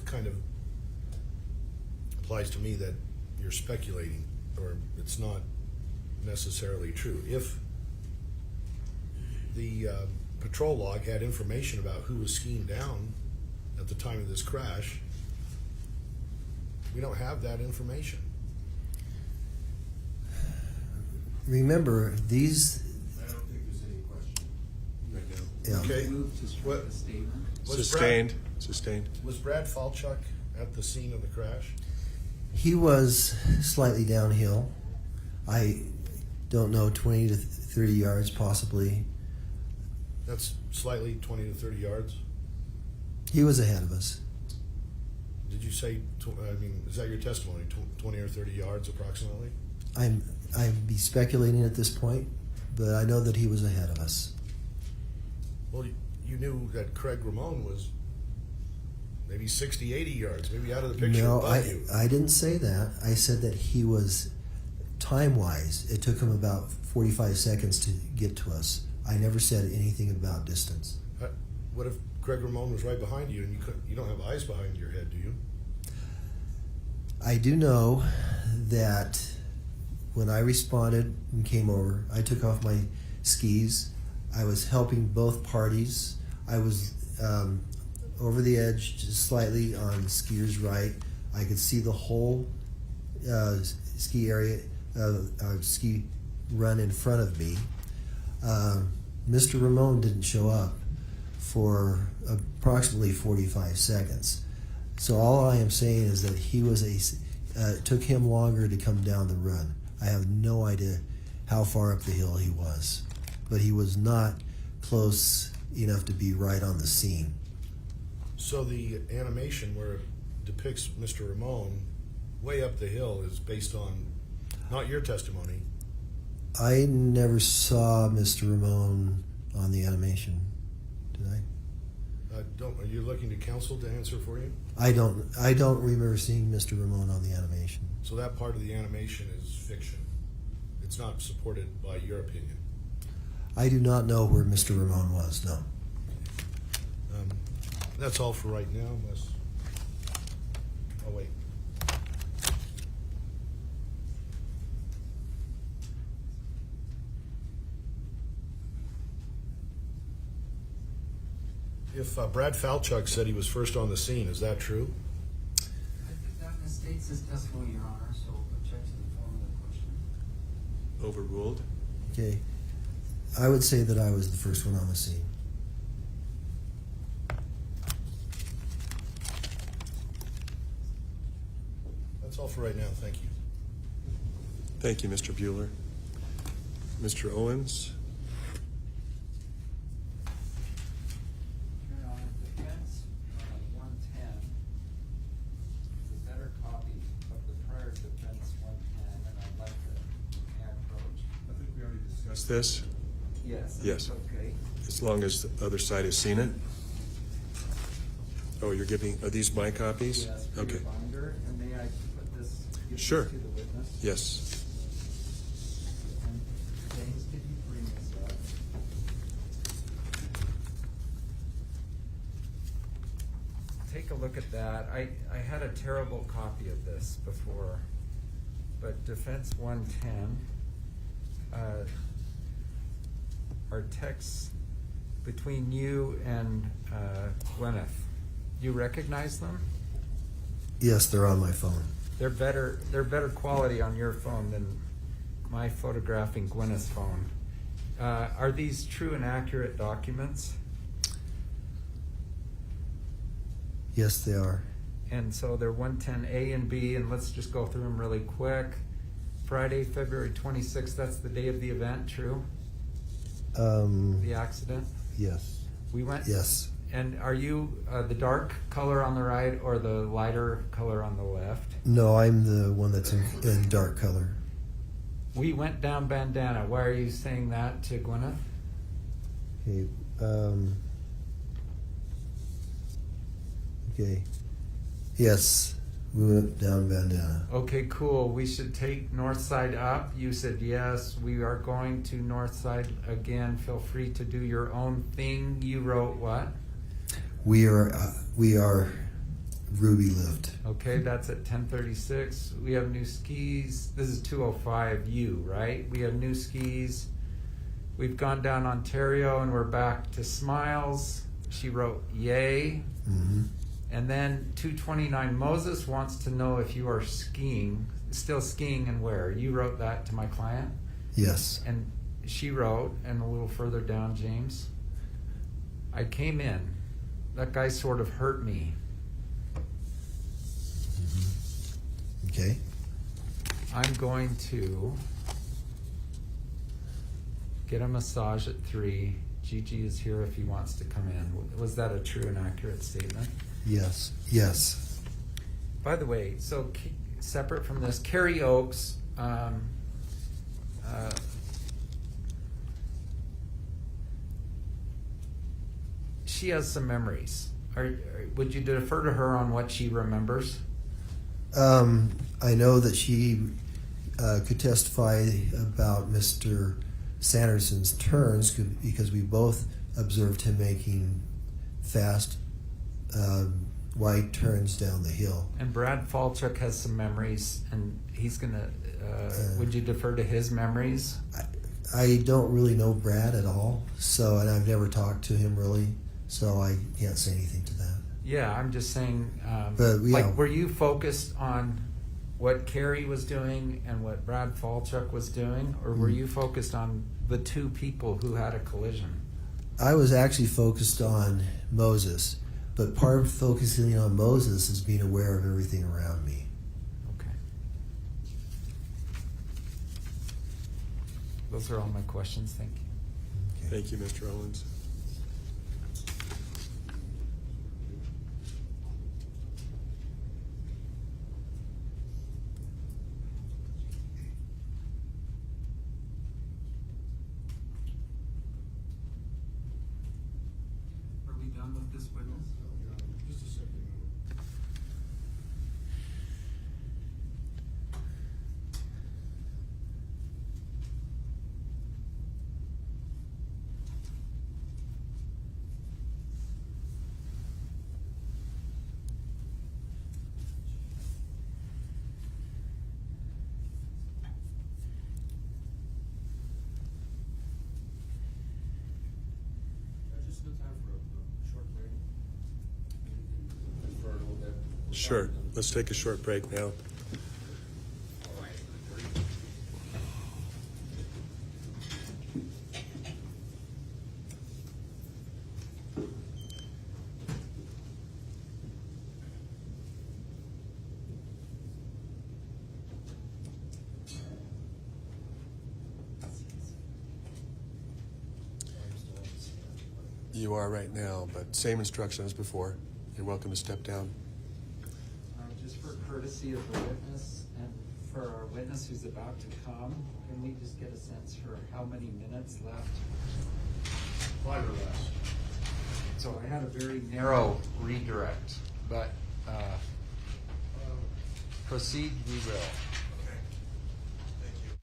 kind of applies to me that you're speculating, or it's not necessarily true. If the patrol log had information about who was skiing down at the time of this crash, we don't have that information. Remember, these... I don't think there's any question right now. Yeah. Okay. Move to strike the statement. Sustained. Was Brad Falchuk at the scene of the crash? He was slightly downhill. I don't know, 20 to 30 yards possibly. That's slightly 20 to 30 yards. He was ahead of us. Did you say, is that your testimony, 20 or 30 yards approximately? I'd be speculating at this point, but I know that he was ahead of us. Well, you knew that Craig Ramon was maybe 60, 80 yards, maybe out of the picture No, above you. I didn't say that. I said that he was, time-wise, it took him about 45 seconds to get to us. I never said anything about distance. What if Greg Ramon was right behind you, and you don't have eyes behind your head, do you? I do know that when I responded and came over, I took off my skis. I was helping both parties. I was over the edge just slightly on the skier's right. I could see the whole ski area, ski run in front of me. Mr. Ramon didn't show up for approximately 45 seconds. So all I am saying is that he was it took him longer to come down the run. I have no idea how far up the hill he was, but he was not close enough to be right on the scene. So the animation where it depicts Mr. Ramon way up the hill is based on not your testimony. I never saw Mr. Ramon on the animation. Did I? Are you looking to counsel to answer for you? I don't remember seeing Mr. Ramon on the animation. So that part of the animation is fiction. It's not supported by your opinion. I do not know where Mr. Ramon was, no. That's all for right now, unless... Oh, wait. If Brad Falchuk said he was first on the scene, is that true? I think that misstates his testimony, Your Honor, so object to the form of the question. Overruled. Okay. I would say that I was the first one on the scene. That's all for right now. Thank you. Thank you, Mr. Bueller. Mr. Owens? Your Honor, defense 110 is a better copy of the prior defense 110, and I'd like to approach. I think we already discussed this. Yes. Yes. Okay. As long as the other side has seen it. Oh, you're giving, are these my copies? Yes, for Okay. your binder, and may I put this, give Sure. this to the witness? Yes. And James, could you bring this up? Take a look at that. I had a terrible copy of this before, but Defense 110, our texts between you and Gwyneth, you recognize them? Yes, they're on my phone. They're better quality on your phone than my photographing Gwyneth's phone. Are these true and accurate documents? Yes, they are. And so they're 110A and B, and let's just go through them really quick. Friday, February 26th, that's the day of the event, true? The accident? Yes. We went? Yes. And are you the dark color on the right or the lighter color on the left? No, I'm the one that's in dark color. We went down Bandana. Why are you saying that to Gwyneth? Okay. Okay. Yes, we went down Bandana. Okay, cool. We should take north side up. You said yes. We are going to north side again. Feel free to do your own thing. You wrote what? We are Ruby lived. Okay, that's at 10:36. We have new skis. This is 205 U, right? We have new skis. We've gone down Ontario and we're back to Smiles. She wrote yay. Mm-hmm. And then 229 Moses wants to know if you are skiing, still skiing and where. You wrote that to my client? Yes. And she wrote, and a little further down, James, I came in. That guy sort of hurt me. Mm-hmm. Okay. I'm going to get a massage at 3. Gigi is here if he wants to come in. Was that a true and accurate statement? Yes. Yes. By the way, so separate from this, Carrie Oakes, she has some memories. Would you defer to her on what she remembers? I know that she could testify about Mr. Sanderson's turns because we both observed him making fast white turns down the hill. And Brad Falchuk has some memories, and he's gonna. Would you defer to his memories? I don't really know Brad at all, so, and I've never talked to him really, so I can't say anything to that. Yeah, I'm just saying. But, yeah. Like, were you focused on what Carrie was doing and what Brad Falchuk was doing, or were you focused on the two people who had a collision? I was actually focused on Moses, but part of focusing on Moses is being aware of everything around me. Okay. Those are all my questions. Thank you. Okay. Thank you, Mr. Owens. Are we done with this witness? Just a second. Just no time for a short break. For a little bit. Sure. Let's take a short break now. You are right now, but same instruction as before. You're welcome to step down. Just for courtesy of the witness and for our witness who's about to come, can we just get a sense for how many minutes left? 5 or less. So I had a very narrow redirect, but proceed we will. Okay. Thank you.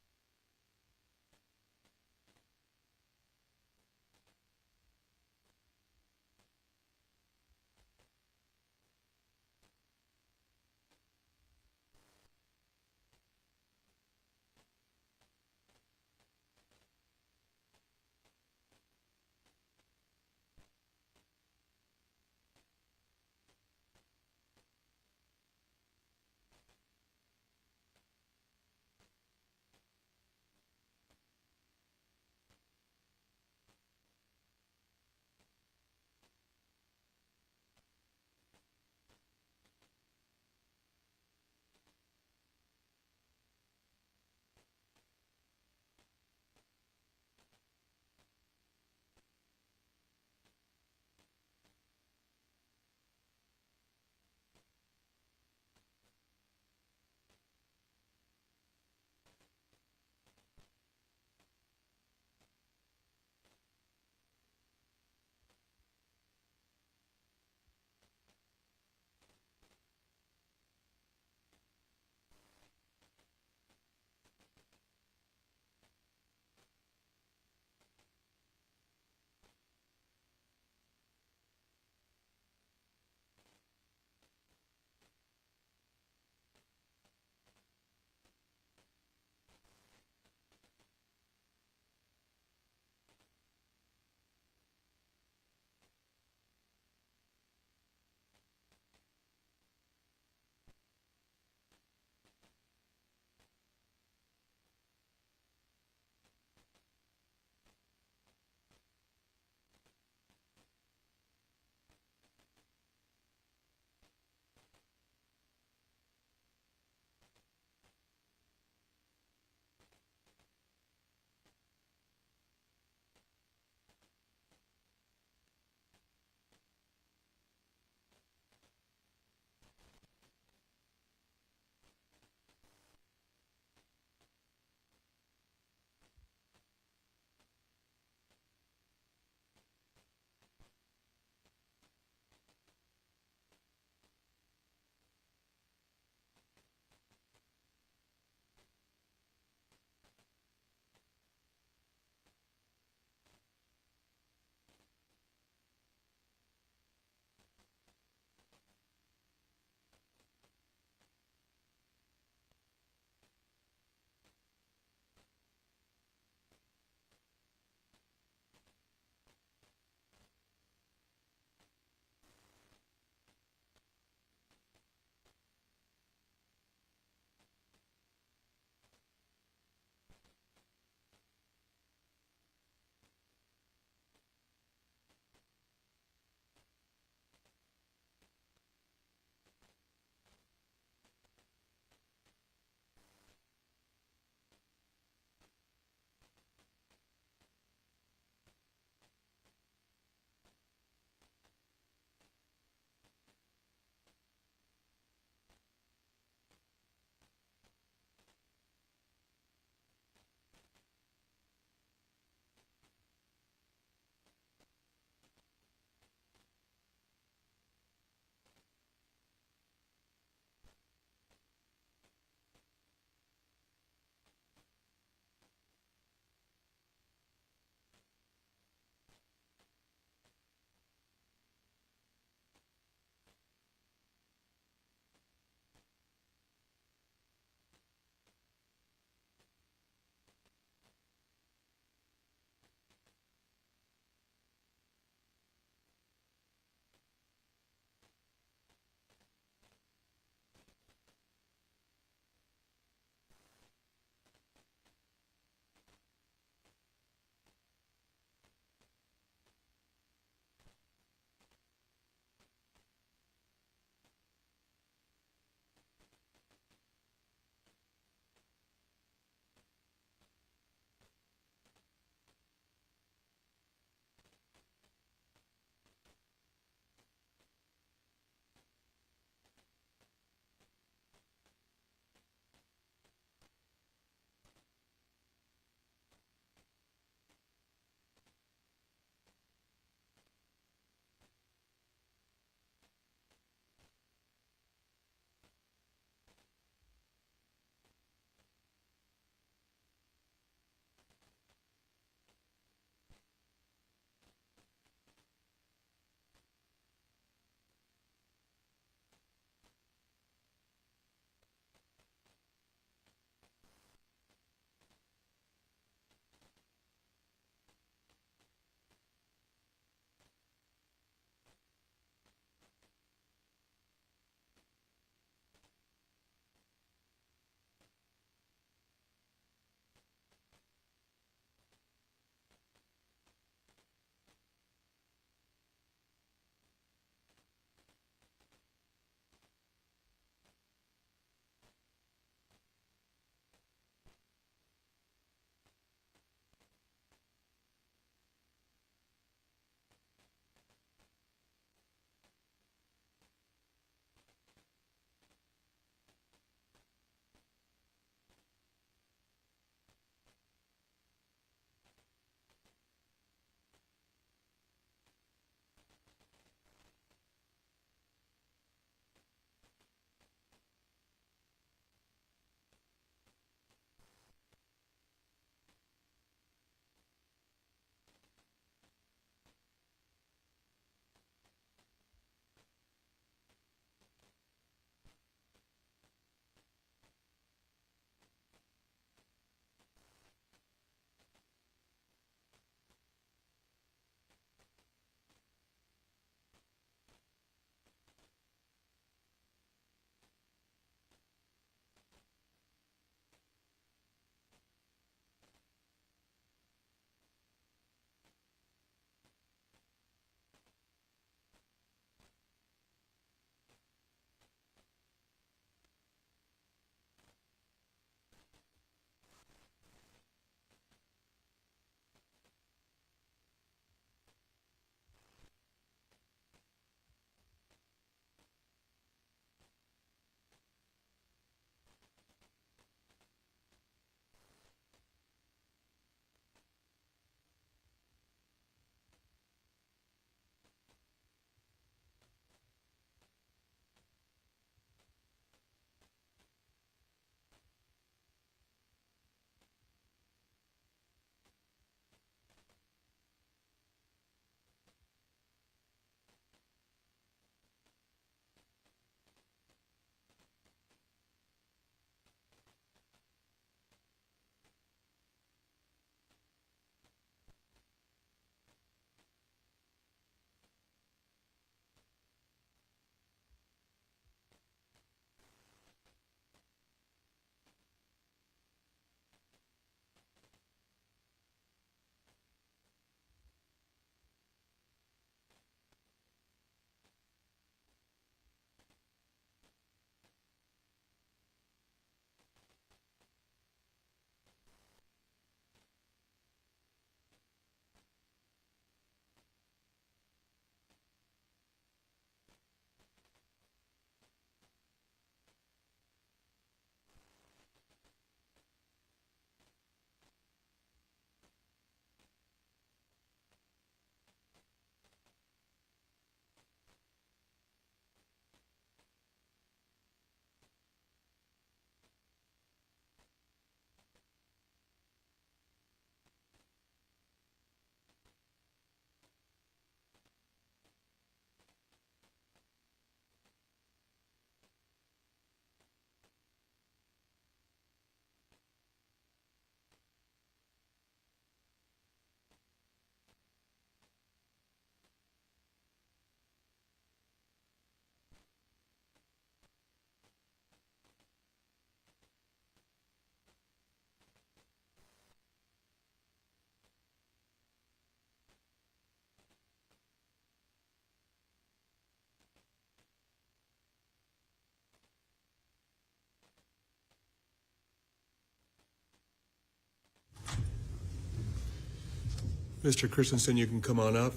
Mr. Christensen, you can come on up.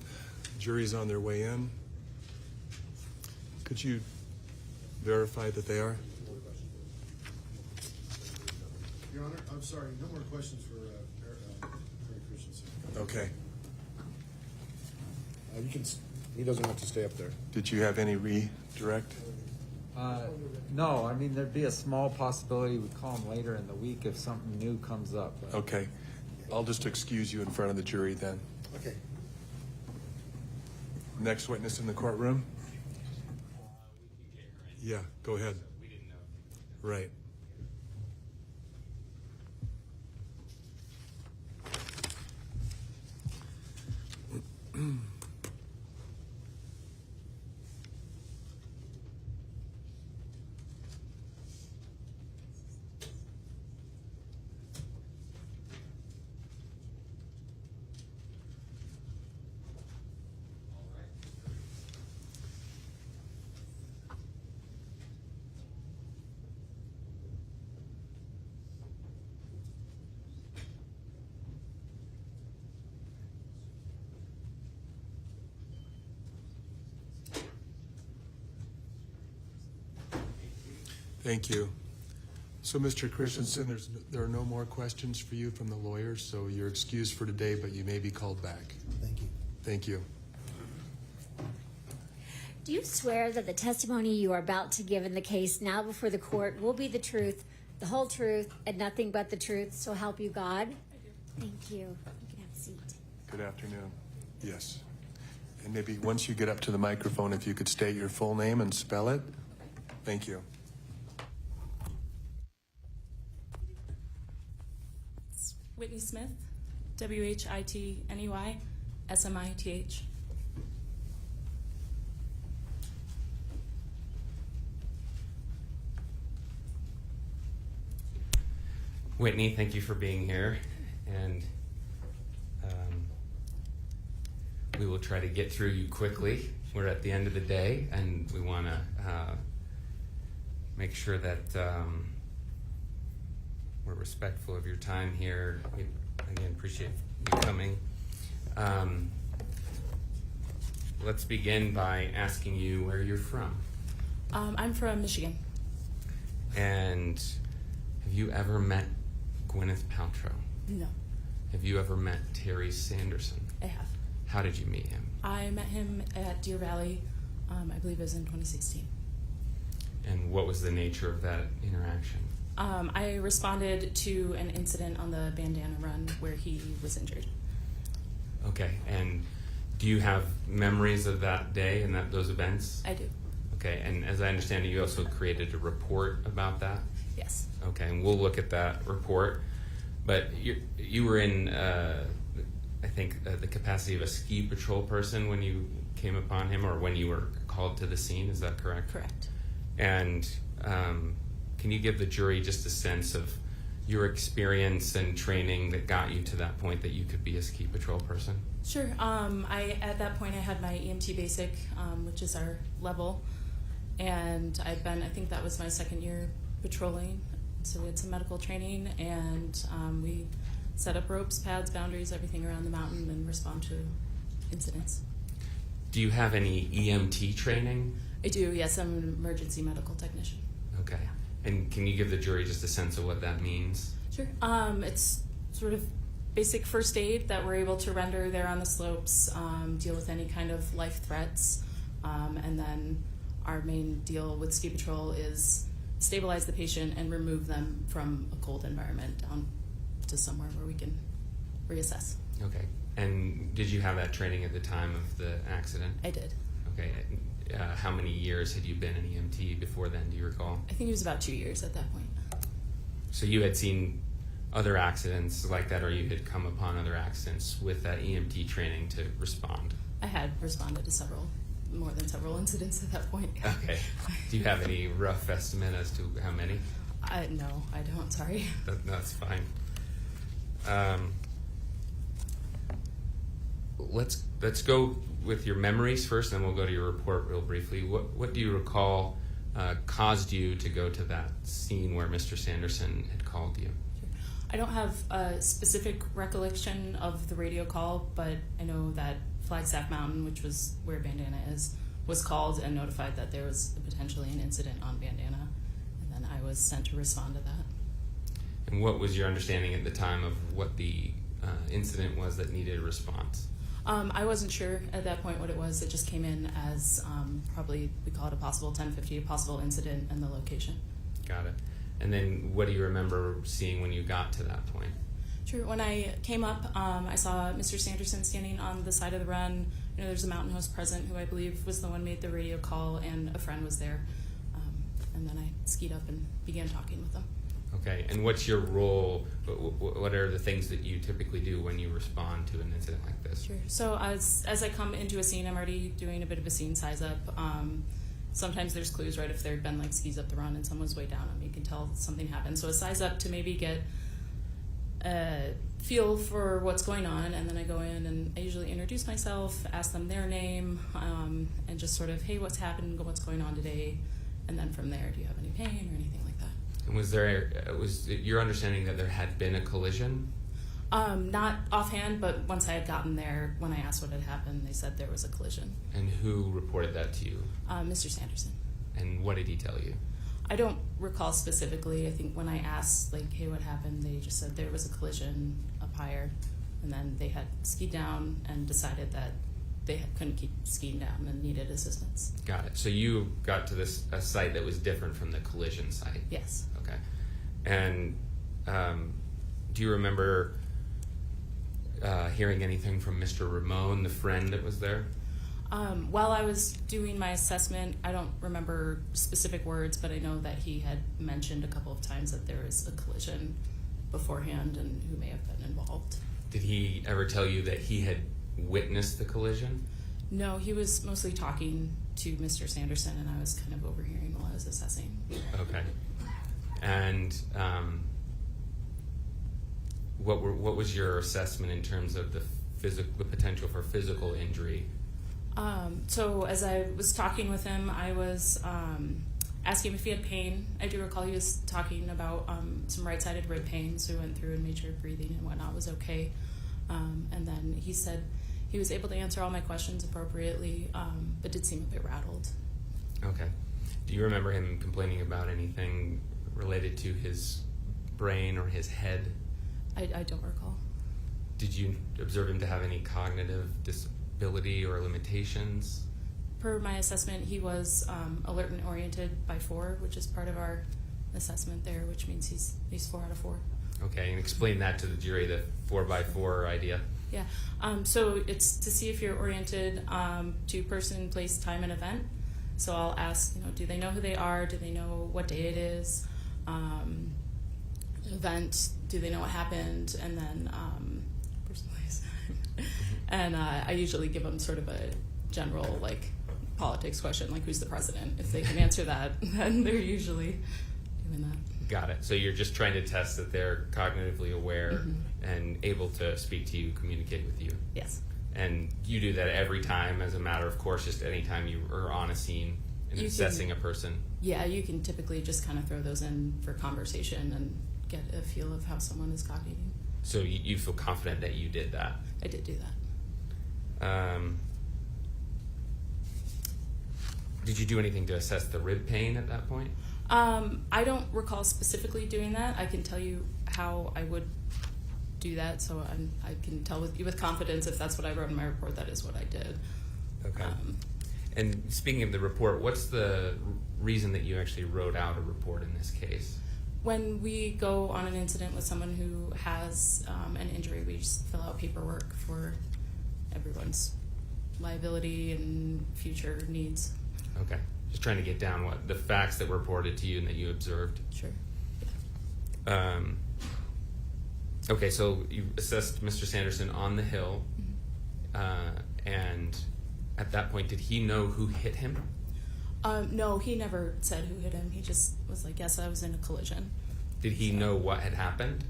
Jury's on their way in. Could you verify that they are? Your Honor, I'm sorry, no more questions for Attorney Christensen. Okay. He doesn't have to stay up there. Did you have any redirect? No, I mean, there'd be a small possibility we'd call him later in the week if something new comes up. But Okay. I'll just excuse you in front of the jury then. Okay. Next witness in the courtroom? Yeah, go ahead. Right. Thank you. So, Mr. Christensen, there are no more questions for you from the lawyers, so you're excused for today, but you may be called back. Thank you. Thank you. Do you swear that the testimony you are about to give in the case now before the court will be the truth, the whole truth, and nothing but the truth, so help you God? I do. Thank you. You can have a seat. Good afternoon. Yes. And maybe once you get up to the microphone, if you could state your full name and spell it. Thank you. Whitney Smith, Whitney Smith. Whitney, thank you for being here, and we will try to get through you quickly. We're at the end of the day, and we want to make sure that we're respectful of your time here. We, again, appreciate you coming. Let's begin by asking you where you're from. I'm from Michigan. And have you ever met Gwyneth Paltrow? No, Have you ever met Terry Sanderson? I have. How did you meet him? I met him at Deer Valley, I believe it was in 2016. And what was the nature of that interaction? I responded to an incident on the bandana run where he was injured. Okay, and do you have memories of that day and those events? I do. Okay, and as I understand it, you also created a report about that? Yes. Okay, and we'll look at that report. But you were in, I think, the capacity of a ski patrol person when you came upon him, or when you were called to the scene, is that correct? Correct. And can you give the jury just a sense of your experience and training that got you to that point that you could be a ski patrol person? Sure. At that point I had my EMT basic, which is our level, and I think that was my second year patrolling. So we had some medical training, and we set up ropes, pads, boundaries, everything around the mountain, and respond to incidents. Do you have any EMT training? I do, yes. I'm an emergency medical technician. Okay. And can you give the jury just a sense of what that means? Sure. It's sort of basic first aid that we're able to render there on the slopes, deal with any kind of life threats, and then our main deal with ski patrol is stabilize the patient and remove them from a cold environment down to somewhere where we can reassess. Okay. And did you have that training at the time of the accident? I did. Okay. How many years had you been an EMT before then, do you recall? I think it was about 2 years at that point. So you had seen other accidents like that, or you had come upon other accidents with that EMT training to respond? I had responded to more than several incidents at that point. Okay. Do you have any rough estimate as to how many? No, I don't. Sorry. That's fine. Let's go with your memories first, then we'll go to your report real briefly. What do you recall caused you to go to that scene where Mr. Sanderson had called you? I don't have a specific recollection of the radio call, but I know that Flagstaff Mountain, which was where Bandana is, was called and notified that there was potentially an incident on Bandana, and then I was sent to respond to that. And what was your understanding at the time of what the incident was that needed a response? I wasn't sure at that point what it was. It just came in as probably, we call it a possible 1050, a possible incident, and the location. Got it. And then what do you remember seeing when you got to that point? Sure. When I came up, I saw Mr. Sanderson standing on the side of the run. You know, there's a mountain host present who I believe was the one who made the radio call, and a friend was there. And then I skied up and began talking with them. Okay. And what's your role? What are the things that you typically do when you respond to an incident like this? Sure. So as I come into a scene, I'm already doing a bit of a scene size up. Sometimes there's clues, right? If there'd been like skis up the run and someone's way down, you can tell something happened. So a size up to maybe get a feel for what's going on, and then I go in and I usually introduce myself, ask them their name, and just sort of, hey, what's happened, what's going on today, and then from there, do you have any pain or anything like that? And was it your understanding that there had been a collision? Not offhand, but once I had gotten there, when I asked what had happened, they said there was a collision. And who reported that to you? Mr. Sanderson. And what did he tell you? I don't recall specifically. I think when I asked, like, hey, what happened, they just said there was a collision up higher, and then they had skied down and decided that they couldn't keep skiing down and needed assistance. Got it. So you got to a site that was different from the collision site? Yes. Okay. And do you remember hearing anything from Mr. Ramon, the friend that was there? While I was doing my assessment, I don't remember specific words, but I know that he had mentioned a couple of times that there was a collision beforehand and who may have been involved. Did he ever tell you that he had witnessed the collision? No, he was mostly talking to Mr. Sanderson, and I was kind of overhearing while I was assessing. Okay. And what was your assessment in terms of the potential for physical injury? So as I was talking with him, I was asking him if he had pain. I do recall he was talking about some right-sided rib pain, so we went through and made sure breathing and whatnot was okay. And then he said he was able to answer all my questions appropriately, but did seem a bit rattled. Okay. Do you remember him complaining about anything related to his brain or his head? I don't recall. Did you observe him to have any cognitive disability or limitations? Per my assessment, he was alert and oriented by 4, which is part of our assessment there, which means he's 4 out of 4. Okay, and explain that to the jury, the 4x4 idea. Yeah, so it's to see if you're oriented to person, place, time, and event. So I'll ask, do they know who they are? Do they know what day it is? Event, do they know what happened? And then person, place. And I usually give them sort of a general, politics question, like who's the president? If they can answer that, then they're usually doing that. Got it. So you're just trying to test that they're cognitively aware and able to speak to you, communicate with you. Yes. And you do that every time as a matter of course, just any time you are on a scene and assessing a person? Yeah, you can typically just kind of throw those in for conversation and get a feel of how someone is cogniting. So you feel confident that you did that? I did do that. Did you do anything to assess the rib pain at that point? I don't recall specifically doing that. I can tell you how I would do that, so I can tell with confidence if that's what I wrote in my report, that is what I did. Okay. And speaking of the report, what's the reason that you actually wrote out a report in this case? When we go on an incident with someone who has an injury, we just fill out paperwork for everyone's liability and future needs. Okay. Just trying to get down what the facts that were reported to you and that you observed. Sure. Yeah. Okay, so you assessed Mr. Sanderson on the hill, and at that point, did he know who hit him? No, he never said who hit him. He just was like, yes, I was in a collision. Did he know what had happened?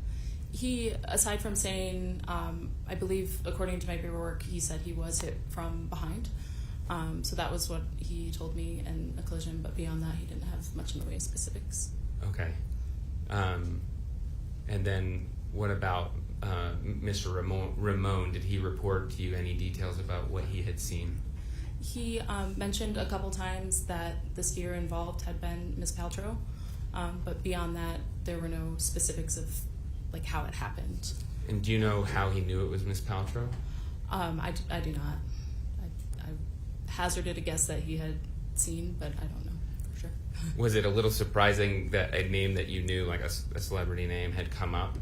He, aside from saying, I believe, according to my paperwork, he said he was hit from behind. So that was what he told me in a collision, but beyond that, he didn't have much in the way of specifics. Okay. And then what about Mr. Ramon? Did he report to you any details about what he had seen? He mentioned a couple times that the skier involved had been Ms. Paltrow, but beyond that, there were no specifics of like how it happened. And do you know how he knew it was Ms. Paltrow? I do not. I hazarded a guess that he had seen, but I don't know for sure. Was it a little surprising that a name that you knew, like a celebrity name, had come up?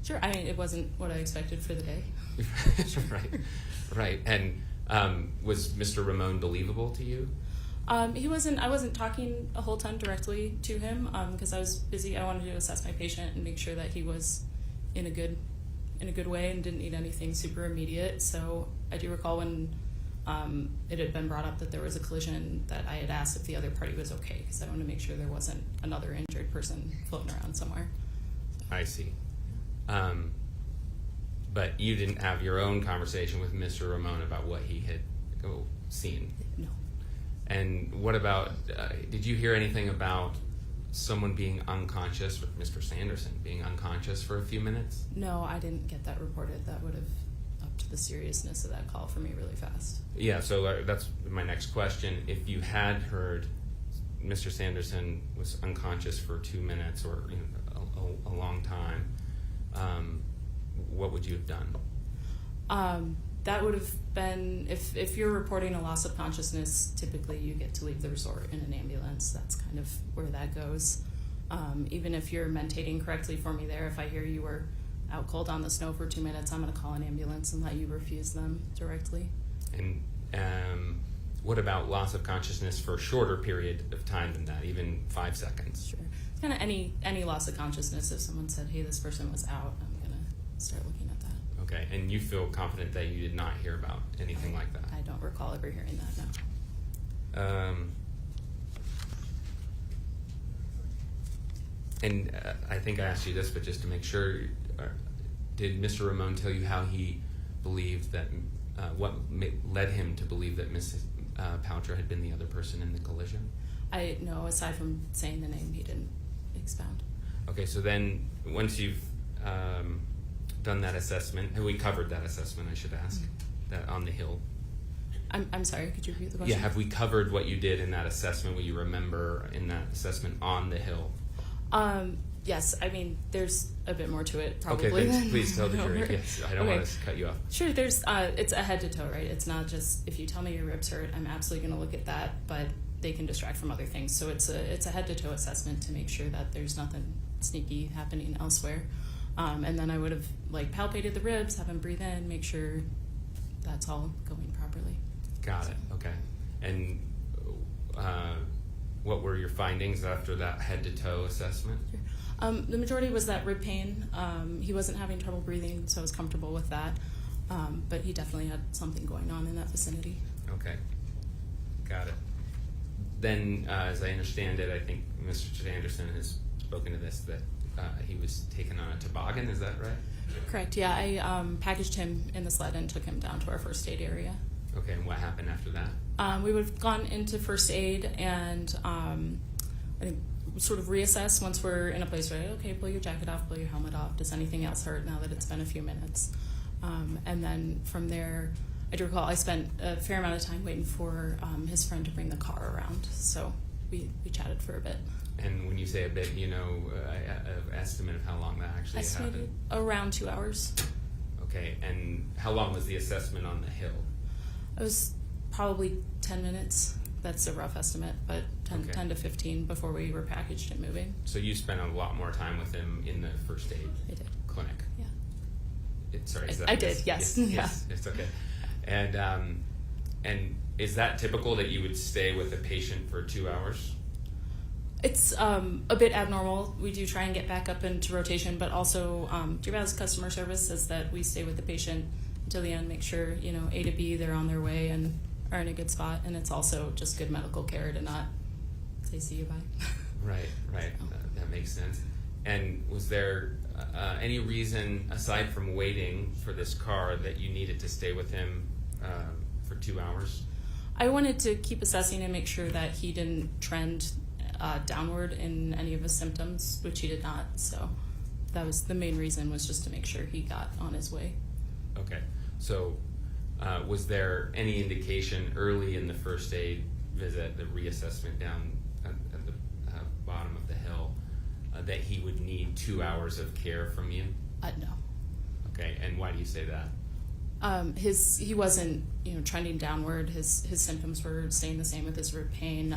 Sure. I mean, it wasn't what I expected for the day. Right. And was Mr. Ramon believable to you? He wasn't. I wasn't talking a whole ton directly to him because I was busy. I wanted to assess my patient and make sure that he was in a good way and didn't need anything super immediate. So I do recall when it had been brought up that there was a collision that I had asked if the other party was okay because I wanted to make sure there wasn't another injured person floating around somewhere. I see. But you didn't have your own conversation with Mr. Ramon about what he had seen? No. And what about, did you hear anything about someone being unconscious, Mr. Sanderson being unconscious for a few minutes? No, I didn't get that reported. That would have upped the seriousness of that call for me really fast. Yeah, so that's my next question. If you had heard Mr. Sanderson was unconscious for 2 minutes or a long time, what would you have done? That would have been, if you're reporting a loss of consciousness, typically you get to leave the resort in an ambulance. That's kind of where that goes. Even if you're mentating correctly for me there, if I hear you were out cold on the snow for 2 minutes, I'm going to call an ambulance and let you refuse them directly. And what about loss of consciousness for a shorter period of time than that, even 5 seconds? Sure. It's kind of any loss of consciousness. If someone said, hey, this person was out, I'm going to start looking at that. Okay, and you feel confident that you did not hear about anything like that? I don't recall ever hearing that, no. And I think I asked you this, but just to make sure, did Mr. Ramon tell you how he believed that, what led him to believe that Mrs. Paltrow had been the other person in the collision? No, aside from saying the name, he didn't expound. Okay, so then once you've done that assessment, and we covered that assessment, I should ask, that on the Hill. I'm sorry, could you repeat the question? Yeah, have we covered what you did in that assessment, what you remember in that assessment on the Hill? Yes, I mean, there's a bit more to it, probably. Okay, then please tell the jury. Yes, I don't want to cut you off. Sure, there's, it's a head to toe, right? It's not just, if you tell me your ribs hurt, I'm absolutely going to look at that, but they can distract from other things. So it's a head to toe assessment to make sure that there's nothing sneaky happening elsewhere. And then I would have palpated the ribs, have him breathe in, make sure that's all going properly. Got it. Okay. And what were your findings after that head to toe assessment? Sure. The majority was that rib pain. He wasn't having trouble breathing, so I was comfortable with that. But he definitely had something going on in that vicinity. Okay. Got it. Then, as I understand it, I think Mr. Sanderson has spoken to this, that he was taken on a toboggan. Is that right? Correct. Yeah, I packaged him in the sled and took him down to our first aid area. Okay, and what happened after that? We would have gone into first aid and I think sort of reassess once we're in a place where, okay, pull your jacket off, pull your helmet off. Does anything else hurt now that it's been a few minutes? And then from there, I do recall I spent a fair amount of time waiting for his friend to bring the car around. So we chatted for a bit. And when you say a bit, an estimate of how long that actually happened? Around 2 hours. Okay, and how long was the assessment on the Hill? It was probably 10 minutes. That's a rough estimate, but 10 to 15 before we were packaged and moving. So you spent a lot more time with him in the first aid clinic? Yeah. Sorry, is that I did, yes. Yes, it's okay. And is that typical that you would stay with a patient for 2 hours? It's a bit abnormal. We do try and get back up into rotation, but also Deer Valley's customer service says that we stay with the patient until the end, make sure, A to B, they're on their way and are in a good spot. And it's also just good medical care to not say, see you, bye. Right. That makes sense. And was there any reason, aside from waiting for this car, that you needed to stay with him for 2 hours? I wanted to keep assessing and make sure that he didn't trend downward in any of his symptoms, which he did not. So that was the main reason, was just to make sure he got on his way. Okay. So, was there any indication early in the first aid visit, the reassessment down at the bottom of the hill, that he would need 2 hours of care from you? No. Okay. And why do you say that? He wasn't, trending downward. His symptoms were staying the same with his rib pain,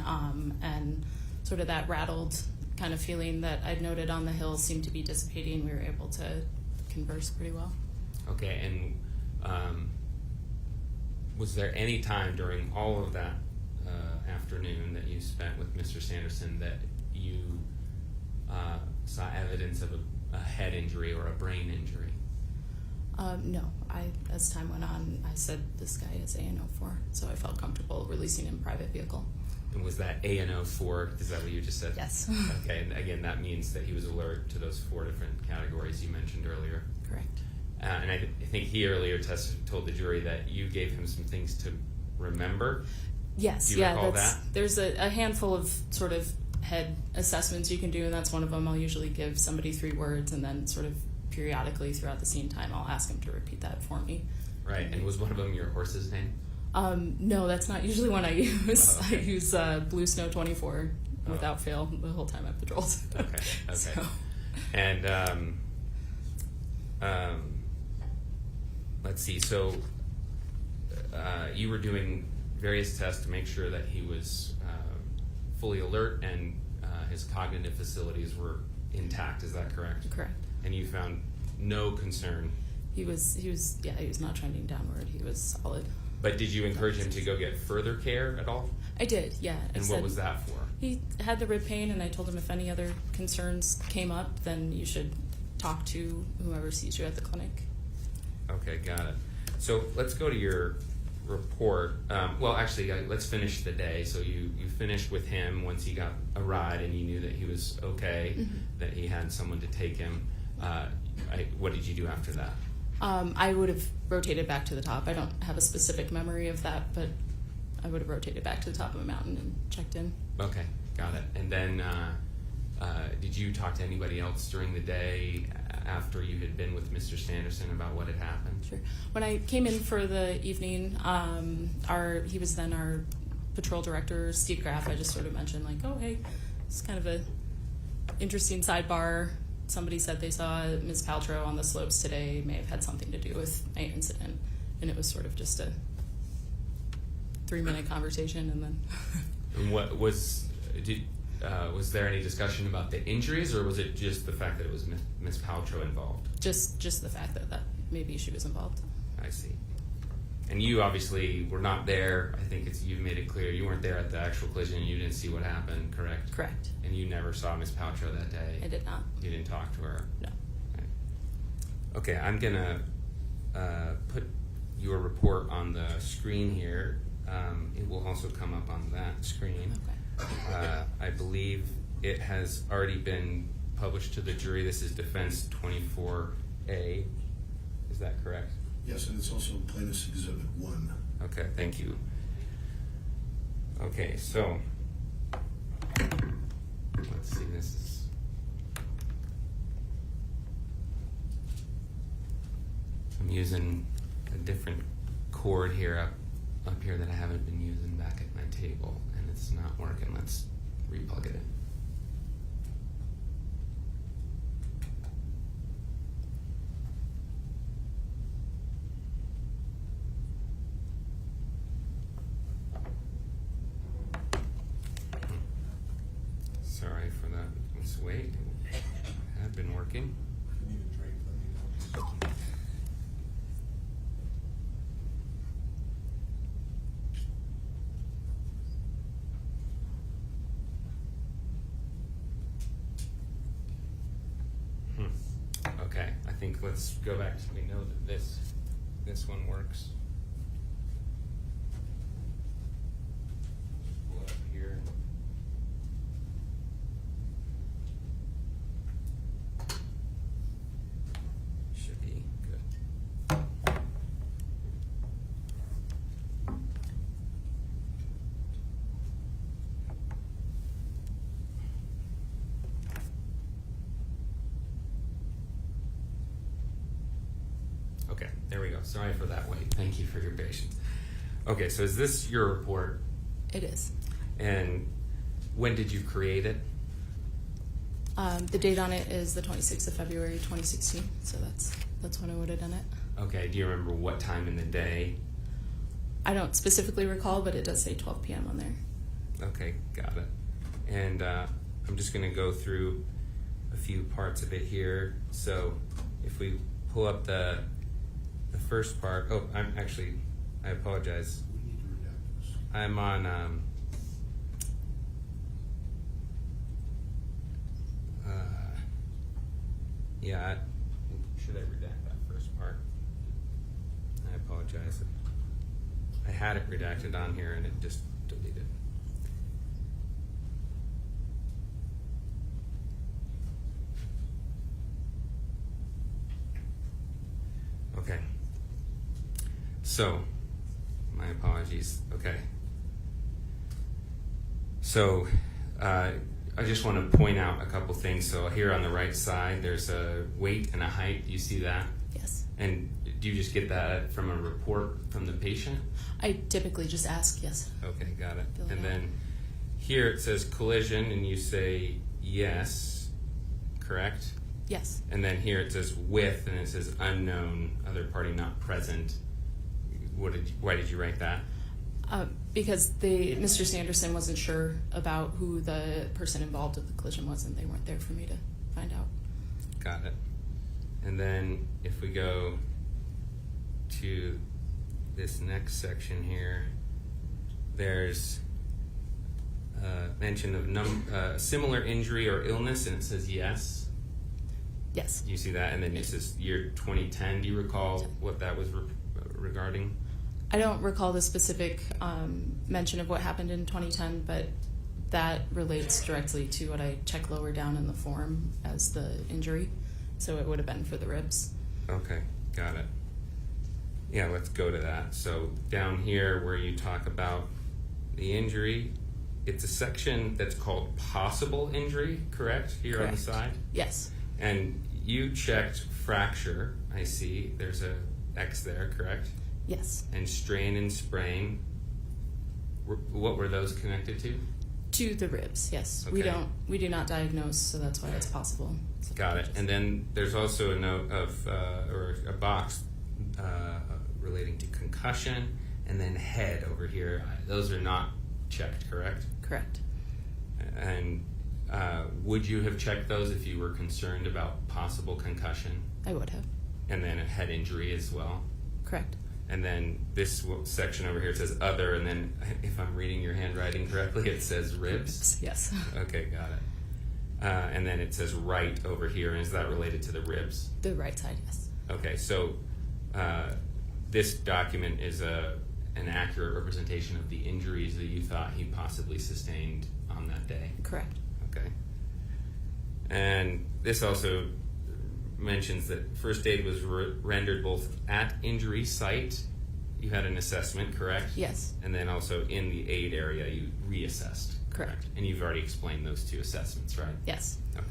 and sort of that rattled kind of feeling that I'd noted on the hill seemed to be dissipating. We were able to converse pretty well. Okay. And was there any time during all of that afternoon that you spent with Mr. Sanderson that you saw evidence of a head injury or a brain injury? No. As time went on, I said this guy is ANO4, so I felt comfortable releasing him in private vehicle. And was that ANO4? Is that what you just said? Yes. Okay, and again, that means that he was alert to those 4 different categories you mentioned earlier. Correct. And I think he earlier told the jury that you gave him some things to remember. Yes. Do you recall that? There's a handful of sort of head assessments you can do, and that's one of them. I'll usually give somebody 3 words, and then sort of periodically throughout the scene time, I'll ask him to repeat that for me. Right, and was one of them your horse's name? No, that's not usually one I use. Oh, okay. I use Blue Snow 24 without fail the whole time I've patrolled. Okay. So. And let's see. So you were doing various tests to make sure that he was fully alert and his cognitive facilities were intact. Is that correct? Correct. And you found no concern. He was not trending downward. He was solid. But did you encourage him to go get further care at all? I did, yeah. And what was that for? He had the rib pain, and I told him if any other concerns came up, then you should talk to whoever sees you at the clinic. Okay, got it. So let's go to your report. Well, actually, let's finish the day. So you finished with him once he got a ride and you knew that he was okay, that he had someone to take him. What did you do after that? I would have rotated back to the top. I don't have a specific memory of that, but I would have rotated back to the top of a mountain and checked in. Okay, got it. And then did you talk to anybody else during the day after you had been with Mr. Sanderson about what had happened? Sure. When I came in for the evening, he was then our patrol director, Steve Graf. I just sort of mentioned, like, oh, hey, it's kind of a interesting sidebar. Somebody said they saw Ms. Paltrow on the slopes today, may have had something to do with my incident. And it was sort of just a 3-minute conversation, and then... And what was there any discussion about the injuries, or was it just the fact that it was Ms. Paltrow involved? Just the fact that maybe she was involved. I see. And you obviously were not there. I think you made it clear you weren't there at the actual collision. You didn't see what happened, correct? Correct. And you never saw Ms. Paltrow that day? I did not. You didn't talk to her? No. Right. Okay, I'm going to put your report on the screen here. It will also come up on that screen. Okay. I believe it has already been published to the jury. This is Defense 24A. Is that correct? Yes, and it's also Plaintiff's Exhibit 1. Okay, thank you. Okay, so let's see, this is I'm using a different cord here up here that I haven't been using back at my table, and it's not working. Let's replug it in. Sorry for that. Let's wait. It had been working. Okay, I think let's go back to, we know that this one works. Pull it up here. Should be good. Okay, there we go. Sorry for that wait. Thank you for your patience. Okay, so is this your report? It is. And when did you create it? The date on it is the 26th of February 2016, so that's when I would have done it. Okay, do you remember what time in the day? I don't specifically recall, but it does say 12 p.m. on there. Okay, got it. And I'm just going to go through a few parts of it here. So if we pull up the first part, I apologize. We need to redact this. I'm on should I redact that first part? I apologize. I had it redacted on here and it just deleted. Okay. So, my apologies. Okay. So, I just want to point out a couple things. So here on the right side, there's a weight and a height. Do you see that? Yes. And do you just get that from a report from the patient? I typically just ask, yes. Okay, got it. Fill it And out. then here it says collision, and you say yes, correct? Yes. And then here it says with, and it says unknown, other party not present. Why did you write that? Because Mr. Sanderson wasn't sure about who the person involved with the collision was, and they weren't there for me to find out. Got it. And then if we go to this next section here, there's mention of similar injury or illness, and it says yes. Yes. You see that? And then it says year 2010. Do you recall what that was regarding? I don't recall the specific mention of what happened in 2010, but that relates directly to what I check lower down in the form as the injury. So it would have been for the ribs. Okay, got it. Yeah, let's go to that. So down here where you talk about the injury, it's a section that's called possible injury, correct? Here on the side? Yes. And you checked fracture, I see. There's a X there, correct? Yes. And strain and sprain. What were those connected to? To the ribs, yes. Okay. We do not diagnose, so that's why it's possible. Got it. And then there's also a note of, or a box relating to concussion, and then head over here. Those are not checked, correct? Correct. And would you have checked those if you were concerned about possible concussion? I would have. And then a head injury as well? Correct. And then this section over here says other, and then if I'm reading your handwriting correctly, it says ribs? Yes. Okay, got it. And then it says right over here, and is that related to the ribs? The right side, yes. Okay, so this document is an accurate representation of the injuries that you thought he possibly sustained on that day? Correct. Okay. And this also mentions that first aid was rendered both at injury site, you had an assessment, correct? Yes. And then also in the aid area, you reassessed. Correct. And you've already explained those two assessments, right? Yes. Okay.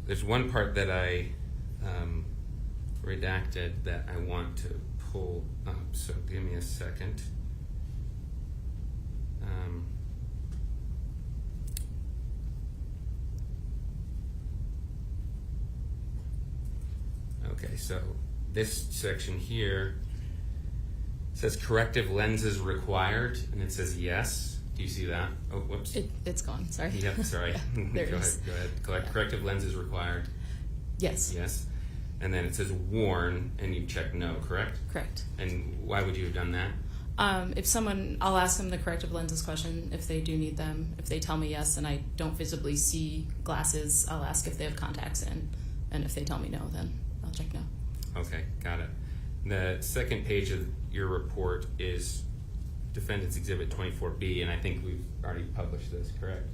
There's one part that I redacted that I want to pull up, so give me a second. Okay, so this section here says corrective lenses required, and it says yes. Do you see that? Oh, whoops. It's gone, sorry. Yep, sorry. There Go it is. ahead. Corrective lenses required. Yes. Yes. And then it says worn, and you check no, correct? Correct. And why would you have done that? I'll ask them the corrective lenses question if they do need them. If they tell me yes and I don't visibly see glasses, I'll ask if they have contacts in. And if they tell me no, then I'll check no. Okay, got it. The second page of your report is Defendant's Exhibit 24B, and I think we've already published this, correct?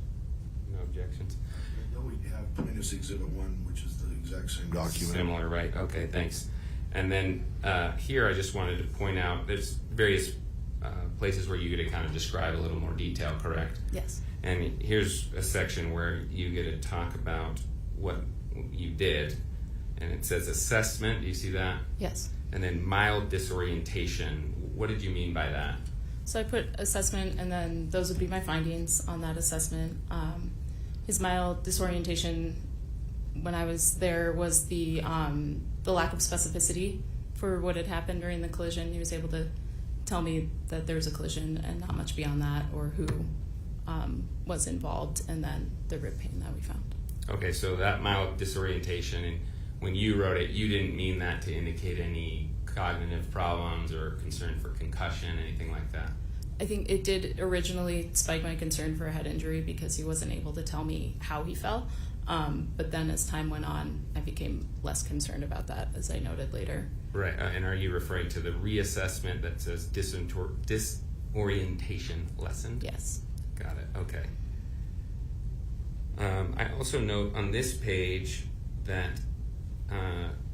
No objections? No, we have Plaintiff's Exhibit 1, which is the exact same document. Similar, right? Okay, thanks. And then here I just wanted to point out there's various places where you get to kind of describe a little more detail, correct? Yes. And here's a section where you get to talk about what you did. And it says assessment. Do you see that? Yes. And then mild disorientation. What did you mean by that? So I put assessment, and then those would be my findings on that assessment. His mild disorientation when I was there was the lack of specificity for what had happened during the collision. He was able to tell me that there was a collision and not much beyond that, or who was involved, and then the rib pain that we found. Okay, so that mild disorientation, and when you wrote it, you didn't mean that to indicate any cognitive problems or concern for concussion, anything like that? I think it did originally spike my concern for a head injury because he wasn't able to tell me how he fell. But then as time went on, I became less concerned about that, as I noted later. Right, and are you referring to the reassessment that says disorientation lessened? Yes. Got it, okay. I also note on this page that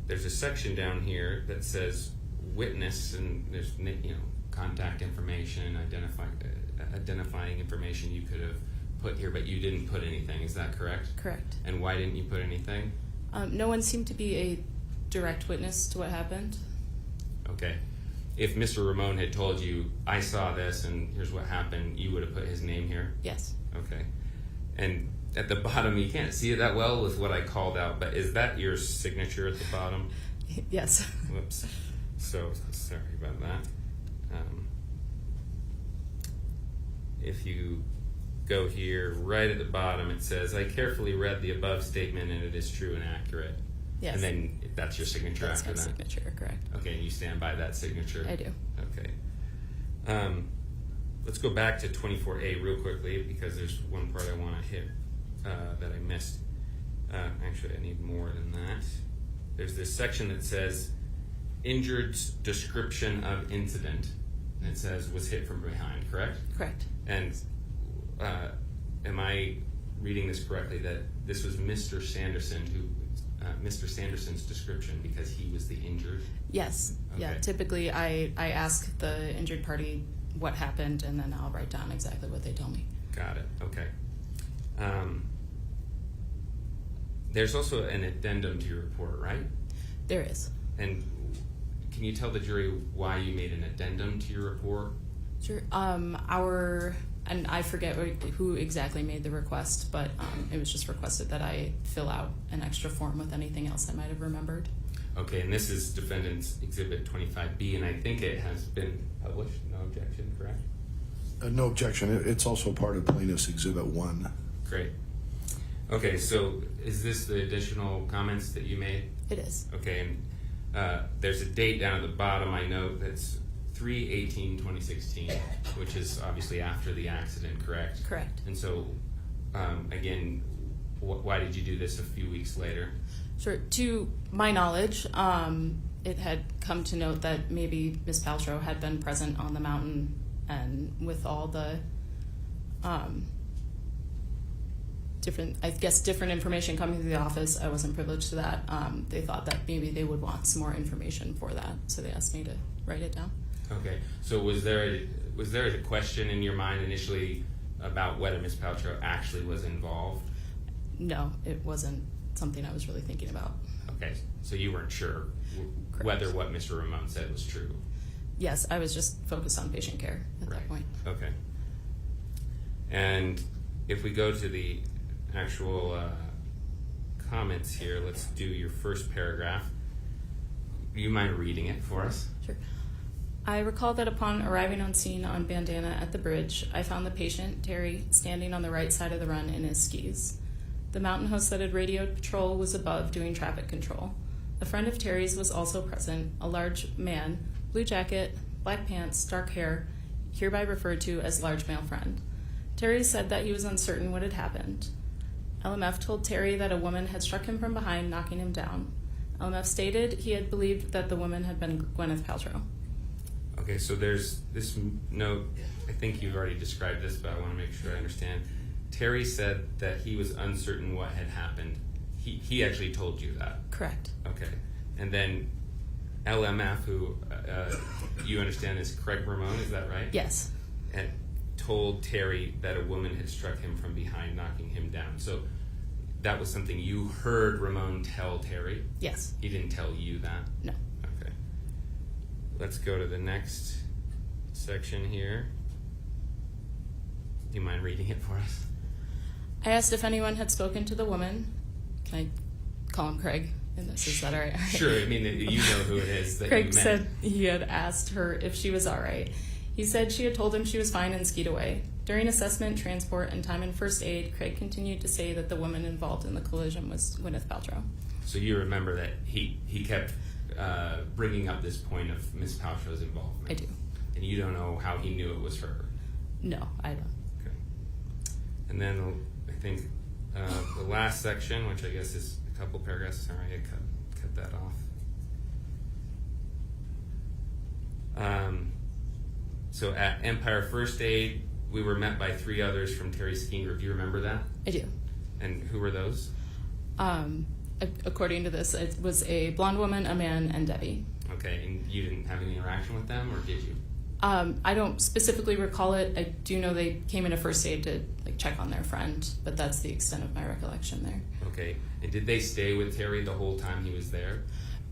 there's a section down here that says witness, and there's contact information, identifying information you could have put here, but you didn't put anything. Is that correct? Correct. And why didn't you put anything? No one seemed to be a direct witness to what happened. Okay. If Mr. Ramon had told you, I saw this and here's what happened, you would have put his name here? Yes. Okay. And at the bottom, you can't see it that well with what I called out, but is that your signature at the bottom? Yes. Whoops. So sorry about that. If you go here, right at the bottom, it says, I carefully read the above statement and it is true and accurate. Yes. And then that's your signature That's after my that? signature, correct. Okay, and you stand by that signature? I do. Okay. Let's go back to 24A real quickly because there's one part I want to hit that I missed. Actually, I need more than that. There's this section that says injured's description of incident. And it says was hit from behind, correct? Correct. And am I reading this correctly that this was Mr. Sanderson Mr. Sanderson's description because he was the injured? Yes. Okay. Yeah. Typically, I ask the injured party what happened, and then I'll write down exactly what they tell me. Got it. Okay. There's also an addendum to your report, right? There is. And can you tell the jury why you made an addendum to your report? Sure. And I forget who exactly made the request, but it was just requested that I fill out an extra form with anything else I might have remembered. Okay, and this is Defendant's Exhibit 25B, and I think it has been published. No objection, correct? No objection. It's also part of Plaintiff's Exhibit 1. Great. Okay, so is this the additional comments that you made? It is. Okay, and there's a date down at the bottom I note that's 3/18/2016, which is obviously after the accident, correct? Correct. And so, again, why did you do this a few weeks later? Sure. To my knowledge, it had come to note that maybe Ms. Paltrow had been present on the mountain, and with all the different information coming through the office, I wasn't privileged to that. They thought that maybe they would want some more information for that, so they asked me to write it down. Okay, so was there a question in your mind initially about whether Ms. Paltrow actually was involved? No, it wasn't something I was really thinking about. Okay, so you weren't sure Correct. whether what Mr. Ramon said was true? Yes, I was just focused on patient care at that point. Okay. And if we go to the actual comments here, let's do your first paragraph. Do you mind reading it for us? Sure. I recall that upon arriving on scene on Bandana at the bridge, I found the patient, Terry, standing on the right side of the run in his skis. The mountain host that had radioed patrol was above doing traffic control. A friend of Terry's was also present, a large man, blue jacket, black pants, dark hair, hereby referred to as large male friend. Terry said that he was uncertain what had happened. LMF told Terry that a woman had struck him from behind, knocking him down. LMF stated he had believed that the woman had been Gwyneth Paltrow. Okay, so there's this note. I think you've already described this, but I want to make sure I understand. Terry said that he was uncertain what had happened. He actually told you that? Correct. Okay. And then LMF, who you understand is Craig Ramon, is that right? Yes. Had told Terry that a woman had struck him from behind, knocking him down. So that was something you heard Ramon tell Terry? Yes. He didn't tell you that? No. Okay. Let's go to the next section here. Do you mind reading it for us? I asked if anyone had spoken to the woman. Can I call him Craig? And this is that all right? Sure. I mean, you know who it is that Craig you met. said he had asked her if she was all right. He said she had told him she was fine and skied away. During assessment, transport, and time in first aid, Craig continued to say that the woman involved in the collision was Gwyneth Paltrow. So you remember that he kept bringing up this point of Miss Paltrow's involvement. I do. And you don't know how he knew it was her. No, I don't. Okay. And then I think the last section, which I guess is a couple paragraphs. Sorry, I cut that off. So at Empire First Aid, we were met by 3 others from Terry's skiing group. Do you remember that? I do. And who were those? According to this, it was a blonde woman, a man, and Debbie. Okay, and you didn't have any interaction with them, or did you? I don't specifically recall it. I do know they came into first aid to check on their friend, but that's the extent of my recollection there. Okay, and did they stay with Terry the whole time he was there?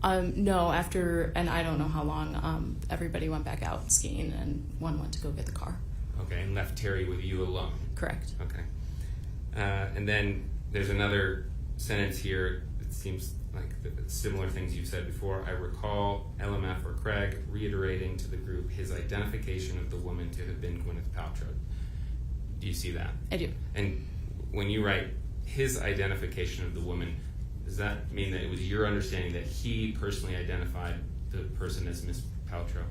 No, after, and I don't know how long, everybody went back out skiing and one went to go get the car. Okay, and left Terry with you alone? Correct. Okay. And then there's another sentence here that seems like similar things you've said before. I recall LMF or Craig reiterating to the group his identification of the woman to have been Gwyneth Paltrow. Do you see that? I do. And when you write his identification of the woman, does that mean that it was your understanding that he personally identified the person as Miss Paltrow?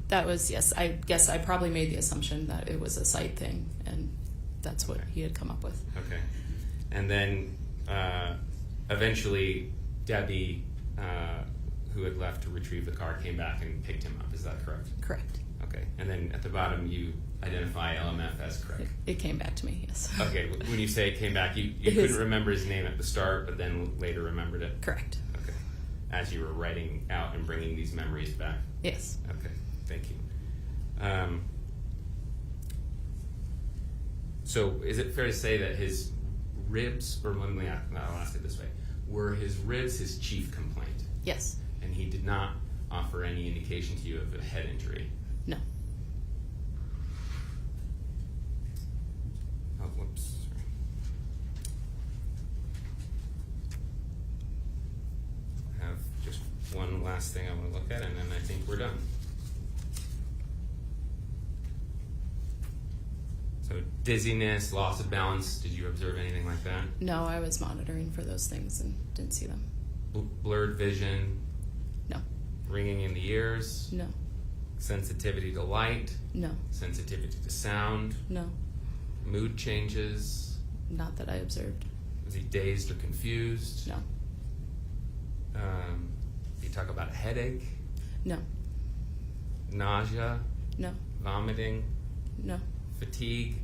That was, yes. I guess I probably made the assumption that it was a site thing, and that's what he had come up with. Okay. And then eventually Debbie, who had left to retrieve the car, came back and picked him up. Is that correct? Correct. Okay. And then at the bottom you identify LMF as Craig. It came back to me, yes. Okay. When you say it came back, you couldn't remember his name at the start, but then later remembered it? Correct. Okay. As you were writing out and bringing these memories back? Yes. Okay. Thank you. So is it fair to say that his ribs, or let me I'll ask it this way, were his ribs his chief complaint? Yes. And he did not offer any indication to you of a head injury? No. Oh, whoops. Sorry. I have just one last thing I want to look at, and then I think we're done. So dizziness, loss of balance, did you observe anything like that? No, I was monitoring for those things and didn't see them. Blurred vision? No. Ringing in the ears? No. Sensitivity to light? No. Sensitivity to sound? No. Mood changes? Not that I observed. Was he dazed or confused? No. Did you talk about a headache? No. Nausea? No. Vomiting? No. Fatigue?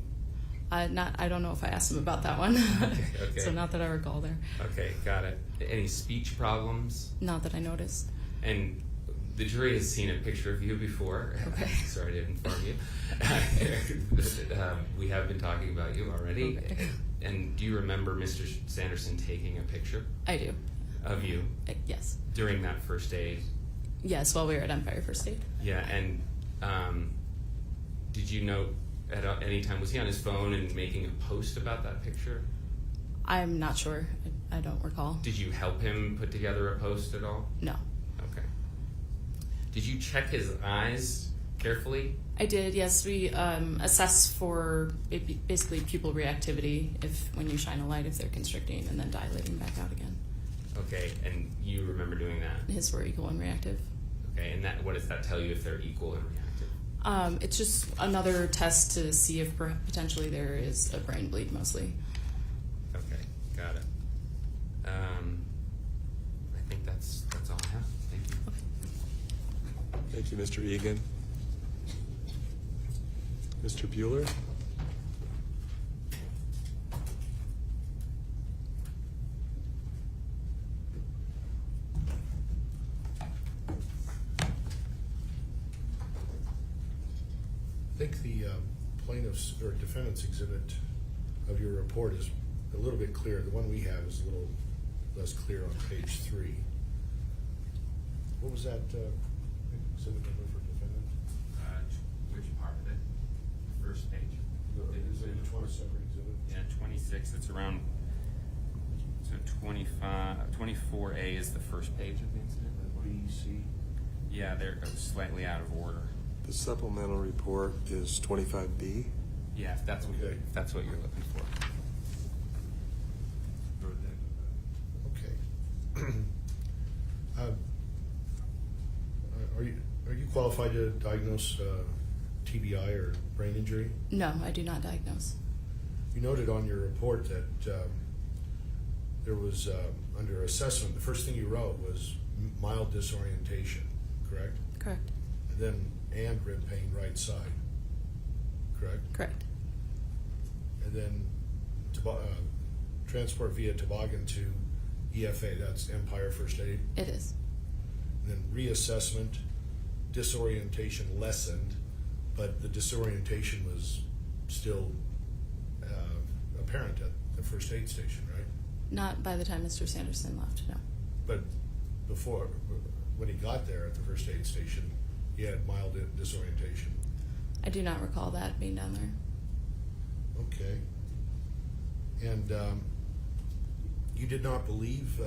I don't know if I asked him about that one. Okay. So not that I recall there. Okay, got it. Any speech problems? Not that I noticed. And the jury has seen a picture of you before. Okay. Sorry to inform you. We have been talking about you already. Okay. And do you remember Mr. Sanderson taking a picture I do. of you Yes. during that first aid? Yes, while we were at Empire First Aid. Yeah, and did you note at any time, was he on his phone and making a post about that picture? I'm not sure. I don't recall. Did you help him put together a post at all? No. Okay. Did you check his eyes carefully? I did, yes. We assess for basically pupil reactivity when you shine a light, if they're constricting and then dilating back out again. Okay, and you remember doing that? His were equal and reactive. Okay, and what does that tell you if they're equal and reactive? It's just another test to see if potentially there is a brain bleed, mostly. Okay, got it. I think that's all I have. Thank you. Okay. Thank you, Mr. Egan. Mr. Bueller? I think the plaintiff's or defendant's exhibit of your report is a little bit clearer. The one we have is a little less clear on page 3. What was that exhibit number for defendant? Which part of it? The first page. Is it a 27 exhibit? Yeah, 26. It's around. So 24A is the first page of the incident. BC. Yeah, they're slightly out of order. The supplemental report is 25B. Yeah, if that's Okay. if that's what you're looking for. Okay. Are you qualified to diagnose TBI or brain injury? No, I do not diagnose. You noted on your report that there was under assessment, the first thing you wrote was mild disorientation, correct? Correct. And rib pain right side, correct? Correct. And then transport via toboggan to EFA, that's Empire First Aid. It is. And then reassessment, disorientation lessened, but the disorientation was still apparent at the first aid station, right? Not by the time Mr. Sanderson left, no. But before, when he got there at the first aid station, he had mild disorientation. I do not recall that being down there. Okay. And you did not believe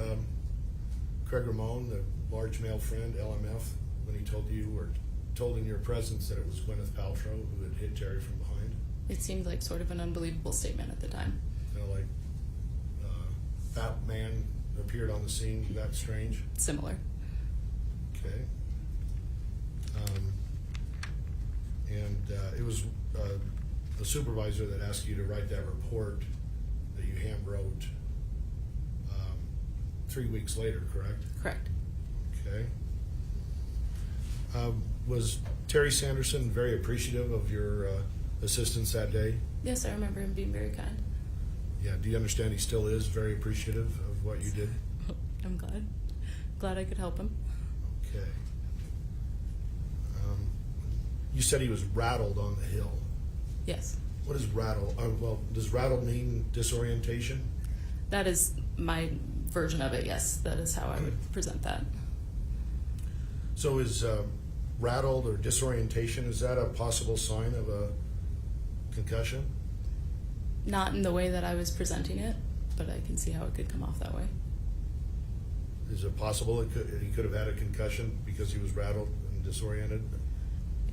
Craig Ramon, the large male friend, LMF, when he told you or told in your presence that it was Gwyneth Paltrow who had hit Terry from behind? It seemed like sort of an unbelievable statement at the time. Kind of like Batman appeared on the scene, that strange? Similar. Okay. And it was the supervisor that asked you to write that report that you hand wrote 3 weeks later, correct? Correct. Okay. Was Terry Sanderson very appreciative of your assistance that day? Yes, I remember him being very kind. Yeah. Do you understand he still is very appreciative of what you did? I'm glad. Glad I could help him. Okay. You said he was rattled on the hill. Yes. What is rattle? Well, does rattle mean disorientation? That is my version of it, yes. That is how I would present that. So is rattled or disorientation, is that a possible sign of a concussion? Not in the way that I was presenting it, but I can see how it could come off that way. Is it possible he could have had a concussion because he was rattled and disoriented?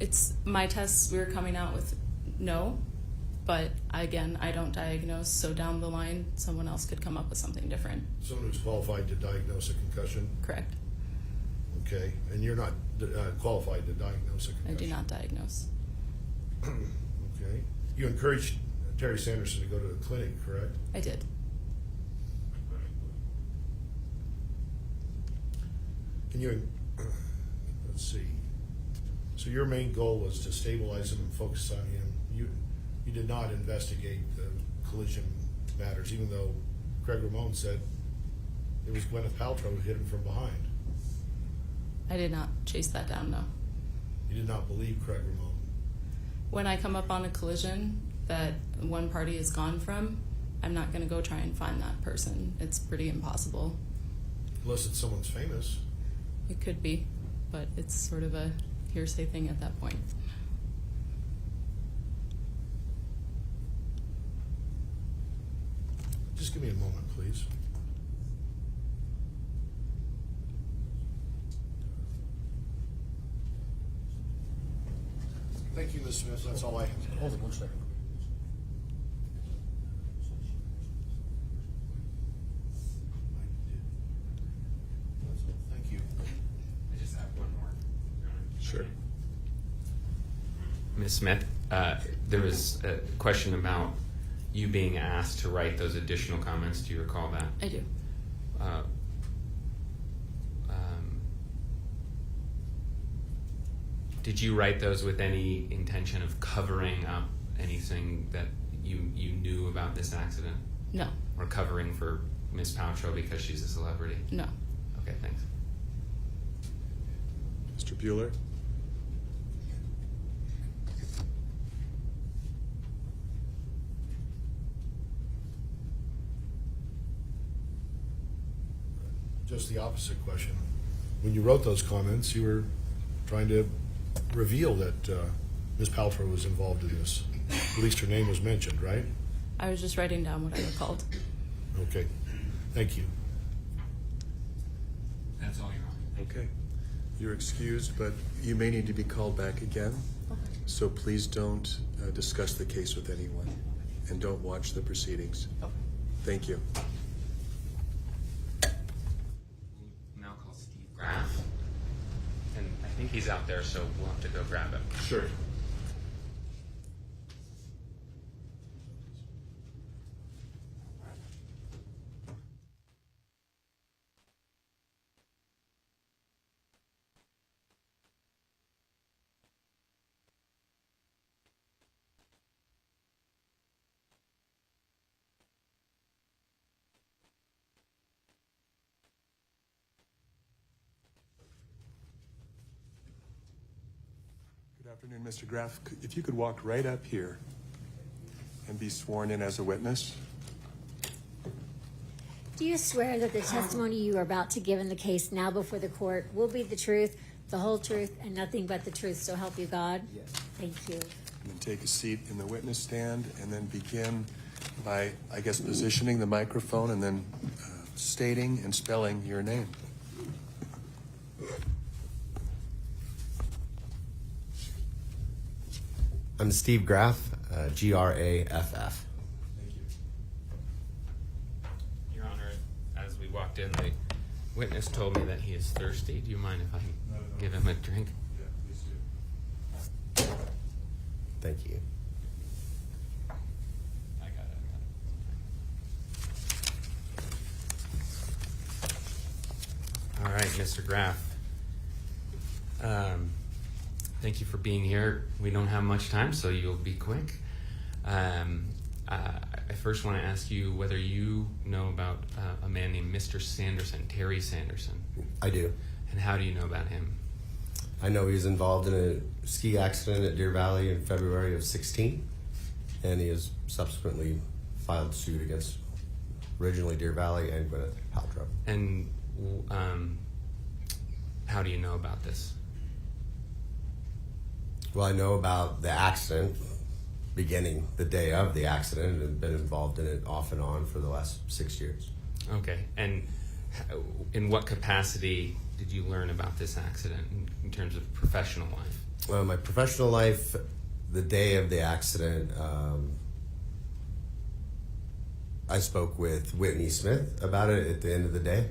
It's my tests, we were coming out with no, but again, I don't diagnose, so down the line, someone else could come up with something different. Someone who's qualified to diagnose a concussion? Correct. Okay, and you're not qualified to diagnose a concussion? I do not diagnose. Okay. You encouraged Terry Sanderson to go to the clinic, correct? I did. Can you, let's see. So your main goal was to stabilize him and focus on him. You did not investigate the collision matters, even though Craig Ramon said it was Gwyneth Paltrow who hit him from behind. I did not chase that down, no. You did not believe Craig Ramon. When I come up on a collision that one party is gone from, I'm not going to go try and find that person. It's pretty impossible. Unless it's someone's famous. It could be, but it's sort of a hearsay thing at that point. Just give me a moment, please. Thank you, Ms. Smith. That's all I have. Hold on one second. Thank you. I just have one more. Sure. Ms. Smith, there was a question about you being asked to write those additional comments. Do you recall that? I do. Did you write those with any intention of covering up anything that you knew about this accident? No. Or covering for Ms. Paltrow because she's a celebrity? No. Okay, thanks. Mr. Bueller? Just the opposite question. When you wrote those comments, you were trying to reveal that Ms. Paltrow was involved in this. At least her name was mentioned, right? I was just writing down what I recalled. Okay. Thank you. That's all, Your Honor. Okay. You're excused, but you may need to be called back again. So please don't discuss the case with anyone, and don't watch the proceedings. Thank you. We'll now call Steve Graf. And I think he's out there, so we'll have to go grab him. Sure. Good afternoon, Mr. Graf. If you could walk right up here and be sworn in as a witness. Do you swear that the testimony you are about to give in the case now before the court will be the truth, the whole truth, and nothing but the truth, so help you God? Yes. Thank you. And then take a seat in the witness stand, and then begin by, I guess, positioning the microphone and then stating and spelling your name. I'm Steve Graf, Graff. Thank you. Your Honor, as we walked in, the witness told me that he is thirsty. Do you mind if I give him a drink? Yeah, please do. Thank you. I got it. All right, Mr. Graf. Thank you for being here. We don't have much time, so you'll be quick. I first want to ask you whether you know about a man named Mr. Sanderson, Terry Sanderson. I do. And how do you know about him? I know he was involved in a ski accident at Deer Valley in February of 16, and he has subsequently filed suit against originally Deer Valley and Gwyneth Paltrow. And how do you know about this? Well, I know about the accident beginning the day of the accident and been involved in it off and on for the last 6 years. Okay. And in what capacity did you learn about this accident in terms of professional life? Well, my professional life, the day of the accident, I spoke with Whitney Smith about it at the end of the day,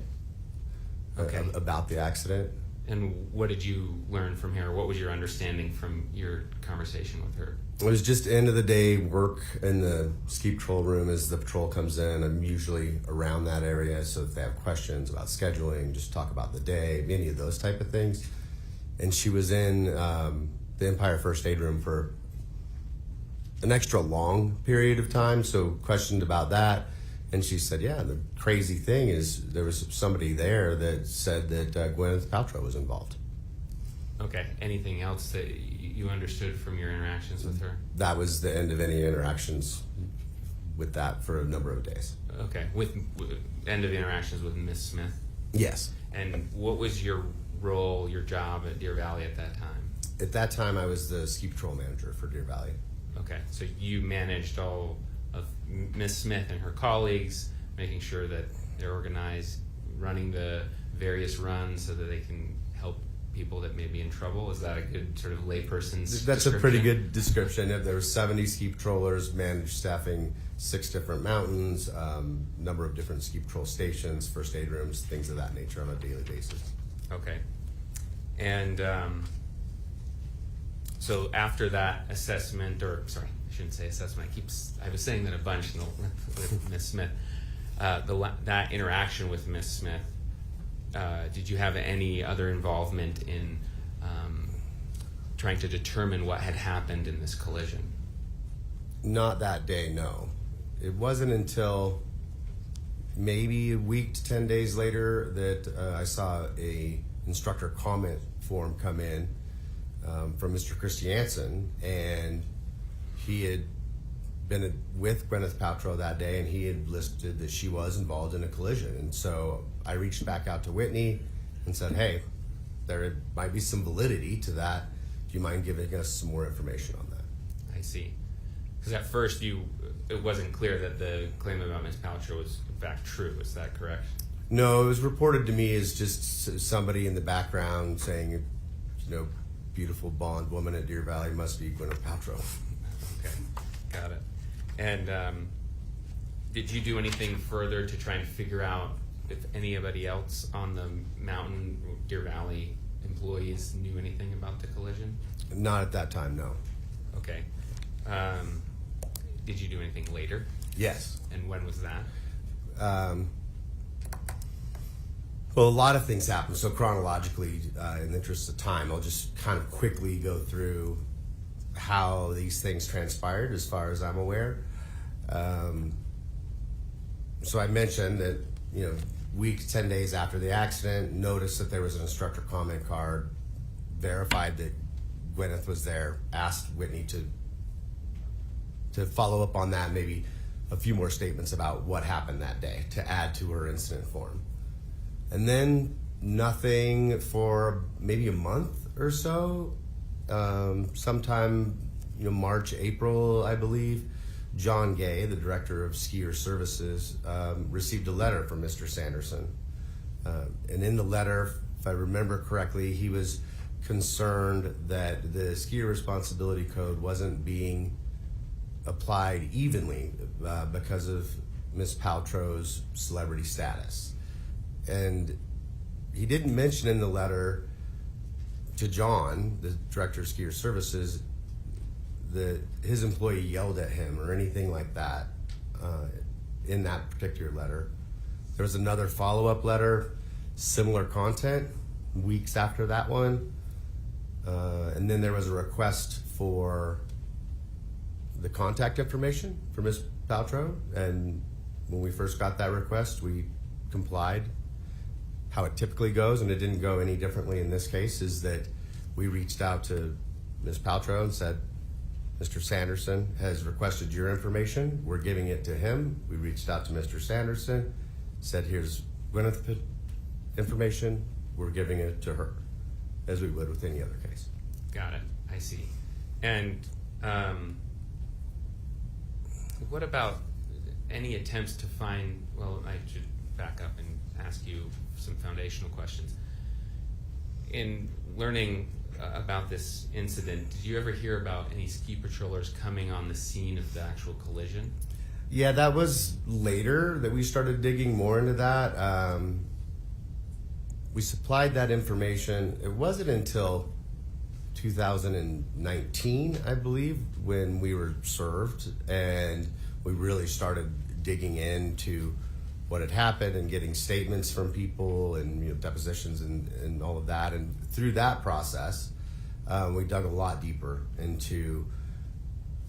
Okay. About the accident. And what did you learn from her? What was your understanding from your conversation with her? It was just end of the day work in the ski patrol room as the patrol comes in. I'm usually around that area, so if they have questions about scheduling, just talk about the day, any of those type of things. And she was in the Empire First Aid Room for an extra long period of time, so questioned about that. And she said, yeah, the crazy thing is there was somebody there that said that Gwyneth Paltrow was involved. Okay. Anything else that you understood from your interactions with her? That was the end of any interactions with that for a number of days. Okay. With end of interactions with Miss Smith? Yes. And what was your role, your job at Deer Valley at that time? At that time, I was the ski patrol manager for Deer Valley. Okay. So you managed all of Miss Smith and her colleagues, making sure that they're organized, running the various runs so that they can help people that may be in trouble. Is that a good sort of layperson's That's a description? pretty good description. There were 70 ski patrollers, managed staffing 6 different mountains, number of different ski patrol stations, first aid rooms, things of that nature on a daily basis. Okay. And so after that assessment, or sorry, I shouldn't say assessment. I was saying that a bunch with Miss Smith. That interaction with Miss Smith, did you have any other involvement in trying to determine what had happened in this collision? Not that day, no. It wasn't until maybe a week to 10 days later that I saw a instructor comment form come in from Mr. Christensen, and he had been with Gwyneth Paltrow that day, and he had listed that she was involved in a collision. And so I reached back out to Whitney and said, hey, there might be some validity to that. Do you mind giving us some more information on that? I see. Because at first it wasn't clear that the claim about Ms. Paltrow was in fact true. Is that correct? No, it was reported to me as just somebody in the background saying, beautiful blonde woman at Deer Valley must be Gwyneth Paltrow. Okay, got it. And did you do anything further to try and figure out if anybody else on the mountain, Deer Valley employees knew anything about the collision? Not at that time, no. Okay. Did you do anything later? Yes. And when was that? Well, a lot of things happened. So chronologically, in the interest of time, I'll just kind of quickly go through how these things transpired as far as I'm aware. So I mentioned that, week, 10 days after the accident, noticed that there was an instructor comment card, verified that Gwyneth was there, asked Whitney to follow up on that, maybe a few more statements about what happened that day to add to her incident form. And then nothing for maybe a month or so. Sometime, March, April, I believe, John Gay, the director of skier services, received a letter from Mr. Sanderson. And in the letter, if I remember correctly, he was concerned that the skier responsibility code wasn't being applied evenly because of Ms. Paltrow's celebrity status. And he didn't mention in the letter to John, the director of skier services, that his employee yelled at him or anything like that in that particular letter. There was another follow-up letter, similar content, weeks after that one. And then there was a request for the contact information for Ms. Paltrow. And when we first got that request, we complied. How it typically goes, and it didn't go any differently in this case, is that we reached out to Ms. Paltrow and said, Mr. Sanderson has requested your information. We're giving it to him. We reached out to Mr. Sanderson, said, here's Gwyneth information. We're giving it to her, as we would with any other case. Got it. I see. And what about any attempts to find, well, I should back up and ask you some foundational questions. In learning about this incident, did you ever hear about any ski patrollers coming on the scene of the actual collision? Yeah, that was later that we started digging more into that. We supplied that information. It wasn't until 2019, I believe, when we were served, and we really started digging into what had happened and getting statements from people and depositions and all of that. And through that process, we dug a lot deeper into,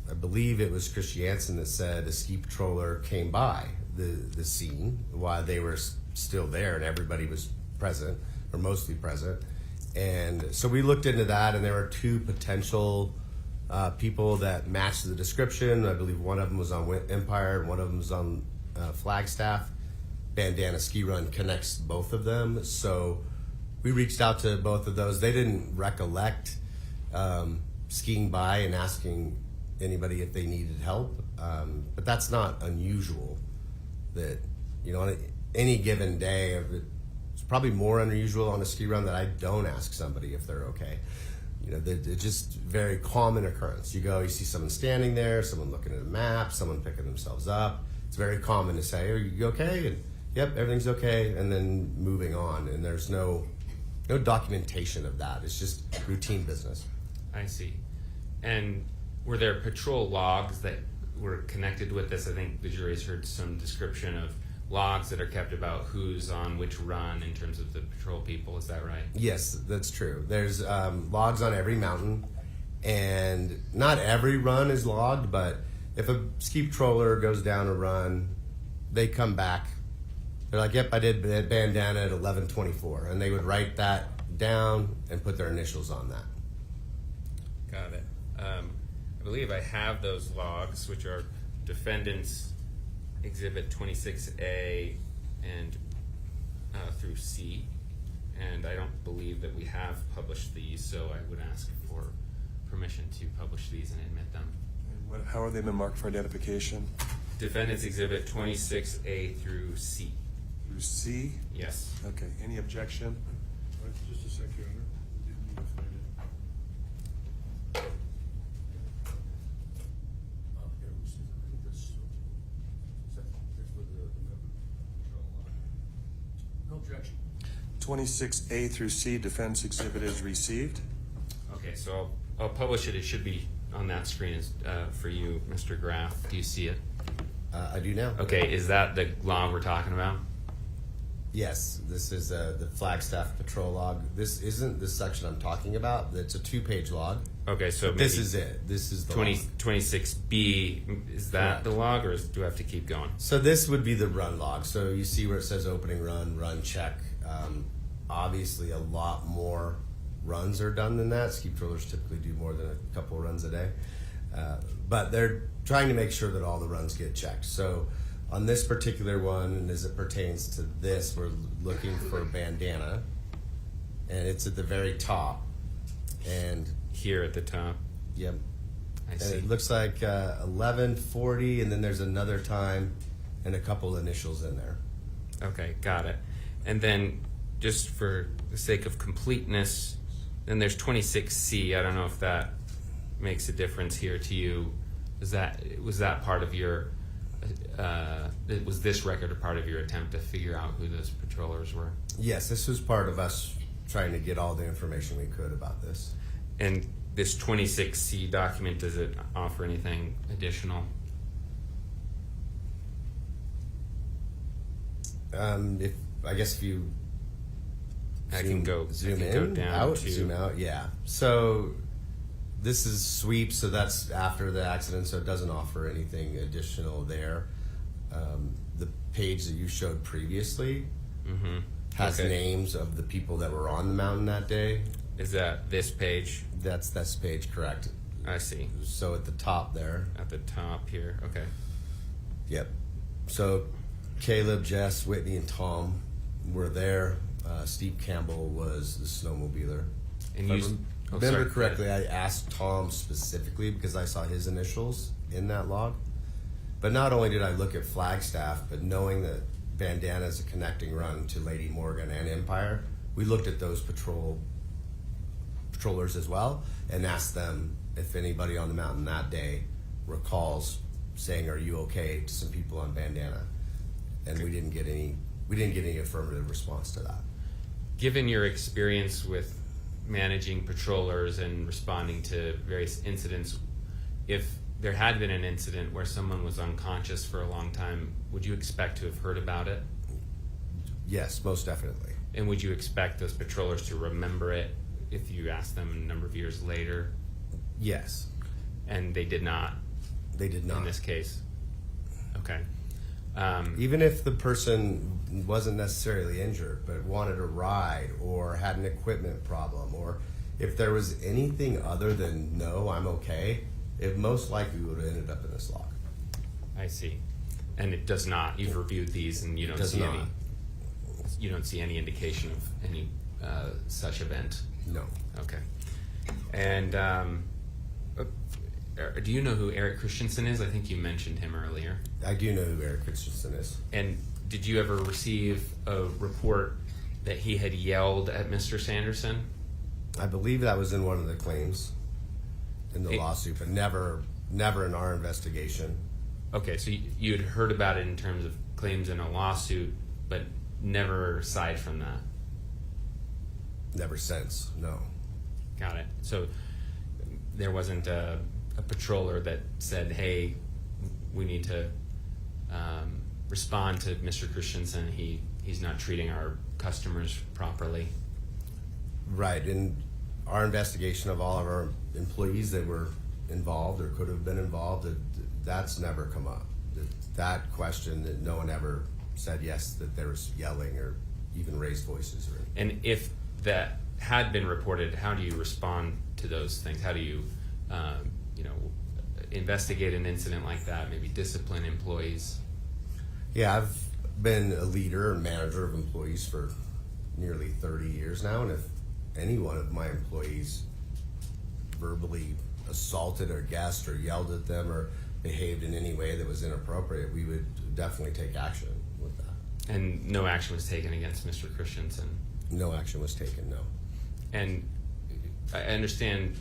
I believe it was Christensen that said a ski patroller came by the scene while they were still there and everybody was present, or mostly present. And so we looked into that, and there were two potential people that matched the description. I believe one of them was on Empire and one of them was on Flagstaff. Bandana Ski Run connects both of them. So we reached out to both of those. They didn't recollect skiing by and asking anybody if they needed help. But that's not unusual. That, on any given day, it's probably more unusual on a ski run that I don't ask somebody if they're okay. It's just very common occurrence. You go, you see someone standing there, someone looking at a map, someone picking themselves up. It's very common to say, are you okay? And yep, everything's okay, and then moving on. And there's no documentation of that. It's just routine business. I see. And were there patrol logs that were connected with this? I think the jury's heard some description of logs that are kept about who's on which run in terms of the patrol people. Is that right? Yes, that's true. There's logs on every mountain, and not every run is logged, but if a ski patroller goes down a run, they come back. They're like, yep, I did bandana at 11:24, and they would write that down and put their initials on that. Got it. I believe I have those logs, which are defendants exhibit 26A and through C, and I don't believe that we have published these, so I would ask for permission to publish these and admit them. And how are they been marked for identification? Defendants exhibit 26A through C. Through C? Yes. Okay, any objection? Just a sec, Your Honor. Didn't even find it. No objection. 26A through C, defense exhibit is received. Okay, so I'll publish it. It should be on that screen for you, Mr. Graf. Do you see it? I do now. Okay, is that the log we're talking about? Yes, this is the Flagstaff patrol log. This isn't the section I'm talking about. It's a 2-page log. Okay, so This maybe is it. This is the 20, log. 26B, is that Correct. the log, or do I have to keep going? So this would be the run log. So you see where it says opening run check. Obviously, a lot more runs are done than that. Ski patrollers typically do more than a couple runs a day. But they're trying to make sure that all the runs get checked. So on this particular one, and as it pertains to this, we're looking for bandana. And it's at the very top. And Here at the top. yep. I And see. it looks like 11:40, and then there's another time and a couple initials in there. Okay, got it. And then, just for the sake of completeness, then there's 26C. I don't know if that makes a difference here to you. Was that part of your? Was this record a part of your attempt to figure out who those patrollers were? Yes, this was part of us trying to get all the information we could about this. And this 26C document, does it offer anything additional? If you Zoom go down out, to zoom out, yeah. So this is sweep, so that's after the accident, so it doesn't offer anything additional there. The page that you showed previously has Okay. names of the people that were on the mountain that day. Is that this page? That's this page, correct. I see. So at the top there. At the top here. Okay. Yep. So Caleb, Jess, Whitney, and Tom were there. Steve Campbell was the snowmobiler. And If I you remember sorry, correctly, I asked Tom specifically because I saw his initials in that log. But not only did I look at Flagstaff, but knowing that Bandana is a connecting run to Lady Morgan and Empire, we looked at those patrollers as well and asked them if anybody on the mountain that day recalls saying, "Are you okay?" to some people on Bandana, and we didn't get any affirmative response to that. Given your experience with managing patrollers and responding to various incidents, if there had been an incident where someone was unconscious for a long time, would you expect to have heard about it? Yes, most definitely. And would you expect those patrollers to remember it if you asked them a number of years later? Yes. And they did not? They did not. In this case? Okay. Even if the person wasn't necessarily injured, but wanted a ride or had an equipment problem, or if there was anything other than, "No, I'm okay," it most likely would have ended up in this log. I see. And it does not. You've reviewed these and you don't Does see not. any. You don't see any indication of any such event. No. Okay. And do you know who Eric Christensen is? I think you mentioned him earlier. I do know who Eric Christensen is. And did you ever receive a report that he had yelled at Mr. Sanderson? I believe that was in one of the claims in the lawsuit, but never in our investigation. Okay, so you had heard about it in terms of claims in a lawsuit, but never aside from that. Never since, no. Got it. So there wasn't a patroller that said, "Hey, we need to respond to Mr. Christensen. He's not treating our customers properly." Right. In our investigation of all of our employees that were involved or could have been involved, that's never come up. That question, that no one ever said yes, that there was yelling or even raised voices. Or And if that had been reported, how do you respond to those things? How do you, investigate an incident like that, maybe discipline employees? Yeah, I've been a leader and manager of employees for nearly 30 years now, and if any one of my employees verbally assaulted or guessed or yelled at them or behaved in any way that was inappropriate, we would definitely take action with that. And no action was taken against Mr. Christensen? No action was taken, no. And I understand,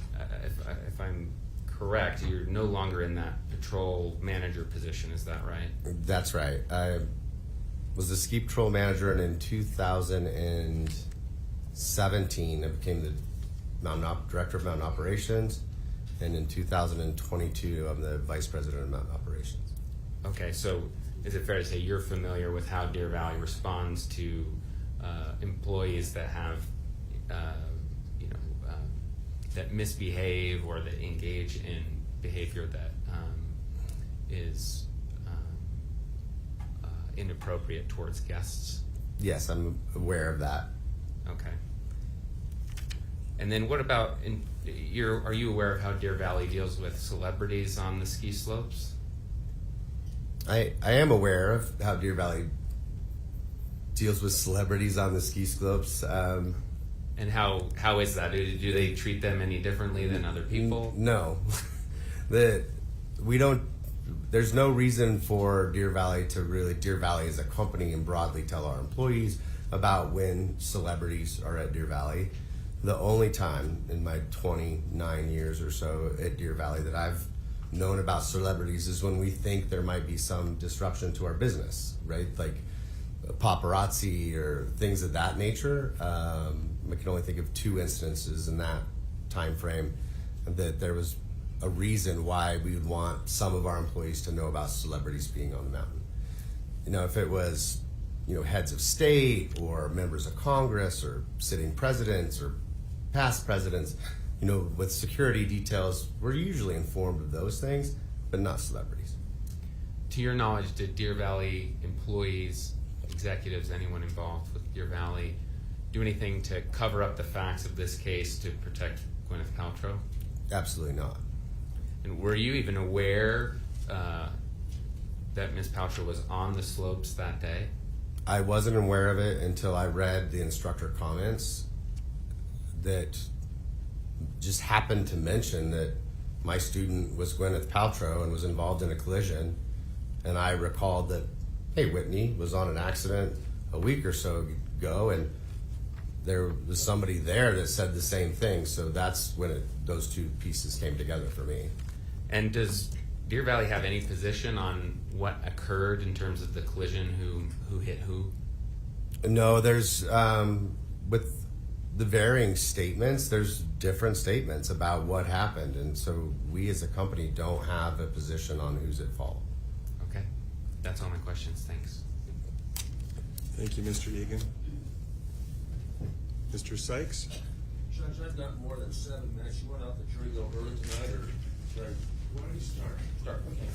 if I'm correct, you're no longer in that patrol manager position, is that right? That's right. I was the ski patrol manager, and in 2017 I became the director of mountain operations, and in 2022 I'm the vice president of mountain operations. Okay, so is it fair to say you're familiar with how Deer Valley responds to employees that have, that misbehave or that engage in behavior that is inappropriate towards guests? Yes, I'm aware of that. Okay. And then what about, are you aware of how Deer Valley deals with celebrities on the ski slopes? I am aware of how Deer Valley deals with celebrities on the ski slopes. And how is that? Do they treat them any differently than other people? No. There's no reason for Deer Valley as a company and broadly tell our employees about when celebrities are at Deer Valley. The only time in my 29 years or so at Deer Valley that I've known about celebrities is when we think there might be some disruption to our business, right? Like paparazzi or things of that nature. I can only think of 2 instances in that time frame that there was a reason why we would want some of our employees to know about celebrities being on the mountain. If it was, heads of state or members of Congress or sitting presidents or past presidents, with security details, we're usually informed of those things, but not celebrities. To your knowledge, did Deer Valley employees, executives, anyone involved with Deer Valley do anything to cover up the facts of this case to protect Gwyneth Paltrow? Absolutely not. And were you even aware that Ms. Paltrow was on the slopes that day? I wasn't aware of it until I read the instructor comments that just happened to mention that my student was Gwyneth Paltrow and was involved in a collision. And I recalled that, hey, Whitney was on an accident a week or so ago, and there was somebody there that said the same thing. So that's when those 2 pieces came together for me. And does Deer Valley have any position on what occurred in terms of the collision, who hit who? No, there's, with the varying statements, there's different statements about what happened. And so we as a company don't have a position on who's at fault. Okay. That's all my questions. Thanks. Thank you, Mr. Egan. Mr. Sykes? Judge, I've got more than 7 minutes. You want out the jury go early tonight, or should I? Why don't you start? Start. Okay.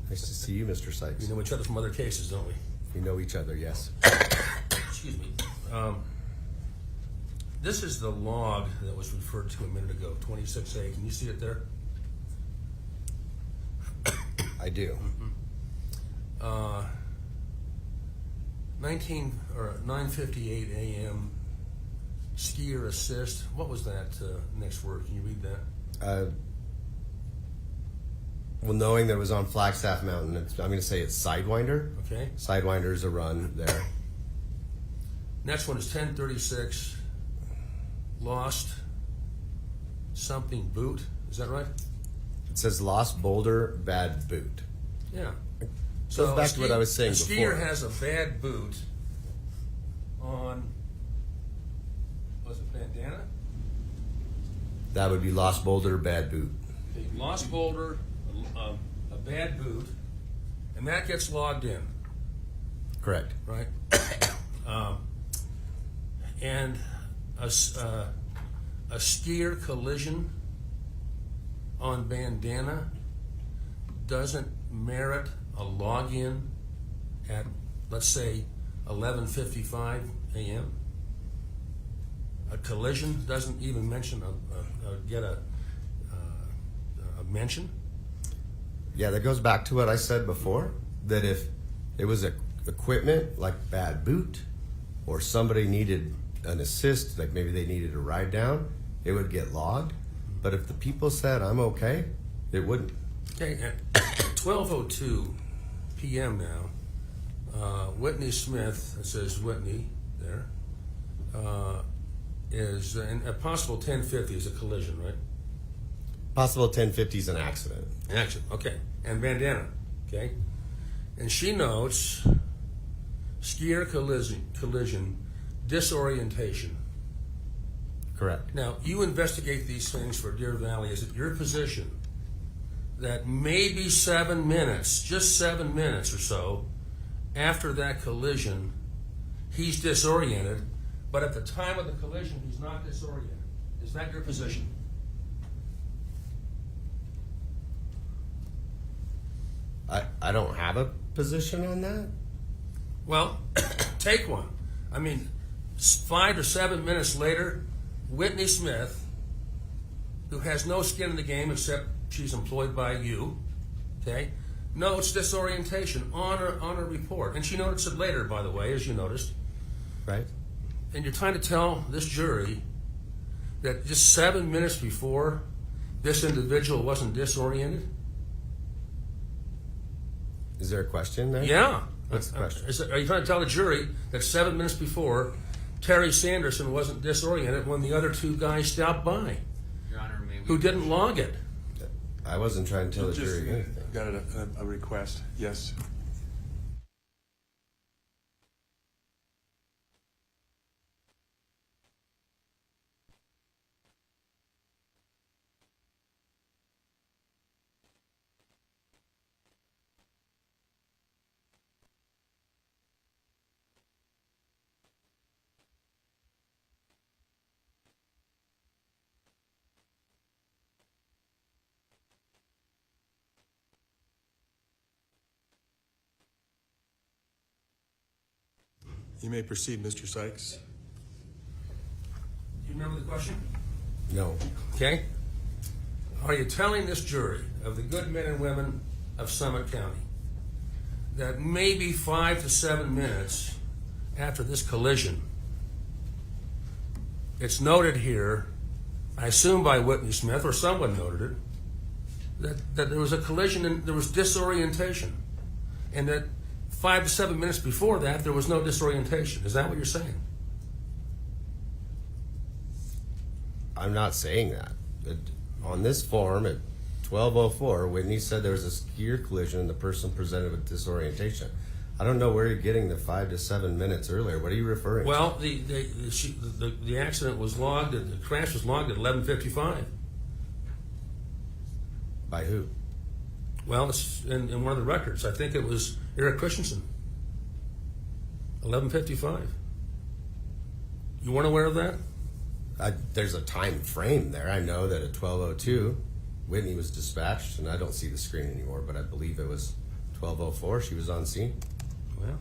Nice to see you, Mr. Sykes. We know each other from other cases, don't we? We know each other, yes. Excuse me. This is the log that was referred to a minute ago, 26A. Can you see it there? I do. 9:58 a.m. Skier assist. What was that next word? Can you read that? Well, knowing that it was on Flagstaff Mountain, I'm going to say it's Sidewinder. Okay. Sidewinder is a run there. Next one is 10:36 lost something boot. Is that right? It says lost boulder, bad boot. Yeah. Goes back to what I was saying a skier before. has a bad boot on, was it bandana? That would be lost boulder, bad boot. Okay, lost boulder, a bad boot, and that gets logged in, Correct. right? And a skier collision on bandana doesn't merit a login at, let's say, 11:55 a.m. A collision doesn't even mention get a mention. Yeah, that goes back to what I said before, that if it was equipment like bad boot or somebody needed an assist, like maybe they needed a ride down, it would get logged. But if the people said, I'm okay, it wouldn't. Okay, at 12:02 p.m. now, Whitney Smith, it says Whitney there, is, and a possible 1050 is a collision, right? Possible 1050 is an accident. Accident, okay. And bandana, okay? And she notes skier collision, disorientation. Correct. Now, you investigate these things for Deer Valley. Is it your position that maybe 7 minutes, just 7 minutes or so, after that collision, he's disoriented, but at the time of the collision, he's not disoriented? Is that your position? I don't have a position on that. Well, take one. I mean, 5 to 7 minutes later, Whitney Smith, who has no skin in the game except she's employed by you, okay, notes disorientation on her report. And she noticed it later, by the way, as you noticed. Right. And you're trying to tell this jury that just 7 minutes before, this individual wasn't disoriented? Is there a question there? Yeah. What's the question? Are you trying to tell the jury that 7 minutes before, Terry Sanderson wasn't disoriented when the other two guys stopped by, Your Honor, may we... who didn't log it? I wasn't trying to tell the jury anything. Got a request, yes. You may proceed, Mr. Sykes. Do you remember the question? No. Okay. Are you telling this jury of the good men and women of Summit County that maybe 5 to 7 minutes after this collision, it's noted here, I assume by Whitney Smith or someone noted it, that there was a collision and there was disorientation, and that 5 to 7 minutes before that there was no disorientation? Is that what you're saying? I'm not saying that. On this form at 12:04, Whitney said there was a skier collision and the person presented with disorientation. I don't know where you're getting the 5 to 7 minutes earlier. What are you referring Well, to? the accident was logged, the crash was logged at 11:55. By who? Well, it's in one of the records. I think it was Eric Christensen. 11:55. You weren't aware of that? There's a time frame there. I know that at 12:02, Whitney was dispatched, and I don't see the screen anymore, but I believe it was 12:04. She was on scene. Well,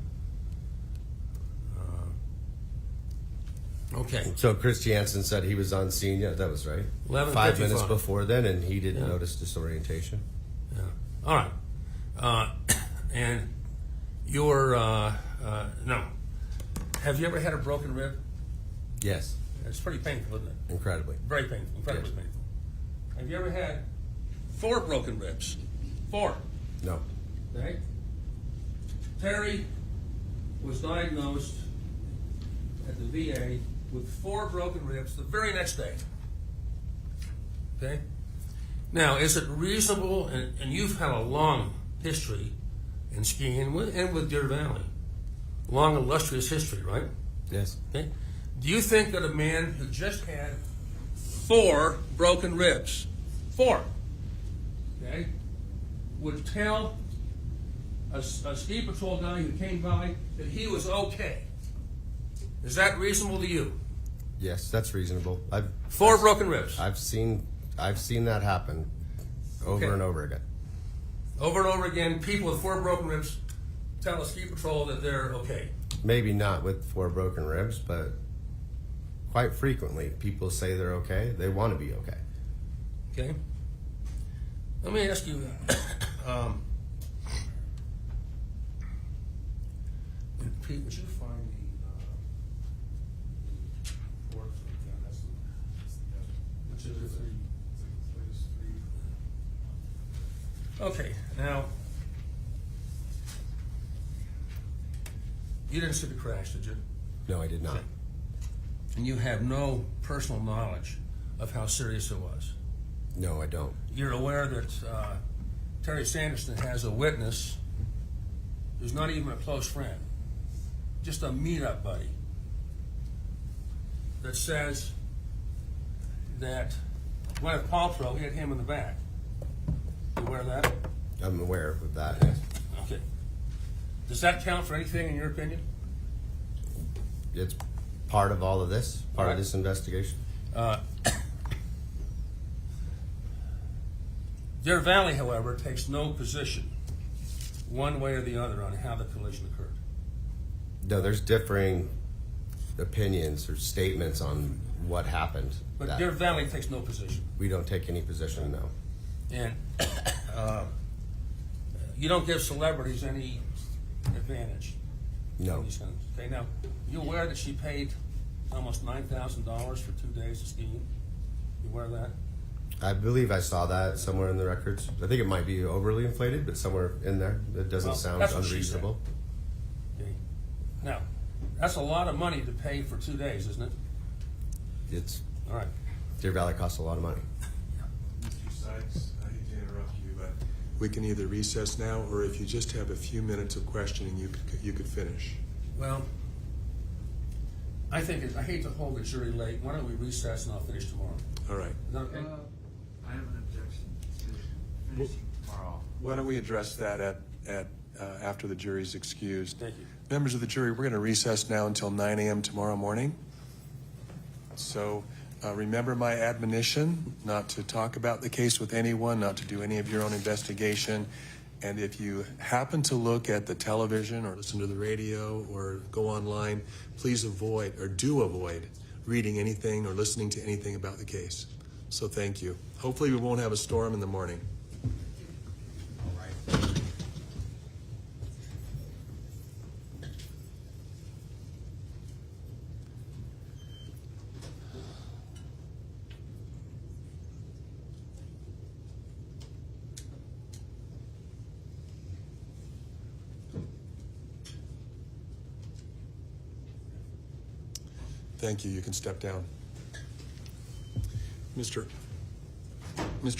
okay. So Chris Jansen said he was on scene. Yeah, that was right. 5 minutes before then, and he didn't notice disorientation. Yeah. All right. And you're no. Have you ever had a broken rib? Yes, It's pretty painful, isn't it? incredibly. Very painful. Incredibly Yes. painful. Have you ever had 4 broken ribs? 4. No. Okay. Terry was diagnosed at the VA with 4 broken ribs the very next day. Okay? Now, is it reasonable, and you've had a long history in skiing and with Deer Valley, long illustrious history, right? Yes. Okay? Do you think that a man who just had 4 broken ribs, 4, okay, would tell a ski patrol guy who came by that he was okay? Is that reasonable to you? Yes, that's reasonable. 4 broken ribs. I've seen that happen over Okay. and over again. Over and over again, people with 4 broken ribs tell a ski patrol that they're okay. Maybe not with 4 broken ribs, but quite frequently people say they're okay. They want to be okay. Okay? Let me ask you, Pete, would you find the fourth? Yeah, that's the, which is the 3. Okay, now, you didn't see the crash, did you? No, I did not. And you have no personal knowledge of how serious it was. No, I don't. You're aware that Terry Sanderson has a witness who's not even a close friend, just a meet-up buddy, that says that Gwyneth Paltrow hit him in the back. You aware of that? I'm aware of that. Yes. Okay. Does that count for anything in your opinion? It's part of all of this, part of this investigation. Deer Valley, however, takes no position one way or the other on how the collision occurred. No, there's differing opinions or statements on what happened. But Deer Valley takes no position. We don't take any position, no. And you don't give celebrities any advantage. No. Okay, now, you aware that she paid almost $9,000 for 2 days of skiing? You aware of that? I believe I saw that somewhere in the records. I think it might be overly inflated, but somewhere in there. It doesn't sound that's what she unreasonable. said. Okay. Now, that's a lot of money to pay for 2 days, isn't it? It's All right. Deer Valley costs a lot of money. Mr. Sykes, I hate to interrupt you, but we can either recess now, or if you just have a few minutes of questioning, you could finish. Well, I hate to hold the jury late. Why don't we recess and I'll finish tomorrow? All right. Is that okay? I have an objection to finishing tomorrow. Why don't we address that at after the jury's excused? Thank you. Members of the jury, we're going to recess now until 9 a.m. tomorrow morning. So remember my admonition not to talk about the case with anyone, not to do any of your own investigation. And if you happen to look at the television or listen to the radio or go online, please avoid reading anything or listening to anything about the case. So thank you. Hopefully we won't have a storm in the morning. All right. Thank you. You can step down. Mr.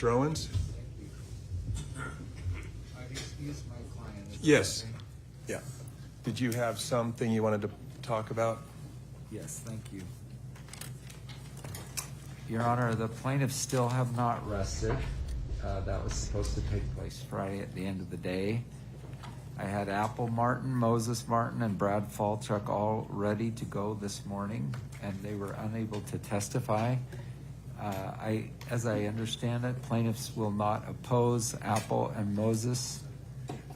Owens? I've excused my client. Yes. Yeah. Did you have something you wanted to talk about? Yes, thank you. Your Honor, the plaintiffs still have not rested. That was supposed to take place Friday at the end of the day. I had Apple Martin, Moses Martin, and Brad Falchuk all ready to go this morning, and they were unable to testify. As I understand it, plaintiffs will not oppose Apple and Moses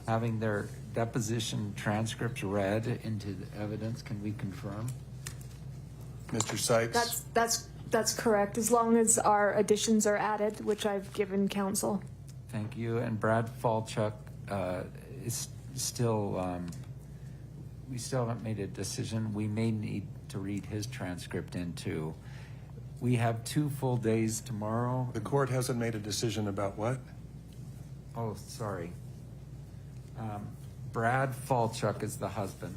having their deposition transcripts read into the evidence. Can we confirm? Mr. Sykes? That's correct, as long as our additions are added, which I've given counsel. Thank you. And Brad Falchuk is still, we still haven't made a decision. We may need to read his transcript in too. We have 2 full days tomorrow. The court hasn't made a decision about what? Oh, sorry. Brad Falchuk is the husband.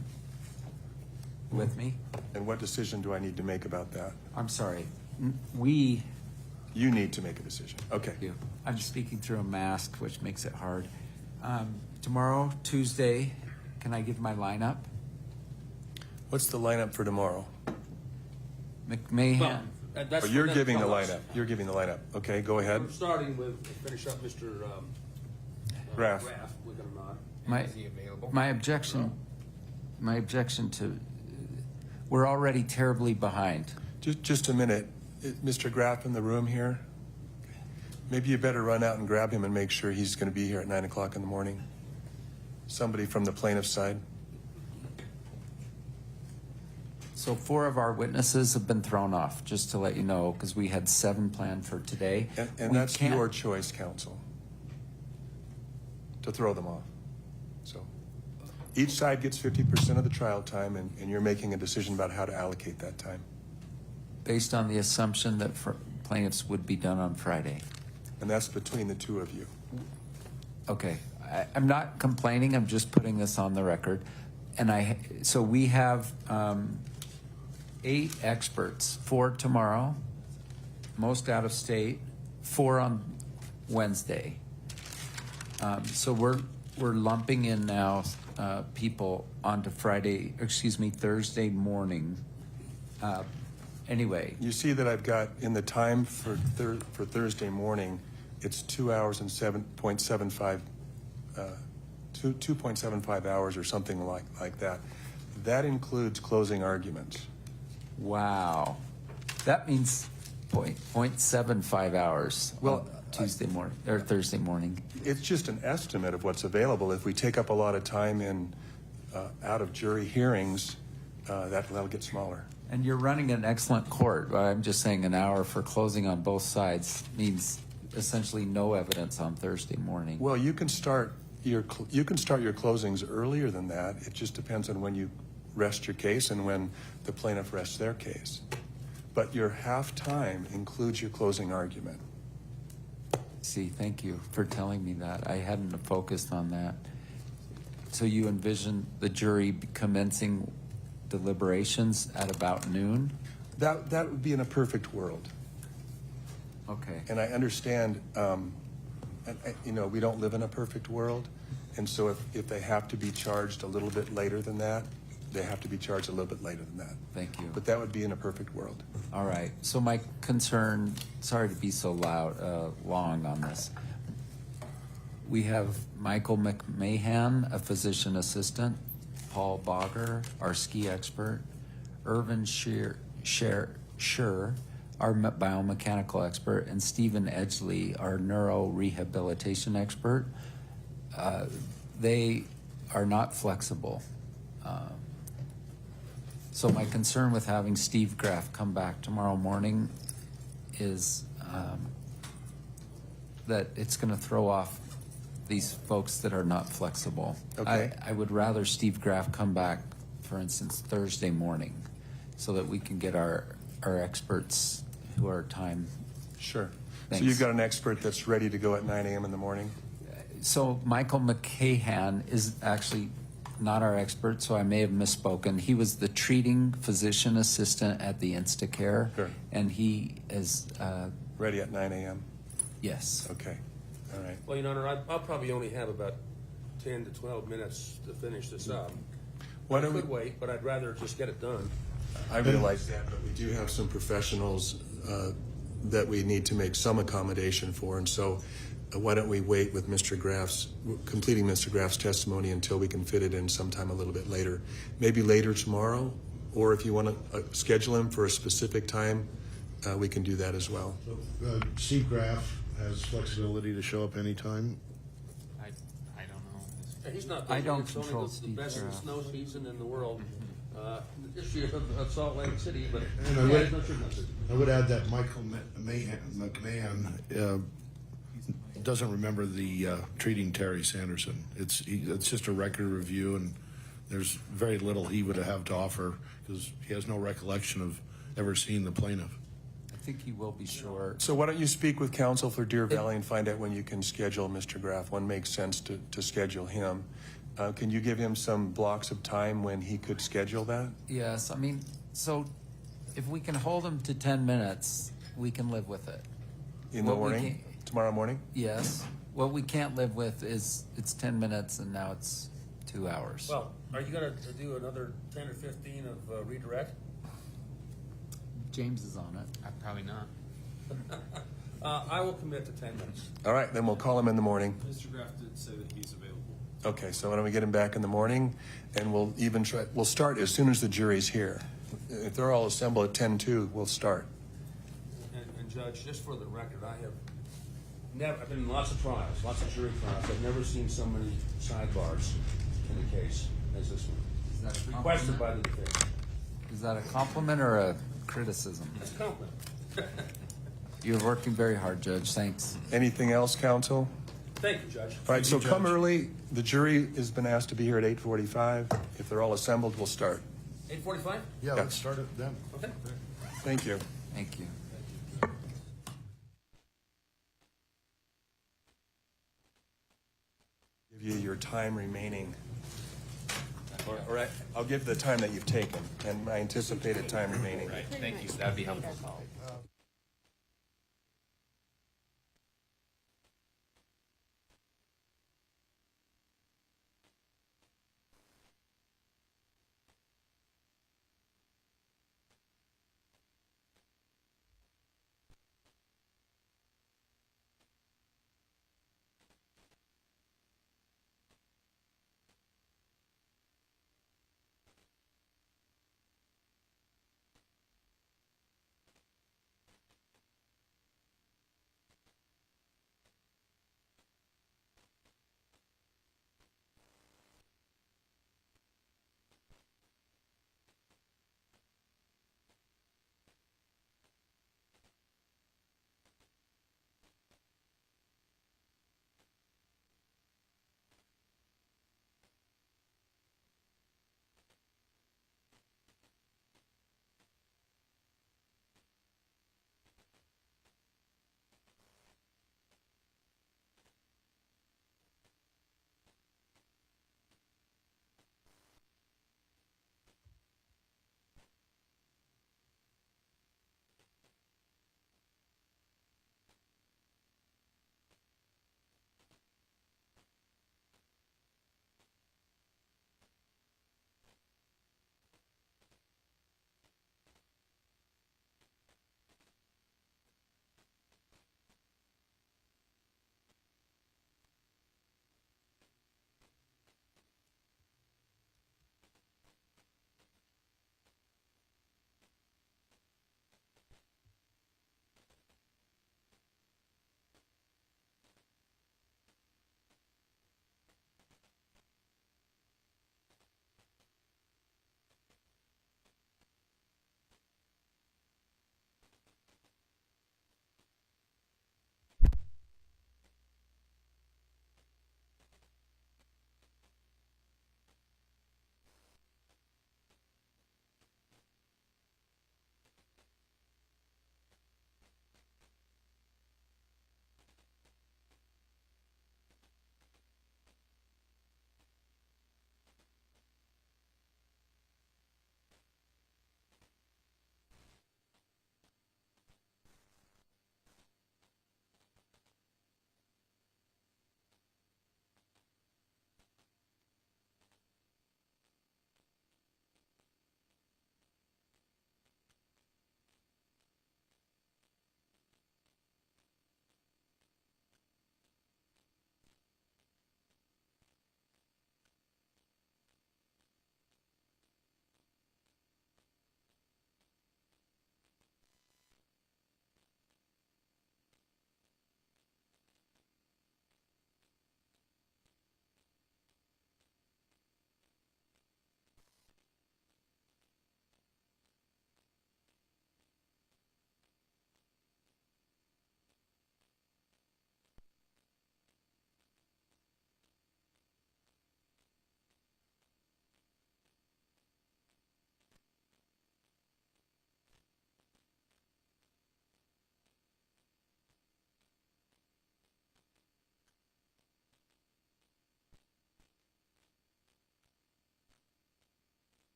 with me? And what decision do I need to make about that? I'm sorry. We, You need to make a decision. Okay. you. I'm speaking through a mask, which makes it hard. Tomorrow, Tuesday, can I give my lineup? What's the lineup for tomorrow? McMahon. Well, that's Oh, for you're them to giving the tell us. lineup. You're giving the lineup. Okay, go ahead. I'm starting with, finish up Mr. Graf. We're gonna nod. My, Is he available? my objection to, we're already terribly behind. Just a minute. Mr. Graf in the room here? Maybe you better run out and grab him and make sure he's going to be here at 9 o'clock in the morning. Somebody from the plaintiff's side. So 4 of our witnesses have been thrown off, just to let you know, because we had 7 planned for today. And We that's can't- your choice, counsel, to throw them off. So each side gets 50% of the trial time, and you're making a decision about how to allocate that time. Based on the assumption that plaintiffs would be done on Friday. And that's between the two of you. Okay, I'm not complaining, I'm just putting this on the record. And so we have 8 experts, 4 tomorrow, most out of state, 4 on Wednesday. So we're lumping in now people onto Thursday morning. Anyway, You see that I've got in the time for Thursday morning, it's 2 hours and 7.75, 2.75 hours or something like that. That includes closing arguments. wow, that means 0.75 hours. Well, Tuesday morning or Thursday morning. It's just an estimate of what's available. If we take up a lot of time in out of jury hearings, that'll get smaller. And you're running an excellent court. I'm just saying an hour for closing on both sides means essentially no evidence on Thursday morning. Well, you can start your closings earlier than that. It just depends on when you rest your case and when the plaintiff rests their case. But your half time includes your closing argument. See, thank you for telling me that. I hadn't focused on that. So you envision the jury commencing deliberations at about noon? That would be in a perfect world. Okay. And I understand, we don't live in a perfect world. And so if they have to be charged a little bit later than that, they have to be charged a little bit later than that. Thank you. But that would be in a perfect world. All right. So my concern, sorry to be so long on this. We have Michael McMahon, a physician assistant, Paul Bogger, our ski expert, Irvin Scher, our biomechanical expert, and Stephen Edgley, our neurorehabilitation expert. They are not flexible. So my concern with having Steve Graf come back tomorrow morning is that it's going to throw off these folks that are not flexible. Okay. I would rather Steve Graf come back, for instance, Thursday morning, so that we can get our experts who are time. Sure. Thanks. So you've got an expert that's ready to go at 9 a.m. in the morning? So Michael McCahan is actually not our expert, so I may have misspoken. He was the treating physician assistant at the Instacare. Sure. And he is, Ready at 9 a.m.? yes. Okay. All right. Well, Your Honor, I'll probably only have about 10 to 12 minutes to finish this up. Why I don't could we- wait, but I'd rather just get it done. I realize that, but we do have some professionals that we need to make some accommodation for, and so why don't we wait with completing Mr. Graf's testimony until we can fit it in sometime a little bit later. Maybe later tomorrow, or if you want to schedule him for a specific time, we can do that as well. So, Steve Graf has flexibility to show up anytime. I don't know. And he's not. I don't it's only control the Steve best Graf. snow season in the world. This year of Salt Lake City, but And I would add that Michael McMahon doesn't remember the treating Terry Sanderson. It's just a record review, and there's very little he would have to offer because he has no recollection of ever seeing the plaintiff. I think he will be short. So why don't you speak with counsel for Deer Valley and find out when you can schedule Mr. Graf? When makes sense to schedule him. Can you give him some blocks of time when he could schedule that? Yes, I mean, so if we can hold them to 10 minutes, we can live with it. In the What we morning? Tomorrow morning? Yes. What we can't live with is it's 10 minutes and now it's 2 hours. Well, are you going to do another 10 or 15 of redirect? James is on it. Probably not. I will commit to 10 minutes. All right, then we'll call him in the morning. Mr. Graf did say that he's available. Okay, so why don't we get him back in the morning, and we'll start as soon as the jury's here. If they're all assembled at 10:02, we'll start. And Judge, just for the record, I've been in lots of trials, lots of jury trials. I've never seen so many sidebars in a case as this one. Is that a Requested compliment? by the defense. Is that a compliment or a criticism? It's a compliment. You're working very hard, Judge. Thanks. Anything else, counsel? Thank you, Judge. All right, so come early. The jury has been asked to be here at 8:45. If they're all assembled, we'll start. 8:45? Yeah, let's start it then. Okay. Thank you. Thank you. Give you your time remaining. Or I'll give the time that you've taken and my anticipated time remaining. Right. Thank you. That'd be helpful.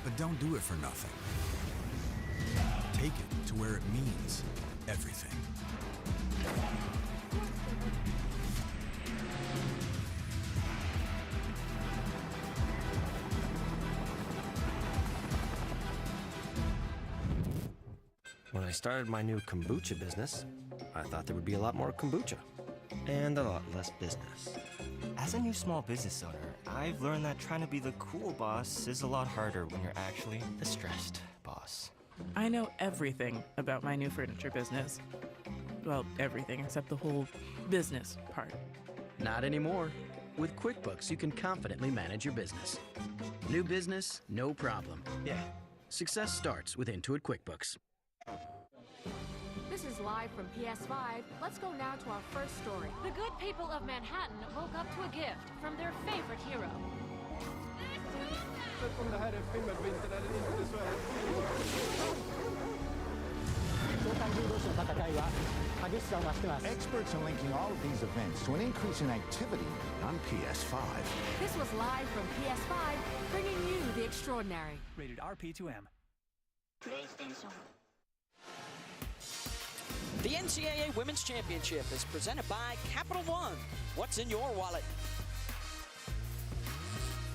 But don't do it for nothing. Take it to where it means everything. When I started my new kombucha business, I thought there would be a lot more kombucha and a lot less business. As a new small business owner, I've learned that trying to be the cool boss is a lot harder when you're actually the stressed boss. I know everything about my new furniture business. Well, everything except the whole business part. Not anymore. With QuickBooks, you can confidently manage your business. New business, no problem. Yeah. Success starts with Intuit QuickBooks. This is live from PS5. Let's go now to our first story. The good people of Manhattan woke up to a gift from their favorite hero. Experts are linking all of these events to an increase in activity on PS5. This was live from PS5, bringing you the extraordinary. Rated RP2M. PlayStation. The NCAA Women's Championship is presented by Capital One. What's in your wallet?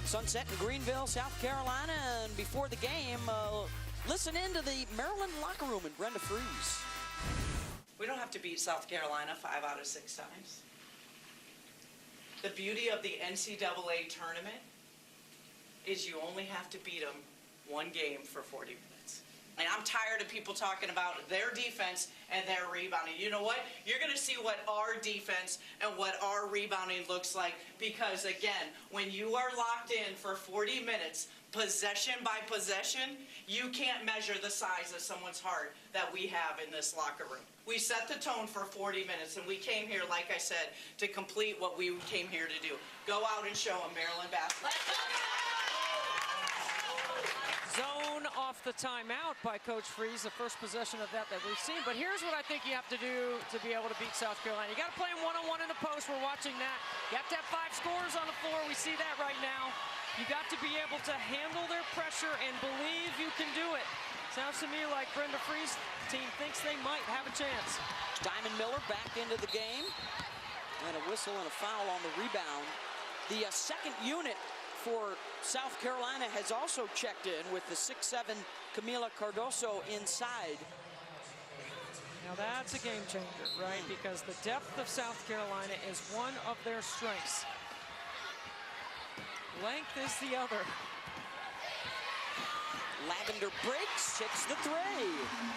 Sunset in Greenville, South Carolina, and before the game, listen in to the Maryland locker room and Brenda Freeze. We don't have to beat South Carolina 5 out of 6 times. The beauty of the NCAA tournament is you only have to beat them one game for 40 minutes. And I'm tired of people talking about their defense and their rebounding. You know what? You're going to see what our defense and what our rebounding looks like, because, again, when you are locked in for 40 minutes, possession by possession, you can't measure the size of someone's heart that we have in this locker room. We set the tone for 40 minutes, and we came here, like I said, to complete what we came here to do. Go out and show them Maryland basketball. Zone off the timeout by Coach Freeze, the first possession of that we've seen. But here's what I think you have to do to be able to beat South Carolina. You got to play them one-on-one in the post. We're watching that. You have to have 5 scorers on the floor. We see that right now. You got to be able to handle their pressure and believe you can do it. Sounds to me like Brenda Freeze's team thinks they might have a chance. Diamond Miller back into the game. And a whistle and a foul on the rebound. The second unit for South Carolina has also checked in with the 6'7" Camila Cardoso inside. Now that's a game changer, right? Because the depth of South Carolina is one of their strengths. Length is the other. Lavender Briggs hits the 3.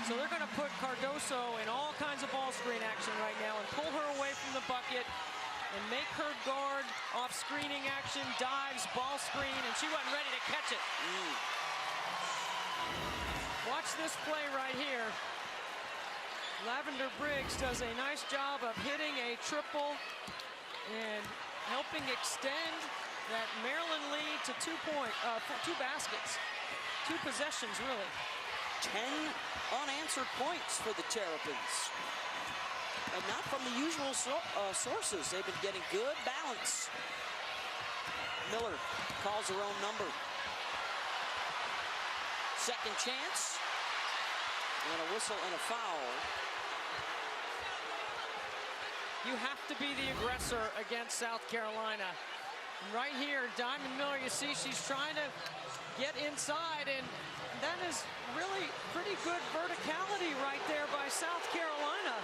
So they're going to put Cardoso in all kinds of ball screen action right now and pull her away from the bucket and make her guard off screening action, dives, ball screen, and she wasn't ready to catch it. Watch this play right here. Lavender Briggs does a nice job of hitting a triple and helping extend that Maryland lead to 2 baskets. 2 possessions, really. 10 unanswered points for the Terrapins. And not from the usual sources. They've been getting good balance. Miller calls her own number. Second chance. And a whistle and a foul. You have to be the aggressor against South Carolina. And right here, Diamond Miller, you see she's trying to get inside, and that is really pretty good verticality right there by South Carolina.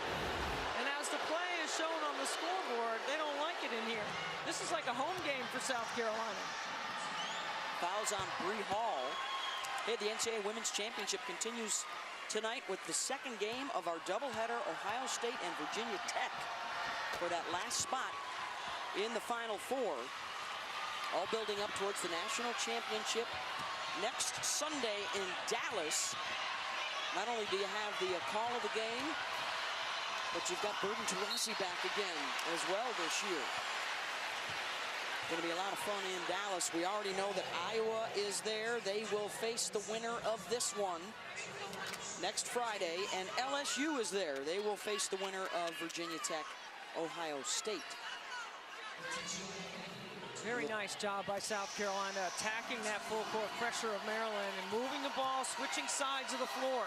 And as the play is shown on the scoreboard, they don't like it in here. This is like a home game for South Carolina. Fouls on Bree Hall. Hey, the NCAA Women's Championship continues tonight with the second game of our doubleheader, Ohio State and Virginia Tech, for that last spot in the Final Four. All building up towards the national championship next Sunday in Dallas. Not only do you have the call of the game, but you've got Burton Tarasi back again as well this year. Going to be a lot of fun in Dallas. We already know that Iowa is there. They will face the winner of this one next Friday, and LSU is there. They will face the winner of Virginia Tech, Ohio State. Very nice job by South Carolina, attacking that full court pressure of Maryland and moving the ball, switching sides of the floor.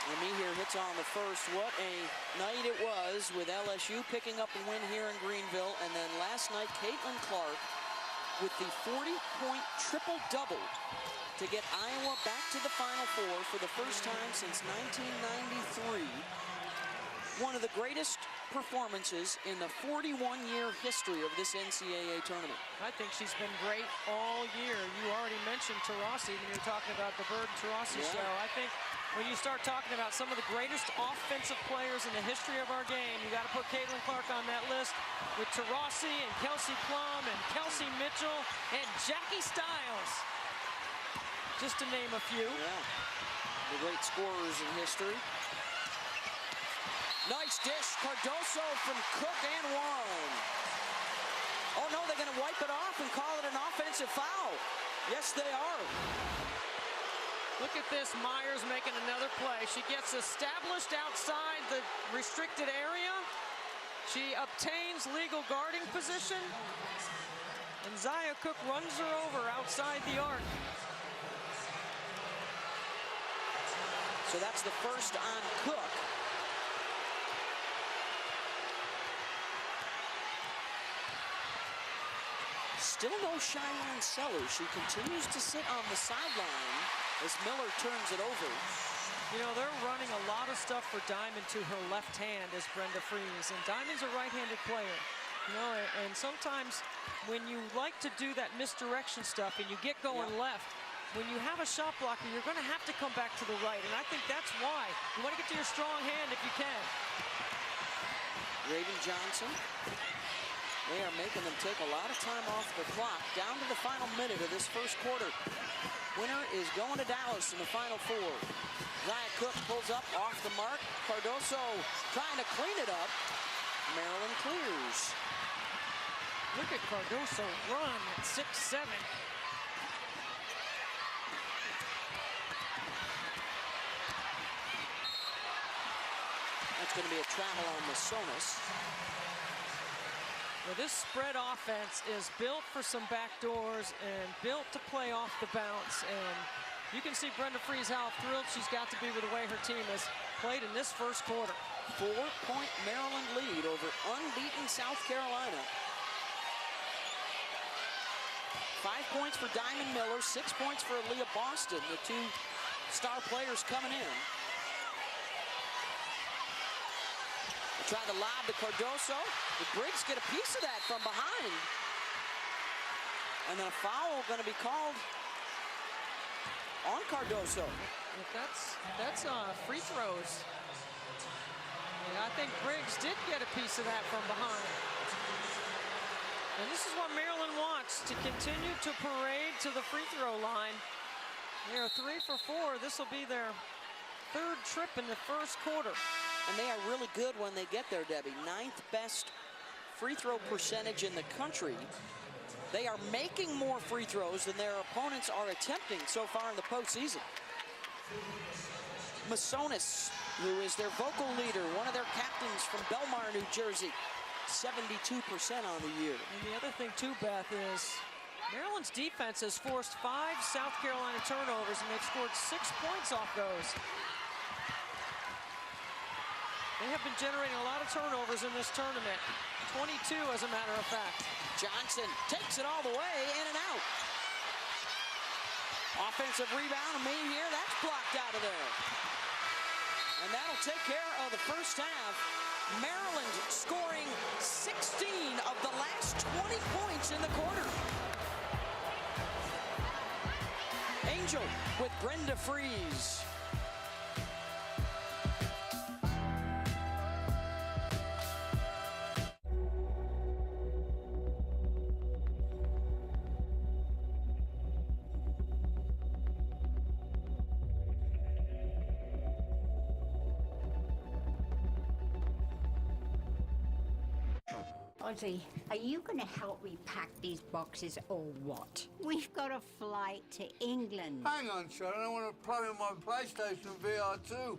Ramon here hits on the first. What a night it was with LSU picking up a win here in Greenville. And then last night, Caitlin Clark with the 40-point triple-double to get Iowa back to the Final Four for the first time since 1993. One of the greatest performances in the 41-year history of this NCAA tournament. I think she's been great all year. You already mentioned Taurasi when you were talking about the Bird Taurasi show. I think when you start talking about some of the greatest offensive players in the history of our game, you got to put Caitlin Clark on that list with Taurasi and Kelsey Plum and Kelsey Mitchell and Jackie Stiles, just to name a few. Yeah, the great scorers in history. Nice dish, Cardoso from Cook and one. Oh no, they're gonna wipe it off and call it an offensive foul. Yes, they are. Look at this, Myers making another play. She gets established outside the restricted area. She obtains legal guarding position. And Zaya Cook runs her over outside the arc. So that's the first on Cook. Still no Cheyenne Sellers. She continues to sit on the sideline as Miller turns it over. You know, they're running a lot of stuff for Diamond to her left hand as Brenda Fries, and Diamond's a right-handed player. You know, and sometimes when you like to do that misdirection stuff and you get going left, when you have a shot blocker, you're going to have to come back to the right, and I think that's why. You want to get to your strong hand if you can. Raven Johnson. They are making them take a lot of time off the clock. Down to the final minute of this first quarter. Winner is going to Dallas in the Final Four. Zaya Cook pulls up off the mark. Cardoso trying to clean it up. Maryland clears. Look at Cardoso run at 6'7". That's going to be a travel on Masonis. Well, this spread offense is built for some backdoors and built to play off the bounce. And you can see Brenda Fries how thrilled she's got to be with the way her team has played in this first quarter. 4-point Maryland lead over unbeaten South Carolina. 5 points for Diamond Miller, 6 points for Aaliyah Boston, the two star players coming in. Trying to lob to Cardoso. The Briggs get a piece of that from behind. And then a foul going to be called on Cardoso. If that's free throws. Yeah, I think Briggs did get a piece of that from behind. And this is what Maryland wants, to continue to parade to the free throw line. They are 3 for 4. This will be their third trip in the first quarter. And they are really good when they get there, Debbie. 9th best free throw percentage in the country. They are making more free throws than their opponents are attempting so far in the postseason. Masonis, who is their vocal leader, one of their captains from Belmar, New Jersey, 72% on the year. And the other thing too, Beth, is Maryland's defense has forced 5 South Carolina turnovers, and they've scored 6 points off those. They have been generating a lot of turnovers in this tournament. 22, as a matter of fact. Johnson takes it all the way, in and out. Offensive rebound, and maybe here, that's blocked out of there. And that'll take care of the first half. Maryland scoring 16 of the last 20 points in the quarter. Angel with Brenda Fries. Ozzy, are you going to help me pack these boxes or what? We've got a flight to England. Hang on, Sharon. I want to play with my PlayStation VR 2.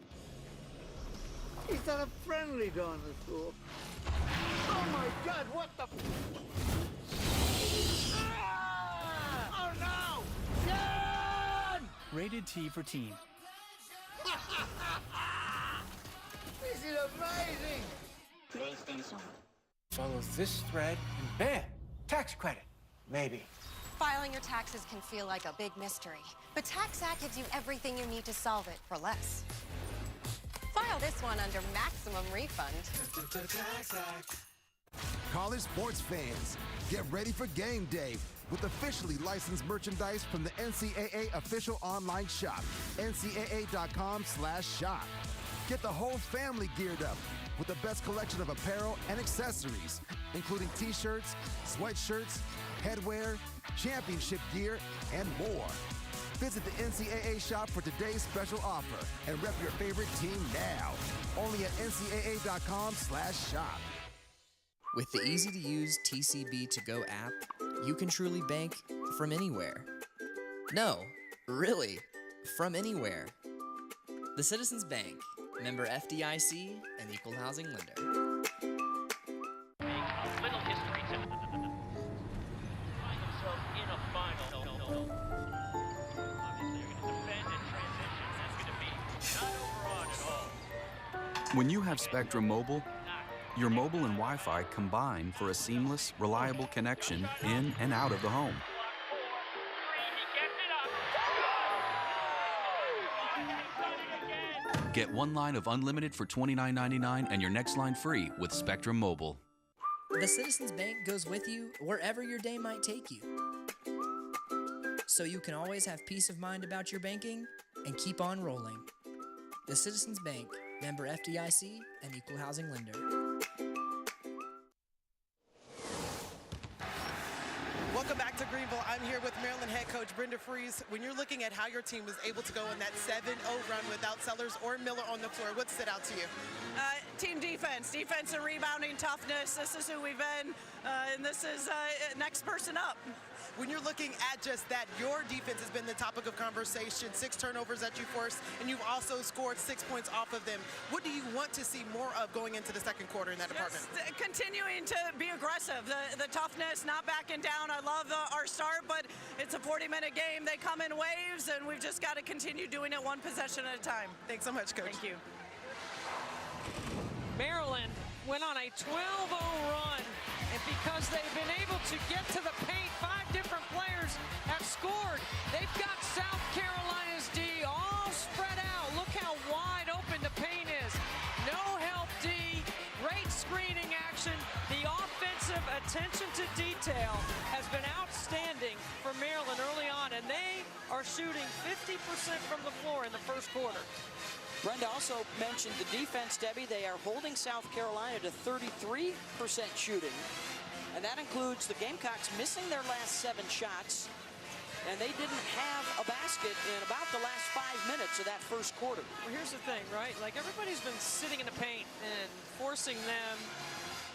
Is that a friendly dinosaur? Oh my God, what the? Ah! Oh no! Gun! Rated T for teen. This is amazing! PlayStation. Follow this thread and bam! Tax credit. Maybe. Filing your taxes can feel like a big mystery, but TaxAct gives you everything you need to solve it for less. File this one under maximum refund. College sports fans, get ready for game day with officially licensed merchandise from the NCAA official online shop, ncaa.com/shop. Get the whole family geared up with the best collection of apparel and accessories, including t-shirts, sweatshirts, headwear, championship gear, and more. Visit the NCAA shop for today's special offer and rep your favorite team now. Only at ncaa.com/shop. With the easy-to-use TCB To Go app, you can truly bank from anywhere. No, really, from anywhere. The Citizens Bank, member FDIC, and equal housing lender. Little history to find themselves in a final. Obviously, you're going to defend in transition. That's going to be not overawed at all. When you have Spectrum Mobile, your mobile and Wi-Fi combine for a seamless, reliable connection in and out of the home. Get one line of unlimited for $29.99 and your next line free with Spectrum Mobile. The Citizens Bank goes with you wherever your day might take you. So you can always have peace of mind about your banking and keep on rolling. The Citizens Bank, member FDIC, and equal housing lender. Welcome back to Greenville. I'm here with Maryland head coach Brenda Freese. When you're looking at how your team was able to go on that 7-0 run without Sellers or Miller on the floor, what stood out to you? Team defense and rebounding toughness. This is who we've been, and this is next person up. When you're looking at just that, your defense has been the topic of conversation. 6 turnovers that you forced, and you've also scored 6 points off of them. What do you want to see more of going into the second quarter in that department? Continuing to be aggressive, the toughness, not backing down. I love our start, but it's a 40-minute game. They come in waves, and we've just got to continue doing it one possession at a time. Thanks so much, Coach. Thank you. Maryland went on a 12-0 run, and because they've been able to get to the paint, 5 different players have scored. They've got South Carolina's D all spread out. Look how wide open the paint is. No help D, great screening action. The offensive attention to detail has been outstanding for Maryland early on, and they are shooting 50% from the floor in the first quarter. Brenda also mentioned the defense, Debbie. They are holding South Carolina to 33% shooting. And that includes the Gamecocks missing their last 7 shots. And they didn't have a basket in about the last 5 minutes of that first quarter. Well, here's the thing, right? Like, everybody's been sitting in the paint and forcing them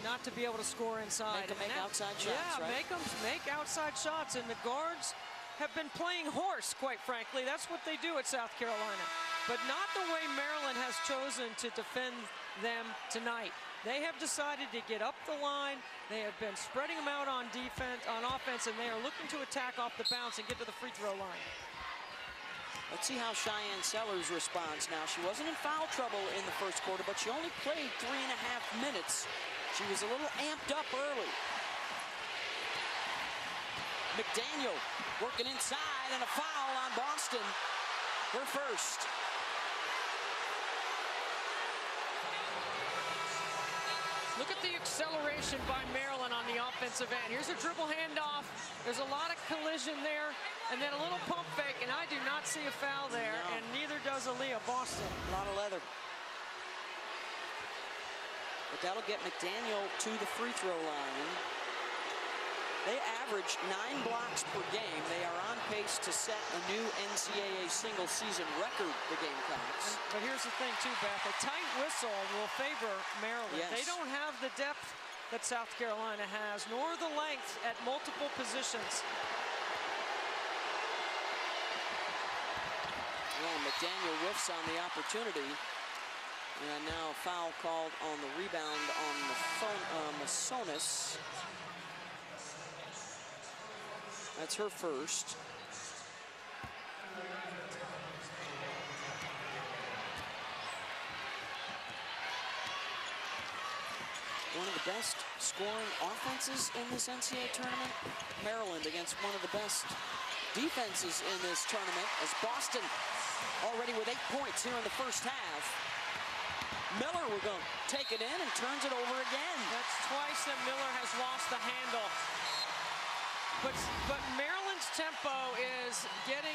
not to be able to score inside. Make outside shots, yeah, right? make outside shots. And the guards have been playing horse, quite frankly. That's what they do at South Carolina. But not the way Maryland has chosen to defend them tonight. They have decided to get up the line. They have been spreading them out on offense, and they are looking to attack off the bounce and get to the free throw line. Let's see how Cheyenne Sellers responds now. She wasn't in foul trouble in the first quarter, but she only played 3.5 minutes. She was a little amped up early. McDaniel working inside, and a foul on Boston. Her first. Look at the acceleration by Maryland on the offensive end. Here's a dribble handoff. There's a lot of collision there, and then a little pump fake, and I do not see a foul there, and neither does Aaliyah Boston. A lot of leather. But that'll get McDaniel to the free throw line. They averaged 9 blocks per game. They are on pace to set a new NCAA single-season record, the Gamecocks. But here's the thing, too, Beth. A tight whistle will favor Maryland. Yes. They don't have the depth that South Carolina has, nor the length at multiple positions. Well, McDaniel whiffs on the opportunity. And now foul called on the rebound on Masonis. That's her first. One of the best scoring offenses in this NCAA tournament. Maryland against one of the best defenses in this tournament as Boston already with 8 points here in the first half. Miller will go take it in and turns it over again. That's twice that Miller has lost the handle. But Maryland's tempo is getting